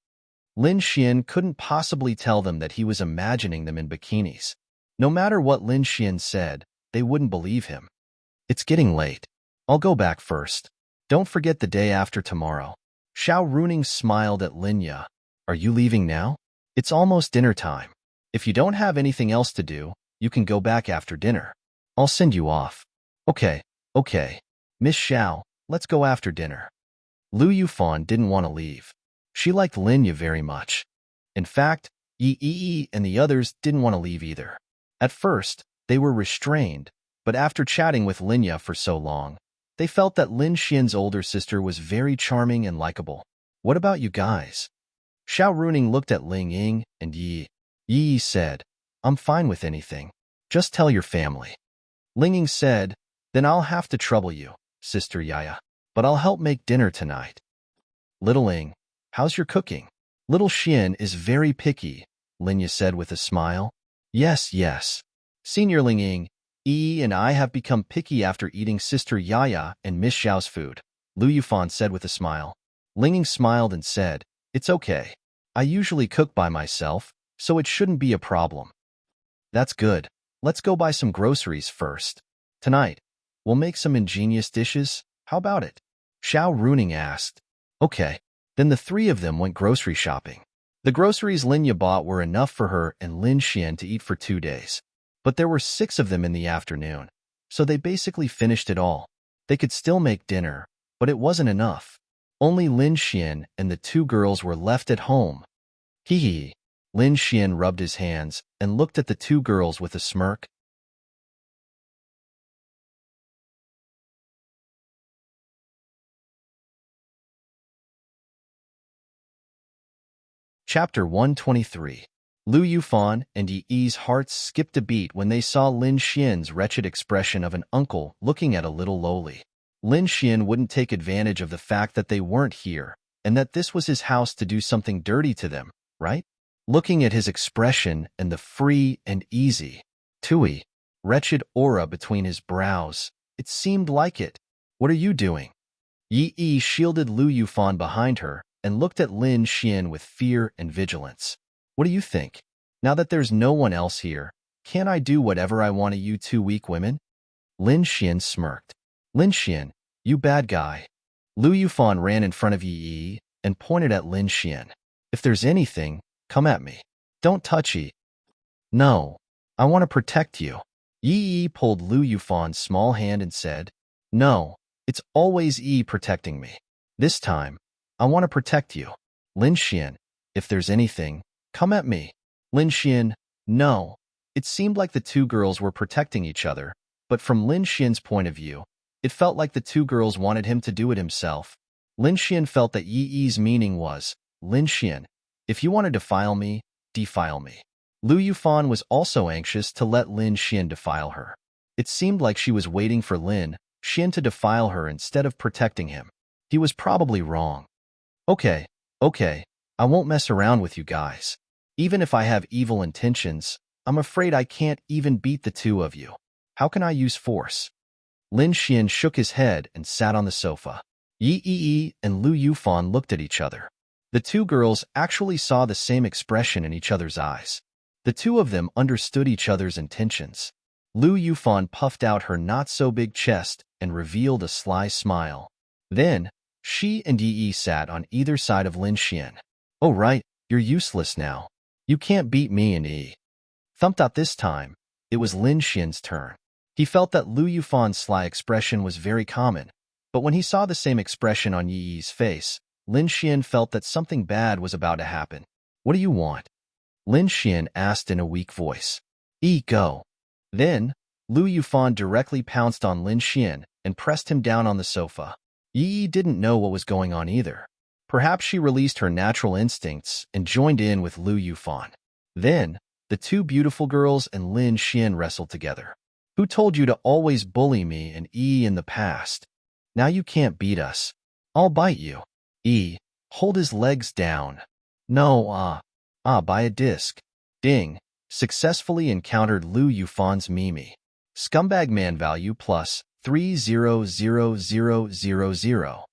Lin Xian couldn't possibly tell them that he was imagining them in bikinis. No matter what Lin Xian said, they wouldn't believe him. It's getting late. I'll go back first. Don't forget the day after tomorrow. Xiao Runing smiled at Linya. Are you leaving now? It's almost dinner time. If you don't have anything else to do, you can go back after dinner. I'll send you off. Okay. Miss Xiao, let's go after dinner. Lu Yufan didn't want to leave. She liked Linya very much. In fact, Yi and the others didn't want to leave either. At first, they were restrained, but after chatting with Linya for so long, they felt that Lin Xian's older sister was very charming and likable. What about you guys? Xiao Runing looked at Ling Ying and Yi. Yi said, I'm fine with anything. Just tell your family. Ling Ying said, Then I'll have to trouble you, Sister Yaya. But I'll help make dinner tonight. Little Ing, how's your cooking? Little Xian is very picky, Linya said with a smile. Yes, yes. Senior Ling Ying, Yi and I have become picky after eating Sister Yaya and Miss Xiao's food, Lu Yufan said with a smile. Ling Ying smiled and said, It's okay. I usually cook by myself, so it shouldn't be a problem. That's good. Let's go buy some groceries first. Tonight, we'll make some ingenious dishes. How about it? Xiao Runing asked. Okay. Then the three of them went grocery shopping. The groceries Linya bought were enough for her and Lin Xian to eat for 2 days. But there were 6 of them in the afternoon, so they basically finished it all. They could still make dinner, but it wasn't enough. Only Lin Xian and the 2 girls were left at home. Hee hee. Lin Xian rubbed his hands and looked at the 2 girls with a smirk. Chapter 123. Lu Yufan and Yi Yi's hearts skipped a beat when they saw Lin Xian's wretched expression of an uncle looking at a little lowly. Lin Xian wouldn't take advantage of the fact that they weren't here and that this was his house to do something dirty to them, right? Looking at his expression and the free and easy, tui, wretched aura between his brows, it seemed like it. What are you doing? Yi Yi shielded Lu Yufan behind her and looked at Lin Xian with fear and vigilance. What do you think? Now that there's no one else here, can't I do whatever I want to you 2 weak women? Lin Xian smirked. Lin Xian, you bad guy. Lu Yufan ran in front of Yi Yi and pointed at Lin Xian. If there's anything, come at me. Don't touch Yi. No, I want to protect you. Yi Yi pulled Lu Yufan's small hand and said, No, it's always Yi protecting me. This time, I want to protect you. Lin Xian, if there's anything, come at me. Lin Xian, no. It seemed like the 2 girls were protecting each other, but from Lin Xian's point of view, it felt like the 2 girls wanted him to do it himself. Lin Xian felt that Yi Yi's meaning was, Lin Xian, if you want to defile me, defile me. Lu Yufan was also anxious to let Lin Xian defile her. It seemed like she was waiting for Lin Xian to defile her instead of protecting him. He was probably wrong. Okay, I won't mess around with you guys. Even if I have evil intentions, I'm afraid I can't even beat the 2 of you. How can I use force? Lin Xian shook his head and sat on the sofa. Yi Yi and Lu Yufan looked at each other. The 2 girls actually saw the same expression in each other's eyes. The 2 of them understood each other's intentions. Lu Yufan puffed out her not-so-big chest and revealed a sly smile. Then, she and Yi Yi sat on either side of Lin Xian. Oh right, you're useless now. You can't beat me and Yi. Thumped out this time, it was Lin Xian's turn. He felt that Lu Yufan's sly expression was very common, but when he saw the same expression on Yi Yi's face, Lin Xian felt that something bad was about to happen. What do you want? Lin Xian asked in a weak voice. Yi, go. Then, Lu Yufan directly pounced on Lin Xian and pressed him down on the sofa. Yi Yi didn't know what was going on either. Perhaps she released her natural instincts and joined in with Lu Yufan. Then, the 2 beautiful girls and Lin Xian wrestled together. Who told you to always bully me and Yi in the past? Now you can't beat us. I'll bite you. Yi, hold his legs down. No, buy a disc. Ding, successfully encountered Lu Yufan's Mimi. Scumbag man value plus 300000.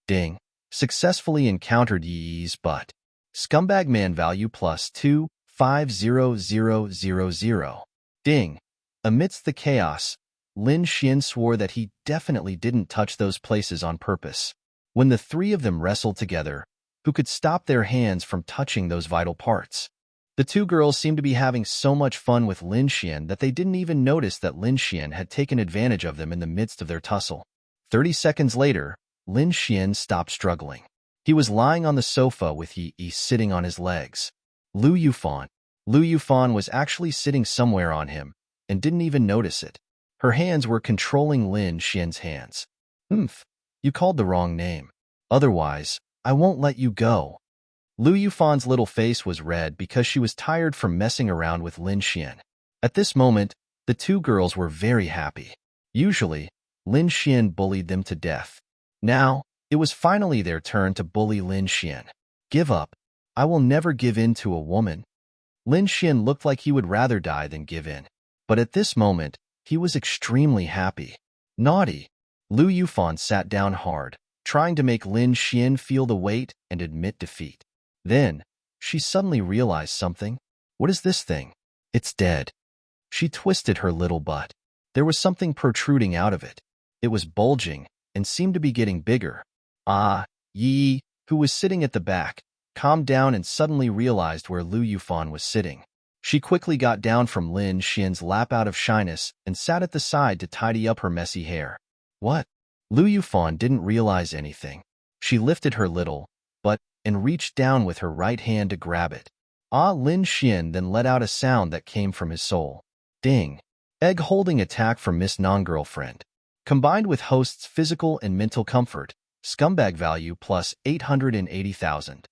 Ding, successfully encountered Yi Yi's butt. Scumbag man value plus 250000. Ding. Amidst the chaos, Lin Xian swore that he definitely didn't touch those places on purpose. When the 3 of them wrestled together, who could stop their hands from touching those vital parts? The 2 girls seemed to be having so much fun with Lin Xian that they didn't even notice that Lin Xian had taken advantage of them in the midst of their tussle. 30 seconds later, Lin Xian stopped struggling. He was lying on the sofa with Yi Yi sitting on his legs. Lu Yufan. Lu Yufan was actually sitting somewhere on him and didn't even notice it. Her hands were controlling Lin Xian's hands. You called the wrong name. Otherwise, I won't let you go. Lu Yufan's little face was red because she was tired from messing around with Lin Xian. At this moment, the 2 girls were very happy. Usually, Lin Xian bullied them to death. Now, it was finally their turn to bully Lin Xian. Give up. I will never give in to a woman. Lin Xian looked like he would rather die than give in. But at this moment, he was extremely happy. Naughty. Lu Yufan sat down hard, trying to make Lin Xian feel the weight and admit defeat. Then, she suddenly realized something. What is this thing? It's dead. She twisted her little butt. There was something protruding out of it. It was bulging and seemed to be getting bigger. Ah, Yi, who was sitting at the back, calmed down and suddenly realized where Lu Yufan was sitting. She quickly got down from Lin Xian's lap out of shyness and sat at the side to tidy up her messy hair. What? Lu Yufan didn't realize anything. She lifted her little butt and reached down with her right hand to grab it. Ah, Lin Xian then let out a sound that came from his soul. Ding. Egg-holding attack from Miss Non-Girlfriend. Combined with host's physical and mental comfort, scumbag value plus 880,000.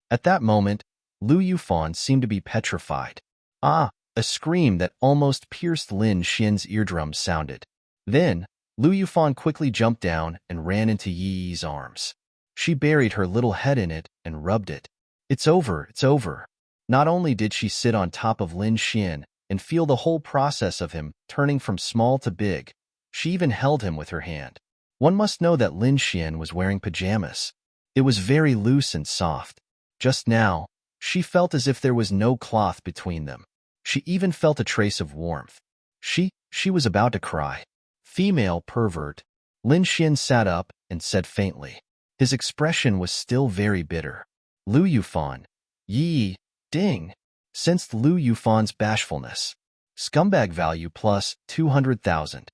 At that moment, Lu Yufan seemed to be petrified. Ah, a scream that almost pierced Lin Xian's eardrums sounded. Then, Lu Yufan quickly jumped down and ran into Yi's arms. She buried her little head in it and rubbed it. It's over, it's over. Not only did she sit on top of Lin Xian and feel the whole process of him turning from small to big, she even held him with her hand. One must know that Lin Xian was wearing pajamas. It was very loose and soft. Just now, she felt as if there was no cloth between them. She even felt a trace of warmth. She was about to cry. Female pervert. Lin Xian sat up and said faintly. His expression was still very bitter. Lu Yufan. Yi. Ding. Sensed Lu Yufan's bashfulness. Scumbag value plus 200,000.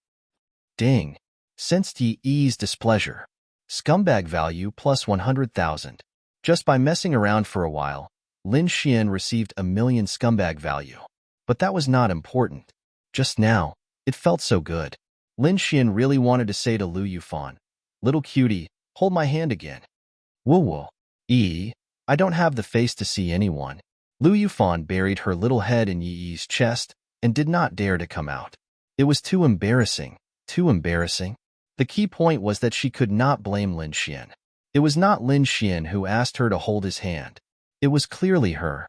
Ding. Sensed Yi's displeasure. Scumbag value plus 100,000. Just by messing around for a while, Lin Xian received 1,000,000 scumbag value. But that was not important. Just now, it felt so good. Lin Xian really wanted to say to Lu Yufan, "Little cutie, hold my hand again." Woo-woo. I don't have the face to see anyone. Lu Yufan buried her little head in Yi's chest and did not dare to come out. It was too embarrassing, too embarrassing. The key point was that she could not blame Lin Xian. It was not Lin Xian who asked her to hold his hand. It was clearly her.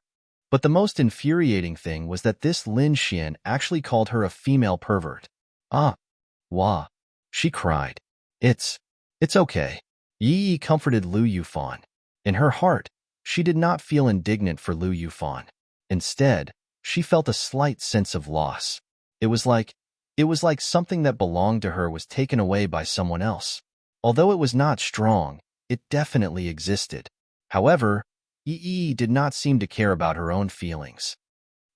But the most infuriating thing was that this Lin Xian actually called her a female pervert. Ah. Wah. She cried. It's okay. Yi comforted Lu Yufan. In her heart, she did not feel indignant for Lu Yufan. Instead, she felt a slight sense of loss. It was like something that belonged to her was taken away by someone else. Although it was not strong, it definitely existed. However, Yi did not seem to care about her own feelings.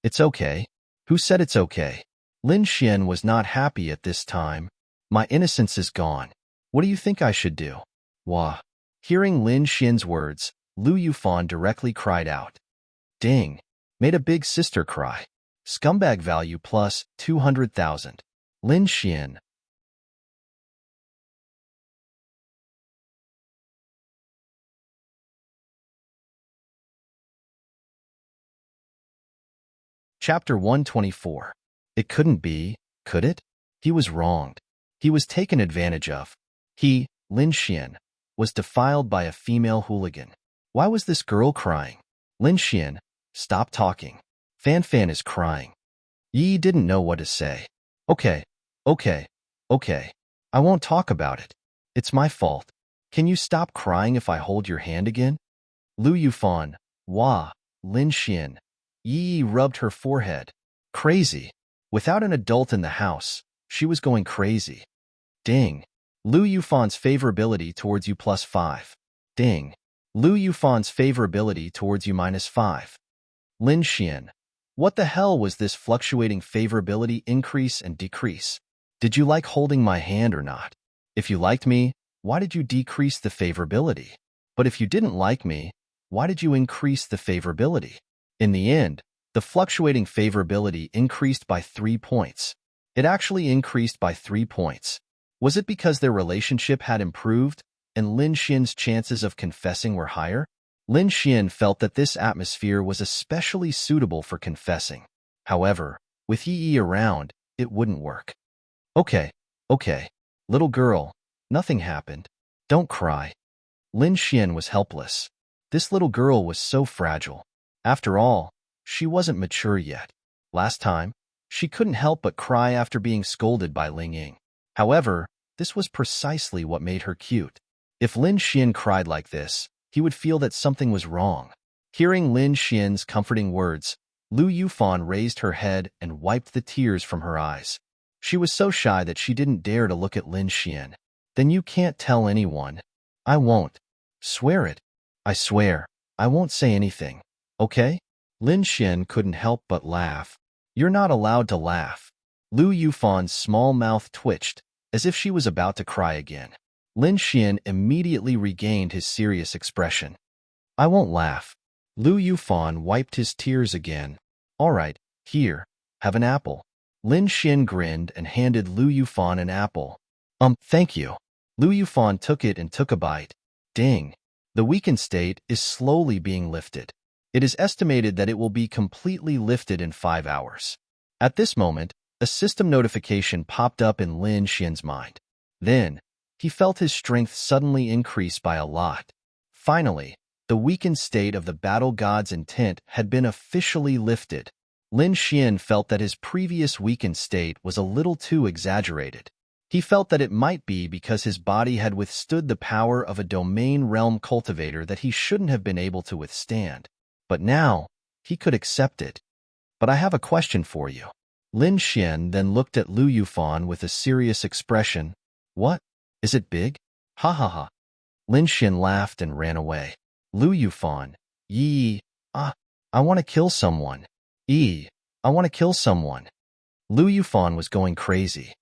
It's okay. Who said it's okay? Lin Xian was not happy at this time. My innocence is gone. What do you think I should do? Wah. Hearing Lin Xian's words, Lu Yufan directly cried out. Ding. Made a big sister cry. Scumbag value plus 200,000. Lin Xian. Chapter 124. It couldn't be, could it? He was wronged. He was taken advantage of. He, Lin Xian, was defiled by a female hooligan. Why was this girl crying? Lin Xian, stop talking. Fan Fan is crying. Yi didn't know what to say. Okay. I won't talk about it. It's my fault. Can you stop crying if I hold your hand again? Lu Yufan. Wah. Lin Xian. Yi rubbed her forehead. Crazy. Without an adult in the house, she was going crazy. Ding. Lu Yufan's favorability towards you plus 5. Ding. Lu Yufan's favorability towards you minus 5. Lin Xian. What the hell was this fluctuating favorability increase and decrease? Did you like holding my hand or not? If you liked me, why did you decrease the favorability? But if you didn't like me, why did you increase the favorability? In the end, the fluctuating favorability increased by 3 points. It actually increased by 3 points. Was it because their relationship had improved and Lin Xian's chances of confessing were higher? Lin Xian felt that this atmosphere was especially suitable for confessing. However, with Yi around, it wouldn't work. Okay, Okay, little girl, nothing happened. Don't cry. Lin Xian was helpless. This little girl was so fragile. After all, she wasn't mature yet. Last time, she couldn't help but cry after being scolded by Ling Ying. However, this was precisely what made her cute. If Lin Xian cried like this, he would feel that something was wrong. Hearing Lin Xian's comforting words, Lu Yufan raised her head and wiped the tears from her eyes. She was so shy that she didn't dare to look at Lin Xian. Then you can't tell anyone. I won't. Swear it. I swear. I won't say anything. Okay? Lin Xian couldn't help but laugh. You're not allowed to laugh. Lu Yufan's small mouth twitched, as if she was about to cry again. Lin Xian immediately regained his serious expression. I won't laugh. Lu Yufan wiped his tears again. All right, here, have an apple. Lin Xian grinned and handed Lu Yufan an apple. Thank you. Lu Yufan took it and took a bite. Ding. The weakened state is slowly being lifted. It is estimated that it will be completely lifted in 5 hours. At this moment, a system notification popped up in Lin Xian's mind. Then, he felt his strength suddenly increase by a lot. Finally, the weakened state of the battle god's intent had been officially lifted. Lin Xian felt that his previous weakened state was a little too exaggerated. He felt that it might be because his body had withstood the power of a domain realm cultivator that he shouldn't have been able to withstand. But now, he could accept it. But I have a question for you. Lin Xian then looked at Lu Yufan with a serious expression. What? Is it big? Ha ha ha. Lin Xian laughed and ran away. Lu Yufan. I want to kill someone. I want to kill someone. Lu Yufan was going crazy.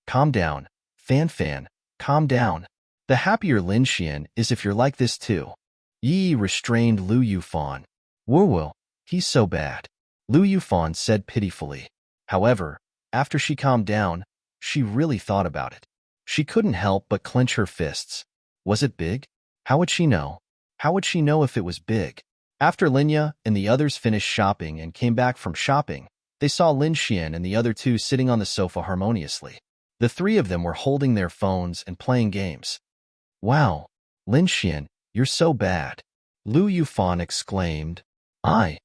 Calm down, Fan Fan, calm down. The happier Lin Xian is if you're like this too. Yi restrained Lu Yufan. Woo, he's so bad. Lu Yufan said pitifully. However, after she calmed down, she really thought about it. She couldn't help but clench her fists. Was it big? How would she know? How would she know if it was big? After Linya and the others finished shopping and came back from shopping, they saw Lin Xian and the other two sitting on the sofa harmoniously. The three of them were holding their phones and playing games. Wow, Lin Xian, you're so bad. Lu Yufan exclaimed. I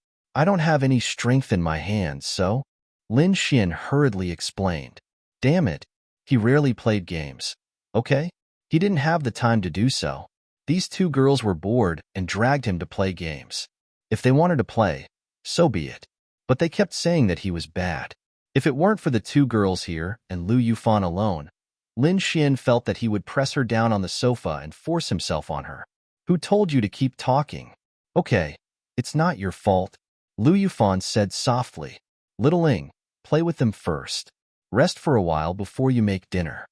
don't have any strength in my hands, so? Lin Xian hurriedly explained. Damn it, he rarely played games. Okay? He didn't have the time to do so. These two girls were bored and dragged him to play games. If they wanted to play, so be it. But they kept saying that he was bad. If it weren't for the two girls here and Lu Yufan alone, Lin Xian felt that he would press her down on the sofa and force himself on her. Who told you to keep talking? Okay, it's not your fault, Lu Yufan said softly. Little Ling, play with them first. Rest for a while before you make dinner.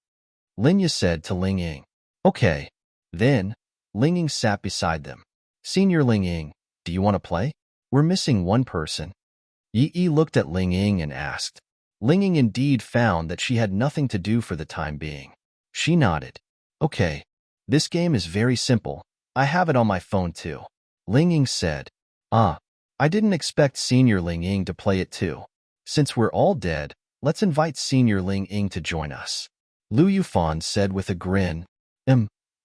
Linya said to Ling Ying. Okay. Then, Ling Ying sat beside them. Senior Ling Ying, do you want to play? We're missing one person. Yi looked at Ling Ying and asked. Ling Ying indeed found that she had nothing to do for the time being. She nodded. Okay. This game is very simple. I have it on my phone too. Ling Ying said. I didn't expect Senior Ling Ying to play it too. Since we're all dead, let's invite Senior Ling Ying to join us. Lu Yufan said with a grin.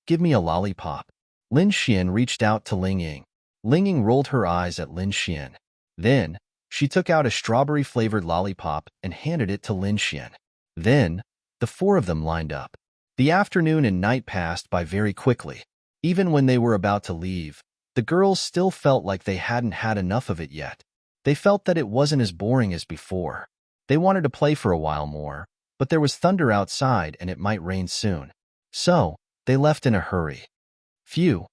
Give me a lollipop. Lin Xian reached out to Ling Ying. Ling Ying rolled her eyes at Lin Xian. Then, she took out a strawberry-flavored lollipop and handed it to Lin Xian. Then, the four of them lined up. The afternoon and night passed by very quickly. Even when they were about to leave, the girls still felt like they hadn't had enough of it yet. They felt that it wasn't as boring as before. They wanted to play for a while more, but there was thunder outside and it might rain soon. So, they left in a hurry. Phew.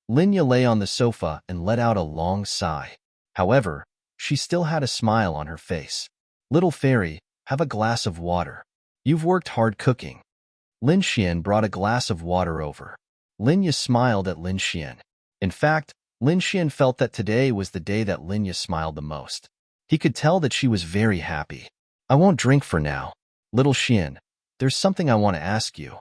Linya lay on the sofa and let out a long sigh. However, she still had a smile on her face. Little fairy, have a glass of water. You've worked hard cooking. Lin Xian brought a glass of water over. Linya smiled at Lin Xian. In fact, Lin Xian felt that today was the day that Linya smiled the most. He could tell that she was very happy. I won't drink for now. Little Xian, there's something I want to ask you.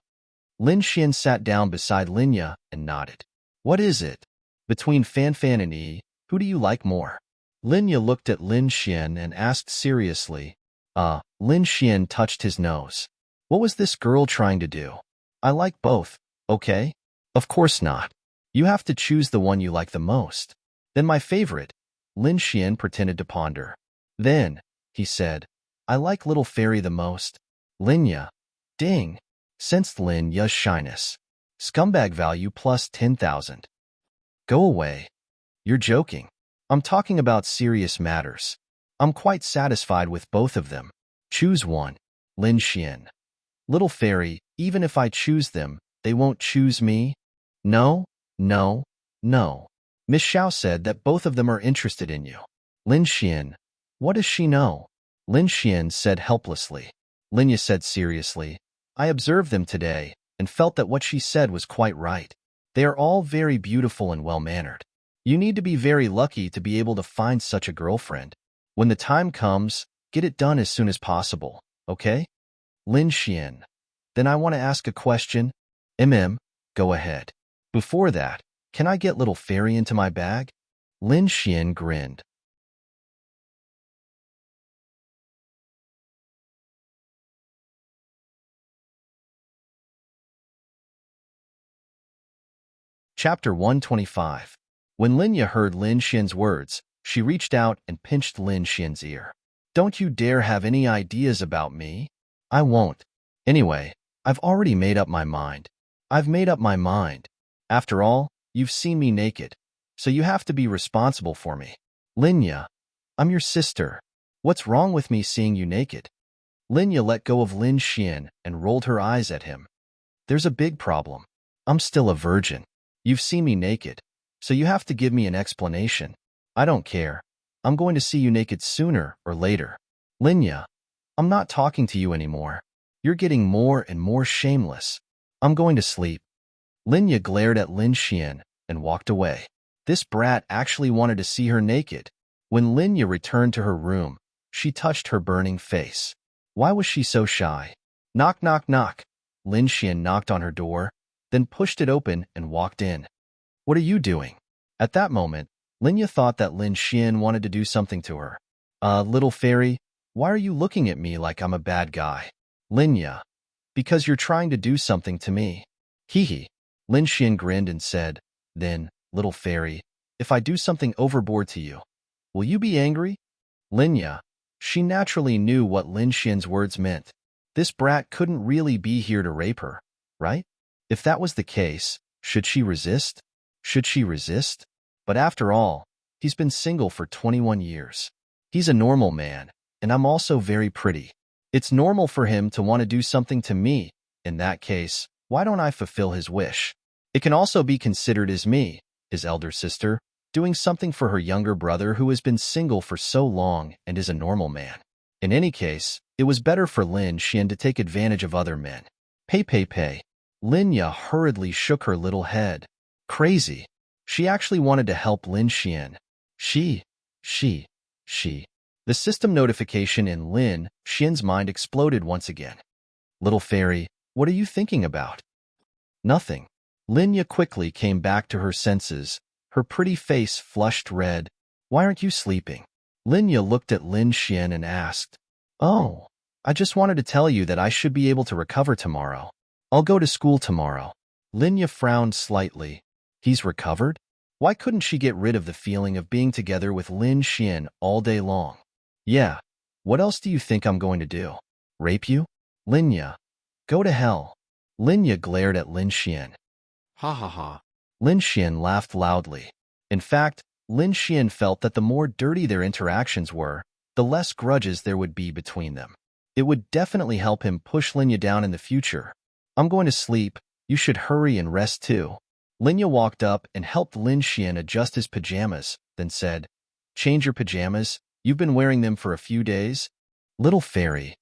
Lin Xian sat down beside Linya and nodded. What is it? Between Fan Fan and Yi, who do you like more? Linya looked at Lin Xian and asked seriously. Lin Xian touched his nose. What was this girl trying to do? I like both, okay? Of course not. You have to choose the one you like the most. Then my favorite. Lin Xian pretended to ponder. Then, he said, I like little fairy the most. Linya. Ding. Sensed Lin Ya's shyness. Scumbag value plus 10,000. Go away. You're joking. I'm talking about serious matters. I'm quite satisfied with both of them. Choose one. Lin Xian. Little fairy, even if I choose them, they won't choose me? No, no, no. Miss Xiao said that both of them are interested in you. Lin Xian. What does she know? Lin Xian said helplessly. Linya said seriously. I observed them today and felt that what she said was quite right. They are all very beautiful and well-mannered. You need to be very lucky to be able to find such a girlfriend. When the time comes, get it done as soon as possible, okay? Lin Xian. Then I want to ask a question. Go ahead. Before that, can I get little fairy into my bag? Lin Xian grinned. Chapter 125. When Linya heard Lin Xian's words, she reached out and pinched Lin Xian's ear. Don't you dare have any ideas about me? I won't. Anyway, I've already made up my mind. I've made up my mind. After all, you've seen me naked, so you have to be responsible for me. Linya, I'm your sister. What's wrong with me seeing you naked? Linya let go of Lin Xian and rolled her eyes at him. There's a big problem. I'm still a virgin. You've seen me naked, so you have to give me an explanation. I don't care. I'm going to see you naked sooner or later. Linya, I'm not talking to you anymore. You're getting more and more shameless. I'm going to sleep. Linya glared at Lin Xian and walked away. This brat actually wanted to see her naked. When Linya returned to her room, she touched her burning face. Why was she so shy? Knock, knock, knock. Lin Xian knocked on her door, then pushed it open and walked in. What are you doing? At that moment, Linya thought that Lin Xian wanted to do something to her. Little fairy, why are you looking at me like I'm a bad guy? Linya, because you're trying to do something to me. Hee. Lin Xian grinned and said, then, little fairy, if I do something overboard to you, will you be angry? Linya, she naturally knew what Lin Xian's words meant. This brat couldn't really be here to rape her, right? If that was the case, should she resist? Should she resist? But after all, he's been single for 21 years. He's a normal man, and I'm also very pretty. It's normal for him to want to do something to me. In that case, why don't I fulfill his wish? It can also be considered as me, his elder sister, doing something for her younger brother who has been single for so long and is a normal man. In any case, it was better for Lin Xian to take advantage of other men. Pay. Linya hurriedly shook her little head. Crazy. She actually wanted to help Lin Xian. She. The system notification in Lin Xian's mind exploded once again. Little fairy, what are you thinking about? Nothing. Linya quickly came back to her senses, her pretty face flushed red. Why aren't you sleeping? Linya looked at Lin Xian and asked. Oh, I just wanted to tell you that I should be able to recover tomorrow. I'll go to school tomorrow. Linya frowned slightly. He's recovered? Why couldn't she get rid of the feeling of being together with Lin Xian all day long? Yeah. What else do you think I'm going to do? Rape you? Linya. Go to hell. Linya glared at Lin Xian. Ha ha ha. Lin Xian laughed loudly. In fact, Lin Xian felt that the more dirty their interactions were, the less grudges there would be between them. It would definitely help him push Linya down in the future. I'm going to sleep. You should hurry and rest too. Linya walked up and helped Lin Xian adjust his pajamas, then said, Change your pajamas. You've been wearing them for a few days. Little fairy.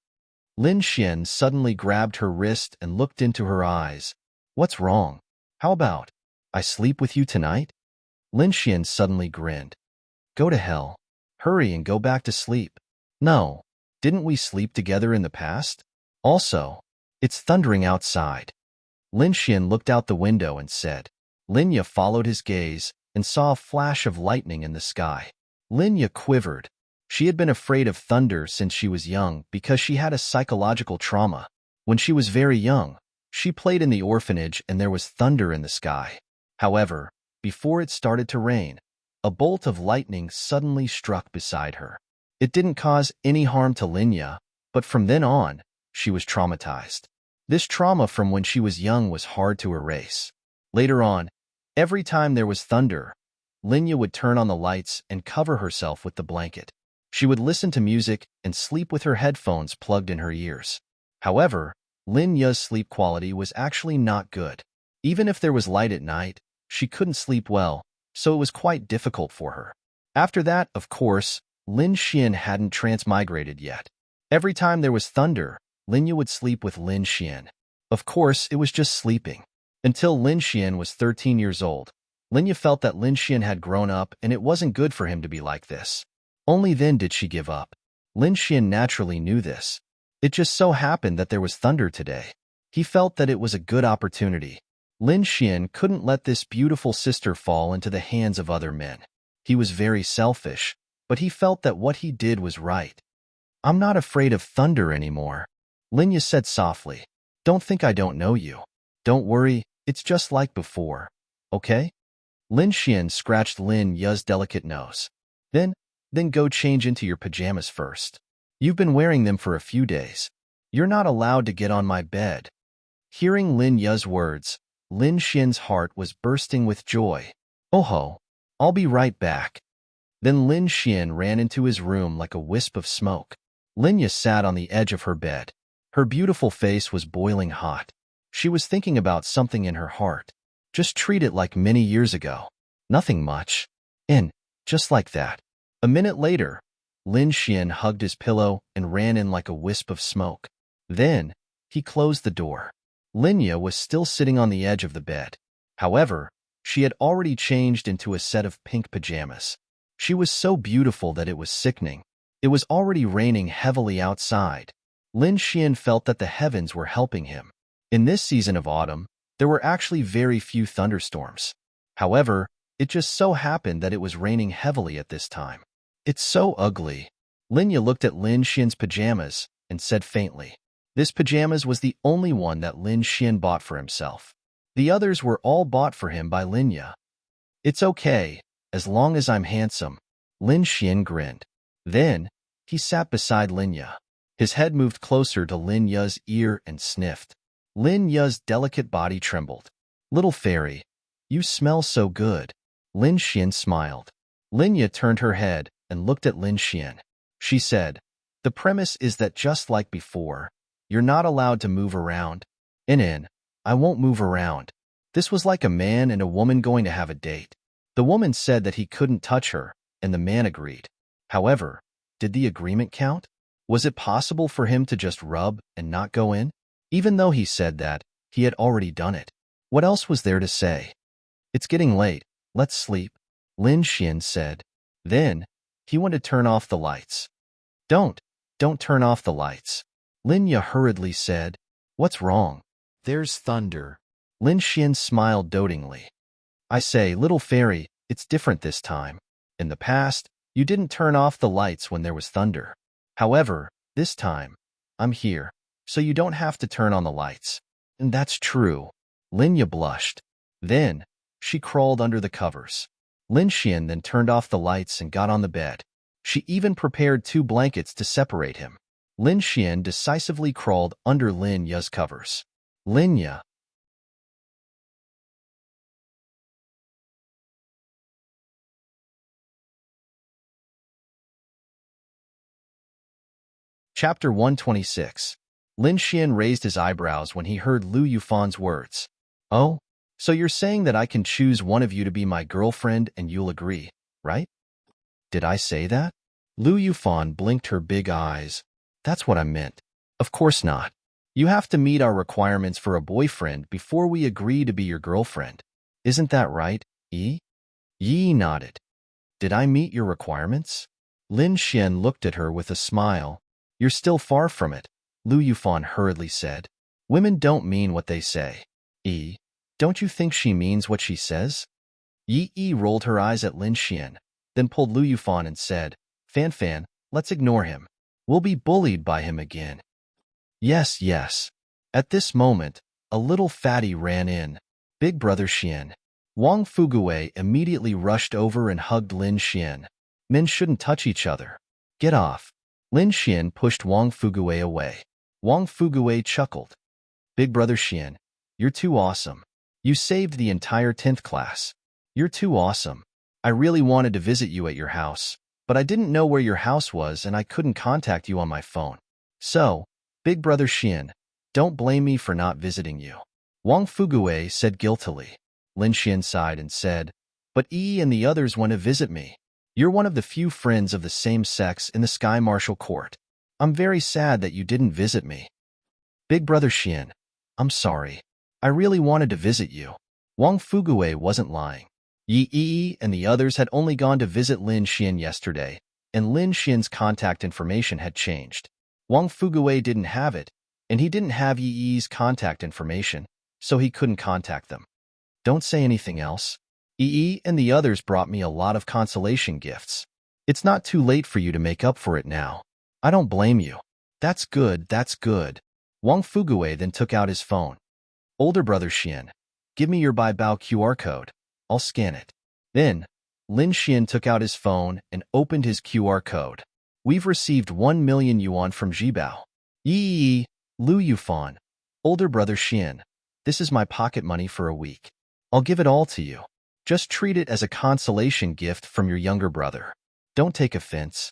Lin Xian suddenly grabbed her wrist and looked into her eyes. What's wrong? How about I sleep with you tonight? Lin Xian suddenly grinned. Go to hell. Hurry and go back to sleep. No. Didn't we sleep together in the past? Also, it's thundering outside. Lin Xian looked out the window and said. Linya followed his gaze and saw a flash of lightning in the sky. Linya quivered. She had been afraid of thunder since she was young because she had a psychological trauma. When she was very young, she played in the orphanage and there was thunder in the sky. However, before it started to rain, a bolt of lightning suddenly struck beside her. It didn't cause any harm to Linya, but from then on, she was traumatized. This trauma from when she was young was hard to erase. Later on, every time there was thunder, Linya would turn on the lights and cover herself with the blanket. She would listen to music and sleep with her headphones plugged in her ears. However, Linya's sleep quality was actually not good. Even if there was light at night, she couldn't sleep well, so it was quite difficult for her. After that, of course, Lin Xian hadn't transmigrated yet. Every time there was thunder, Linya would sleep with Lin Xian. Of course, it was just sleeping. Until Lin Xian was 13 years old, Linya felt that Lin Xian had grown up and it wasn't good for him to be like this. Only then did she give up. Lin Xian naturally knew this. It just so happened that there was thunder today. He felt that it was a good opportunity. Lin Xian couldn't let this beautiful sister fall into the hands of other men. He was very selfish, but he felt that what he did was right. "I'm not afraid of thunder anymore," Linya said softly. "Don't think I don't know you. Don't worry, it's just like before, okay?" Lin Xian scratched Lin Ya's delicate nose. Then go change into your pajamas first. You've been wearing them for a few days. You're not allowed to get on my bed." Hearing Lin Ya's words, Lin Xian's heart was bursting with joy. "Oh, I'll be right back." Then Lin Xian ran into his room like a wisp of smoke. Linya sat on the edge of her bed. Her beautiful face was boiling hot. She was thinking about something in her heart. Just treat it like many years ago. Nothing much. And, just like that. A minute later, Lin Xian hugged his pillow and ran in like a wisp of smoke. Then, he closed the door. Linya was still sitting on the edge of the bed. However, she had already changed into a set of pink pajamas. She was so beautiful that it was sickening. It was already raining heavily outside. Lin Xian felt that the heavens were helping him. In this season of autumn, there were actually very few thunderstorms. However, it just so happened that it was raining heavily at this time. "It's so ugly." Linya looked at Lin Xian's pajamas and said faintly. This pajamas was the only one that Lin Xian bought for himself. The others were all bought for him by Linya. "It's okay, as long as I'm handsome," Lin Xian grinned. Then, he sat beside Linya. His head moved closer to Lin Ya's ear and sniffed. Lin Ya's delicate body trembled. "Little fairy, you smell so good." Lin Xian smiled. Linya turned her head and looked at Lin Xian. She said, "The premise is that just like before, you're not allowed to move around." I won't move around." This was like a man and a woman going to have a date. The woman said that he couldn't touch her, and the man agreed. However, did the agreement count? Was it possible for him to just rub and not go in? Even though he said that, he had already done it. What else was there to say? "It's getting late. Let's sleep," Lin Xian said. Then, he went to turn off the lights. Don't turn off the lights," Linya hurriedly said. "What's wrong?" "There's thunder." Lin Xian smiled dotingly. "I say, little fairy, it's different this time. In the past, you didn't turn off the lights when there was thunder. However, this time, I'm here, so you don't have to turn on the lights." "And that's true." Linya blushed. Then, she crawled under the covers. Lin Xian then turned off the lights and got on the bed. She even prepared 2 blankets to separate him. Lin Xian decisively crawled under Lin Ya's covers. Linya. Chapter 126. Lin Xian raised his eyebrows when he heard Lu Yufan's words. "Oh, so you're saying that I can choose one of you to be my girlfriend and you'll agree, right?" "Did I say that?" Lu Yufan blinked her big eyes. "That's what I meant. Of course not. You have to meet our requirements for a boyfriend before we agree to be your girlfriend. Isn't that right, Yi?" Yi nodded. "Did I meet your requirements?" Lin Xian looked at her with a smile. "You're still far from it," Lu Yufan hurriedly said. "Women don't mean what they say. Yi, don't you think she means what she says?" Yi rolled her eyes at Lin Xian, then pulled Lu Yufan and said, Fan, let's ignore him. We'll be bullied by him again." Yes. At this moment, a little fatty ran in. Big Brother Xian. Wang Fugui immediately rushed over and hugged Lin Xian. Men shouldn't touch each other. Get off. Lin Xian pushed Wang Fugui away. Wang Fugui chuckled. Big Brother Xian, you're too awesome. You saved the entire 10th class. You're too awesome. I really wanted to visit you at your house, but I didn't know where your house was and I couldn't contact you on my phone. So, Big Brother Xian, don't blame me for not visiting you. Wang Fugui said guiltily. Lin Xian sighed and said, but Yi and the others want to visit me. You're one of the few friends of the same sex in the Sky Marshal Court. I'm very sad that you didn't visit me. Big Brother Xian, I'm sorry. I really wanted to visit you. Wang Fugui wasn't lying. Yi and the others had only gone to visit Lin Xian yesterday, and Lin Xian's contact information had changed. Wang Fugui didn't have it, and he didn't have Yi's contact information, so he couldn't contact them. Don't say anything else. Yi and the others brought me a lot of consolation gifts. It's not too late for you to make up for it now. I don't blame you. That's good, that's good. Wang Fugui then took out his phone. Older Brother Xian, give me your Baibao QR code. I'll scan it. Then, Lin Xian took out his phone and opened his QR code. We've received 1 million yuan from Jibao. Yi, Lu Yufan. Older Brother Xian, this is my pocket money for a week. I'll give it all to you. Just treat it as a consolation gift from your younger brother. Don't take offense.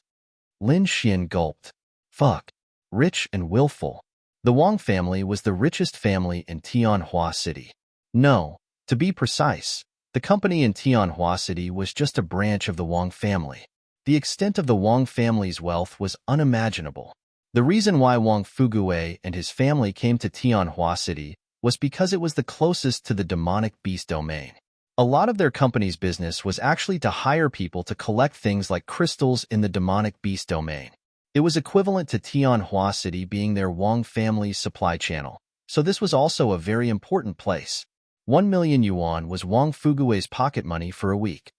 Lin Xian gulped. Fuck. Rich and willful. The Wang family was the richest family in Tianhua City. No, to be precise, the company in Tianhua City was just a branch of the Wang family. The extent of the Wang family's wealth was unimaginable. The reason why Wang Fugui and his family came to Tianhua City was because it was the closest to the demonic beast domain. A lot of their company's business was actually to hire people to collect things like crystals in the demonic beast domain. It was equivalent to Tianhua City being their Wang family's supply channel, so this was also a very important place. 1 million yuan was Wang Fugui's pocket money for a week.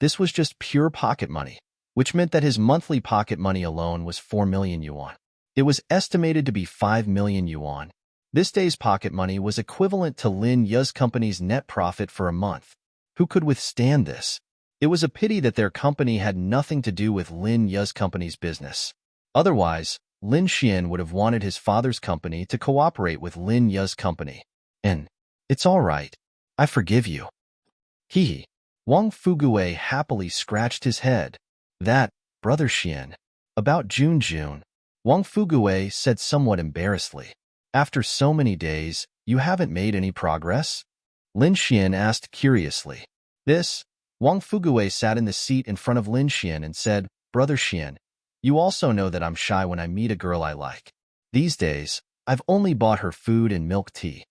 This was just pure pocket money, which meant that his monthly pocket money alone was 4 million yuan. It was estimated to be 5 million yuan. This day's pocket money was equivalent to Lin Ya's company's net profit for a month. Who could withstand this? It was a pity that their company had nothing to do with Lin Ya's company's business. Otherwise, Lin Xian would have wanted his father's company to cooperate with Lin Ya's company. And, it's all right. I forgive you. Hee. Wang Fugui happily scratched his head. That, Brother Xian. About June. Wang Fugui said somewhat embarrassedly. After so many days, you haven't made any progress? Lin Xian asked curiously. Wang Fugui sat in the seat in front of Lin Xian and said, Brother Xian, you also know that I'm shy when I meet a girl I like. These days, I've only bought her food and milk tea.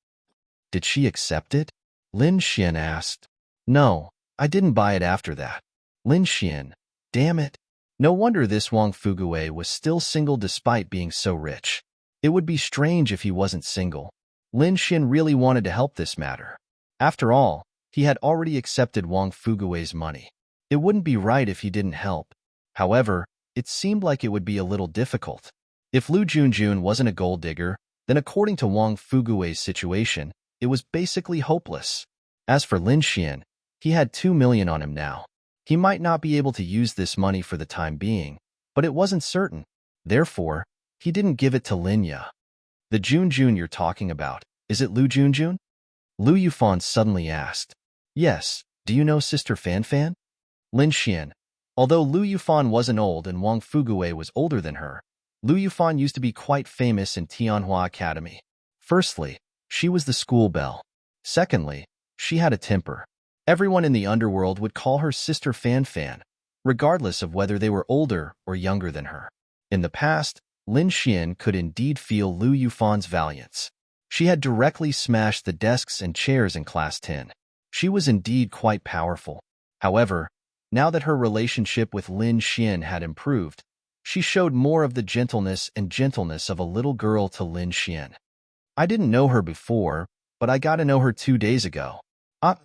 Did she accept it? Lin Xian asked. No, I didn't buy it after that. Lin Xian, damn it. No wonder this Wang Fugui was still single despite being so rich. It would be strange if he wasn't single. Lin Xian really wanted to help this matter. After all, he had already accepted Wang Fugui's money. It wouldn't be right if he didn't help. However, it seemed like it would be a little difficult. If Lu Junjun wasn't a gold digger, then according to Wang Fugui's situation, it was basically hopeless. As for Lin Xian, he had 2 million on him now. He might not be able to use this money for the time being, but it wasn't certain. Therefore, he didn't give it to Lin Ya. The Junjun you're talking about, is it Lu Junjun? Lu Yufan suddenly asked. Yes, do you know Sister Fanfan? Lin Xian. Although Lu Yufan wasn't old and Wang Fugui was older than her, Lu Yufan used to be quite famous in Tianhua Academy. Firstly, she was the school belle. Secondly, she had a temper. Everyone in the underworld would call her Sister Fanfan, regardless of whether they were older or younger than her. In the past, Lin Xian could indeed feel Lu Yufan's valiance. She had directly smashed the desks and chairs in Class 10. She was indeed quite powerful. However, now that her relationship with Lin Xian had improved, she showed more of the gentleness of a little girl to Lin Xian. I didn't know her before, but I got to know her 2 days ago.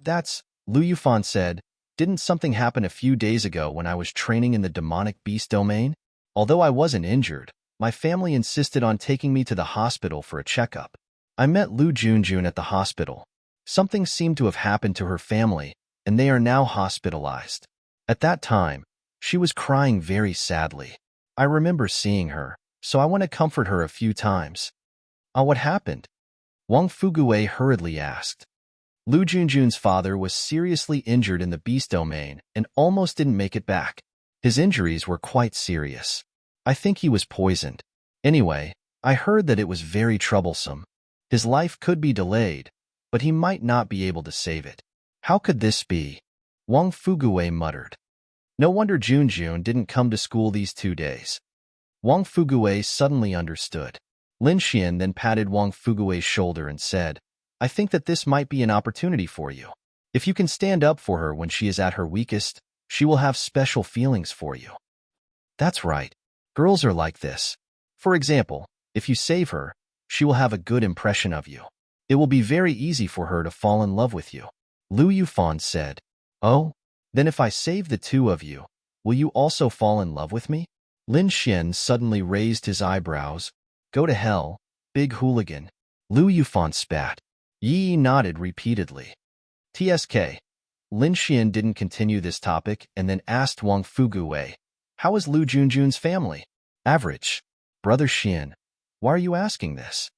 That's, Lu Yufan said, didn't something happen a few days ago when I was training in the demonic beast domain? Although I wasn't injured, my family insisted on taking me to the hospital for a checkup. I met Lu Junjun at the hospital. Something seemed to have happened to her family, and they are now hospitalized. At that time, she was crying very sadly. I remember seeing her, so I went to comfort her a few times. What happened? Wang Fuguwei hurriedly asked. Lu Junjun's father was seriously injured in the beast domain and almost didn't make it back. His injuries were quite serious. I think he was poisoned. Anyway, I heard that it was very troublesome. His life could be delayed, but he might not be able to save it. How could this be? Wang Fuguwei muttered. No wonder Junjun didn't come to school these 2 days. Wang Fuguwei suddenly understood. Lin Xian then patted Wang Fuguwei's shoulder and said, I think that this might be an opportunity for you. If you can stand up for her when she is at her weakest, she will have special feelings for you. That's right. Girls are like this. For example, if you save her, she will have a good impression of you. It will be very easy for her to fall in love with you. Lu Yufan said, Oh, then if I save the two of you, will you also fall in love with me? Lin Xian suddenly raised his eyebrows. Go to hell, big hooligan. Lu Yufan spat. Yi nodded repeatedly. TSK. Lin Xian didn't continue this topic and then asked Wang Fuguwei, How is Lu Junjun's family? Average. Brother Xian, why are you asking this?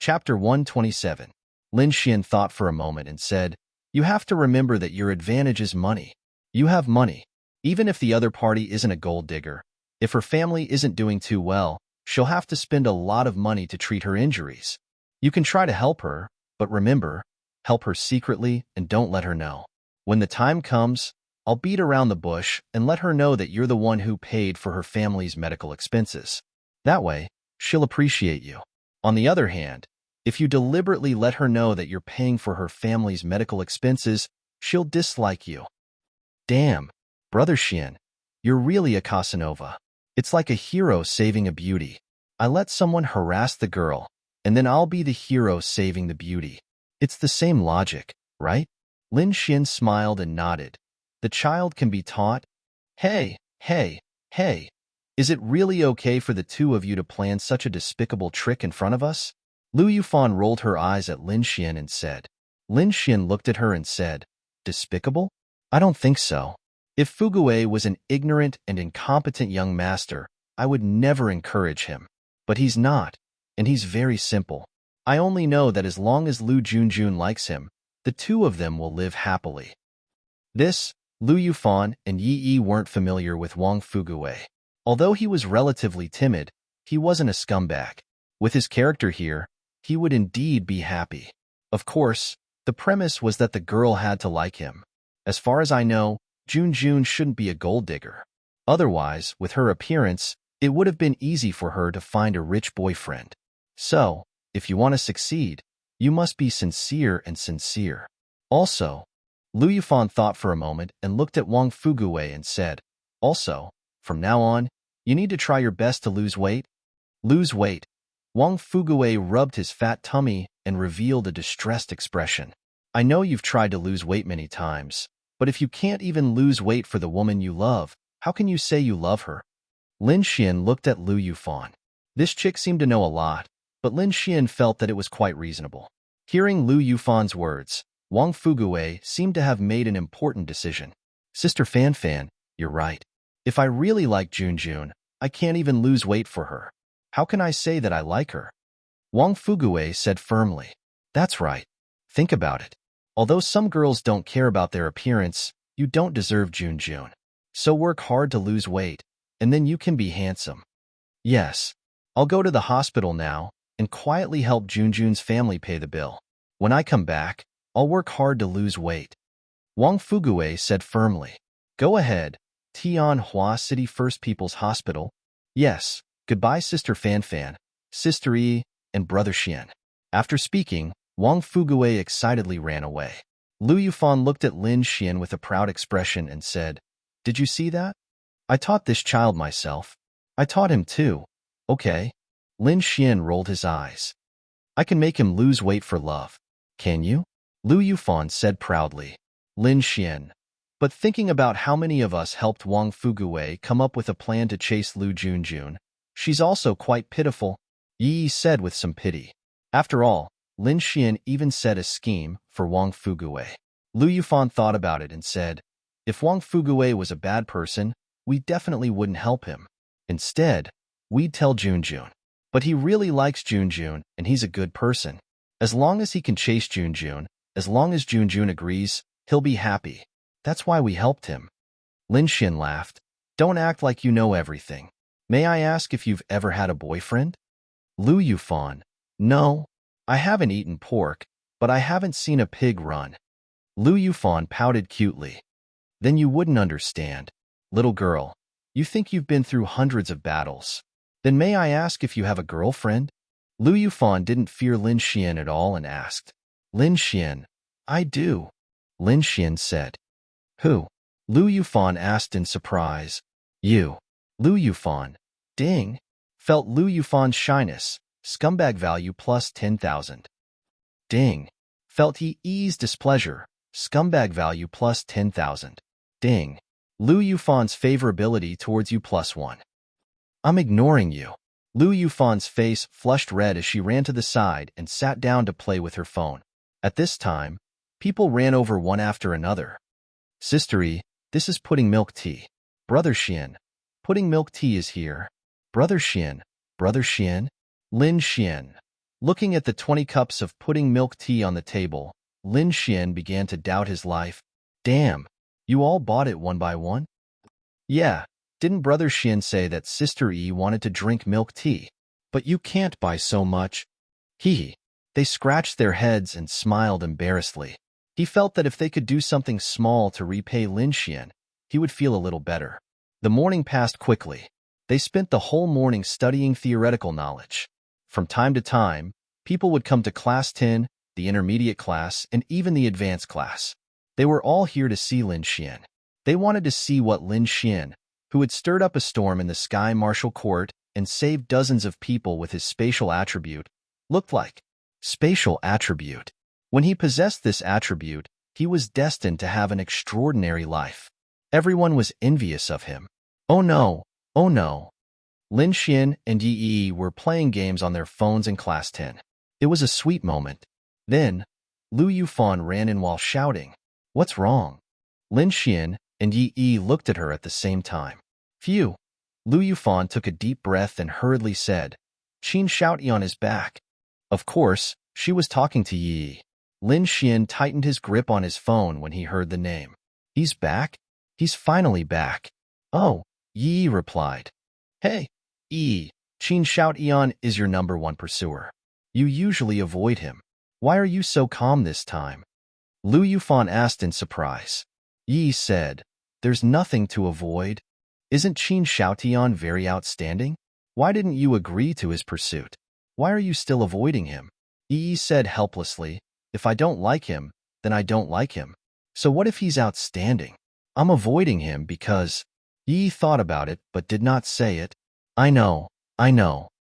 Chapter 127. Lin Xian thought for a moment and said, You have to remember that your advantage is money. You have money. Even if the other party isn't a gold digger, if her family isn't doing too well, she'll have to spend a lot of money to treat her injuries. You can try to help her, but remember, help her secretly and don't let her know. When the time comes, I'll beat around the bush and let her know that you're the one who paid for her family's medical expenses. That way, she'll appreciate you. On the other hand, if you deliberately let her know that you're paying for her family's medical expenses, she'll dislike you. Damn, Brother Xian, you're really a Casanova. It's like a hero saving a beauty. I let someone harass the girl, and then I'll be the hero saving the beauty. It's the same logic, right? Lin Xian smiled and nodded. The child can be taught. Hey, is it really okay for the two of you to plan such a despicable trick in front of us? Lu Yufan rolled her eyes at Lin Xian and said. Lin Xian looked at her and said, Despicable? I don't think so. If Fuguwei was an ignorant and incompetent young master, I would never encourage him. But he's not, and he's very simple. I only know that as long as Lu Junjun likes him, the two of them will live happily. This, Lu Yufan and Yi Yi weren't familiar with Wang Fuguwei. Although he was relatively timid, he wasn't a scumbag. With his character here, he would indeed be happy. Of course, the premise was that the girl had to like him. As far as I know, Junjun shouldn't be a gold digger. Otherwise, with her appearance, it would have been easy for her to find a rich boyfriend. So, if you want to succeed, you must be sincere and sincere. Also, Lu Yufan thought for a moment and looked at Wang Fuguwei and said, Also, from now on, you need to try your best to lose weight. Lose weight. Wang Fuguwei rubbed his fat tummy and revealed a distressed expression. I know you've tried to lose weight many times, but if you can't even lose weight for the woman you love, how can you say you love her? Lin Xian looked at Lu Yufan. This chick seemed to know a lot, but Lin Xian felt that it was quite reasonable. Hearing Lu Yufan's words, Wang Fuguwei seemed to have made an important decision. Sister Fan, you're right. If I really like Junjun, I can't even lose weight for her. How can I say that I like her? Wang Fuguwei said firmly. That's right. Think about it. Although some girls don't care about their appearance, you don't deserve Junjun. So work hard to lose weight, and then you can be handsome. Yes, I'll go to the hospital now and quietly help Junjun's family pay the bill. When I come back, I'll work hard to lose weight. Wang Fuguwei said firmly. Go ahead, Tianhua City First People's Hospital. Yes, goodbye Sister Fan, Sister Yi, and Brother Xian. After speaking, Wang Fuguwei excitedly ran away. Lu Yufan looked at Lin Xian with a proud expression and said, Did you see that? I taught this child myself. I taught him too. Okay. Lin Xian rolled his eyes. I can make him lose weight for love. Can you? Lu Yufan said proudly. Lin Xian. But thinking about how many of us helped Wang Fugui come up with a plan to chase Lu Junjun, she's also quite pitiful, Yi said with some pity. After all, Lin Xian even set a scheme for Wang Fugui. Lu Yufan thought about it and said, if Wang Fugui was a bad person, we definitely wouldn't help him. Instead, we'd tell Junjun. But he really likes Junjun, and he's a good person. As long as he can chase Junjun, as long as Junjun agrees, he'll be happy. That's why we helped him. Lin Xian laughed. Don't act like you know everything. May I ask if you've ever had a boyfriend? Lu Yufan. No, I haven't eaten pork, but I haven't seen a pig run. Lu Yufan pouted cutely. Then you wouldn't understand. Little girl, you think you've been through hundreds of battles. Then may I ask if you have a girlfriend? Lu Yufan didn't fear Lin Xian at all and asked. Lin Xian, I do. Lin Xian said. Who? Lu Yufan asked in surprise. You. Lu Yufan. Ding. Felt Lu Yufan's shyness. Scumbag value plus 10,000. Ding. Felt Yi's displeasure. Scumbag value plus 10,000. Ding. Lu Yufan's favorability towards you plus 1. I'm ignoring you. Lu Yufan's face flushed red as she ran to the side and sat down to play with her phone. At this time, people ran over one after another. Sister E, this is pudding milk tea. Brother Xian, pudding milk tea is here. Brother Xian, Brother Xian. Lin Xian. Looking at the 20 cups of pudding milk tea on the table, Lin Xian began to doubt his life. Damn, you all bought it one by one? Yeah, didn't Brother Xian say that Sister E wanted to drink milk tea? But you can't buy so much. He. They scratched their heads and smiled embarrassedly. He felt that if they could do something small to repay Lin Xian, he would feel a little better. The morning passed quickly. They spent the whole morning studying theoretical knowledge. From time to time, people would come to Class 10, the intermediate class, and even the advanced class. They were all here to see Lin Xian. They wanted to see what Lin Xian, who had stirred up a storm in the Sky Martial Court and saved dozens of people with his spatial attribute, looked like. Spatial attribute. When he possessed this attribute, he was destined to have an extraordinary life. Everyone was envious of him. Oh no, oh no. Lin Xian and Yi were playing games on their phones in Class 10. It was a sweet moment. Then, Lu Yufan ran in while shouting, What's wrong? Lin Xian and Yi looked at her at the same time. Phew. Lu Yufan took a deep breath and hurriedly said, Qin Shouty on his back. Of course, she was talking to Yi. Lin Xian tightened his grip on his phone when he heard the name. He's back? He's finally back. Oh, Yi replied. Hey, Yi, Qin Shouty is your #1 pursuer. You usually avoid him. Why are you so calm this time? Lu Yufan asked in surprise. Yi said, There's nothing to avoid. Isn't Qin Shouty very outstanding? Why didn't you agree to his pursuit? Why are you still avoiding him? Yi said helplessly, If I don't like him, then I don't like him. So what if he's outstanding? I'm avoiding him because... Yi thought about it but did not say it. I know.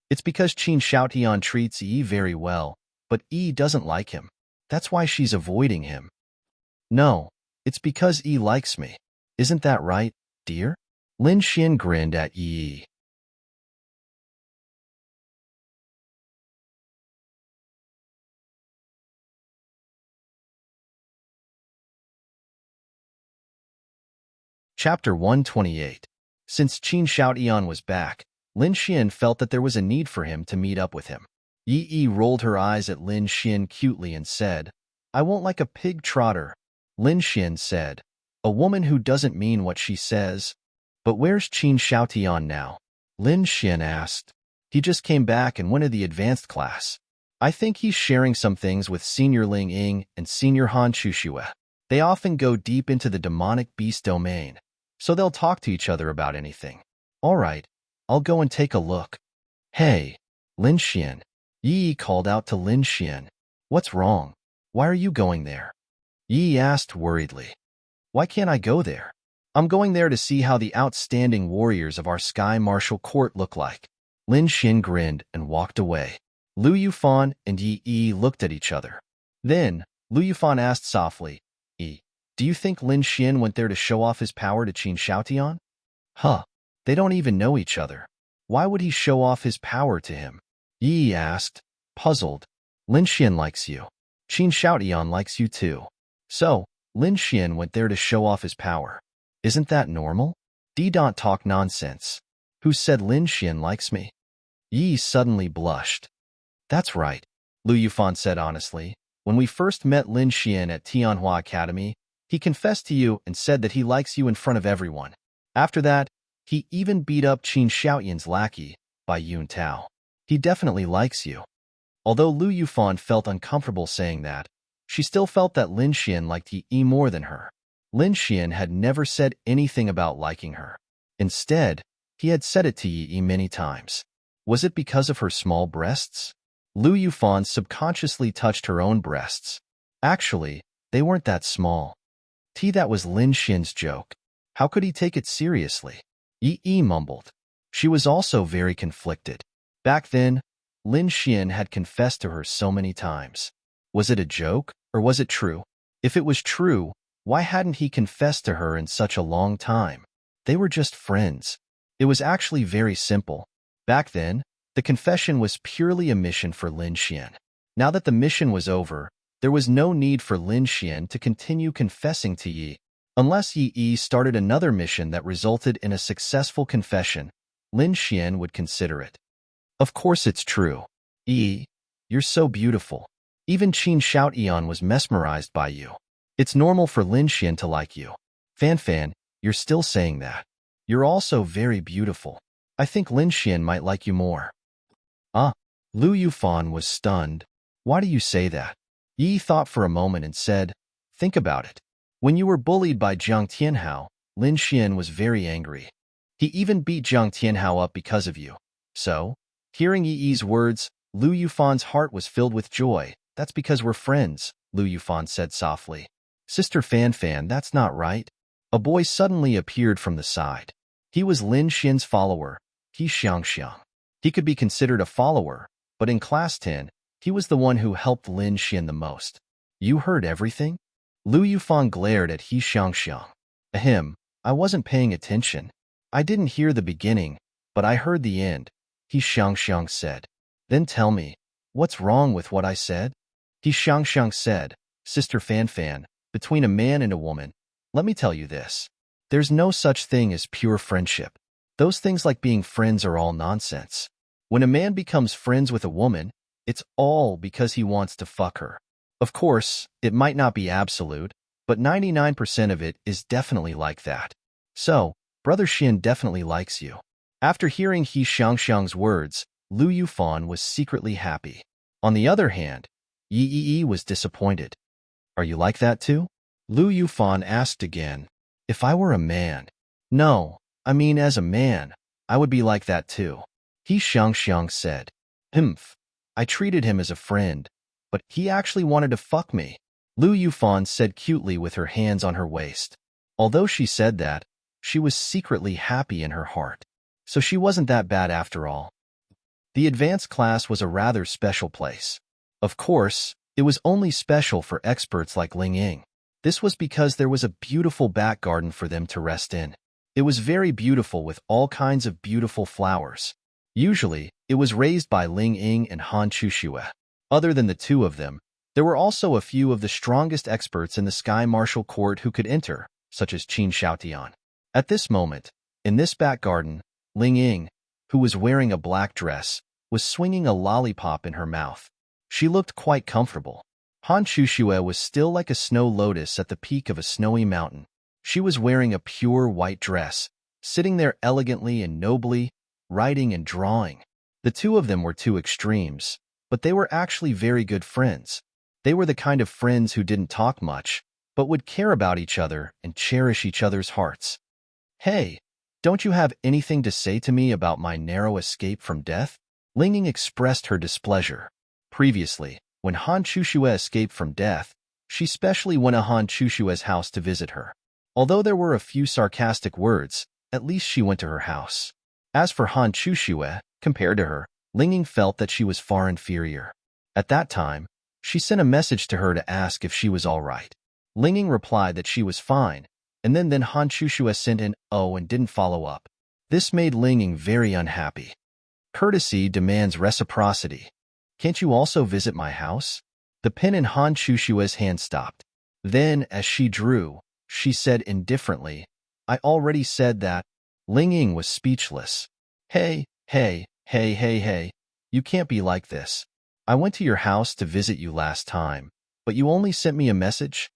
It's because Qin Shouty treats Yi very well, but Yi doesn't like him. That's why she's avoiding him. No, it's because Yi likes me. Isn't that right, dear? Lin Xian grinned at Yi. Chapter 128. Since Qin Shouty was back, Lin Xian felt that there was a need for him to meet up with him. Yi rolled her eyes at Lin Xian cutely and said, I won't like a pig trotter. Lin Xian said, A woman who doesn't mean what she says. But where's Qin Shouty now? Lin Xian asked. He just came back and went to the advanced class. I think he's sharing some things with Senior Ling Ying and Senior Han Chuxue. They often go deep into the demonic beast domain, so they'll talk to each other about anything. All right, I'll go and take a look. Hey, Lin Xian. Yi called out to Lin Xian. What's wrong? Why are you going there? Yi asked worriedly. Why can't I go there? I'm going there to see how the outstanding warriors of our Sky Martial Court look like. Lin Xian grinned and walked away. Lu Yufan and Yi looked at each other. Then, Lu Yufan asked softly, Yi, Do you think Lin Xian went there to show off his power to Qin Xiaotian? Huh, they don't even know each other. Why would he show off his power to him? Yi asked, puzzled. Lin Xian likes you. Qin Xiaotian likes you too. So, Lin Xian went there to show off his power. Isn't that normal? Don't talk nonsense. Who said Lin Xian likes me? Yi suddenly blushed. That's right, Lu Yufan said honestly. When we first met Lin Xian at Tianhua Academy, he confessed to you and said that he likes you in front of everyone. After that, he even beat up Qin Xiaotian's lackey, Bai Yun Tao. He definitely likes you. Although Lu Yufan felt uncomfortable saying that, she still felt that Lin Xian liked Yi more than her. Lin Xian had never said anything about liking her. Instead, he had said it to Yi many times. Was it because of her small breasts? Lu Yufan subconsciously touched her own breasts. Actually, they weren't that small. That was Lin Xian's joke. How could he take it seriously? Yi mumbled. She was also very conflicted. Back then, Lin Xian had confessed to her so many times. Was it a joke, or was it true? If it was true, why hadn't he confessed to her in such a long time? They were just friends. It was actually very simple. Back then, the confession was purely a mission for Lin Xian. Now that the mission was over, there was no need for Lin Xian to continue confessing to Yi. Unless Yi started another mission that resulted in a successful confession, Lin Xian would consider it. Of course it's true. Yi, you're so beautiful. Even Qin Xiaotian was mesmerized by you. It's normal for Lin Xian to like you. Fan, you're still saying that. You're also very beautiful. I think Lin Xian might like you more. Lu Yufan was stunned. Why do you say that? Yi thought for a moment and said, think about it. When you were bullied by Jiang Tianhao, Lin Xian was very angry. He even beat Jiang Tianhao up because of you. So, hearing Yi's words, Lu Yufan's heart was filled with joy. That's because we're friends, Lu Yufan said softly. Sister Fan, that's not right. A boy suddenly appeared from the side. He was Lin Xian's follower, He Xiangxiang. He could be considered a follower, but in Class 10, he was the one who helped Lin Xian the most. You heard everything? Lu Yufan glared at He Xiangxiang. Ahem, I wasn't paying attention. I didn't hear the beginning, but I heard the end, He Xiangxiang said. Then tell me, what's wrong with what I said? He Xiangxiang said, Sister Fan, between a man and a woman, let me tell you this. There's no such thing as pure friendship. Those things like being friends are all nonsense. When a man becomes friends with a woman, it's all because he wants to fuck her. Of course, it might not be absolute, but 99% of it is definitely like that. So, Brother Xian definitely likes you. After hearing He Xiangxiang's words, Lu Yufan was secretly happy. On the other hand, Yi was disappointed. Are you like that too? Lu Yufan asked again. If I were a man. No, I mean as a man, I would be like that too. He Xiangxiang said. I treated him as a friend, but he actually wanted to fuck me. Lu Yufan said cutely with her hands on her waist. Although she said that, she was secretly happy in her heart. So she wasn't that bad after all. The advanced class was a rather special place. Of course, it was only special for experts like Ling Ying. This was because there was a beautiful back garden for them to rest in. It was very beautiful with all kinds of beautiful flowers. Usually, it was raised by Ling Ying and Han Chuxue. Other than the two of them, there were also a few of the strongest experts in the Sky Martial Court who could enter, such as Qin Xiaotian. At this moment, in this back garden, Ling Ying, who was wearing a black dress, was swinging a lollipop in her mouth. She looked quite comfortable. Han Chuxue was still like a snow lotus at the peak of a snowy mountain. She was wearing a pure white dress, sitting there elegantly and nobly, writing and drawing. The two of them were two extremes, but they were actually very good friends. They were the kind of friends who didn't talk much, but would care about each other and cherish each other's hearts. Hey, don't you have anything to say to me about my narrow escape from death? Ling Ying expressed her displeasure. Previously, when Han Chuxue escaped from death, she specially went to Han Chuxue's house to visit her. Although there were a few sarcastic words, at least she went to her house. As for Han Chuxue, compared to her, Ling Ying felt that she was far inferior. At that time, she sent a message to her to ask if she was all right. Linging replied that she was fine, and then Han Shushue sent an "oh" and didn't follow up. This made Linging very unhappy. Courtesy demands reciprocity. Can't you also visit my house? The pen in Han Shushue's hand stopped. Then, as she drew, she said indifferently, I already said that. Linging was speechless. Hey, you can't be like this. I went to your house to visit you last time, but you only sent me a message?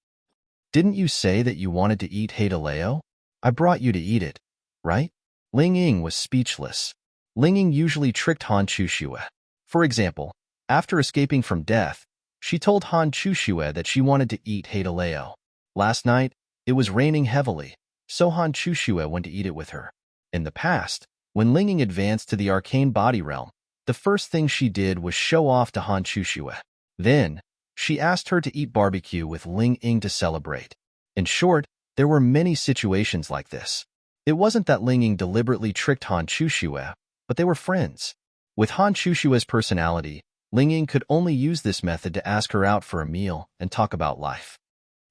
Didn't you say that you wanted to eat Haidaleo? I brought you to eat it, right? Linging was speechless. Linging usually tricked Han Shushue. For example, after escaping from death, she told Han Shushue that she wanted to eat Haidaleo. Last night, it was raining heavily, so Han Shushue went to eat it with her. In the past, when Linging advanced to the arcane body realm, the first thing she did was show off to Han Shushue. Then, she asked her to eat barbecue with Linging to celebrate. In short, there were many situations like this. It wasn't that Linging deliberately tricked Han Shushue, but they were friends. With Han Shushue's personality, Linging could only use this method to ask her out for a meal and talk about life.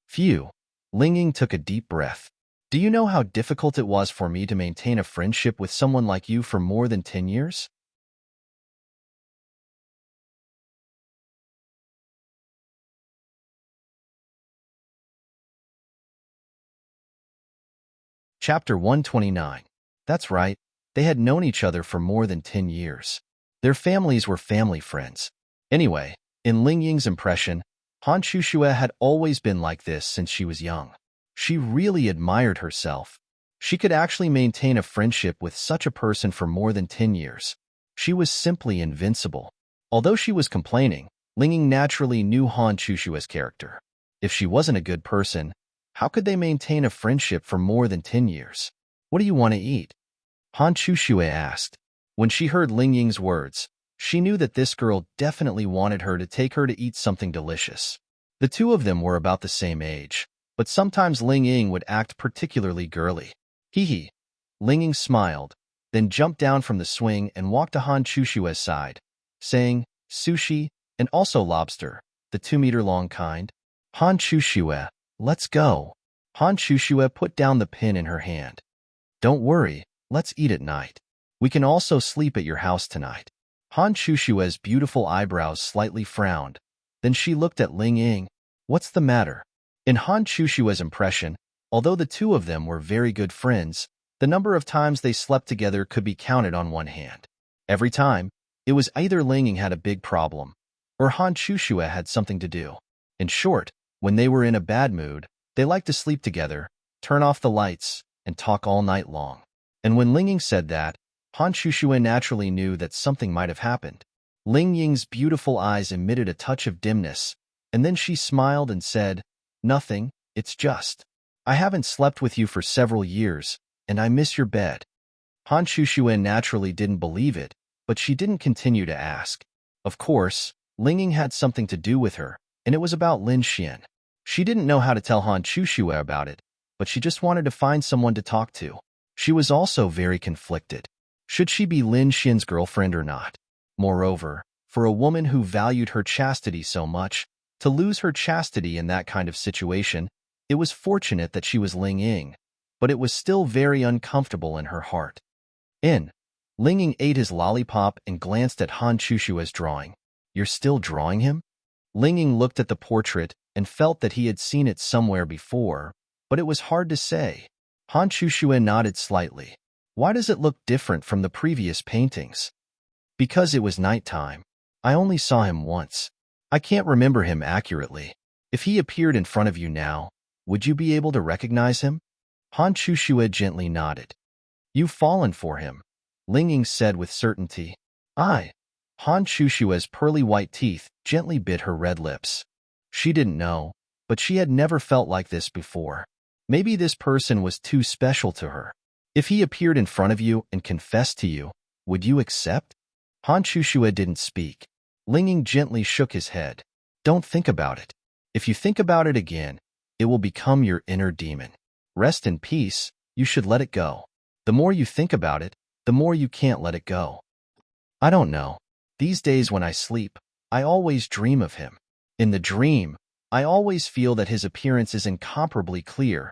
Phew. Linging took a deep breath. Do you know how difficult it was for me to maintain a friendship with someone like you for more than 10 years? Chapter 129. That's right, they had known each other for more than 10 years. Their families were family friends. Anyway, in Lingying's impression, Han Shushue had always been like this since she was young. She really admired herself. She could actually maintain a friendship with such a person for more than 10 years. She was simply invincible. Although she was complaining, Linging naturally knew Han Shushue's character. If she wasn't a good person, how could they maintain a friendship for more than 10 years? What do you want to eat? Han Shushue asked. When she heard Lingying's words, she knew that this girl definitely wanted her to take her to eat something delicious. The two of them were about the same age, but sometimes Lingying would act particularly girly. Hee hee. Linging smiled, then jumped down from the swing and walked to Han Shushue's side, saying, sushi, and also lobster, the 2-meter-long kind. Han Shushue, let's go. Han Shushue put down the pin in her hand. Don't worry, let's eat at night. We can also sleep at your house tonight. Han Shushue's beautiful eyebrows slightly frowned. Then she looked at Linging. What's the matter? In Han Shushue's impression, although the two of them were very good friends, the number of times they slept together could be counted on one hand. Every time, it was either Linging had a big problem, or Han Shushue had something to do. In short, when they were in a bad mood, they liked to sleep together, turn off the lights, and talk all night long. And when Linging said that, Han Shushue naturally knew that something might have happened. Lingying's beautiful eyes emitted a touch of dimness, and then she smiled and said, Nothing, it's just. I haven't slept with you for several years, and I miss your bed. Han Shushue naturally didn't believe it, but she didn't continue to ask. Of course, Linging had something to do with her, and it was about Lin Xian. She didn't know how to tell Han Shushue about it, but she just wanted to find someone to talk to. She was also very conflicted. Should she be Lin Xian's girlfriend or not? Moreover, for a woman who valued her chastity so much, to lose her chastity in that kind of situation, it was fortunate that she was Linging, but it was still very uncomfortable in her heart. Linging ate his lollipop and glanced at Han Shushue's drawing. You're still drawing him? Linging looked at the portrait and felt that he had seen it somewhere before, but it was hard to say. Han Shushue nodded slightly. Why does it look different from the previous paintings? Because it was nighttime. I only saw him once. I can't remember him accurately. If he appeared in front of you now, would you be able to recognize him? Han Shushue gently nodded. You've fallen for him, Linging said with certainty. I. Han Shushue's pearly white teeth gently bit her red lips. She didn't know, but she had never felt like this before. Maybe this person was too special to her. If he appeared in front of you and confessed to you, would you accept? Han Shushue didn't speak. Linging gently shook his head. Don't think about it. If you think about it again, it will become your inner demon. Rest in peace, you should let it go. The more you think about it, the more you can't let it go. I don't know. These days when I sleep, I always dream of him. In the dream, I always feel that his appearance is incomparably clear,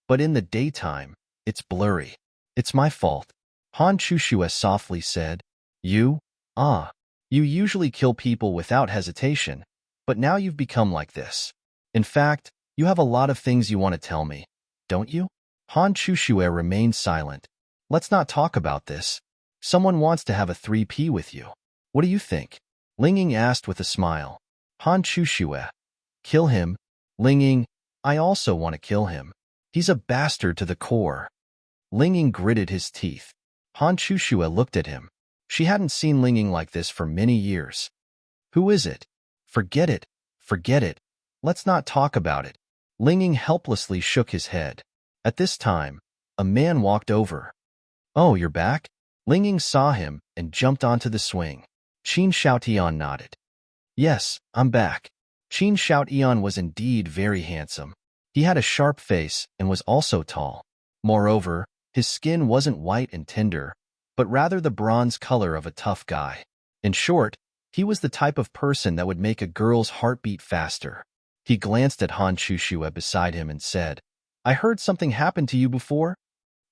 but in the daytime, it's blurry. It's my fault. Han Chushue softly said. You? Ah. You usually kill people without hesitation, but now you've become like this. In fact, you have a lot of things you want to tell me, don't you? Han Chushue remained silent. Let's not talk about this. Someone wants to have a 3P with you. What do you think? Ling Ying asked with a smile. Han Chushue. Kill him? Ling Ying, I also want to kill him. He's a bastard to the core. Ling Ying gritted his teeth. Han Chushue looked at him. She hadn't seen Ling Ying like this for many years. Who is it? Forget it. Forget it. Let's not talk about it. Ling Ying helplessly shook his head. At this time, a man walked over. Oh, you're back? Ling Ying saw him and jumped onto the swing. Qin Shaotian nodded. Yes, I'm back. Qin Shaotian was indeed very handsome. He had a sharp face and was also tall. Moreover, his skin wasn't white and tender, but rather the bronze color of a tough guy. In short, he was the type of person that would make a girl's heart beat faster. He glanced at Han Chushue beside him and said, I heard something happened to you before?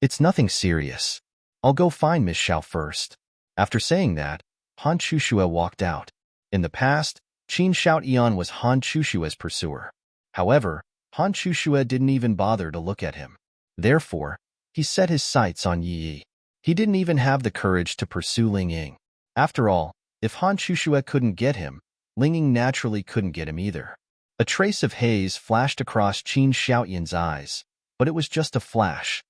It's nothing serious. I'll go find Miss Xiao first. After saying that, Han Chushue walked out. In the past, Qin Shaotian was Han Chushue's pursuer. However, Han Chushue didn't even bother to look at him. Therefore, he set his sights on Yi Yi. He didn't even have the courage to pursue Ling Ying. After all, if Han Chushue couldn't get him, Ling Ying naturally couldn't get him either. A trace of haze flashed across Qin Shaotian's eyes, but it was just a flash.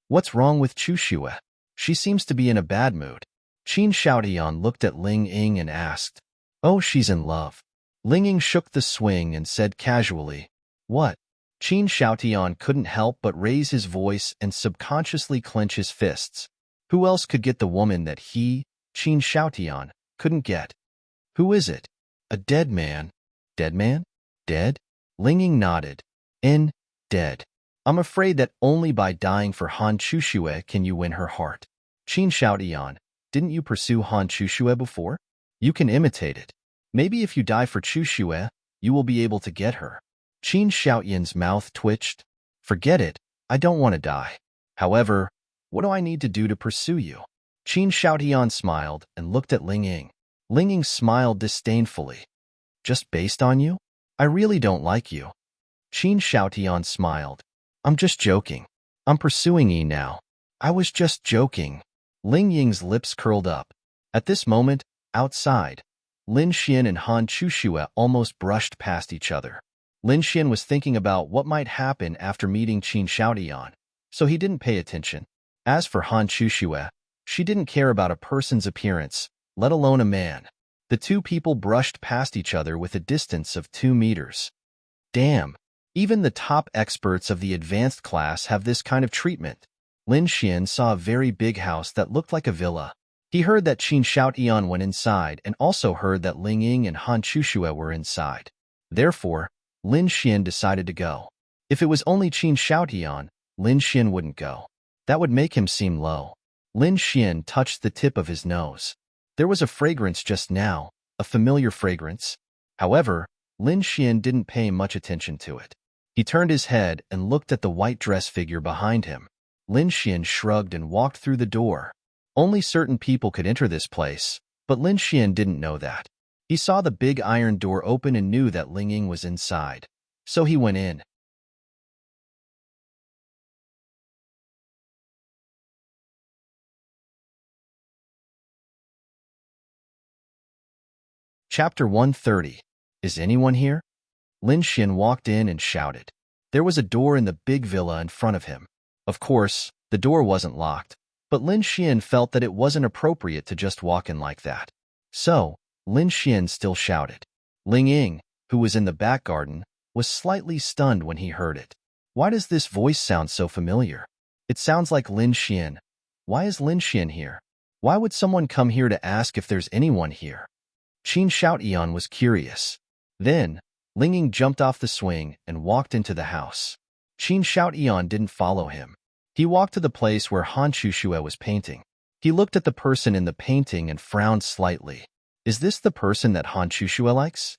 What's wrong with Chushue? She seems to be in a bad mood. Qin Shaotian looked at Ling Ying and asked, Oh, she's in love. Ling Ying shook the swing and said casually, What? Qin Shaotian couldn't help but raise his voice and subconsciously clench his fists. Who else could get the woman that he, Qin Shaotian, couldn't get? Who is it? A dead man. Dead man? Dead? Ling Ying nodded. Dead. I'm afraid that only by dying for Han Chushue can you win her heart. Qin Shaotian, didn't you pursue Han Chushue before? You can imitate it. Maybe if you die for Chushue, you will be able to get her. Qin Shaotian's mouth twitched. Forget it, I don't want to die. However, what do I need to do to pursue you? Qin Shaotian smiled and looked at Ling Ying. Ling Ying smiled disdainfully. Just based on you? I really don't like you. Qin Shaotian smiled. I'm just joking. I'm pursuing Yi now. I was just joking. Ling Ying's lips curled up. At this moment, outside, Lin Xian and Han Chushue almost brushed past each other. Lin Xian was thinking about what might happen after meeting Qin Shaotian, so he didn't pay attention. As for Han Chushue, she didn't care about a person's appearance, let alone a man. The two people brushed past each other with a distance of 2 meters. Damn, even the top experts of the advanced class have this kind of treatment. Lin Xian saw a very big house that looked like a villa. He heard that Qin Shaotian went inside and also heard that Ling Ying and Han Chushue were inside. Therefore, Lin Xian decided to go. If it was only Qin Shaotian, Lin Xian wouldn't go. That would make him seem low. Lin Xian touched the tip of his nose. There was a fragrance just now, a familiar fragrance. However, Lin Xian didn't pay much attention to it. He turned his head and looked at the white dress figure behind him. Lin Xian shrugged and walked through the door. Only certain people could enter this place, but Lin Xian didn't know that. He saw the big iron door open and knew that Ling Ying was inside. So he went in. Chapter 130. Is anyone here? Lin Xian walked in and shouted. There was a door in the big villa in front of him. Of course, the door wasn't locked, but Lin Xian felt that it wasn't appropriate to just walk in like that. So, Lin Xian still shouted. Ling Ying, who was in the back garden, was slightly stunned when he heard it. Why does this voice sound so familiar? It sounds like Lin Xian. Why is Lin Xian here? Why would someone come here to ask if there's anyone here? Qin Shaotian was curious. Then, Ling Ying jumped off the swing and walked into the house. Qin Shaotian didn't follow him. He walked to the place where Han Chushue was painting. He looked at the person in the painting and frowned slightly. Is this the person that Han Chushue likes?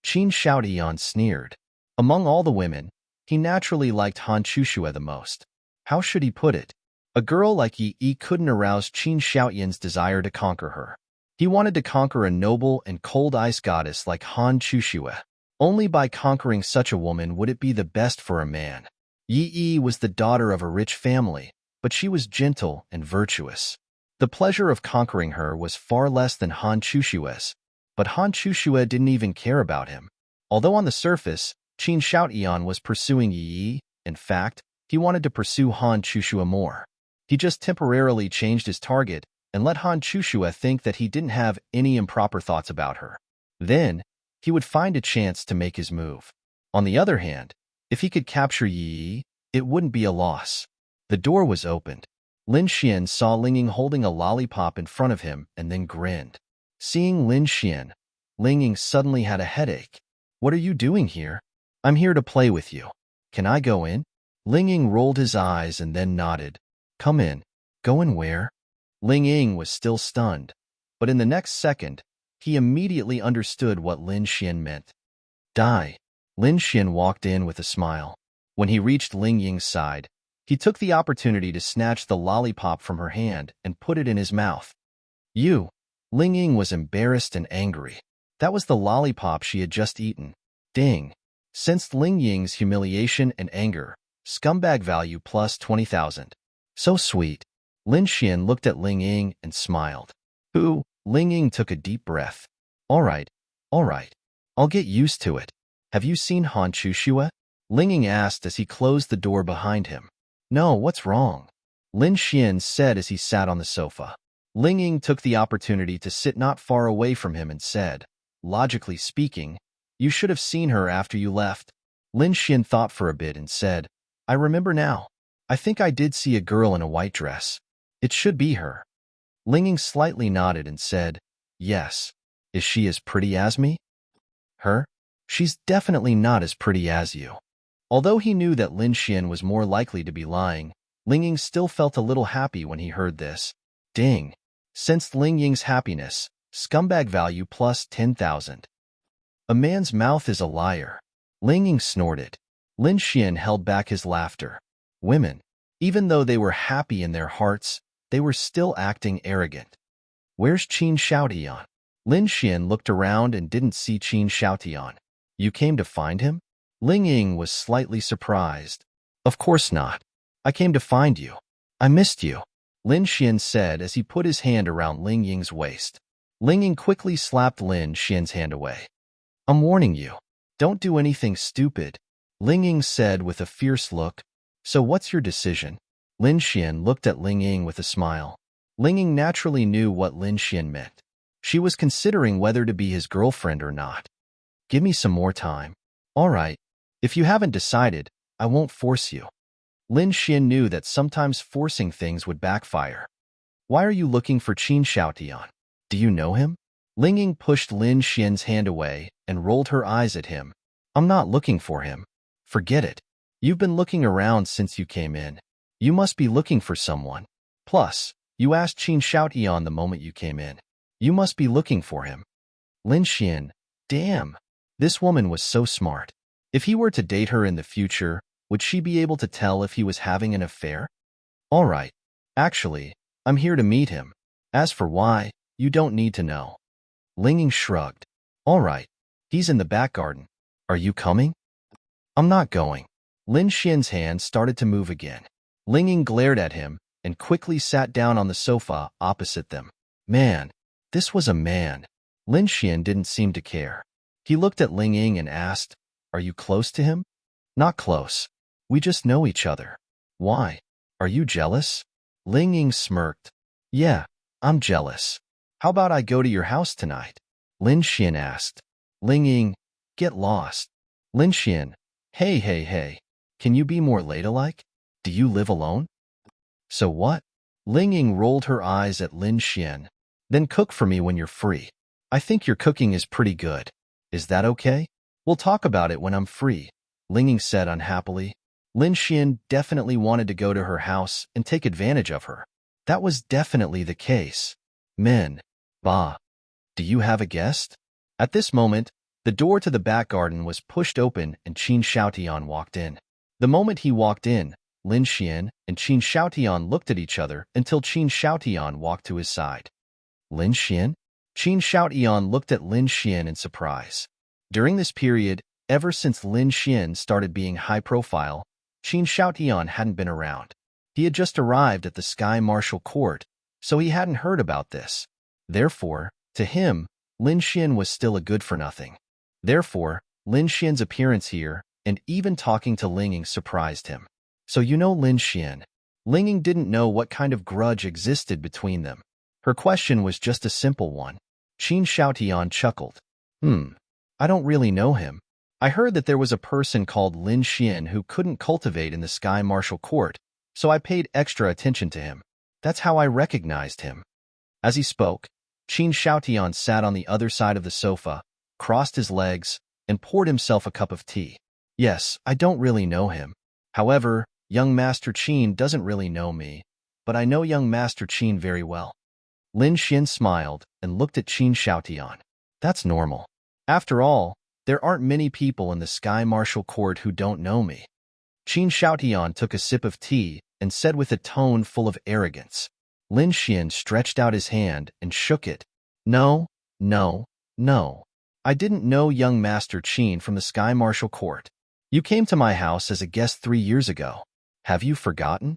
Qin Shaotian sneered. Among all the women, he naturally liked Han Chushue the most. How should he put it? A girl like Yi couldn't arouse Qin Xiaoyan's desire to conquer her. He wanted to conquer a noble and cold ice goddess like Han Chushue. Only by conquering such a woman would it be the best for a man. Yi was the daughter of a rich family, but she was gentle and virtuous. The pleasure of conquering her was far less than Han Chushue's, but Han Chushue didn't even care about him. Although on the surface, Qin Xiaoyan was pursuing Yi, in fact, he wanted to pursue Han Chushue more. He just temporarily changed his target and let Han Chushue think that he didn't have any improper thoughts about her. Then, he would find a chance to make his move. On the other hand, if he could capture Yi, it wouldn't be a loss. The door was opened. Lin Xian saw Ling Ying holding a lollipop in front of him and then grinned. Seeing Lin Xian, Ling Ying suddenly had a headache. "What are you doing here?" "I'm here to play with you. Can I go in?" Ling Ying rolled his eyes and then nodded. "Come in." "Go in where?" Ling Ying was still stunned, but in the next second, he immediately understood what Lin Xian meant. "Die." Lin Xian walked in with a smile. When he reached Ling Ying's side, he took the opportunity to snatch the lollipop from her hand and put it in his mouth. "You." Ling Ying was embarrassed and angry. That was the lollipop she had just eaten. Ding. Sensed Ling Ying's humiliation and anger. Scumbag value plus 20,000. So sweet. Lin Xian looked at Ling Ying and smiled. "Who?" Ling Ying took a deep breath. All right. I'll get used to it. "Have you seen Han Chushue?" Ling Ying asked as he closed the door behind him. "No, what's wrong?" Lin Xian said as he sat on the sofa. Ling Ying took the opportunity to sit not far away from him and said, "Logically speaking, you should have seen her after you left." Lin Xian thought for a bit and said, "I remember now. I think I did see a girl in a white dress. It should be her." Ling Ying slightly nodded and said, "Yes. Is she as pretty as me?" "Her? She's definitely not as pretty as you." Although he knew that Lin Xian was more likely to be lying, Ling Ying still felt a little happy when he heard this. Ding. Sensed Ling Ying's happiness. Scumbag value plus 10,000. A man's mouth is a liar. Ling Ying snorted. Lin Xian held back his laughter. Women, even though they were happy in their hearts, they were still acting arrogant. "Where's Qin Xiaotian?" Lin Xian looked around and didn't see Qin Xiaotian. "You came to find him?" Ling Ying was slightly surprised. "Of course not. I came to find you. I missed you," Lin Xian said as he put his hand around Ling Ying's waist. Ling Ying quickly slapped Lin Xian's hand away. "I'm warning you. Don't do anything stupid," Ling Ying said with a fierce look. "So what's your decision?" Lin Xian looked at Ling Ying with a smile. Ling Ying naturally knew what Lin Xian meant. She was considering whether to be his girlfriend or not. "Give me some more time." "All right. If you haven't decided, I won't force you." Lin Xian knew that sometimes forcing things would backfire. "Why are you looking for Qin Xiaotian? Do you know him?" Ling Ying pushed Lin Xian's hand away and rolled her eyes at him. "I'm not looking for him. Forget it. You've been looking around since you came in. You must be looking for someone. Plus, you asked Qin Xiaotian the moment you came in. You must be looking for him." Lin Xian, damn. This woman was so smart. If he were to date her in the future, would she be able to tell if he was having an affair? "All right. Actually, I'm here to meet him. As for why, you don't need to know." Ling Ying shrugged. "All right. He's in the back garden. Are you coming?" "I'm not going." Lin Xian's hand started to move again. Ling Ying glared at him and quickly sat down on the sofa opposite them. Man, this was a man. Lin Xian didn't seem to care. He looked at Ling Ying and asked, "Are you close to him?" "Not close. We just know each other." "Why? Are you jealous?" Ling Ying smirked. "Yeah, I'm jealous. How about I go to your house tonight?" Lin Xian asked. Ling Ying, get lost. Lin Xian, hey. Can you be more ladylike? Do you live alone? So what? Ling Ying rolled her eyes at Lin Xian. Then cook for me when you're free. I think your cooking is pretty good. Is that okay? We'll talk about it when I'm free, Ling Ying said unhappily. Lin Xian definitely wanted to go to her house and take advantage of her. That was definitely the case. Men. Bah. Do you have a guest? At this moment, The door to the back garden was pushed open and Qin Xiaotian walked in. The moment he walked in, Lin Xian and Qin Xiaotian looked at each other until Qin Xiaotian walked to his side. Lin Xian? Qin Xiaotian looked at Lin Xian in surprise. During this period, ever since Lin Xian started being high-profile, Qin Xiaotian hadn't been around. He had just arrived at the Sky Martial Court, so he hadn't heard about this. Therefore, to him, Lin Xian was still a good-for-nothing. Therefore, Lin Xian's appearance here and even talking to Lingying surprised him. So you know Lin Xian. Lingying didn't know what kind of grudge existed between them. Her question was just a simple one. Qin Xiaotian chuckled. I don't really know him. I heard that there was a person called Lin Xian who couldn't cultivate in the Sky Martial Court, so I paid extra attention to him. That's how I recognized him. As he spoke, Qin Xiaotian sat on the other side of the sofa, crossed his legs, and poured himself a cup of tea. Yes, I don't really know him. However, young Master Qin doesn't really know me, but I know young Master Qin very well. Lin Xian smiled and looked at Qin Xiaotian. That's normal. After all, there aren't many people in the Sky Martial Court who don't know me. Qin Xiaotian took a sip of tea and said with a tone full of arrogance. Lin Xian stretched out his hand and shook it. No. I didn't know young Master Qin from the Sky Martial Court. You came to my house as a guest 3 years ago. Have you forgotten?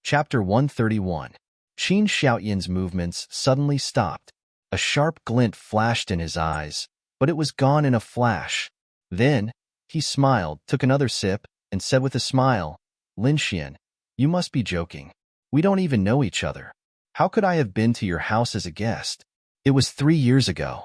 Chapter 131. Qin Xiaotian's movements suddenly stopped. A sharp glint flashed in his eyes, but it was gone in a flash. Then, he smiled, took another sip, and said with a smile, Lin Xian, you must be joking. We don't even know each other. How could I have been to your house as a guest? It was 3 years ago.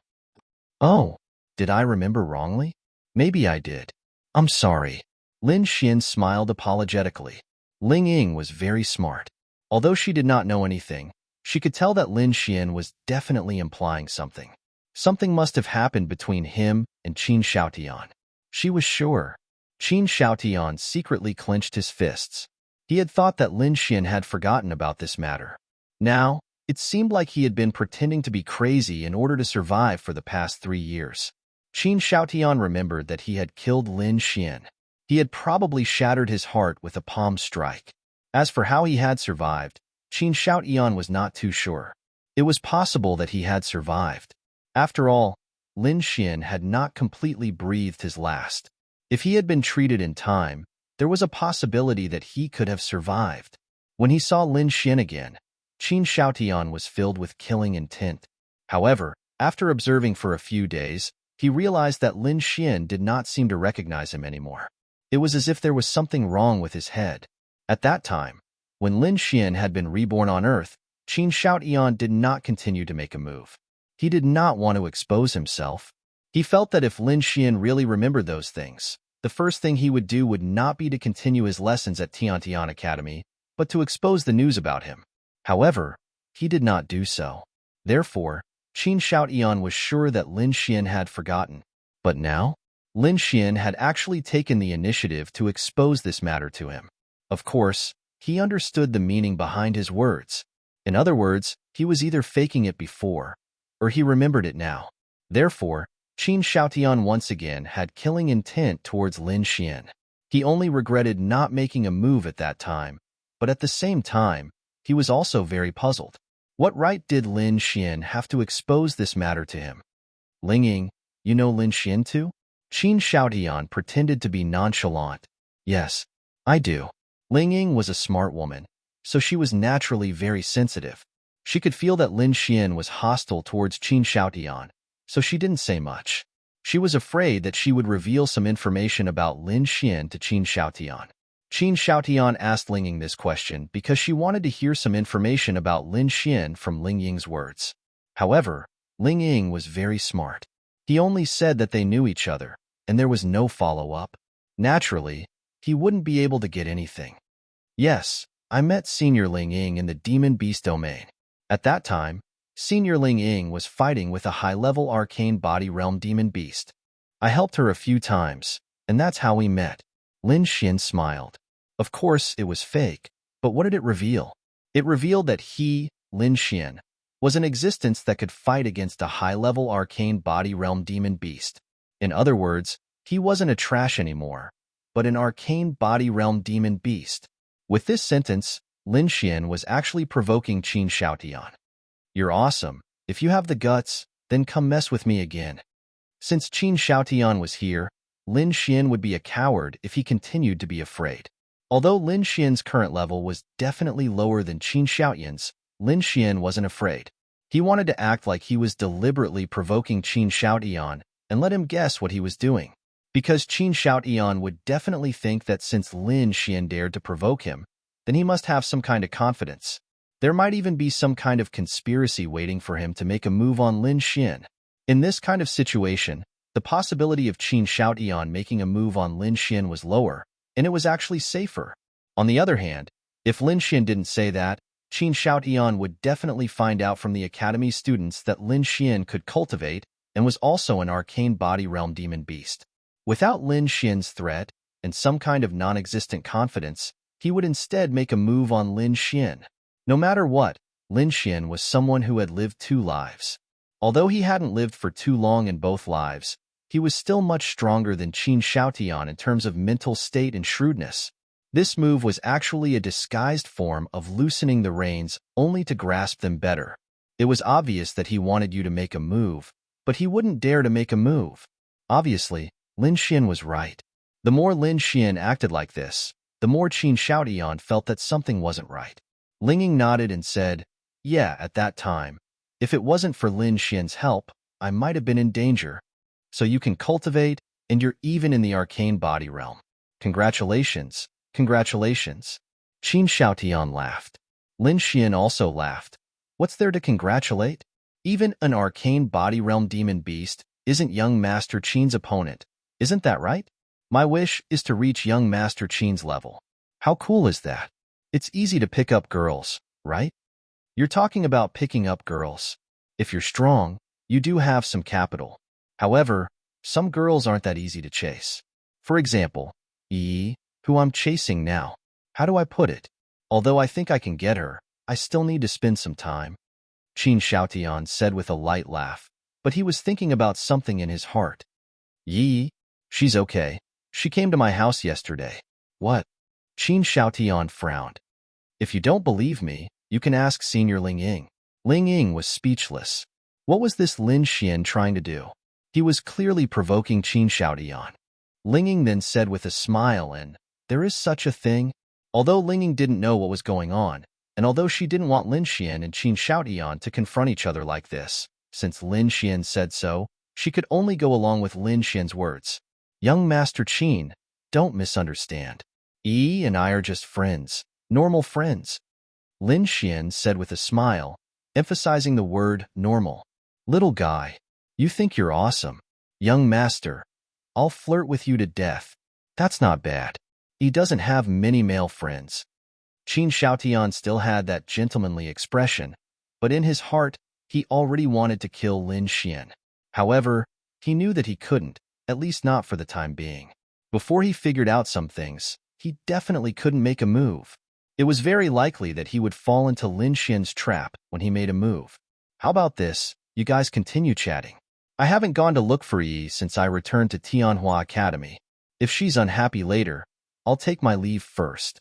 Oh, did I remember wrongly? Maybe I did. I'm sorry. Lin Xian smiled apologetically. Lingying was very smart. Although she did not know anything, she could tell that Lin Xian was definitely implying something. Something must have happened between him and Qin Xiaotian. She was sure. Qin Xiaotian secretly clenched his fists. He had thought that Lin Xian had forgotten about this matter. Now, it seemed like he had been pretending to be crazy in order to survive for the past 3 years. Qin Xiaotian remembered that he had killed Lin Xian. He had probably shattered his heart with a palm strike. As for how he had survived, Qin Xiaotian was not too sure. It was possible that he had survived. After all, Lin Xian had not completely breathed his last. If he had been treated in time, there was a possibility that he could have survived. When he saw Lin Xian again, Qin Xiaotian was filled with killing intent. However, after observing for a few days, he realized that Lin Xian did not seem to recognize him anymore. It was as if there was something wrong with his head. At that time, when Lin Xian had been reborn on Earth, Qin Xiaotian did not continue to make a move. He did not want to expose himself. He felt that if Lin Xian really remembered those things, the first thing he would do would not be to continue his lessons at Tiantian Academy, but to expose the news about him. However, he did not do so. Therefore, Qin Xiaotian was sure that Lin Xian had forgotten. But now, Lin Xian had actually taken the initiative to expose this matter to him. Of course, he understood the meaning behind his words. In other words, he was either faking it before, or he remembered it now. Therefore, Qin Xiaotian once again had killing intent towards Lin Xian. He only regretted not making a move at that time, but at the same time, he was also very puzzled. What right did Lin Xian have to expose this matter to him? Lingying, you know Lin Xian too? Qin Xiaotian pretended to be nonchalant. Yes, I do. Lingying was a smart woman, so she was naturally very sensitive. She could feel that Lin Xian was hostile towards Qin Xiaotian, so she didn't say much. She was afraid that she would reveal some information about Lin Xian to Qin Xiaotian. Qin Xiaotian asked Lingying this question because she wanted to hear some information about Lin Xian from Lingying's words. However, Lingying was very smart. He only said that they knew each other, and there was no follow-up. Naturally, he wouldn't be able to get anything. Yes, I met Senior Lingying in the Demon Beast domain. At that time, Senior Lingying was fighting with a high-level arcane body realm demon beast. I helped her a few times, and that's how we met. Lin Xian smiled. Of course, it was fake, but what did it reveal? It revealed that he, Lin Xian, was an existence that could fight against a high-level arcane body realm demon beast. In other words, he wasn't a trash anymore, but an arcane body realm demon beast. With this sentence, Lin Xian was actually provoking Qin Xiaotian. You're awesome. If you have the guts, then come mess with me again. Since Qin Xiaotian was here, Lin Xian would be a coward if he continued to be afraid. Although Lin Xian's current level was definitely lower than Qin Xiaotian's, Lin Xian wasn't afraid. He wanted to act like he was deliberately provoking Qin Xiaotian and let him guess what he was doing. Because Qin Xiaotian would definitely think that since Lin Xian dared to provoke him, then he must have some kind of confidence. There might even be some kind of conspiracy waiting for him to make a move on Lin Xian. In this kind of situation, the possibility of Qin Xiaotian making a move on Lin Xian was lower, and it was actually safer. On the other hand, if Lin Xian didn't say that, Qin Xiaotian would definitely find out from the academy students that Lin Xian could cultivate and was also an arcane body realm demon beast. Without Lin Xian's threat and some kind of non-existent confidence, he would instead make a move on Lin Xian. No matter what, Lin Xian was someone who had lived 2 lives. Although he hadn't lived for too long in both lives, he was still much stronger than Qin Xiaotian in terms of mental state and shrewdness. This move was actually a disguised form of loosening the reins only to grasp them better. It was obvious that he wanted you to make a move, but he wouldn't dare to make a move. Obviously, Lin Xian was right. The more Lin Xian acted like this, the more Qin Xiaotian felt that something wasn't right. Ling Ying nodded and said, "Yeah, at that time. If it wasn't for Lin Xian's help, I might have been in danger. So you can cultivate, and you're even in the arcane body realm. Congratulations, congratulations." Qin Xiaotian laughed. Lin Xian also laughed. What's there to congratulate? Even an arcane body realm demon beast isn't young Master Qin's opponent. Isn't that right? My wish is to reach young Master Qin's level. How cool is that? It's easy to pick up girls, right? You're talking about picking up girls. If you're strong, you do have some capital. However, some girls aren't that easy to chase. For example, Yi, who I'm chasing now. How do I put it? Although I think I can get her, I still need to spend some time. Qin Xiaotian said with a light laugh, but he was thinking about something in his heart. Yi, she's okay. She came to my house yesterday. What? Qin Xiaotian frowned. If you don't believe me, you can ask Senior Ling Ying. Ling Ying was speechless. What was this Lin Xian trying to do? He was clearly provoking Qin Xiaotian. Ling Ying then said with a smile, and there is such a thing. Although Ling Ying didn't know what was going on, and although she didn't want Lin Xian and Qin Xiaotian to confront each other like this, since Lin Xian said so, she could only go along with Lin Xian's words. Young Master Qin, don't misunderstand. Yi and I are just friends, normal friends. Lin Xian said with a smile, emphasizing the word normal. Little guy, you think you're awesome. Young Master, I'll flirt with you to death. That's not bad. He doesn't have many male friends. Qin Xiaotian still had that gentlemanly expression, but in his heart, he already wanted to kill Lin Xian. However, he knew that he couldn't, at least not for the time being. Before he figured out some things, he definitely couldn't make a move. It was very likely that he would fall into Lin Xian's trap when he made a move. How about this? You guys continue chatting. I haven't gone to look for Yi since I returned to Tianhua Academy. If she's unhappy later, I'll take my leave first.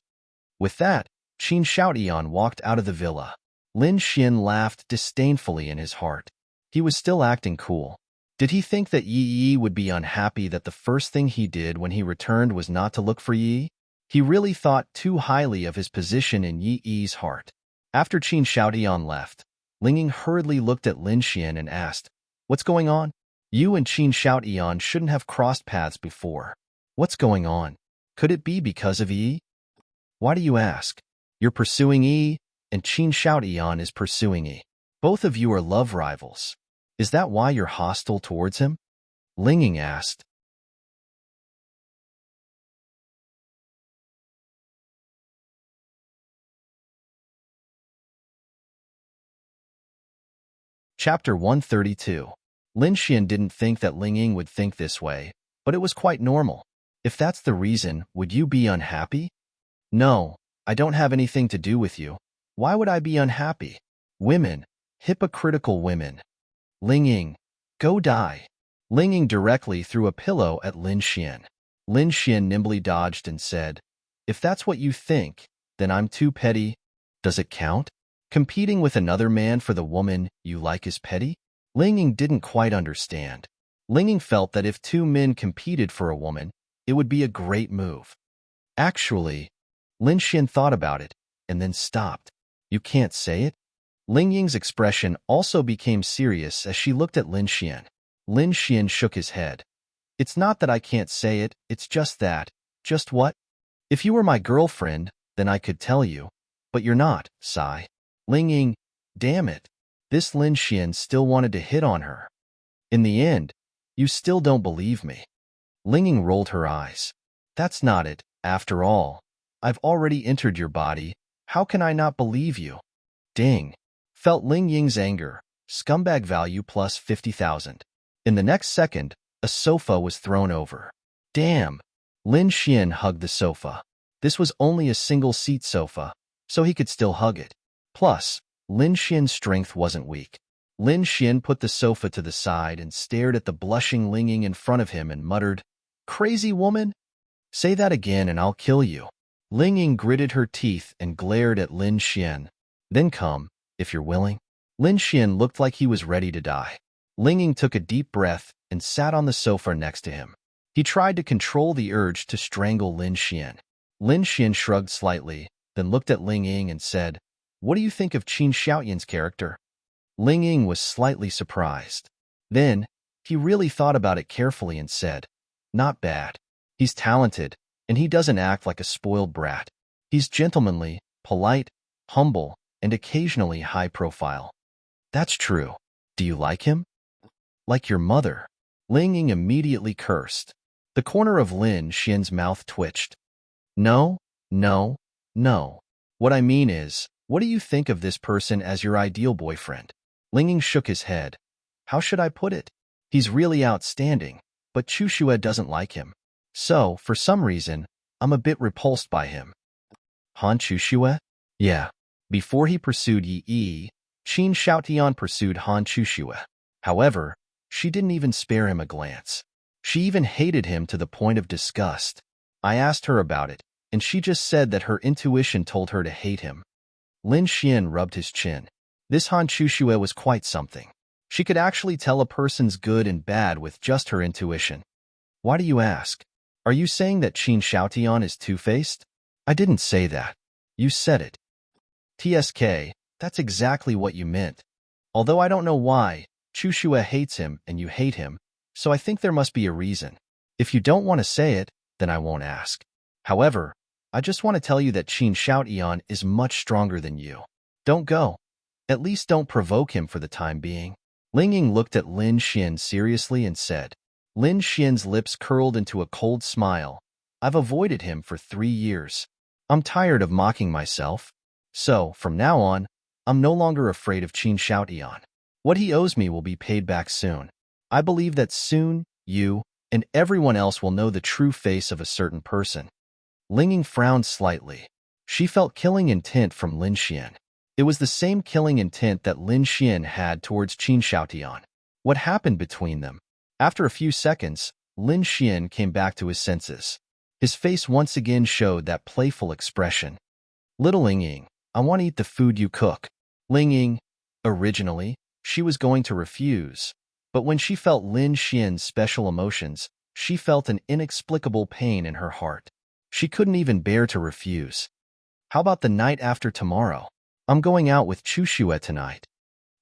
With that, Qin Xiaotian walked out of the villa. Lin Xian laughed disdainfully in his heart. He was still acting cool. Did he think that Yi would be unhappy that the first thing he did when he returned was not to look for Yi? He really thought too highly of his position in Yi's heart. After Qin Xiaotian left, Ling Ying hurriedly looked at Lin Xian and asked, "What's going on? You and Qin Xiaotian shouldn't have crossed paths before. What's going on? Could it be because of Yi?" "Why do you ask? You're pursuing Yi, and Qin Xiaotian is pursuing Yi. Both of you are love rivals. Is that why you're hostile towards him?" Ling Ying asked. Chapter 132. Lin Xian didn't think that Ling Ying would think this way, but it was quite normal. If that's the reason, would you be unhappy? No, I don't have anything to do with you. Why would I be unhappy? Women, hypocritical women. Ling Ying, go die. Ling Ying directly threw a pillow at Lin Xian. Lin Xian nimbly dodged and said, if that's what you think, then I'm too petty. Does it count? Competing with another man for the woman you like is petty? Ling Ying didn't quite understand. Ling Ying felt that if two men competed for a woman, it would be a great move. Actually, Lin Xian thought about it and then stopped. You can't say it? Ling Ying's expression also became serious as she looked at Lin Xian. Lin Xian shook his head. It's not that I can't say it, it's just that. Just what? If you were my girlfriend, then I could tell you. But you're not, sigh. Ling Ying, damn it. This Lin Xian still wanted to hit on her. In the end, you still don't believe me. Ling Ying rolled her eyes. That's not it. After all, I've already entered your body. How can I not believe you? Ding. Felt Ling Ying's anger. Scumbag value plus 50,000. In the next second, a sofa was thrown over. Damn. Lin Xian hugged the sofa. This was only a single-seat sofa, so he could still hug it. Plus, Lin Xian's strength wasn't weak. Lin Xian put the sofa to the side and stared at the blushing Ling Ying in front of him and muttered, Crazy woman? Say that again and I'll kill you. Ling Ying gritted her teeth and glared at Lin Xian. Then come, if you're willing. Lin Xian looked like he was ready to die. Ling Ying took a deep breath and sat on the sofa next to him. He tried to control the urge to strangle Lin Xian. Lin Xian shrugged slightly, then looked at Ling Ying and said, What do you think of Qin Xiaoyan's character? Ling Ying was slightly surprised. Then, he really thought about it carefully and said, Not bad. He's talented, and he doesn't act like a spoiled brat. He's gentlemanly, polite, humble, and occasionally high profile. That's true. Do you like him? Like your mother. Ling Ying immediately cursed. The corner of Lin Xian's mouth twitched. No, no, no. What I mean is, what do you think of this person as your ideal boyfriend? Ling Ying shook his head. How should I put it? He's really outstanding, but Chu Xue doesn't like him. So, for some reason, I'm a bit repulsed by him. Han Chu Xue? Yeah. Before he pursued Yi, Qin Xiaotian pursued Han Chu Xue. However, she didn't even spare him a glance. She even hated him to the point of disgust. I asked her about it, and she just said that her intuition told her to hate him. Lin Xian rubbed his chin. This Han Chu Xue was quite something. She could actually tell a person's good and bad with just her intuition. Why do you ask? Are you saying that Qin Xiaotian is two-faced? I didn't say that. You said it. TSK, that's exactly what you meant. Although I don't know why, Chu Xue hates him and you hate him, so I think there must be a reason. If you don't want to say it, then I won't ask. However, I just want to tell you that Qin Xiaotian is much stronger than you. Don't go. At least don't provoke him for the time being. Ling Ying looked at Lin Xian seriously and said. Lin Xian's lips curled into a cold smile. I've avoided him for 3 years. I'm tired of mocking myself. So, from now on, I'm no longer afraid of Qin Xiaotian. What he owes me will be paid back soon. I believe that soon, you, and everyone else will know the true face of a certain person. Ling Ying frowned slightly. She felt killing intent from Lin Xian. It was the same killing intent that Lin Xian had towards Qin Xiaotian. What happened between them? After a few seconds, Lin Xian came back to his senses. His face once again showed that playful expression. Little Ling Ying, I want to eat the food you cook. Ling Ying, originally, she was going to refuse, but when she felt Lin Xian's special emotions, she felt an inexplicable pain in her heart. She couldn't even bear to refuse. How about the night after tomorrow? I'm going out with Chu Xue tonight.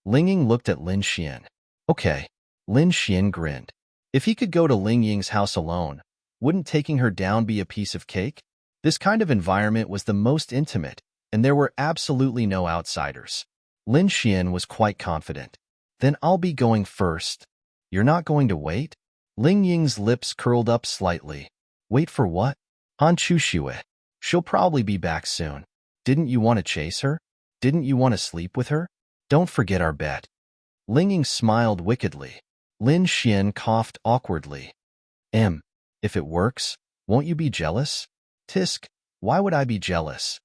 Ling Ying looked at Lin Xian. Okay. Lin Xian grinned. If he could go to Ling Ying's house alone, wouldn't taking her down be a piece of cake? This kind of environment was the most intimate, and there were absolutely no outsiders. Lin Xian was quite confident. Then I'll be going first. You're not going to wait? Ling Ying's lips curled up slightly. Wait for what? Han Chu Xue. She'll probably be back soon. Didn't you want to chase her? Didn't you want to sleep with her? Don't forget our bet. Ling Ying smiled wickedly. Lin Xian coughed awkwardly. If it works, won't you be jealous? Tisk, Why would I be jealous?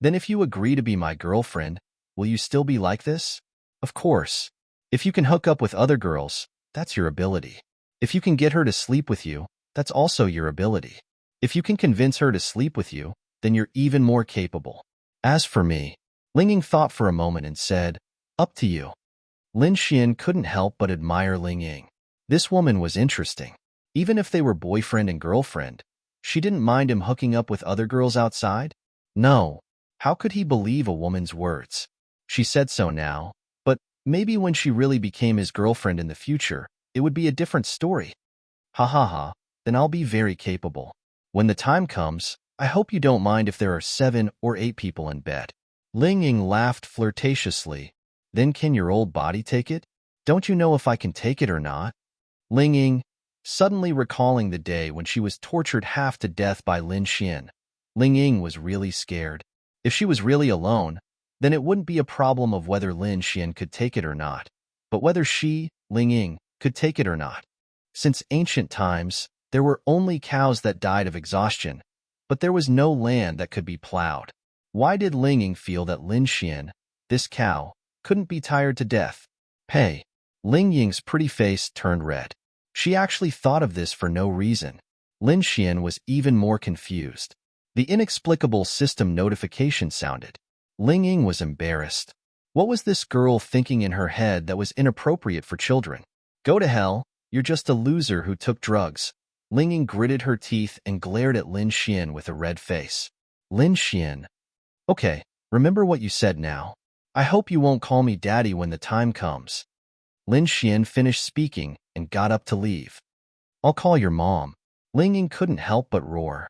Then if you agree to be my girlfriend, will you still be like this? Of course. If you can hook up with other girls, that's your ability. If you can get her to sleep with you, that's also your ability. If you can convince her to sleep with you, then you're even more capable. As for me, Ling Ying thought for a moment and said, up to you. Lin Xian couldn't help but admire Ling Ying. This woman was interesting. Even if they were boyfriend and girlfriend, she didn't mind him hooking up with other girls outside. No, how could he believe a woman's words? She said so now, but maybe when she really became his girlfriend in the future, it would be a different story. Ha ha ha, then I'll be very capable. When the time comes, I hope you don't mind if there are 7 or 8 people in bed. Ling Ying laughed flirtatiously. Then can your old body take it? Don't you know if I can take it or not? Ling Ying, suddenly recalling the day when she was tortured half to death by Lin Xian. Ling Ying was really scared. If she was really alone, then it wouldn't be a problem of whether Lin Xian could take it or not, but whether she, Ling Ying, could take it or not. Since ancient times, there were only cows that died of exhaustion, but there was no land that could be plowed. Why did Ling Ying feel that Lin Xian, this cow, couldn't be tired to death? Hey, Ling Ying's pretty face turned red. She actually thought of this for no reason. Lin Xian was even more confused. The inexplicable system notification sounded. Ling Ying was embarrassed. What was this girl thinking in her head that was inappropriate for children? Go to hell, you're just a loser who took drugs. Ling Ying gritted her teeth and glared at Lin Xian with a red face. Lin Xian. Okay, remember what you said now. I hope you won't call me daddy when the time comes. Lin Xian finished speaking and got up to leave. I'll call your mom. Ling Ying couldn't help but roar.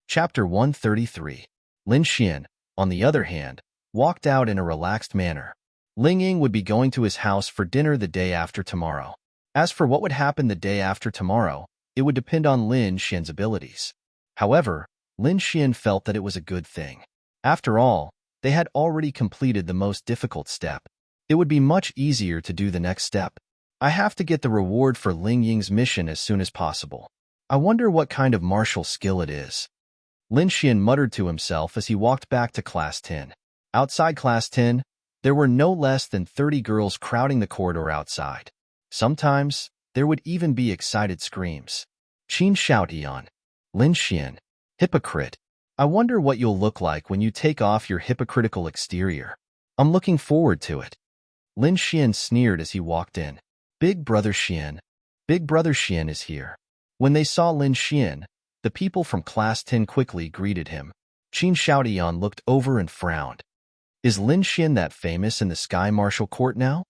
Chapter 133. Lin Xian, on the other hand, walked out in a relaxed manner. Ling Ying would be going to his house for dinner the day after tomorrow. As for what would happen the day after tomorrow, it would depend on Lin Xian's abilities. However, Lin Xian felt that it was a good thing. After all, they had already completed the most difficult step. It would be much easier to do the next step. I have to get the reward for Ling Ying's mission as soon as possible. I wonder what kind of martial skill it is. Lin Xian muttered to himself as he walked back to Class 10. Outside Class 10, there were no less than 30 girls crowding the corridor outside. Sometimes, there would even be excited screams. Qin Xiaotian. Lin Xian. Hypocrite. I wonder what you'll look like when you take off your hypocritical exterior. I'm looking forward to it. Lin Xian sneered as he walked in. Big Brother Xian. Big Brother Xian is here. When they saw Lin Xian, the people from Class 10 quickly greeted him. Qin Xiaotian looked over and frowned. Is Lin Xian that famous in the Sky Martial Court now?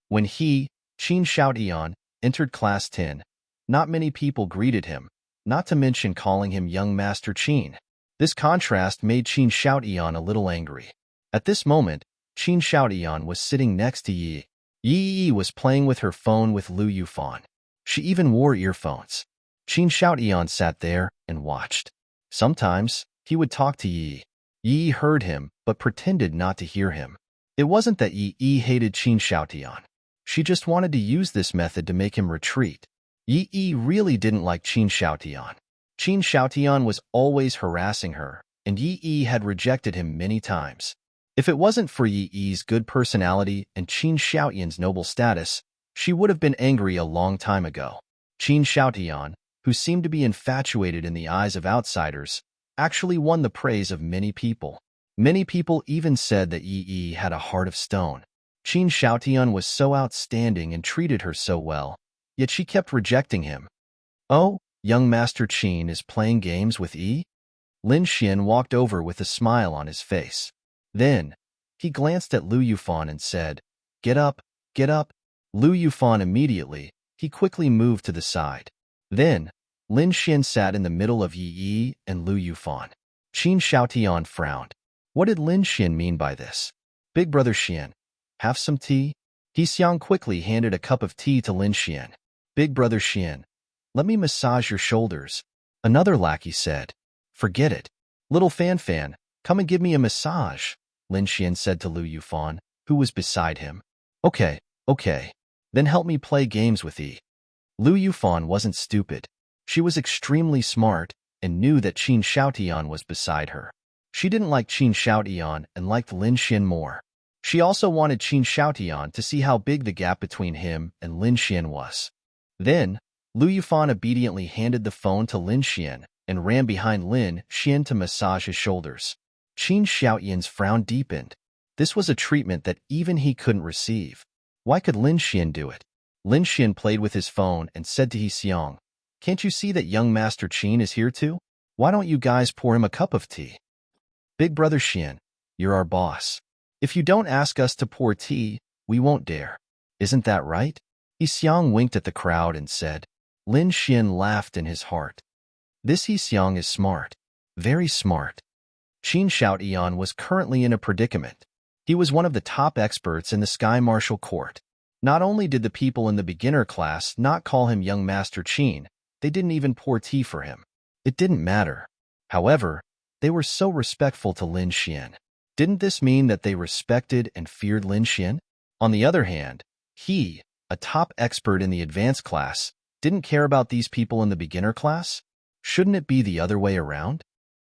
When he, Qin Xiaotian, entered Class 10, not many people greeted him, not to mention calling him Young Master Qin. This contrast made Qin Xiaotian a little angry. At this moment, Qin Xiaotian was sitting next to Yi. Yi was playing with her phone with Lu Yufan. She even wore earphones. Qin Xiaotian sat there and watched. Sometimes, he would talk to Yi. Yi heard him, but pretended not to hear him. It wasn't that Yi hated Qin Xiaotian. She just wanted to use this method to make him retreat. Yi really didn't like Qin Xiaotian. Qin Xiaotian was always harassing her, and Yi had rejected him many times. If it wasn't for Yi's good personality and Qin Xiaotian's noble status, she would have been angry a long time ago. Qin Xiaotian, who seemed to be infatuated in the eyes of outsiders, actually won the praise of many people. Many people even said that Yi had a heart of stone. Qin Xiaotian was so outstanding and treated her so well, yet she kept rejecting him. Oh, young Master Qin is playing games with Yi? Lin Xian walked over with a smile on his face. Then, he glanced at Lu Yufan and said, Get up, get up. Lu Yufan immediately, he quickly moved to the side. Then, Lin Xian sat in the middle of Yi and Lu Yufan. Qin Xiaotian frowned. What did Lin Xian mean by this? Big Brother Xian, have some tea? He Xiang quickly handed a cup of tea to Lin Xian. Big Brother Xian, let me massage your shoulders. Another lackey said. Forget it. Little Fan, come and give me a massage, Lin Xian said to Lu Yufan. who was beside him. Okay, okay. Then help me play games with Yi. Lu Yufan wasn't stupid. She was extremely smart and knew that Qin Xiaotian was beside her. She didn't like Qin Xiaotian and liked Lin Xian more. She also wanted Qin Xiaotian to see how big the gap between him and Lin Xian was. Then, Lu Yufan obediently handed the phone to Lin Xian and ran behind Lin Xian to massage his shoulders. Qin Xiaotian's frown deepened. This was a treatment that even he couldn't receive. Why could Lin Xian do it? Lin Xian played with his phone and said to He Xiang, "Can't you see that young Master Qin is here too? Why don't you guys pour him a cup of tea?" "Big brother Xian, you're our boss. If you don't ask us to pour tea, we won't dare. Isn't that right?" He Xiang winked at the crowd and said. Lin Xian laughed in his heart. This He Xiang is smart. Very smart. Qin Xiaotian was currently in a predicament. He was one of the top experts in the Sky Martial Court. Not only did the people in the beginner class not call him young Master Qin, they didn't even pour tea for him. It didn't matter. However, they were so respectful to Lin Xian. Didn't this mean that they respected and feared Lin Xian? On the other hand, he, a top expert in the advanced class, didn't care about these people in the beginner class? Shouldn't it be the other way around?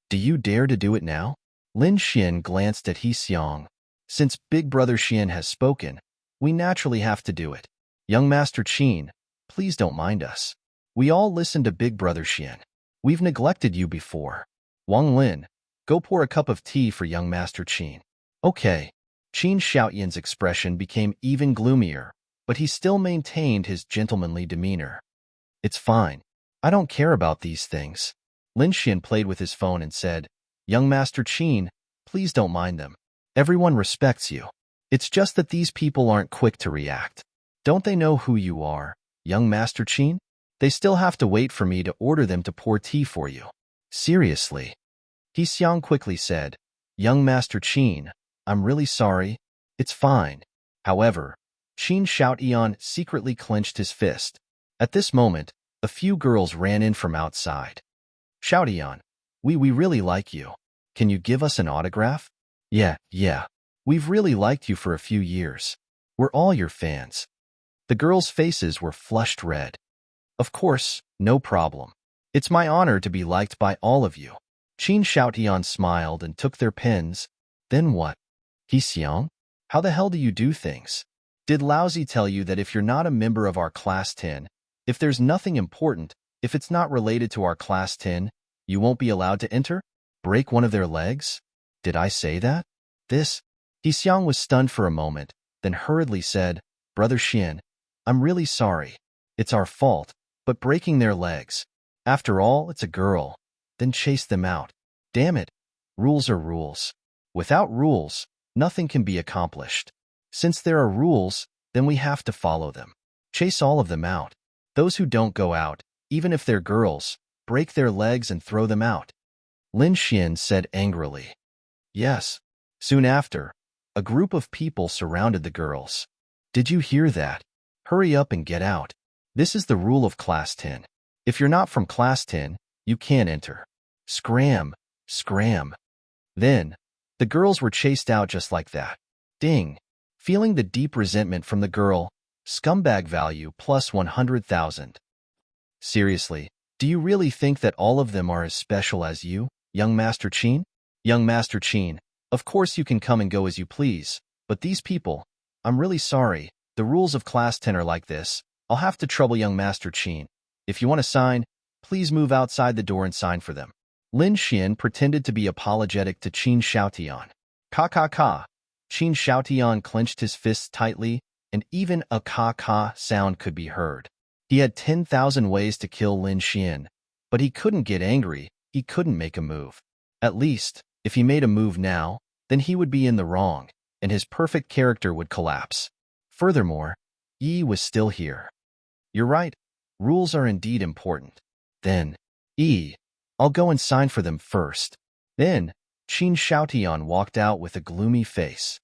Do you dare to do it now? Lin Xian glanced at He Xiang. Since Big Brother Xian has spoken, we naturally have to do it. Young Master Qin, please don't mind us. We all listen to Big Brother Xian. We've neglected you before. Wang Lin, go pour a cup of tea for young Master Qin. Okay. Qin Xiaotian's expression became even gloomier, but he still maintained his gentlemanly demeanor. It's fine. I don't care about these things. Lin Xian played with his phone and said, Young Master Qin, please don't mind them. Everyone respects you. It's just that these people aren't quick to react. Don't they know who you are, young Master Qin? They still have to wait for me to order them to pour tea for you. Seriously. He Xiang quickly said, Young Master Qin, I'm really sorry. It's fine. However, Qin Xiaotian secretly clenched his fist. At this moment, a few girls ran in from outside. Xiaotian, we really like you. Can you give us an autograph? Yeah. We've really liked you for a few years. We're all your fans. The girls' faces were flushed red. Of course, no problem. It's my honor to be liked by all of you. Qin Xiaotian smiled and took their pens. Then what? He Xiang? How the hell do you do things? Did Laozi tell you that if you're not a member of our Class 10, if there's nothing important, if it's not related to our Class 10, you won't be allowed to enter? Break one of their legs? Did I say that? He Xiang was stunned for a moment, then hurriedly said, Brother Xian, I'm really sorry. It's our fault, but breaking their legs. After all, it's a girl. Then chase them out. Damn it. Rules are rules. Without rules, nothing can be accomplished. Since there are rules, then we have to follow them. Chase all of them out. Those who don't go out, even if they're girls, break their legs and throw them out. Lin Xian said angrily. Yes. Soon after, a group of people surrounded the girls. Did you hear that? Hurry up and get out. This is the rule of Class 10. If you're not from Class 10, you can't enter. Scram. Then, the girls were chased out just like that. Ding. Feeling the deep resentment from the girl, scumbag value plus 100,000. Seriously, do you really think that all of them are as special as you, young Master Qin? Young Master Qin, of course you can come and go as you please, but these people, I'm really sorry, the rules of Class 10 are like this. I'll have to trouble young Master Qin. If you want to sign, please move outside the door and sign for them. Lin Xian pretended to be apologetic to Qin Xiaotian. Ka. Qin Xiaotian clenched his fists tightly, and even a ka sound could be heard. He had 10,000 ways to kill Lin Xian, but he couldn't get angry, he couldn't make a move. At least, if he made a move now, then he would be in the wrong, and his perfect character would collapse. Furthermore, Yi was still here. You're right, rules are indeed important. Then, Yi, I'll go and sign for them first. Then, Qin Xiaotian walked out with a gloomy face.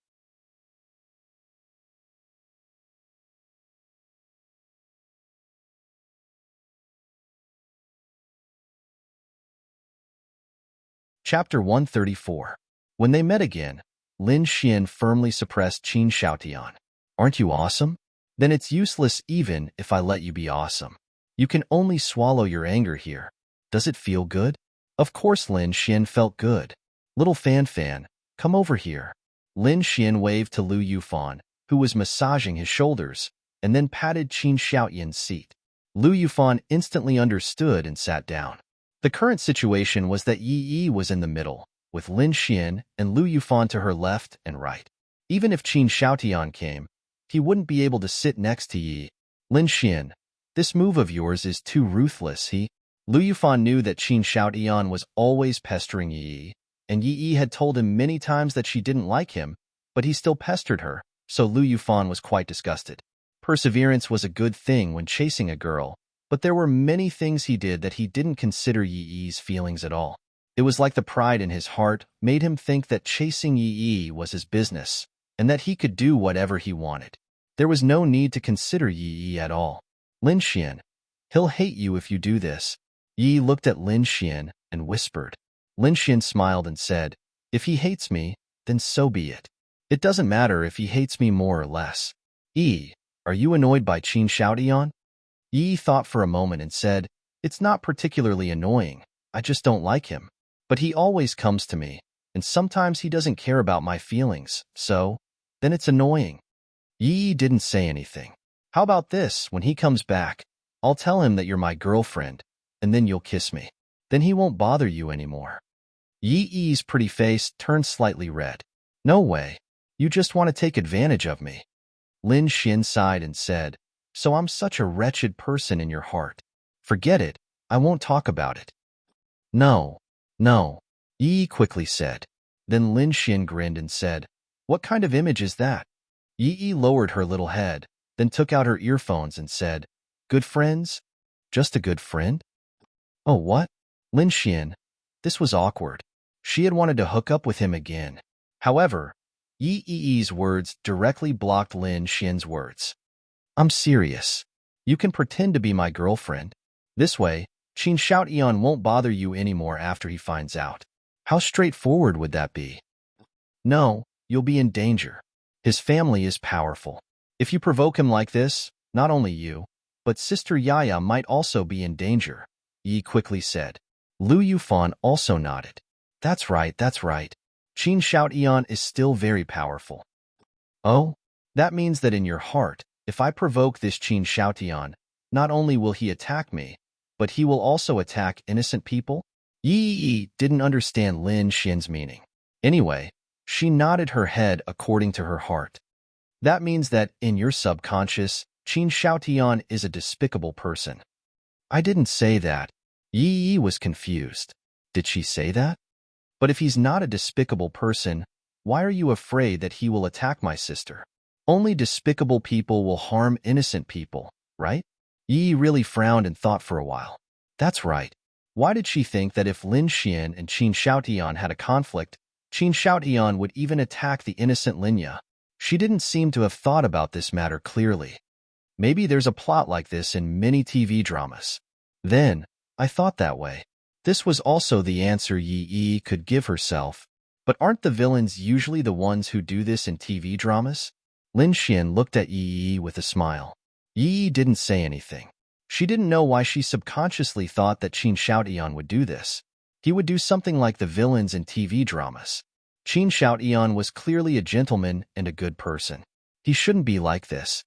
Chapter 134. When they met again, Lin Xian firmly suppressed Qin Xiaotian. Aren't you awesome? Then it's useless even if I let you be awesome. You can only swallow your anger here. Does it feel good? Of course Lin Xian felt good. Little Fan, come over here. Lin Xian waved to Lu Yufan, who was massaging his shoulders, and then patted Qin Xiaotian's seat. Lu Yufan instantly understood and sat down. The current situation was that Yi Yi was in the middle, with Lin Xian and Lu Yufan to her left and right. Even if Qin Xiaotian came, he wouldn't be able to sit next to Yi. Lin Xian, this move of yours is too ruthless, Lu Yufan knew that Qin Xiaotian was always pestering Yi, and Yi had told him many times that she didn't like him, but he still pestered her, so Lu Yufan was quite disgusted. Perseverance was a good thing when chasing a girl, but there were many things he did that he didn't consider Yi's feelings at all. It was like the pride in his heart made him think that chasing Yi was his business, and that he could do whatever he wanted. There was no need to consider Yi at all. Lin Xian, he'll hate you if you do this. Yi looked at Lin Xian and whispered. Lin Xian smiled and said, if he hates me, then so be it. It doesn't matter if he hates me more or less. Yi, are you annoyed by Qin Xiaotian? Yi thought for a moment and said, it's not particularly annoying, I just don't like him. But he always comes to me, and sometimes he doesn't care about my feelings, so, then it's annoying. Yi didn't say anything. How about this, when he comes back, I'll tell him that you're my girlfriend, and then you'll kiss me. Then he won't bother you anymore. Yi's pretty face turned slightly red. No way. You just want to take advantage of me. Lin Xian sighed and said, so I'm such a wretched person in your heart. Forget it, I won't talk about it. No, Yi quickly said. Then Lin Xian grinned and said, what kind of image is that? Yi lowered her little head, then took out her earphones and said, good friends? Just a good friend? Oh, what? Lin Xian. This was awkward. She had wanted to hook up with him again. However, Yi's words directly blocked Lin Xian's words. I'm serious. You can pretend to be my girlfriend. This way, Qin Xiaotian won't bother you anymore after he finds out. How straightforward would that be? No, you'll be in danger. His family is powerful. If you provoke him like this, not only you, but Sister Yaya might also be in danger, Yi quickly said. Lu Yufan also nodded. That's right. Qin Xiaotian is still very powerful. Oh, that means that in your heart, if I provoke this Qin Xiaotian, not only will he attack me, but he will also attack innocent people? Yi didn't understand Lin Xian's meaning. Anyway, she nodded her head according to her heart. That means that, in your subconscious, Qin Xiaotian is a despicable person. I didn't say that. Yi was confused. Did she say that? But if he's not a despicable person, why are you afraid that he will attack my sister? Only despicable people will harm innocent people, right? Yi really frowned and thought for a while. That's right. Why did she think that if Lin Xian and Qin Xiaotian had a conflict, Qin Xiaotian would even attack the innocent Linya? She didn't seem to have thought about this matter clearly. Maybe there's a plot like this in many TV dramas. Then, I thought that way. This was also the answer Yi could give herself. But aren't the villains usually the ones who do this in TV dramas? Lin Xian looked at Yi with a smile. Yi didn't say anything. She didn't know why she subconsciously thought that Qin Xiaotian would do this. He would do something like the villains in TV dramas. Qin Xiaotian was clearly a gentleman and a good person. He shouldn't be like this.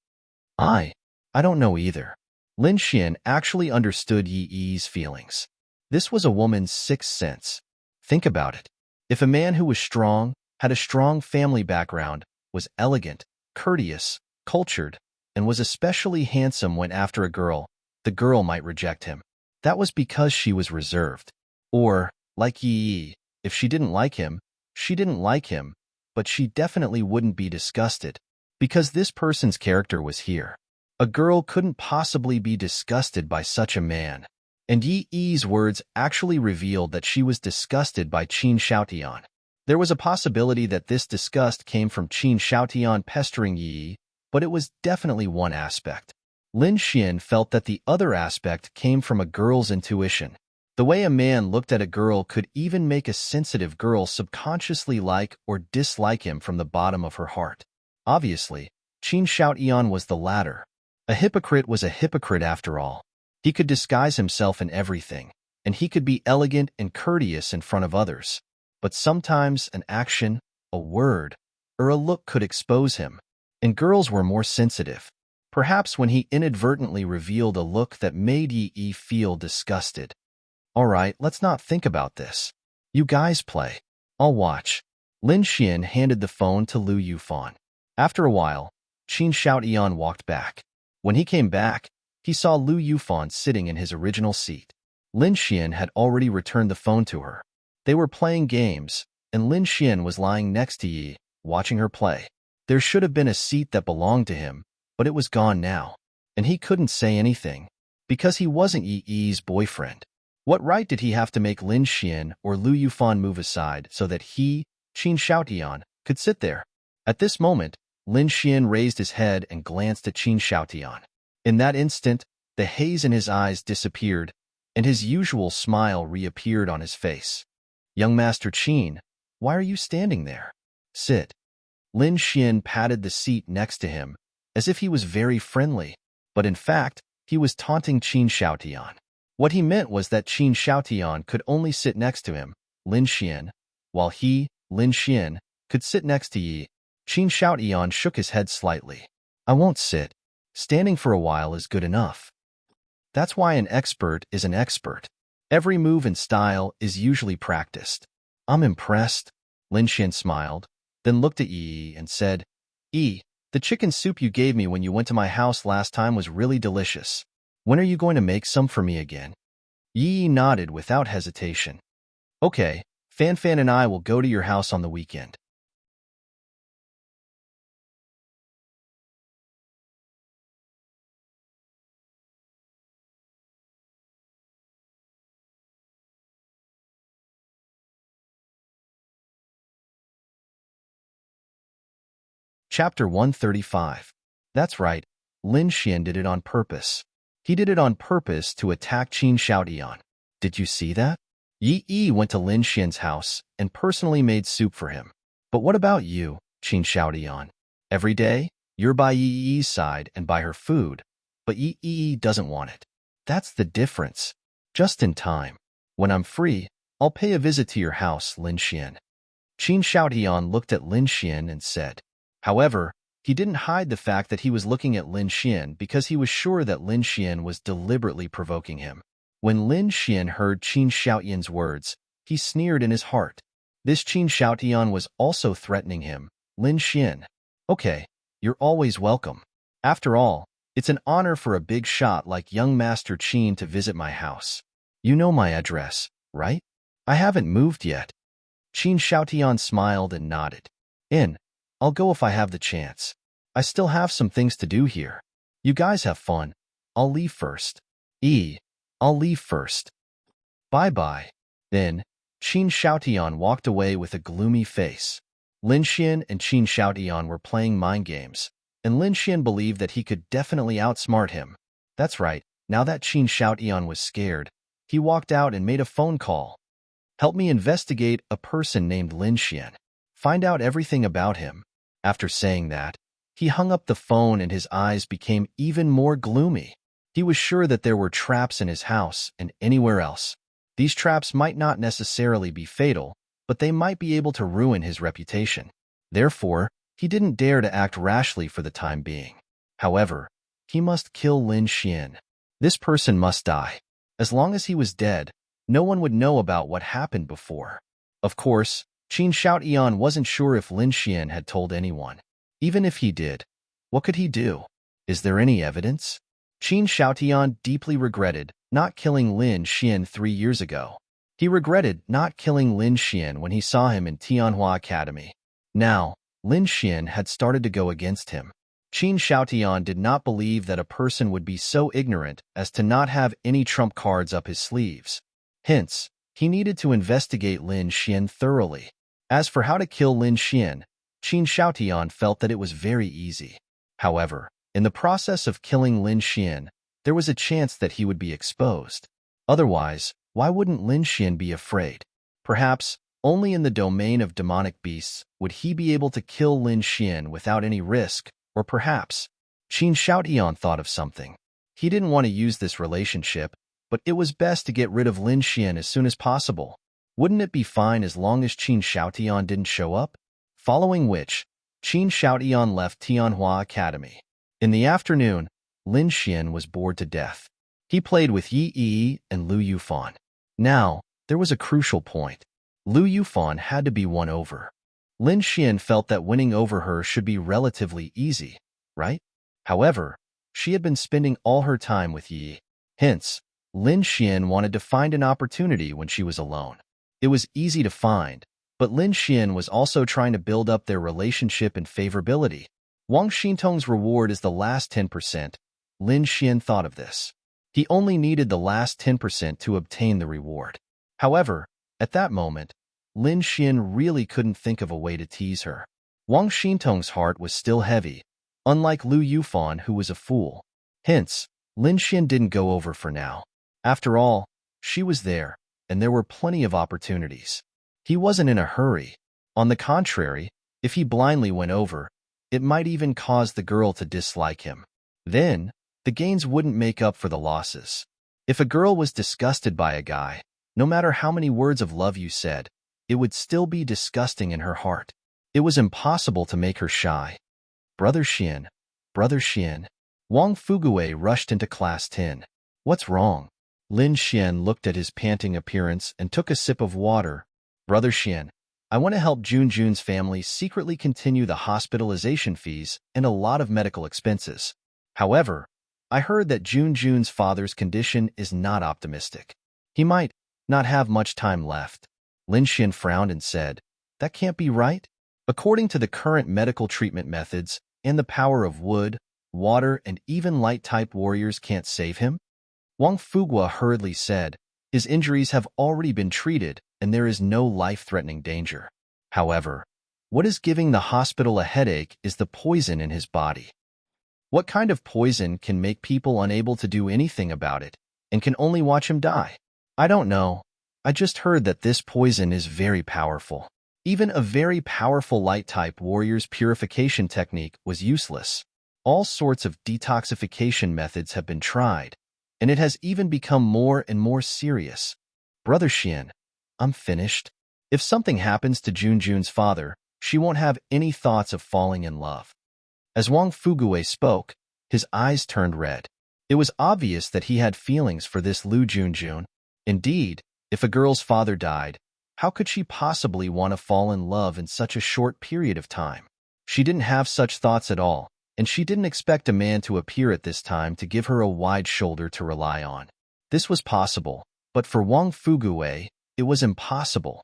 I don't know either. Lin Xian actually understood Yi's feelings. This was a woman's sixth sense. Think about it. If a man who was strong, had a strong family background, was elegant, courteous, cultured, and was especially handsome when after a girl, the girl might reject him. That was because she was reserved. Or, like Yi, if she didn't like him, she didn't like him, but she definitely wouldn't be disgusted, because this person's character was here. A girl couldn't possibly be disgusted by such a man. And Yi's words actually revealed that she was disgusted by Qin Xiaotian. There was a possibility that this disgust came from Qin Xiaotian pestering Yi, but it was definitely one aspect. Lin Xian felt that the other aspect came from a girl's intuition. The way a man looked at a girl could even make a sensitive girl subconsciously like or dislike him from the bottom of her heart. Obviously, Qin Shoutian was the latter. A hypocrite was a hypocrite after all. He could disguise himself in everything, and he could be elegant and courteous in front of others. But sometimes an action, a word, or a look could expose him, and girls were more sensitive. Perhaps when he inadvertently revealed a look that made Yi feel disgusted. All right, let's not think about this. You guys play. I'll watch. Lin Xian handed the phone to Lu Yufan. After a while, Qin Shoutian walked back. When he came back, he saw Lu Yufan sitting in his original seat. Lin Xian had already returned the phone to her. They were playing games, and Lin Xian was lying next to Yi, watching her play. There should have been a seat that belonged to him, but it was gone now, and he couldn't say anything, because he wasn't Yi's boyfriend. What right did he have to make Lin Xian or Lu Yufan move aside so that he, Qin Shoutian, could sit there? At this moment, Lin Xian raised his head and glanced at Qin Shoutian. In that instant, the haze in his eyes disappeared, and his usual smile reappeared on his face. Young Master Qin, why are you standing there? Sit. Lin Xian patted the seat next to him, as if he was very friendly, but in fact, he was taunting Qin Shoutian. What he meant was that Qin Shoutian could only sit next to him, Lin Xian, while he, Lin Xian, could sit next to Yi. Qin Shoutian shook his head slightly. I won't sit. Standing for a while is good enough. That's why an expert is an expert. Every move and style is usually practiced. I'm impressed. Lin Xian smiled, then looked at Yi and said, Yi, the chicken soup you gave me when you went to my house last time was really delicious. When are you going to make some for me again? Yi nodded without hesitation. Okay, Fan Fan and I will go to your house on the weekend. Chapter 135. That's right, Lin Xian did it on purpose. He did it on purpose to attack Qin Shoutian. Did you see that? Yi went to Lin Xian's house and personally made soup for him. But what about you, Qin Shoutian? Every day, you're by Yi's side and by her food, but Yi doesn't want it. That's the difference. Just in time. When I'm free, I'll pay a visit to your house, Lin Xian. Qin Shoutian looked at Lin Xian and said. However, he didn't hide the fact that he was looking at Lin Xian because he was sure that Lin Xian was deliberately provoking him. When Lin Xian heard Qin Shoutian's words, he sneered in his heart. This Qin Shoutian was also threatening him. Lin Xian. Okay, you're always welcome. After all, it's an honor for a big shot like young Master Qin to visit my house. You know my address, right? I haven't moved yet. Qin Shoutian smiled and nodded. I'll go if I have the chance. I still have some things to do here. You guys have fun. I'll leave first. I'll leave first. Bye-bye. Then, Qin Shoutian walked away with a gloomy face. Lin Xian and Qin Shoutian were playing mind games, and Lin Xian believed that he could definitely outsmart him. That's right, now that Qin Shoutian was scared, he walked out and made a phone call. Help me investigate a person named Lin Xian. Find out everything about him. After saying that, he hung up the phone and his eyes became even more gloomy. He was sure that there were traps in his house and anywhere else. These traps might not necessarily be fatal, but they might be able to ruin his reputation. Therefore, he didn't dare to act rashly for the time being. However, he must kill Lin Xian. This person must die. As long as he was dead, no one would know about what happened before. Of course, Qin Shoutian wasn't sure if Lin Xian had told anyone. Even if he did, what could he do? Is there any evidence? Qin Shoutian deeply regretted not killing Lin Xian 3 years ago. He regretted not killing Lin Xian when he saw him in Tianhua Academy. Now, Lin Xian had started to go against him. Qin Shoutian did not believe that a person would be so ignorant as to not have any trump cards up his sleeves. Hence, he needed to investigate Lin Xian thoroughly. As for how to kill Lin Xian, Qin Shoutian felt that it was very easy. However, in the process of killing Lin Xian, there was a chance that he would be exposed. Otherwise, why wouldn't Lin Xian be afraid? Perhaps only in the domain of demonic beasts would he be able to kill Lin Xian without any risk, or perhaps Qin Shaotian thought of something. He didn't want to use this relationship, but it was best to get rid of Lin Xian as soon as possible. Wouldn't it be fine as long as Qin Shaotian didn't show up? Following which, Qin Shaotian left Tianhua Academy. In the afternoon, Lin Xian was bored to death. He played with Yi Yi and Lu Yufan. Now, there was a crucial point. Lu Yufan had to be won over. Lin Xian felt that winning over her should be relatively easy, right? However, she had been spending all her time with Yi. Hence, Lin Xian wanted to find an opportunity when she was alone. It was easy to find, but Lin Xian was also trying to build up their relationship and favorability. Wang Xintong's reward is the last 10%. Lin Xian thought of this. He only needed the last 10% to obtain the reward. However, at that moment, Lin Xian really couldn't think of a way to tease her. Wang Xintong's heart was still heavy, unlike Lu Yufan, who was a fool. Hence, Lin Xian didn't go over for now. After all, she was there, and there were plenty of opportunities. He wasn't in a hurry. On the contrary, if he blindly went over, it might even cause the girl to dislike him. Then, the gains wouldn't make up for the losses. If a girl was disgusted by a guy, no matter how many words of love you said, it would still be disgusting in her heart. It was impossible to make her shy. Brother Xian. Wang Fugue rushed into class 10. What's wrong? Lin Xian looked at his panting appearance and took a sip of water. Brother Xian, I want to help Junjun's family secretly continue the hospitalization fees and a lot of medical expenses. However, I heard that Junjun's father's condition is not optimistic. He might not have much time left. Lin Xian frowned and said, that can't be right. According to the current medical treatment methods and the power of wood, water, and even light-type warriors can't save him. Wang Fugue hurriedly said, his injuries have already been treated and there is no life-threatening danger. However, what is giving the hospital a headache is the poison in his body. What kind of poison can make people unable to do anything about it and can only watch him die? I don't know. I just heard that this poison is very powerful. Even a very powerful light-type warrior's purification technique was useless. All sorts of detoxification methods have been tried, and it has even become more and more serious. Brother Xian, I'm finished. If something happens to Junjun's father, she won't have any thoughts of falling in love. As Wang Fugue spoke, his eyes turned red. It was obvious that he had feelings for this Lu Junjun. Indeed, if a girl's father died, how could she possibly want to fall in love in such a short period of time? She didn't have such thoughts at all, and she didn't expect a man to appear at this time to give her a wide shoulder to rely on. This was possible, but for Wang Fugue, it was impossible.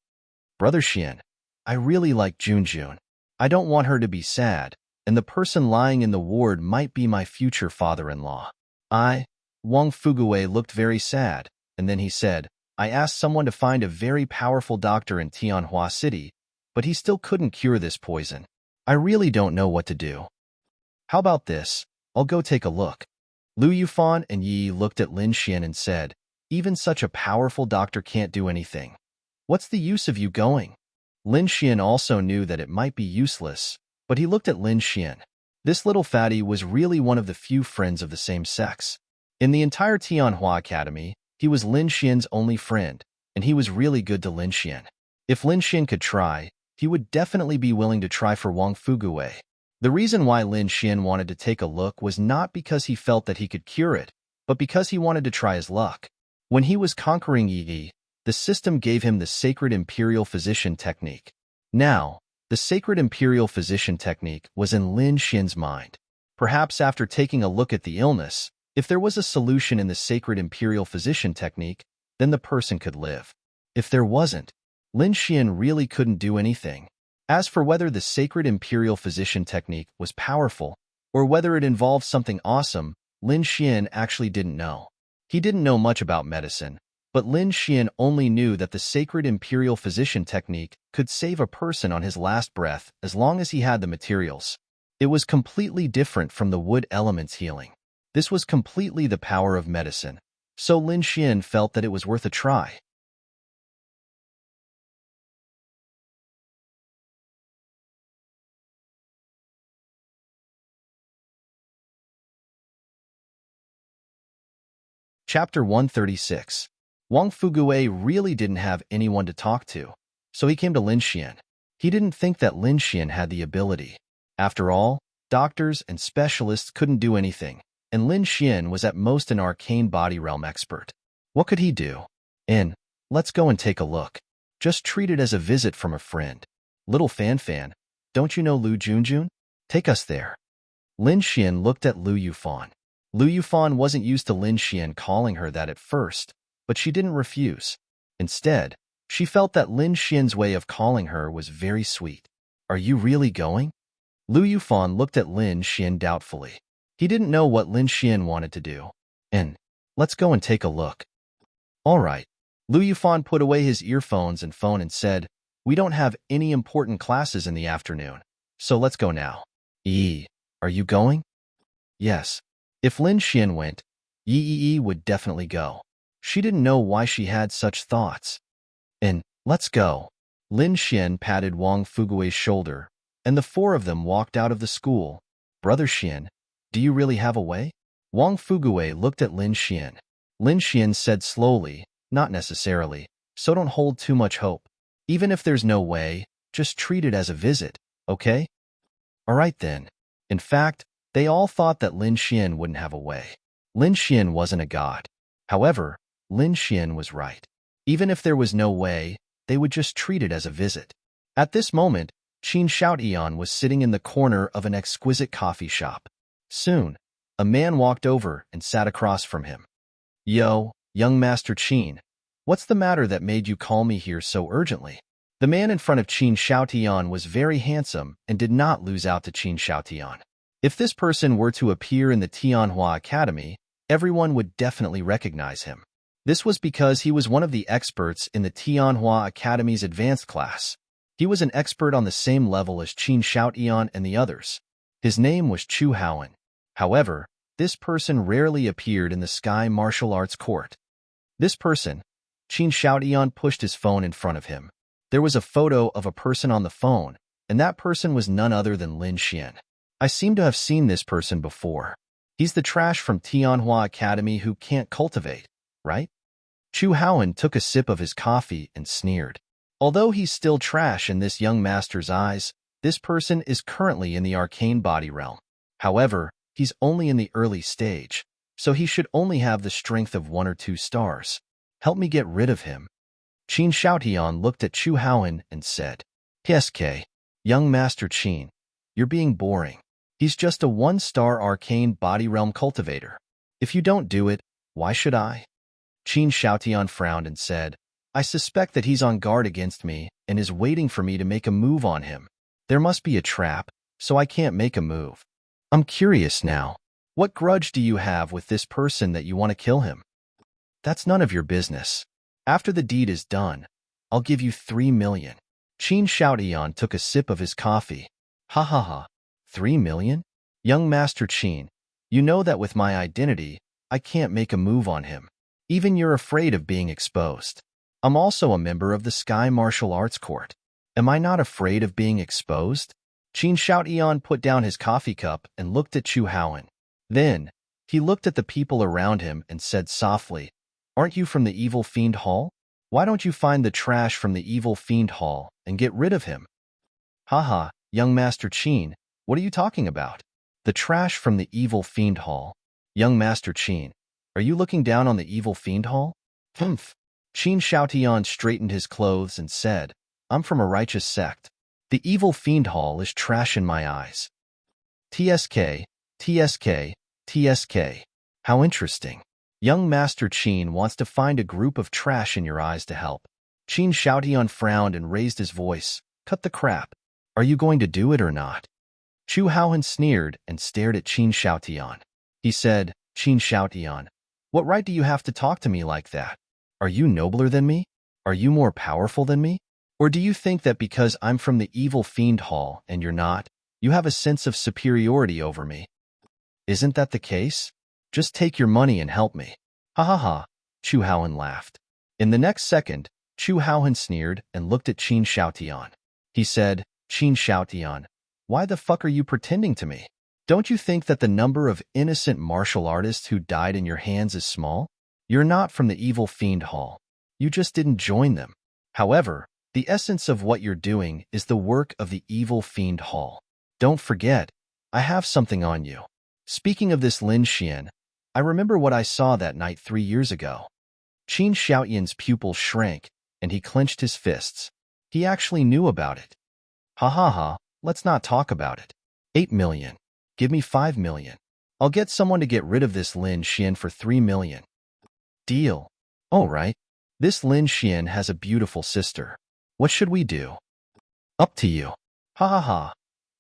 Brother Xian, I really like Junjun. I don't want her to be sad, and the person lying in the ward might be my future father-in-law. Wang Fugue looked very sad, and then he said, I asked someone to find a very powerful doctor in Tianhua City, but he still couldn't cure this poison. I really don't know what to do. How about this? I'll go take a look. Lu Yufan and Yi looked at Lin Xian and said, even such a powerful doctor can't do anything. What's the use of you going? Lin Xian also knew that it might be useless, but he looked at Lin Xian. This little fatty was really one of the few friends of the same sex. In the entire Tianhua Academy, he was Lin Xian's only friend, and he was really good to Lin Xian. If Lin Xian could try, he would definitely be willing to try for Wang Fugue. The reason why Lin Xian wanted to take a look was not because he felt that he could cure it, but because he wanted to try his luck. When he was conquering Yi, the system gave him the Sacred Imperial Physician Technique. Now, the Sacred Imperial Physician Technique was in Lin Xian's mind. Perhaps after taking a look at the illness, if there was a solution in the Sacred Imperial Physician Technique, then the person could live. If there wasn't, Lin Xian really couldn't do anything. As for whether the Sacred Imperial Physician Technique was powerful, or whether it involved something awesome, Lin Xian actually didn't know. He didn't know much about medicine, but Lin Xian only knew that the Sacred Imperial Physician Technique could save a person on his last breath as long as he had the materials. It was completely different from the wood element's healing. This was completely the power of medicine. so Lin Xian felt that it was worth a try. Chapter 136. Wang Fugue really didn't have anyone to talk to, so he came to Lin Xian. He didn't think that Lin Xian had the ability. After all, doctors and specialists couldn't do anything, and Lin Xian was at most an arcane body realm expert. What could he do? Let's go and take a look. Just treat it as a visit from a friend. Little Fan, don't you know Lu Junjun? Take us there. Lin Xian looked at Lu Yufan. Lu Yufan wasn't used to Lin Xian calling her that at first, but she didn't refuse. Instead, she felt that Lin Xian's way of calling her was very sweet. Are you really going? Lu Yufan looked at Lin Xian doubtfully. He didn't know what Lin Xian wanted to do. Let's go and take a look. All right. Lu Yufan put away his earphones and phone and said, we don't have any important classes in the afternoon, so let's go now. Are you going? Yes. If Lin Xian went, Yi would definitely go. She didn't know why she had such thoughts. Let's go. Lin Xian patted Wang Fugue's shoulder, and the four of them walked out of the school. Brother Xian, do you really have a way? Wang Fugue looked at Lin Xian. Lin Xian said slowly, not necessarily, so don't hold too much hope. Even if there's no way, just treat it as a visit, okay? All right then. In fact, they all thought that Lin Xian wouldn't have a way. Lin Xian wasn't a god. However, Lin Xian was right. Even if there was no way, they would just treat it as a visit. At this moment, Qin Shoutian was sitting in the corner of an exquisite coffee shop. Soon, a man walked over and sat across from him. Yo, young Master Qin, what's the matter that made you call me here so urgently? The man in front of Qin Shoutian was very handsome and did not lose out to Qin Shoutian. If this person were to appear in the Tianhua Academy, everyone would definitely recognize him. This was because he was one of the experts in the Tianhua Academy's advanced class. He was an expert on the same level as Qin Shoutian and the others. His name was Chu Haoan. However, this person rarely appeared in the Sky Martial Arts Court. This person, Qin Shoutian pushed his phone in front of him. There was a photo of a person on the phone, and that person was none other than Lin Xian. I seem to have seen this person before. He's the trash from Tianhua Academy who can't cultivate, right? Chu Haoan took a sip of his coffee and sneered. Although he's still trash in this young master's eyes, this person is currently in the arcane body realm. However, he's only in the early stage, so he should only have the strength of 1 or 2 stars. Help me get rid of him. Qin Shoutian looked at Chu Haoan and said, PSK, young Master Qin, you're being boring. He's just a 1-star arcane body realm cultivator. If you don't do it, why should I? Qin Shoutian frowned and said, I suspect that he's on guard against me and is waiting for me to make a move on him. There must be a trap, so I can't make a move. I'm curious now. What grudge do you have with this person that you want to kill him? That's none of your business. After the deed is done, I'll give you 3 million. Qin Shoutian took a sip of his coffee. Ha ha ha. 3 million? Young Master Qin, you know that with my identity, I can't make a move on him. Even you're afraid of being exposed. I'm also a member of the Sky Martial Arts Court. Am I not afraid of being exposed? Qin Shoutian put down his coffee cup and looked at Chu Haoan. Then, he looked at the people around him and said softly, Aren't you from the Evil Fiend Hall? Why don't you find the trash from the Evil Fiend Hall and get rid of him? Haha, young Master Qin, what are you talking about? The trash from the Evil Fiend Hall? Young Master Qin, are you looking down on the Evil Fiend Hall? Humph. Qin Shoutian straightened his clothes and said, I'm from a righteous sect. The Evil Fiend Hall is trash in my eyes. TSK, TSK, TSK. How interesting. Young Master Qin wants to find a group of trash in your eyes to help. Qin Shoutian frowned and raised his voice. Cut the crap. Are you going to do it or not? Chu Haoan sneered and stared at Qin Shoutian. He said, Qin Shoutian, what right do you have to talk to me like that? Are you nobler than me? Are you more powerful than me? Or do you think that because I'm from the Evil Fiend Hall and you're not, you have a sense of superiority over me? Isn't that the case? Just take your money and help me. Ha ha ha, Chu Haohan laughed. In the next second, Chu Haohan sneered and looked at Qin Xiaotian. He said, Qin Xiaotian, why the fuck are you pretending to me? Don't you think that the number of innocent martial artists who died in your hands is small? You're not from the evil fiend hall. You just didn't join them. However, the essence of what you're doing is the work of the evil fiend hall. Don't forget, I have something on you. Speaking of this Lin Xian, I remember what I saw that night 3 years ago. Qin Xiaotian's pupils shrank, and he clenched his fists. He actually knew about it. Ha ha ha, let's not talk about it. 8 million. Give me 5 million. I'll get someone to get rid of this Lin Xian for 3 million. Deal. All right. This Lin Xian has a beautiful sister. What should we do? Up to you. Ha ha ha.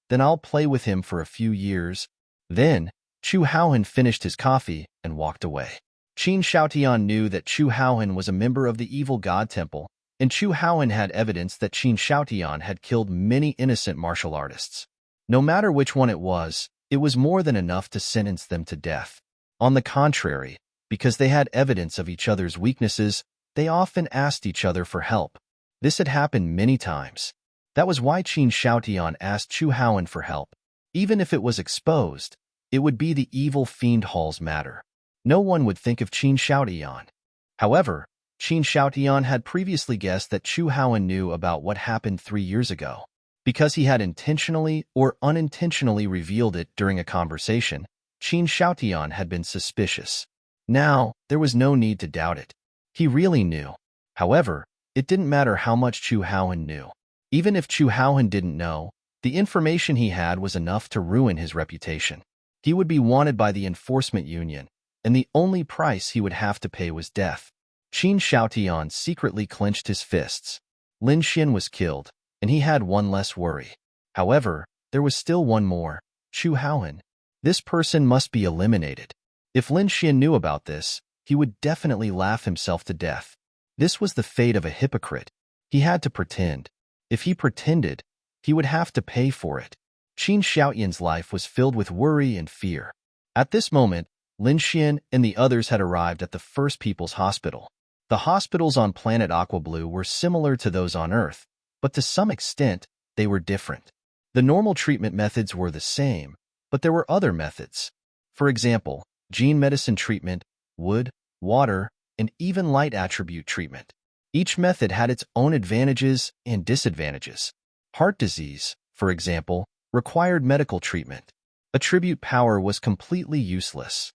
Then I'll play with him for a few years. Then, Chu Haohan finished his coffee and walked away. Qin Xiaotian knew that Chu Haohan was a member of the evil god temple, and Chu Haohan had evidence that Qin Xiaotian had killed many innocent martial artists. No matter which one it was more than enough to sentence them to death. On the contrary, because they had evidence of each other's weaknesses, they often asked each other for help. This had happened many times. That was why Qin Xiaotian asked Chu Haohan for help. Even if it was exposed, it would be the evil fiend hall's matter. No one would think of Qin Xiaotian. However, Qin Xiaotian had previously guessed that Chu Haohan knew about what happened 3 years ago. Because he had intentionally or unintentionally revealed it during a conversation, Qin Xiaotian had been suspicious. Now, there was no need to doubt it. He really knew. However, it didn't matter how much Chu Haohan knew. Even if Chu Haohan didn't know, the information he had was enough to ruin his reputation. He would be wanted by the enforcement union, and the only price he would have to pay was death. Qin Xiaotian secretly clenched his fists. Lin Xian was killed, and he had one less worry. However, there was still one more, Chu Haohan. This person must be eliminated. If Lin Xian knew about this, he would definitely laugh himself to death. This was the fate of a hypocrite. He had to pretend. If he pretended, he would have to pay for it. Qin Xiaotian's life was filled with worry and fear. At this moment, Lin Xian and the others had arrived at the First People's Hospital. The hospitals on planet Aqua Blue were similar to those on Earth, but to some extent, they were different. The normal treatment methods were the same, but there were other methods. For example, gene medicine treatment, wood, water, and even light attribute treatment. Each method had its own advantages and disadvantages. Heart disease, for example, required medical treatment. Attribute power was completely useless.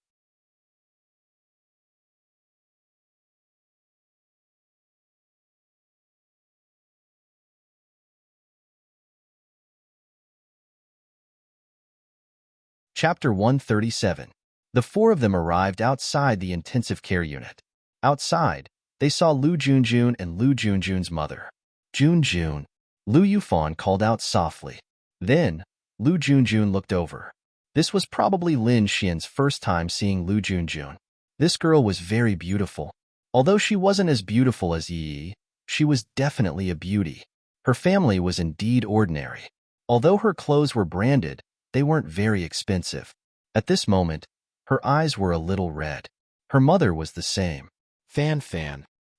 Chapter 137. The four of them arrived outside the intensive care unit. Outside, they saw Lu Junjun and Lu Junjun's mother. Junjun. Lu Yufan called out softly. Then, Lu Junjun looked over. This was probably Lin Xian's first time seeing Lu Junjun. This girl was very beautiful. Although she wasn't as beautiful as Yi, she was definitely a beauty. Her family was indeed ordinary. Although her clothes were branded, they weren't very expensive. At this moment, her eyes were a little red. Her mother was the same. Fan.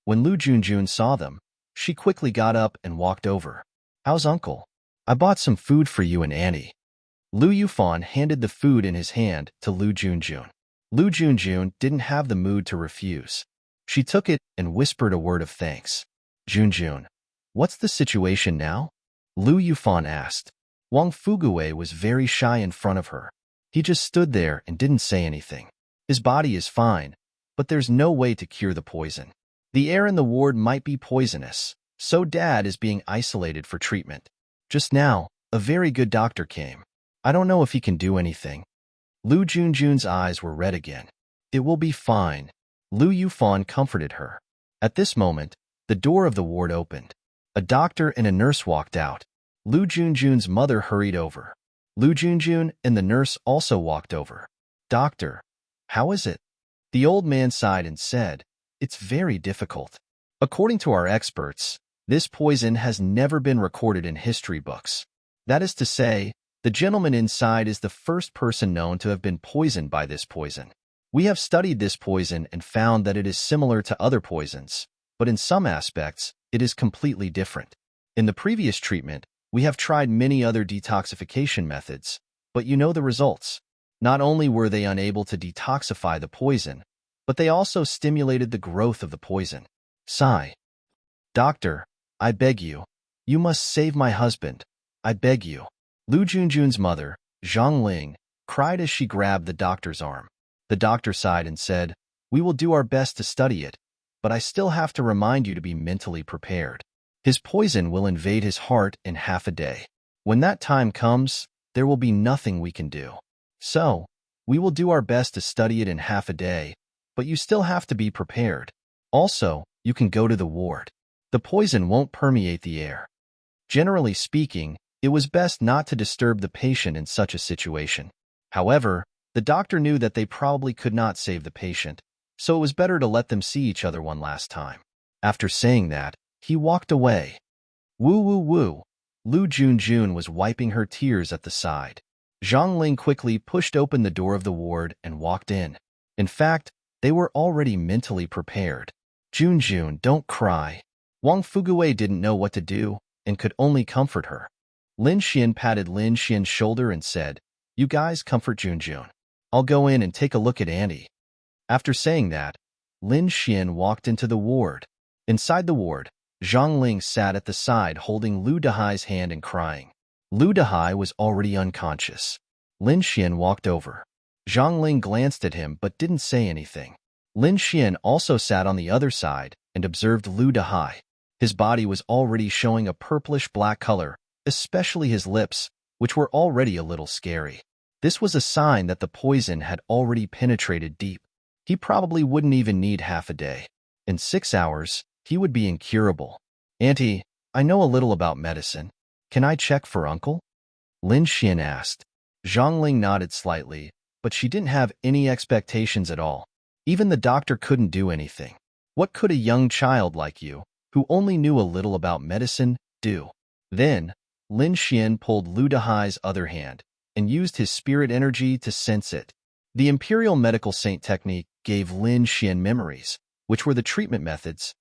When Lu Junjun saw them, she quickly got up and walked over. How's uncle? I bought some food for you and Annie. Lu Yufan handed the food in his hand to Lu Junjun. Lu Junjun didn't have the mood to refuse. She took it and whispered a word of thanks. Junjun, what's the situation now? Lu Yufan asked. Wang Fuguwei was very shy in front of her. He just stood there and didn't say anything. His body is fine, but there's no way to cure the poison. The air in the ward might be poisonous, so Dad is being isolated for treatment. Just now, a very good doctor came. I don't know if he can do anything. Lu Junjun's eyes were red again. It will be fine. Lu Yufan comforted her. At this moment, the door of the ward opened. A doctor and a nurse walked out. Lu Junjun's mother hurried over. Lu Junjun and the nurse also walked over. Doctor, how is it? The old man sighed and said, it's very difficult. According to our experts, this poison has never been recorded in history books. That is to say, the gentleman inside is the first person known to have been poisoned by this poison. We have studied this poison and found that it is similar to other poisons, but in some aspects, it is completely different. In the previous treatment, we have tried many other detoxification methods, but you know the results. Not only were they unable to detoxify the poison, but they also stimulated the growth of the poison. Sigh. Doctor, I beg you. You must save my husband. I beg you. Lu Junjun's mother, Zhang Ling, cried as she grabbed the doctor's arm. The doctor sighed and said, "We will do our best to study it, but I still have to remind you to be mentally prepared. His poison will invade his heart in half a day. When that time comes, there will be nothing we can do. So, we will do our best to study it in half a day, but you still have to be prepared. Also, you can go to the ward. The poison won't permeate the air." Generally speaking, it was best not to disturb the patient in such a situation. However, the doctor knew that they probably could not save the patient, so it was better to let them see each other one last time. After saying that, he walked away. Woo woo woo. Lu Junjun was wiping her tears at the side. Zhang Ling quickly pushed open the door of the ward and walked in. In fact, they were already mentally prepared. Junjun, don't cry. Wang Fuguwei didn't know what to do and could only comfort her. Lin Xian patted Lin Xian's shoulder and said, "You guys comfort Junjun. I'll go in and take a look at Auntie." After saying that, Lin Xian walked into the ward. Inside the ward, Zhang Ling sat at the side holding Lu Dehai's hand and crying. Lu Dehai was already unconscious. Lin Xian walked over. Zhang Ling glanced at him but didn't say anything. Lin Xian also sat on the other side and observed Lu Dehai. His body was already showing a purplish-black color, especially his lips, which were already a little scary. This was a sign that the poison had already penetrated deep. He probably wouldn't even need half a day. In 6 hours, he would be incurable. "Auntie, I know a little about medicine. Can I check for Uncle?" Lin Xian asked. Zhang Ling nodded slightly, but she didn't have any expectations at all. Even the doctor couldn't do anything. What could a young child like you, who only knew a little about medicine, do? Then, Lin Xian pulled Lu Dehai's other hand and used his spirit energy to sense it. The Imperial Medical Saint technique gave Lin Xian memories, which were the treatment methods,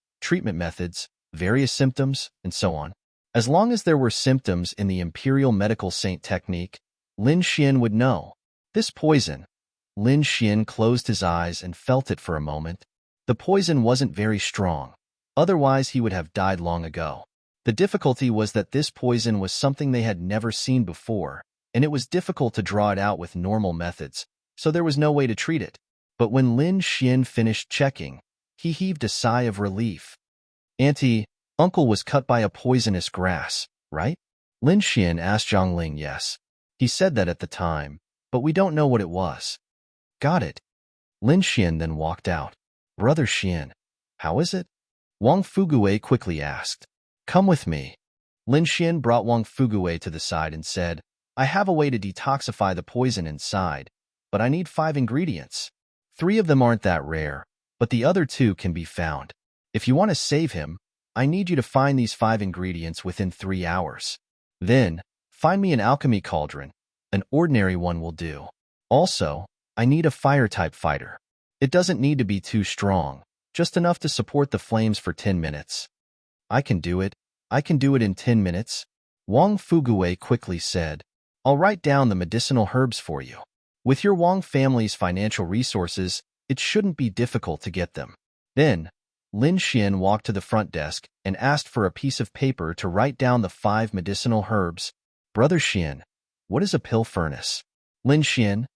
various symptoms, and so on. As long as there were symptoms in the Imperial Medical Saint technique, Lin Xian would know. This poison. Lin Xian closed his eyes and felt it for a moment. The poison wasn't very strong. Otherwise, he would have died long ago. The difficulty was that this poison was something they had never seen before, and it was difficult to draw it out with normal methods, so there was no way to treat it. But when Lin Xian finished checking, he heaved a sigh of relief. "Auntie, Uncle was cut by a poisonous grass, right?" Lin Xian asked Zhang Ling. "Yes. He said that at the time, but we don't know what it was." "Got it." Lin Xian then walked out. "Brother Xian, how is it?" Wang Fuguwei quickly asked. "Come with me." Lin Xian brought Wang Fuguwei to the side and said, "I have a way to detoxify the poison inside, but I need 5 ingredients. 3 of them aren't that rare, but the other 2 can be found. If you want to save him, I need you to find these 5 ingredients within 3 hours. Then, find me an alchemy cauldron. An ordinary one will do. Also, I need a fire-type fighter. It doesn't need to be too strong, just enough to support the flames for 10 minutes. I can do it. I can do it in 10 minutes. Wang Fuguwei quickly said, "I'll write down the medicinal herbs for you. With your Wang family's financial resources, it shouldn't be difficult to get them." Then, Lin Xian walked to the front desk and asked for a piece of paper to write down the 5 medicinal herbs. "Brother Xian, what is a pill furnace?" Lin Xian,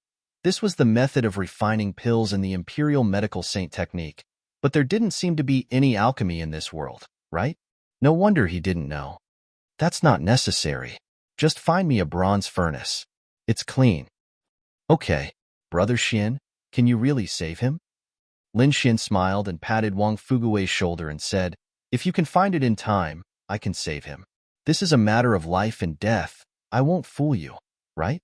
this was the method of refining pills in the Imperial Medical Saint technique, but there didn't seem to be any alchemy in this world, right? No wonder he didn't know. "That's not necessary. Just find me a bronze furnace. It's clean." "Okay, Brother Xian, can you really save him?" Lin Xian smiled and patted Wang Fuguwei's shoulder and said, "If you can find it in time, I can save him. This is a matter of life and death. I won't fool you, right?"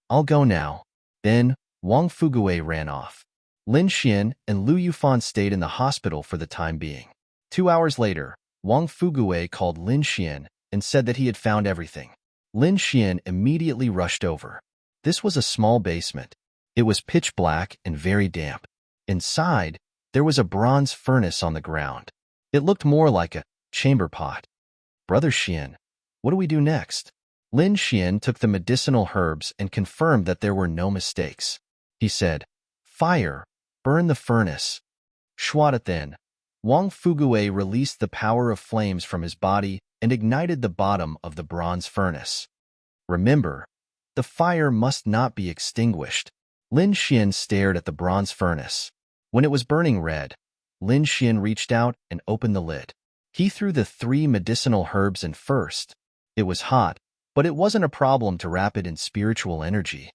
"I'll go now." Then, Wang Fuguwei ran off. Lin Xian and Lu Yufan stayed in the hospital for the time being. 2 hours later, Wang Fuguwei called Lin Xian and said that he had found everything. Lin Xian immediately rushed over. This was a small basement. It was pitch black and very damp. Inside, there was a bronze furnace on the ground. It looked more like a chamber pot. Brother Xian, what do we do next? Lin Xian took the medicinal herbs and confirmed that there were no mistakes. He said, "Fire, burn the furnace." Shwada then. Wang Fugue released the power of flames from his body and ignited the bottom of the bronze furnace. Remember, the fire must not be extinguished. Lin Xian stared at the bronze furnace. When it was burning red, Lin Xian reached out and opened the lid. He threw the 3 medicinal herbs in first. It was hot, but it wasn't a problem to wrap it in spiritual energy.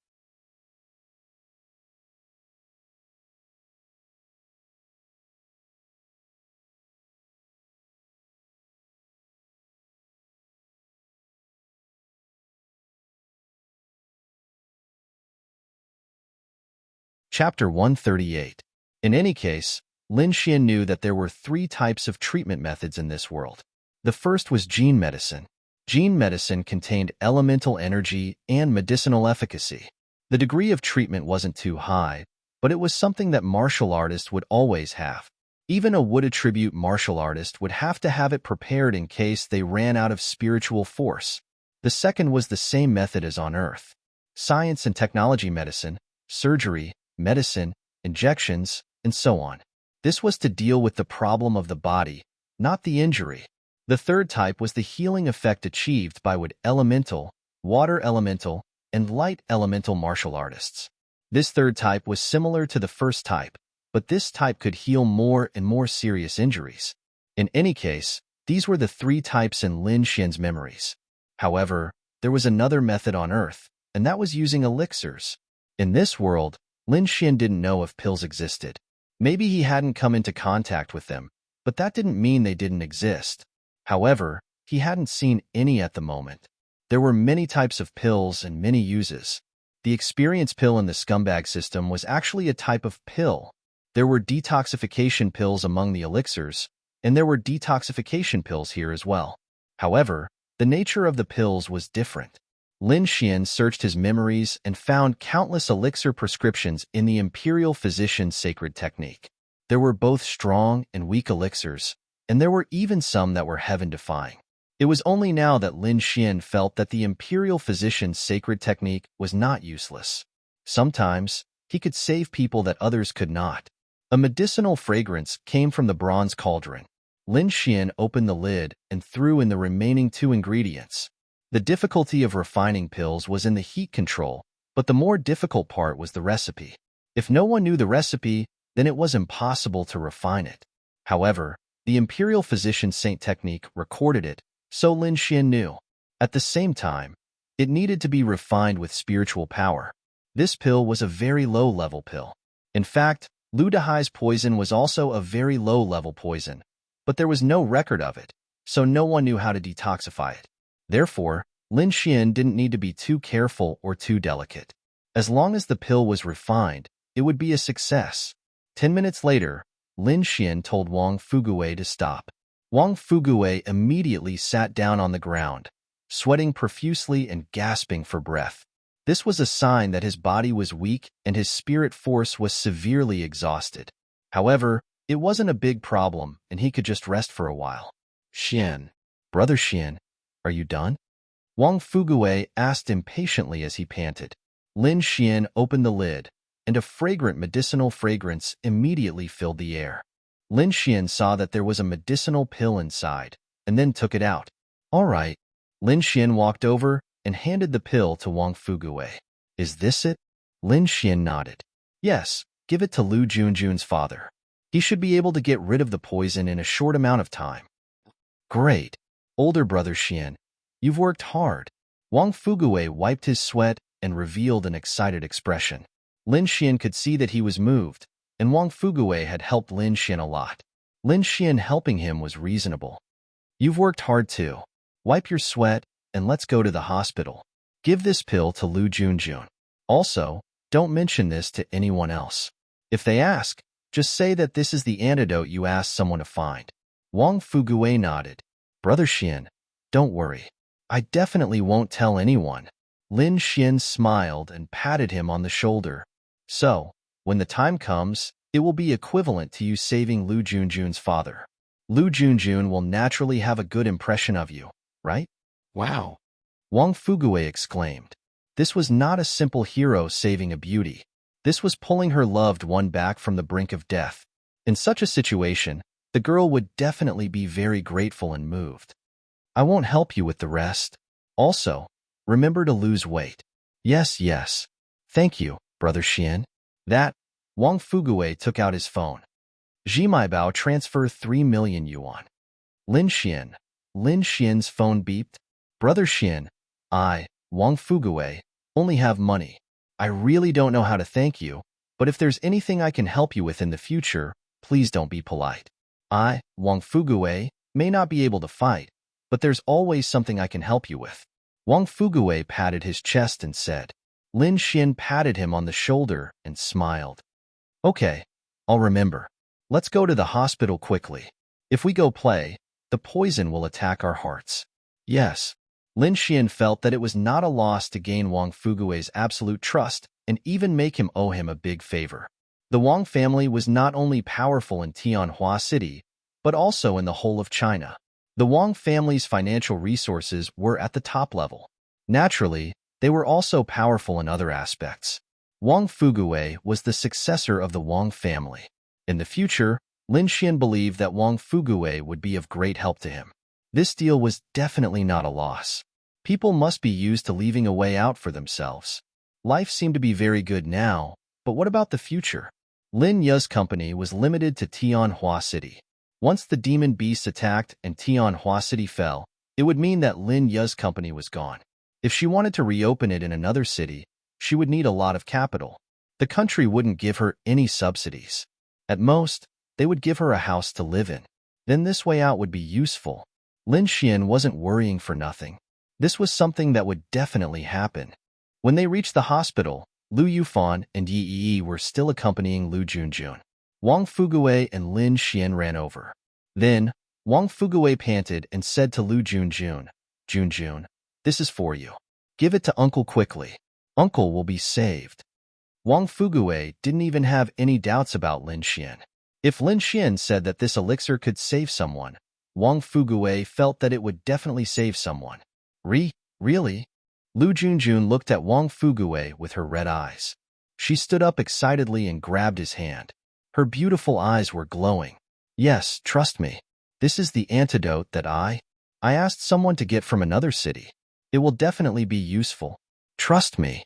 Chapter 138. In any case, Lin Xian knew that there were 3 types of treatment methods in this world. The first was gene medicine. Gene medicine contained elemental energy and medicinal efficacy. The degree of treatment wasn't too high, but it was something that martial artists would always have. Even a wood attribute martial artist would have to have it prepared in case they ran out of spiritual force. The second was the same method as on Earth. Science and technology medicine, surgery, medicine, injections, and so on. This was to deal with the problem of the body, not the injury. The third type was the healing effect achieved by wood elemental, water elemental, and light elemental martial artists. This third type was similar to the first type, but this type could heal more and more serious injuries. In any case, these were the 3 types in Lin Xian's memories. However, there was another method on Earth, and that was using elixirs. In this world, Lin Xian didn't know if pills existed. Maybe he hadn't come into contact with them, but that didn't mean they didn't exist. However, he hadn't seen any at the moment. There were many types of pills and many uses. The experience pill in the scumbag system was actually a type of pill. There were detoxification pills among the elixirs, and there were detoxification pills here as well. However, the nature of the pills was different. Lin Xian searched his memories and found countless elixir prescriptions in the Imperial Physician's sacred technique. There were both strong and weak elixirs, and there were even some that were heaven-defying. It was only now that Lin Xian felt that the Imperial Physician's sacred technique was not useless. Sometimes, he could save people that others could not. A medicinal fragrance came from the bronze cauldron. Lin Xian opened the lid and threw in the remaining 2 ingredients. The difficulty of refining pills was in the heat control, but the more difficult part was the recipe. If no one knew the recipe, then it was impossible to refine it. However, the Imperial Physician Saint technique recorded it, so Lin Xian knew. At the same time, it needed to be refined with spiritual power. This pill was a very low-level pill. In fact, Lu Dehai's poison was also a very low-level poison, but there was no record of it, so no one knew how to detoxify it. Therefore, Lin Xian didn't need to be too careful or too delicate. As long as the pill was refined, it would be a success. 10 minutes later, Lin Xian told Wang Fugue to stop. Wang Fugue immediately sat down on the ground, sweating profusely and gasping for breath. This was a sign that his body was weak and his spirit force was severely exhausted. However, it wasn't a big problem and he could just rest for a while. "Xian, Brother Xian, are you done?" Wang Fugue asked impatiently as he panted. Lin Xian opened the lid, and a fragrant medicinal fragrance immediately filled the air. Lin Xian saw that there was a medicinal pill inside, and then took it out. "All right." Lin Xian walked over and handed the pill to Wang Fugue. "Is this it?" Lin Xian nodded. "Yes, give it to Lu Junjun's father. He should be able to get rid of the poison in a short amount of time." "Great. Older brother Xian, you've worked hard." Wang Fugue wiped his sweat and revealed an excited expression. Lin Xian could see that he was moved, and Wang Fugue had helped Lin Xian a lot. Lin Xian helping him was reasonable. "You've worked hard too. Wipe your sweat, and let's go to the hospital. Give this pill to Lu Junjun. Also, don't mention this to anyone else. If they ask, just say that this is the antidote you asked someone to find." Wang Fugue nodded. "Brother Xian, don't worry. I definitely won't tell anyone." Lin Xian smiled and patted him on the shoulder. So, when the time comes, it will be equivalent to you saving Lu Junjun's father. Lu Junjun will naturally have a good impression of you, right? Wow. Wang Fuguei exclaimed. This was not a simple hero saving a beauty. This was pulling her loved one back from the brink of death. In such a situation, the girl would definitely be very grateful and moved. I won't help you with the rest. Also, remember to lose weight. Yes, yes. Thank you, Brother Xian. That, Wang Fuguei took out his phone. Jimaibao transfer 3 million yuan. Lin Xian. Lin Xian's phone beeped. Brother Xian, I, Wang Fuguei, only have money. I really don't know how to thank you, but if there's anything I can help you with in the future, please don't be polite. I, Wang Fuguei, may not be able to fight, but there's always something I can help you with. Wang Fuguei patted his chest and said. Lin Xian patted him on the shoulder and smiled. Okay, I'll remember. Let's go to the hospital quickly. If we go play, the poison will attack our hearts. Yes. Lin Xian felt that it was not a loss to gain Wang Fuguei's absolute trust and even make him owe him a big favor. The Wang family was not only powerful in Tianhua City, but also in the whole of China. The Wang family's financial resources were at the top level. Naturally, they were also powerful in other aspects. Wang Fuguei was the successor of the Wang family. In the future, Lin Xian believed that Wang Fuguei would be of great help to him. This deal was definitely not a loss. People must be used to leaving a way out for themselves. Life seemed to be very good now, but what about the future? Lin Yu's company was limited to Tianhua City. Once the demon beasts attacked and Tianhua City fell, it would mean that Lin Yu's company was gone. If she wanted to reopen it in another city, she would need a lot of capital. The country wouldn't give her any subsidies. At most, they would give her a house to live in. Then this way out would be useful. Lin Xian wasn't worrying for nothing. This was something that would definitely happen. When they reached the hospital, Lu Yufan and Yi Yi were still accompanying Lu Junjun. Wang Fuguei and Lin Xian ran over. Then, Wang Fuguei panted and said to Lu Junjun, Junjun, this is for you. Give it to Uncle quickly. Uncle will be saved. Wang Fuguei didn't even have any doubts about Lin Xian. If Lin Xian said that this elixir could save someone, Wang Fuguei felt that it would definitely save someone. Really? Lu Junjun looked at Wang Fuguei with her red eyes. She stood up excitedly and grabbed his hand. Her beautiful eyes were glowing. Yes, trust me. This is the antidote that I asked someone to get from another city. It will definitely be useful. Trust me.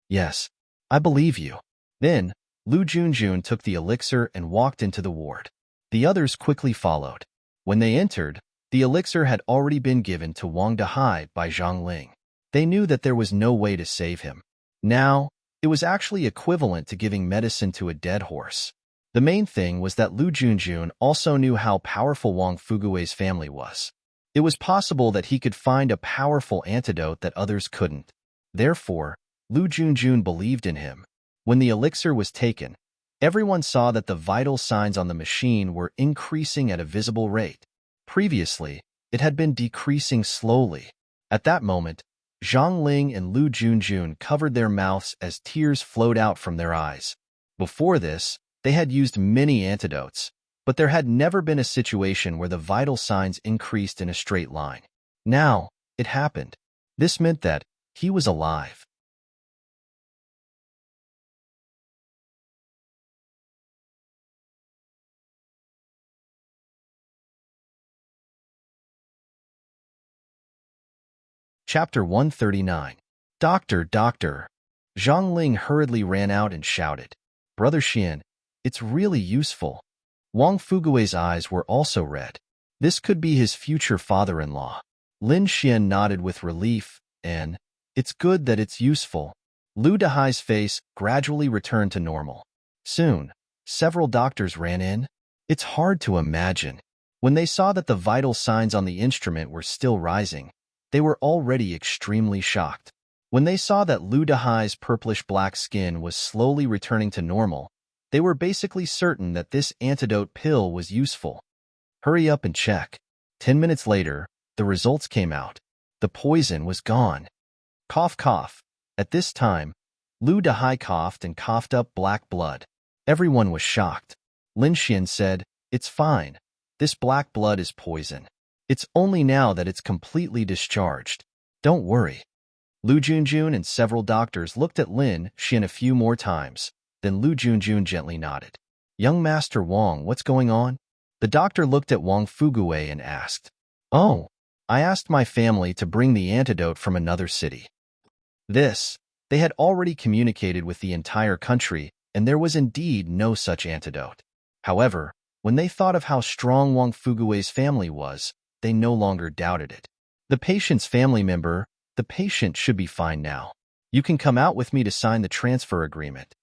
Yes, I believe you. Then, Lu Junjun took the elixir and walked into the ward. The others quickly followed. When they entered, the elixir had already been given to Wang Dehai by Zhang Ling. They knew that there was no way to save him. Now, it was actually equivalent to giving medicine to a dead horse. The main thing was that Lu Junjun also knew how powerful Wang Fuguei's family was. It was possible that he could find a powerful antidote that others couldn't. Therefore, Lu Junjun believed in him. When the elixir was taken, everyone saw that the vital signs on the machine were increasing at a visible rate. Previously, it had been decreasing slowly. At that moment, Zhang Ling and Lu Junjun covered their mouths as tears flowed out from their eyes. Before this, they had used many antidotes, but there had never been a situation where the vital signs increased in a straight line. Now, it happened. This meant that he was alive. Chapter 139. Doctor. Zhang Ling hurriedly ran out and shouted, Brother Xian, it's really useful. Wang Fuguei's eyes were also red. This could be his future father-in-law. Lin Xian nodded with relief, and, it's good that it's useful. Lu Dehai's face gradually returned to normal. Soon, several doctors ran in. It's hard to imagine. When they saw that the vital signs on the instrument were still rising, they were already extremely shocked. When they saw that Lu Dehai's purplish-black skin was slowly returning to normal, they were basically certain that this antidote pill was useful. Hurry up and check. 10 minutes later, the results came out. The poison was gone. Cough, cough. At this time, Lu Dahai coughed and coughed up black blood. Everyone was shocked. Lin Xian said, "It's fine. This black blood is poison. It's only now that it's completely discharged. Don't worry." Lu Junjun and several doctors looked at Lin Xian a few more times. Then Lu Junjun gently nodded. "Young Master Wang, what's going on?" The doctor looked at Wang Fuguwei and asked. "Oh, I asked my family to bring the antidote from another city." They had already communicated with the entire country, and there was indeed no such antidote. However, when they thought of how strong Wang Fuguwei's family was, they no longer doubted it. "The patient's family member, the patient should be fine now. You can come out with me to sign the transfer agreement."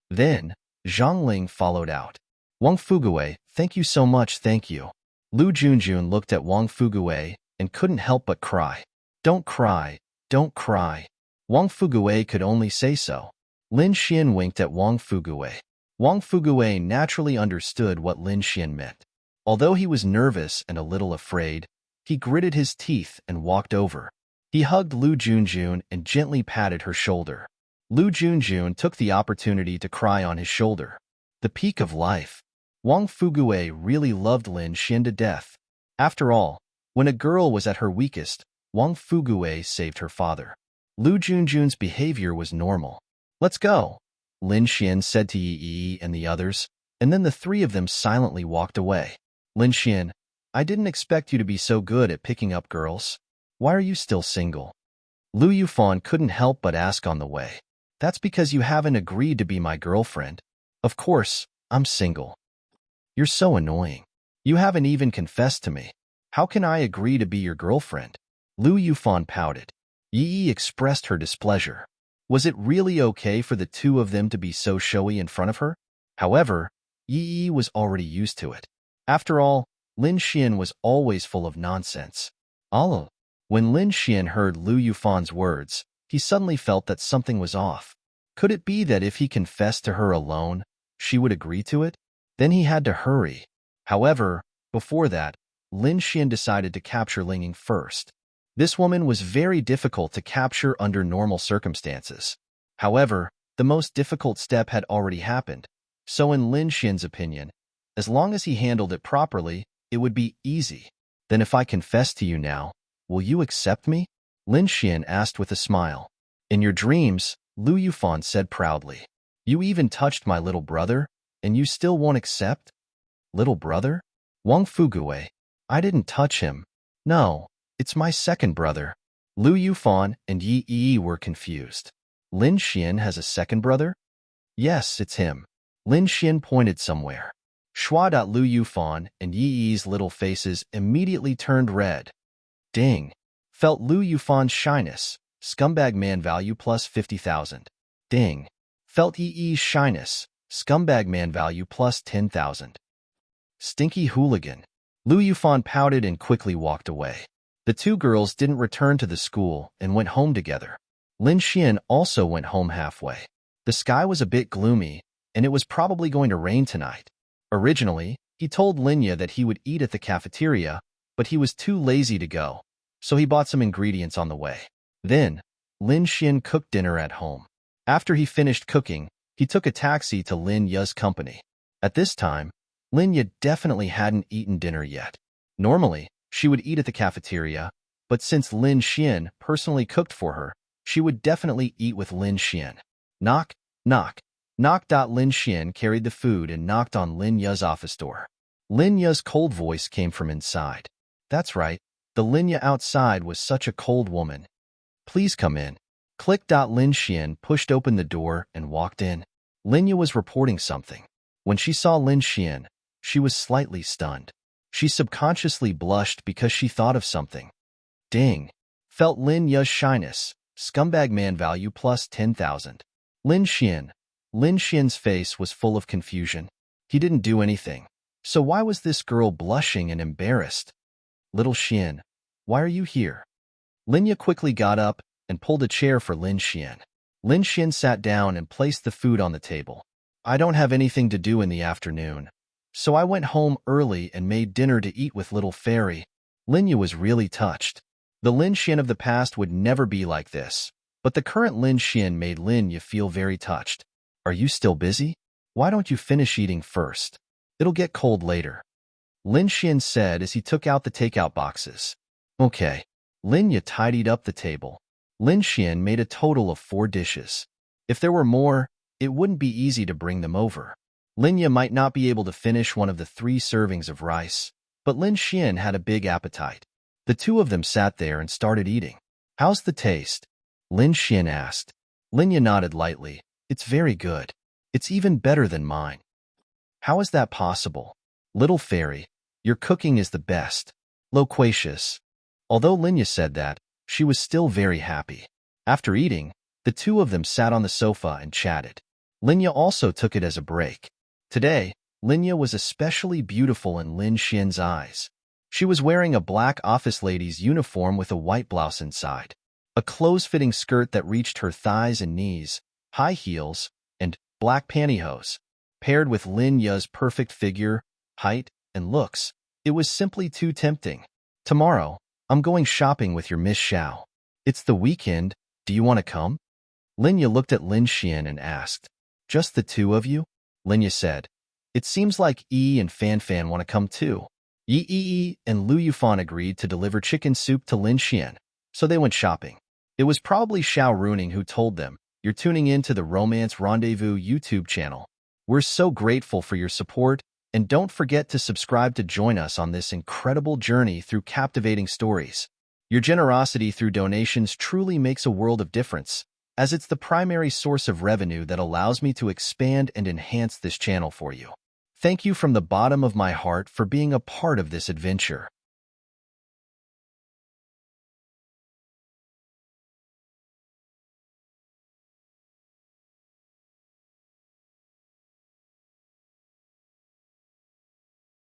Then, Zhang Ling followed out. "Wang Fuguwei, thank you so much, thank you." Lu Junjun looked at Wang Fuguwei and couldn't help but cry. "Don't cry, don't cry." Wang Fuguwei could only say so. Lin Xian winked at Wang Fuguwei. Wang Fuguwei naturally understood what Lin Xian meant. Although he was nervous and a little afraid, he gritted his teeth and walked over. He hugged Lu Junjun and gently patted her shoulder. Lu Junjun took the opportunity to cry on his shoulder. The peak of life. Wang Fuguwei really loved Lin Xian to death. After all, when a girl was at her weakest, Wang Fuguwei saved her father. Lu Junjun's behavior was normal. "Let's go," Lin Xian said to Yi Yi and the others, and then the three of them silently walked away. "Lin Xian, I didn't expect you to be so good at picking up girls. Why are you still single?" Lu Yufan couldn't help but ask on the way. "That's because you haven't agreed to be my girlfriend." "Of course, I'm single." "You're so annoying. You haven't even confessed to me. How can I agree to be your girlfriend?" Lu Yufan pouted. Yi Yi expressed her displeasure. Was it really okay for the two of them to be so showy in front of her? However, Yi Yi was already used to it. After all, Lin Xian was always full of nonsense. Allah. When Lin Xian heard Lu Yufan's words, he suddenly felt that something was off. Could it be that if he confessed to her alone, she would agree to it? Then he had to hurry. However, before that, Lin Xian decided to capture Linging first. This woman was very difficult to capture under normal circumstances. However, the most difficult step had already happened, so in Lin Xian's opinion, as long as he handled it properly, it would be easy. "Then if I confess to you now, will you accept me?" Lin Xian asked with a smile. "In your dreams," Lu Yufan said proudly. "You even touched my little brother, and you still won't accept?" "Little brother? Wang Fuguwei. I didn't touch him. No, it's my second brother." Lu Yufan and Yi Yi were confused. "Lin Xian has a second brother?" "Yes, it's him." Lin Xian pointed somewhere. Schwa. Lu Yufan and Yi Yi's little faces immediately turned red. Ding. Felt Lu Yufan's shyness. Scumbag man value plus 50,000. Ding. Felt Yi Yi's shyness. Scumbag man value plus 10,000. Stinky hooligan. Lu Yufan pouted and quickly walked away. The two girls didn't return to the school and went home together. Lin Xian also went home halfway. The sky was a bit gloomy, and it was probably going to rain tonight. Originally, he told Linya that he would eat at the cafeteria, but he was too lazy to go, so he bought some ingredients on the way. Then, Lin Xian cooked dinner at home. After he finished cooking, he took a taxi to Lin Ya's company. At this time, Lin Ya definitely hadn't eaten dinner yet. Normally, she would eat at the cafeteria, but since Lin Xian personally cooked for her, she would definitely eat with Lin Xian. Knock, knock. Knock. Lin Xian carried the food and knocked on Lin Ya's office door. Lin Ya's cold voice came from inside. That's right, the Lin Ya outside was such a cold woman. "Please come in." Click. Lin Xian pushed open the door and walked in. Lin Ya was reporting something. When she saw Lin Xian, she was slightly stunned. She subconsciously blushed because she thought of something. Ding. Felt Lin Ya's shyness. Scumbag man value plus 10,000. Lin Xian. Lin Xian's face was full of confusion. He didn't do anything. So why was this girl blushing and embarrassed? "Little Xian, why are you here?" Lin Ya quickly got up and pulled a chair for Lin Xian. Lin Xian sat down and placed the food on the table. "I don't have anything to do in the afternoon, so I went home early and made dinner to eat with little fairy." Lin Ya was really touched. The Lin Xian of the past would never be like this. But the current Lin Xian made Lin Ye feel very touched. Are you still busy? Why don't you finish eating first? It'll get cold later. Lin Xian said as he took out the takeout boxes. Okay. Lin Ye tidied up the table. Lin Xian made a total of 4 dishes. If there were more, it wouldn't be easy to bring them over. Lin Ye might not be able to finish one of the 3 servings of rice, but Lin Xian had a big appetite. The two of them sat there and started eating. How's the taste? Lin Xian asked. Lin Ye nodded lightly. It's very good. It's even better than mine. How is that possible? Little fairy, your cooking is the best. Loquacious. Although Lin Ye said that, she was still very happy. After eating, the two of them sat on the sofa and chatted. Lin Ye also took it as a break. Today, Lin Ye was especially beautiful in Lin Xian's eyes. She was wearing a black office lady's uniform with a white blouse inside, a close-fitting skirt that reached her thighs and knees, high heels, and black pantyhose. Paired with Lin Ye's perfect figure, height, and looks, it was simply too tempting. Tomorrow, I'm going shopping with your Miss Xiao. It's the weekend, do you want to come? Lin Ye looked at Lin Xian and asked. Just the two of you? Lin Ye said. It seems like Yi and Fan Fan want to come too. Yi and Lu Yufan agreed to deliver chicken soup to Lin Xian, so they went shopping. It was probably Xiao Runing who told them, "You're tuning in to the Romance Rendezvous YouTube channel. We're so grateful for your support, and don't forget to subscribe to join us on this incredible journey through captivating stories. Your generosity through donations truly makes a world of difference, as it's the primary source of revenue that allows me to expand and enhance this channel for you. Thank you from the bottom of my heart for being a part of this adventure.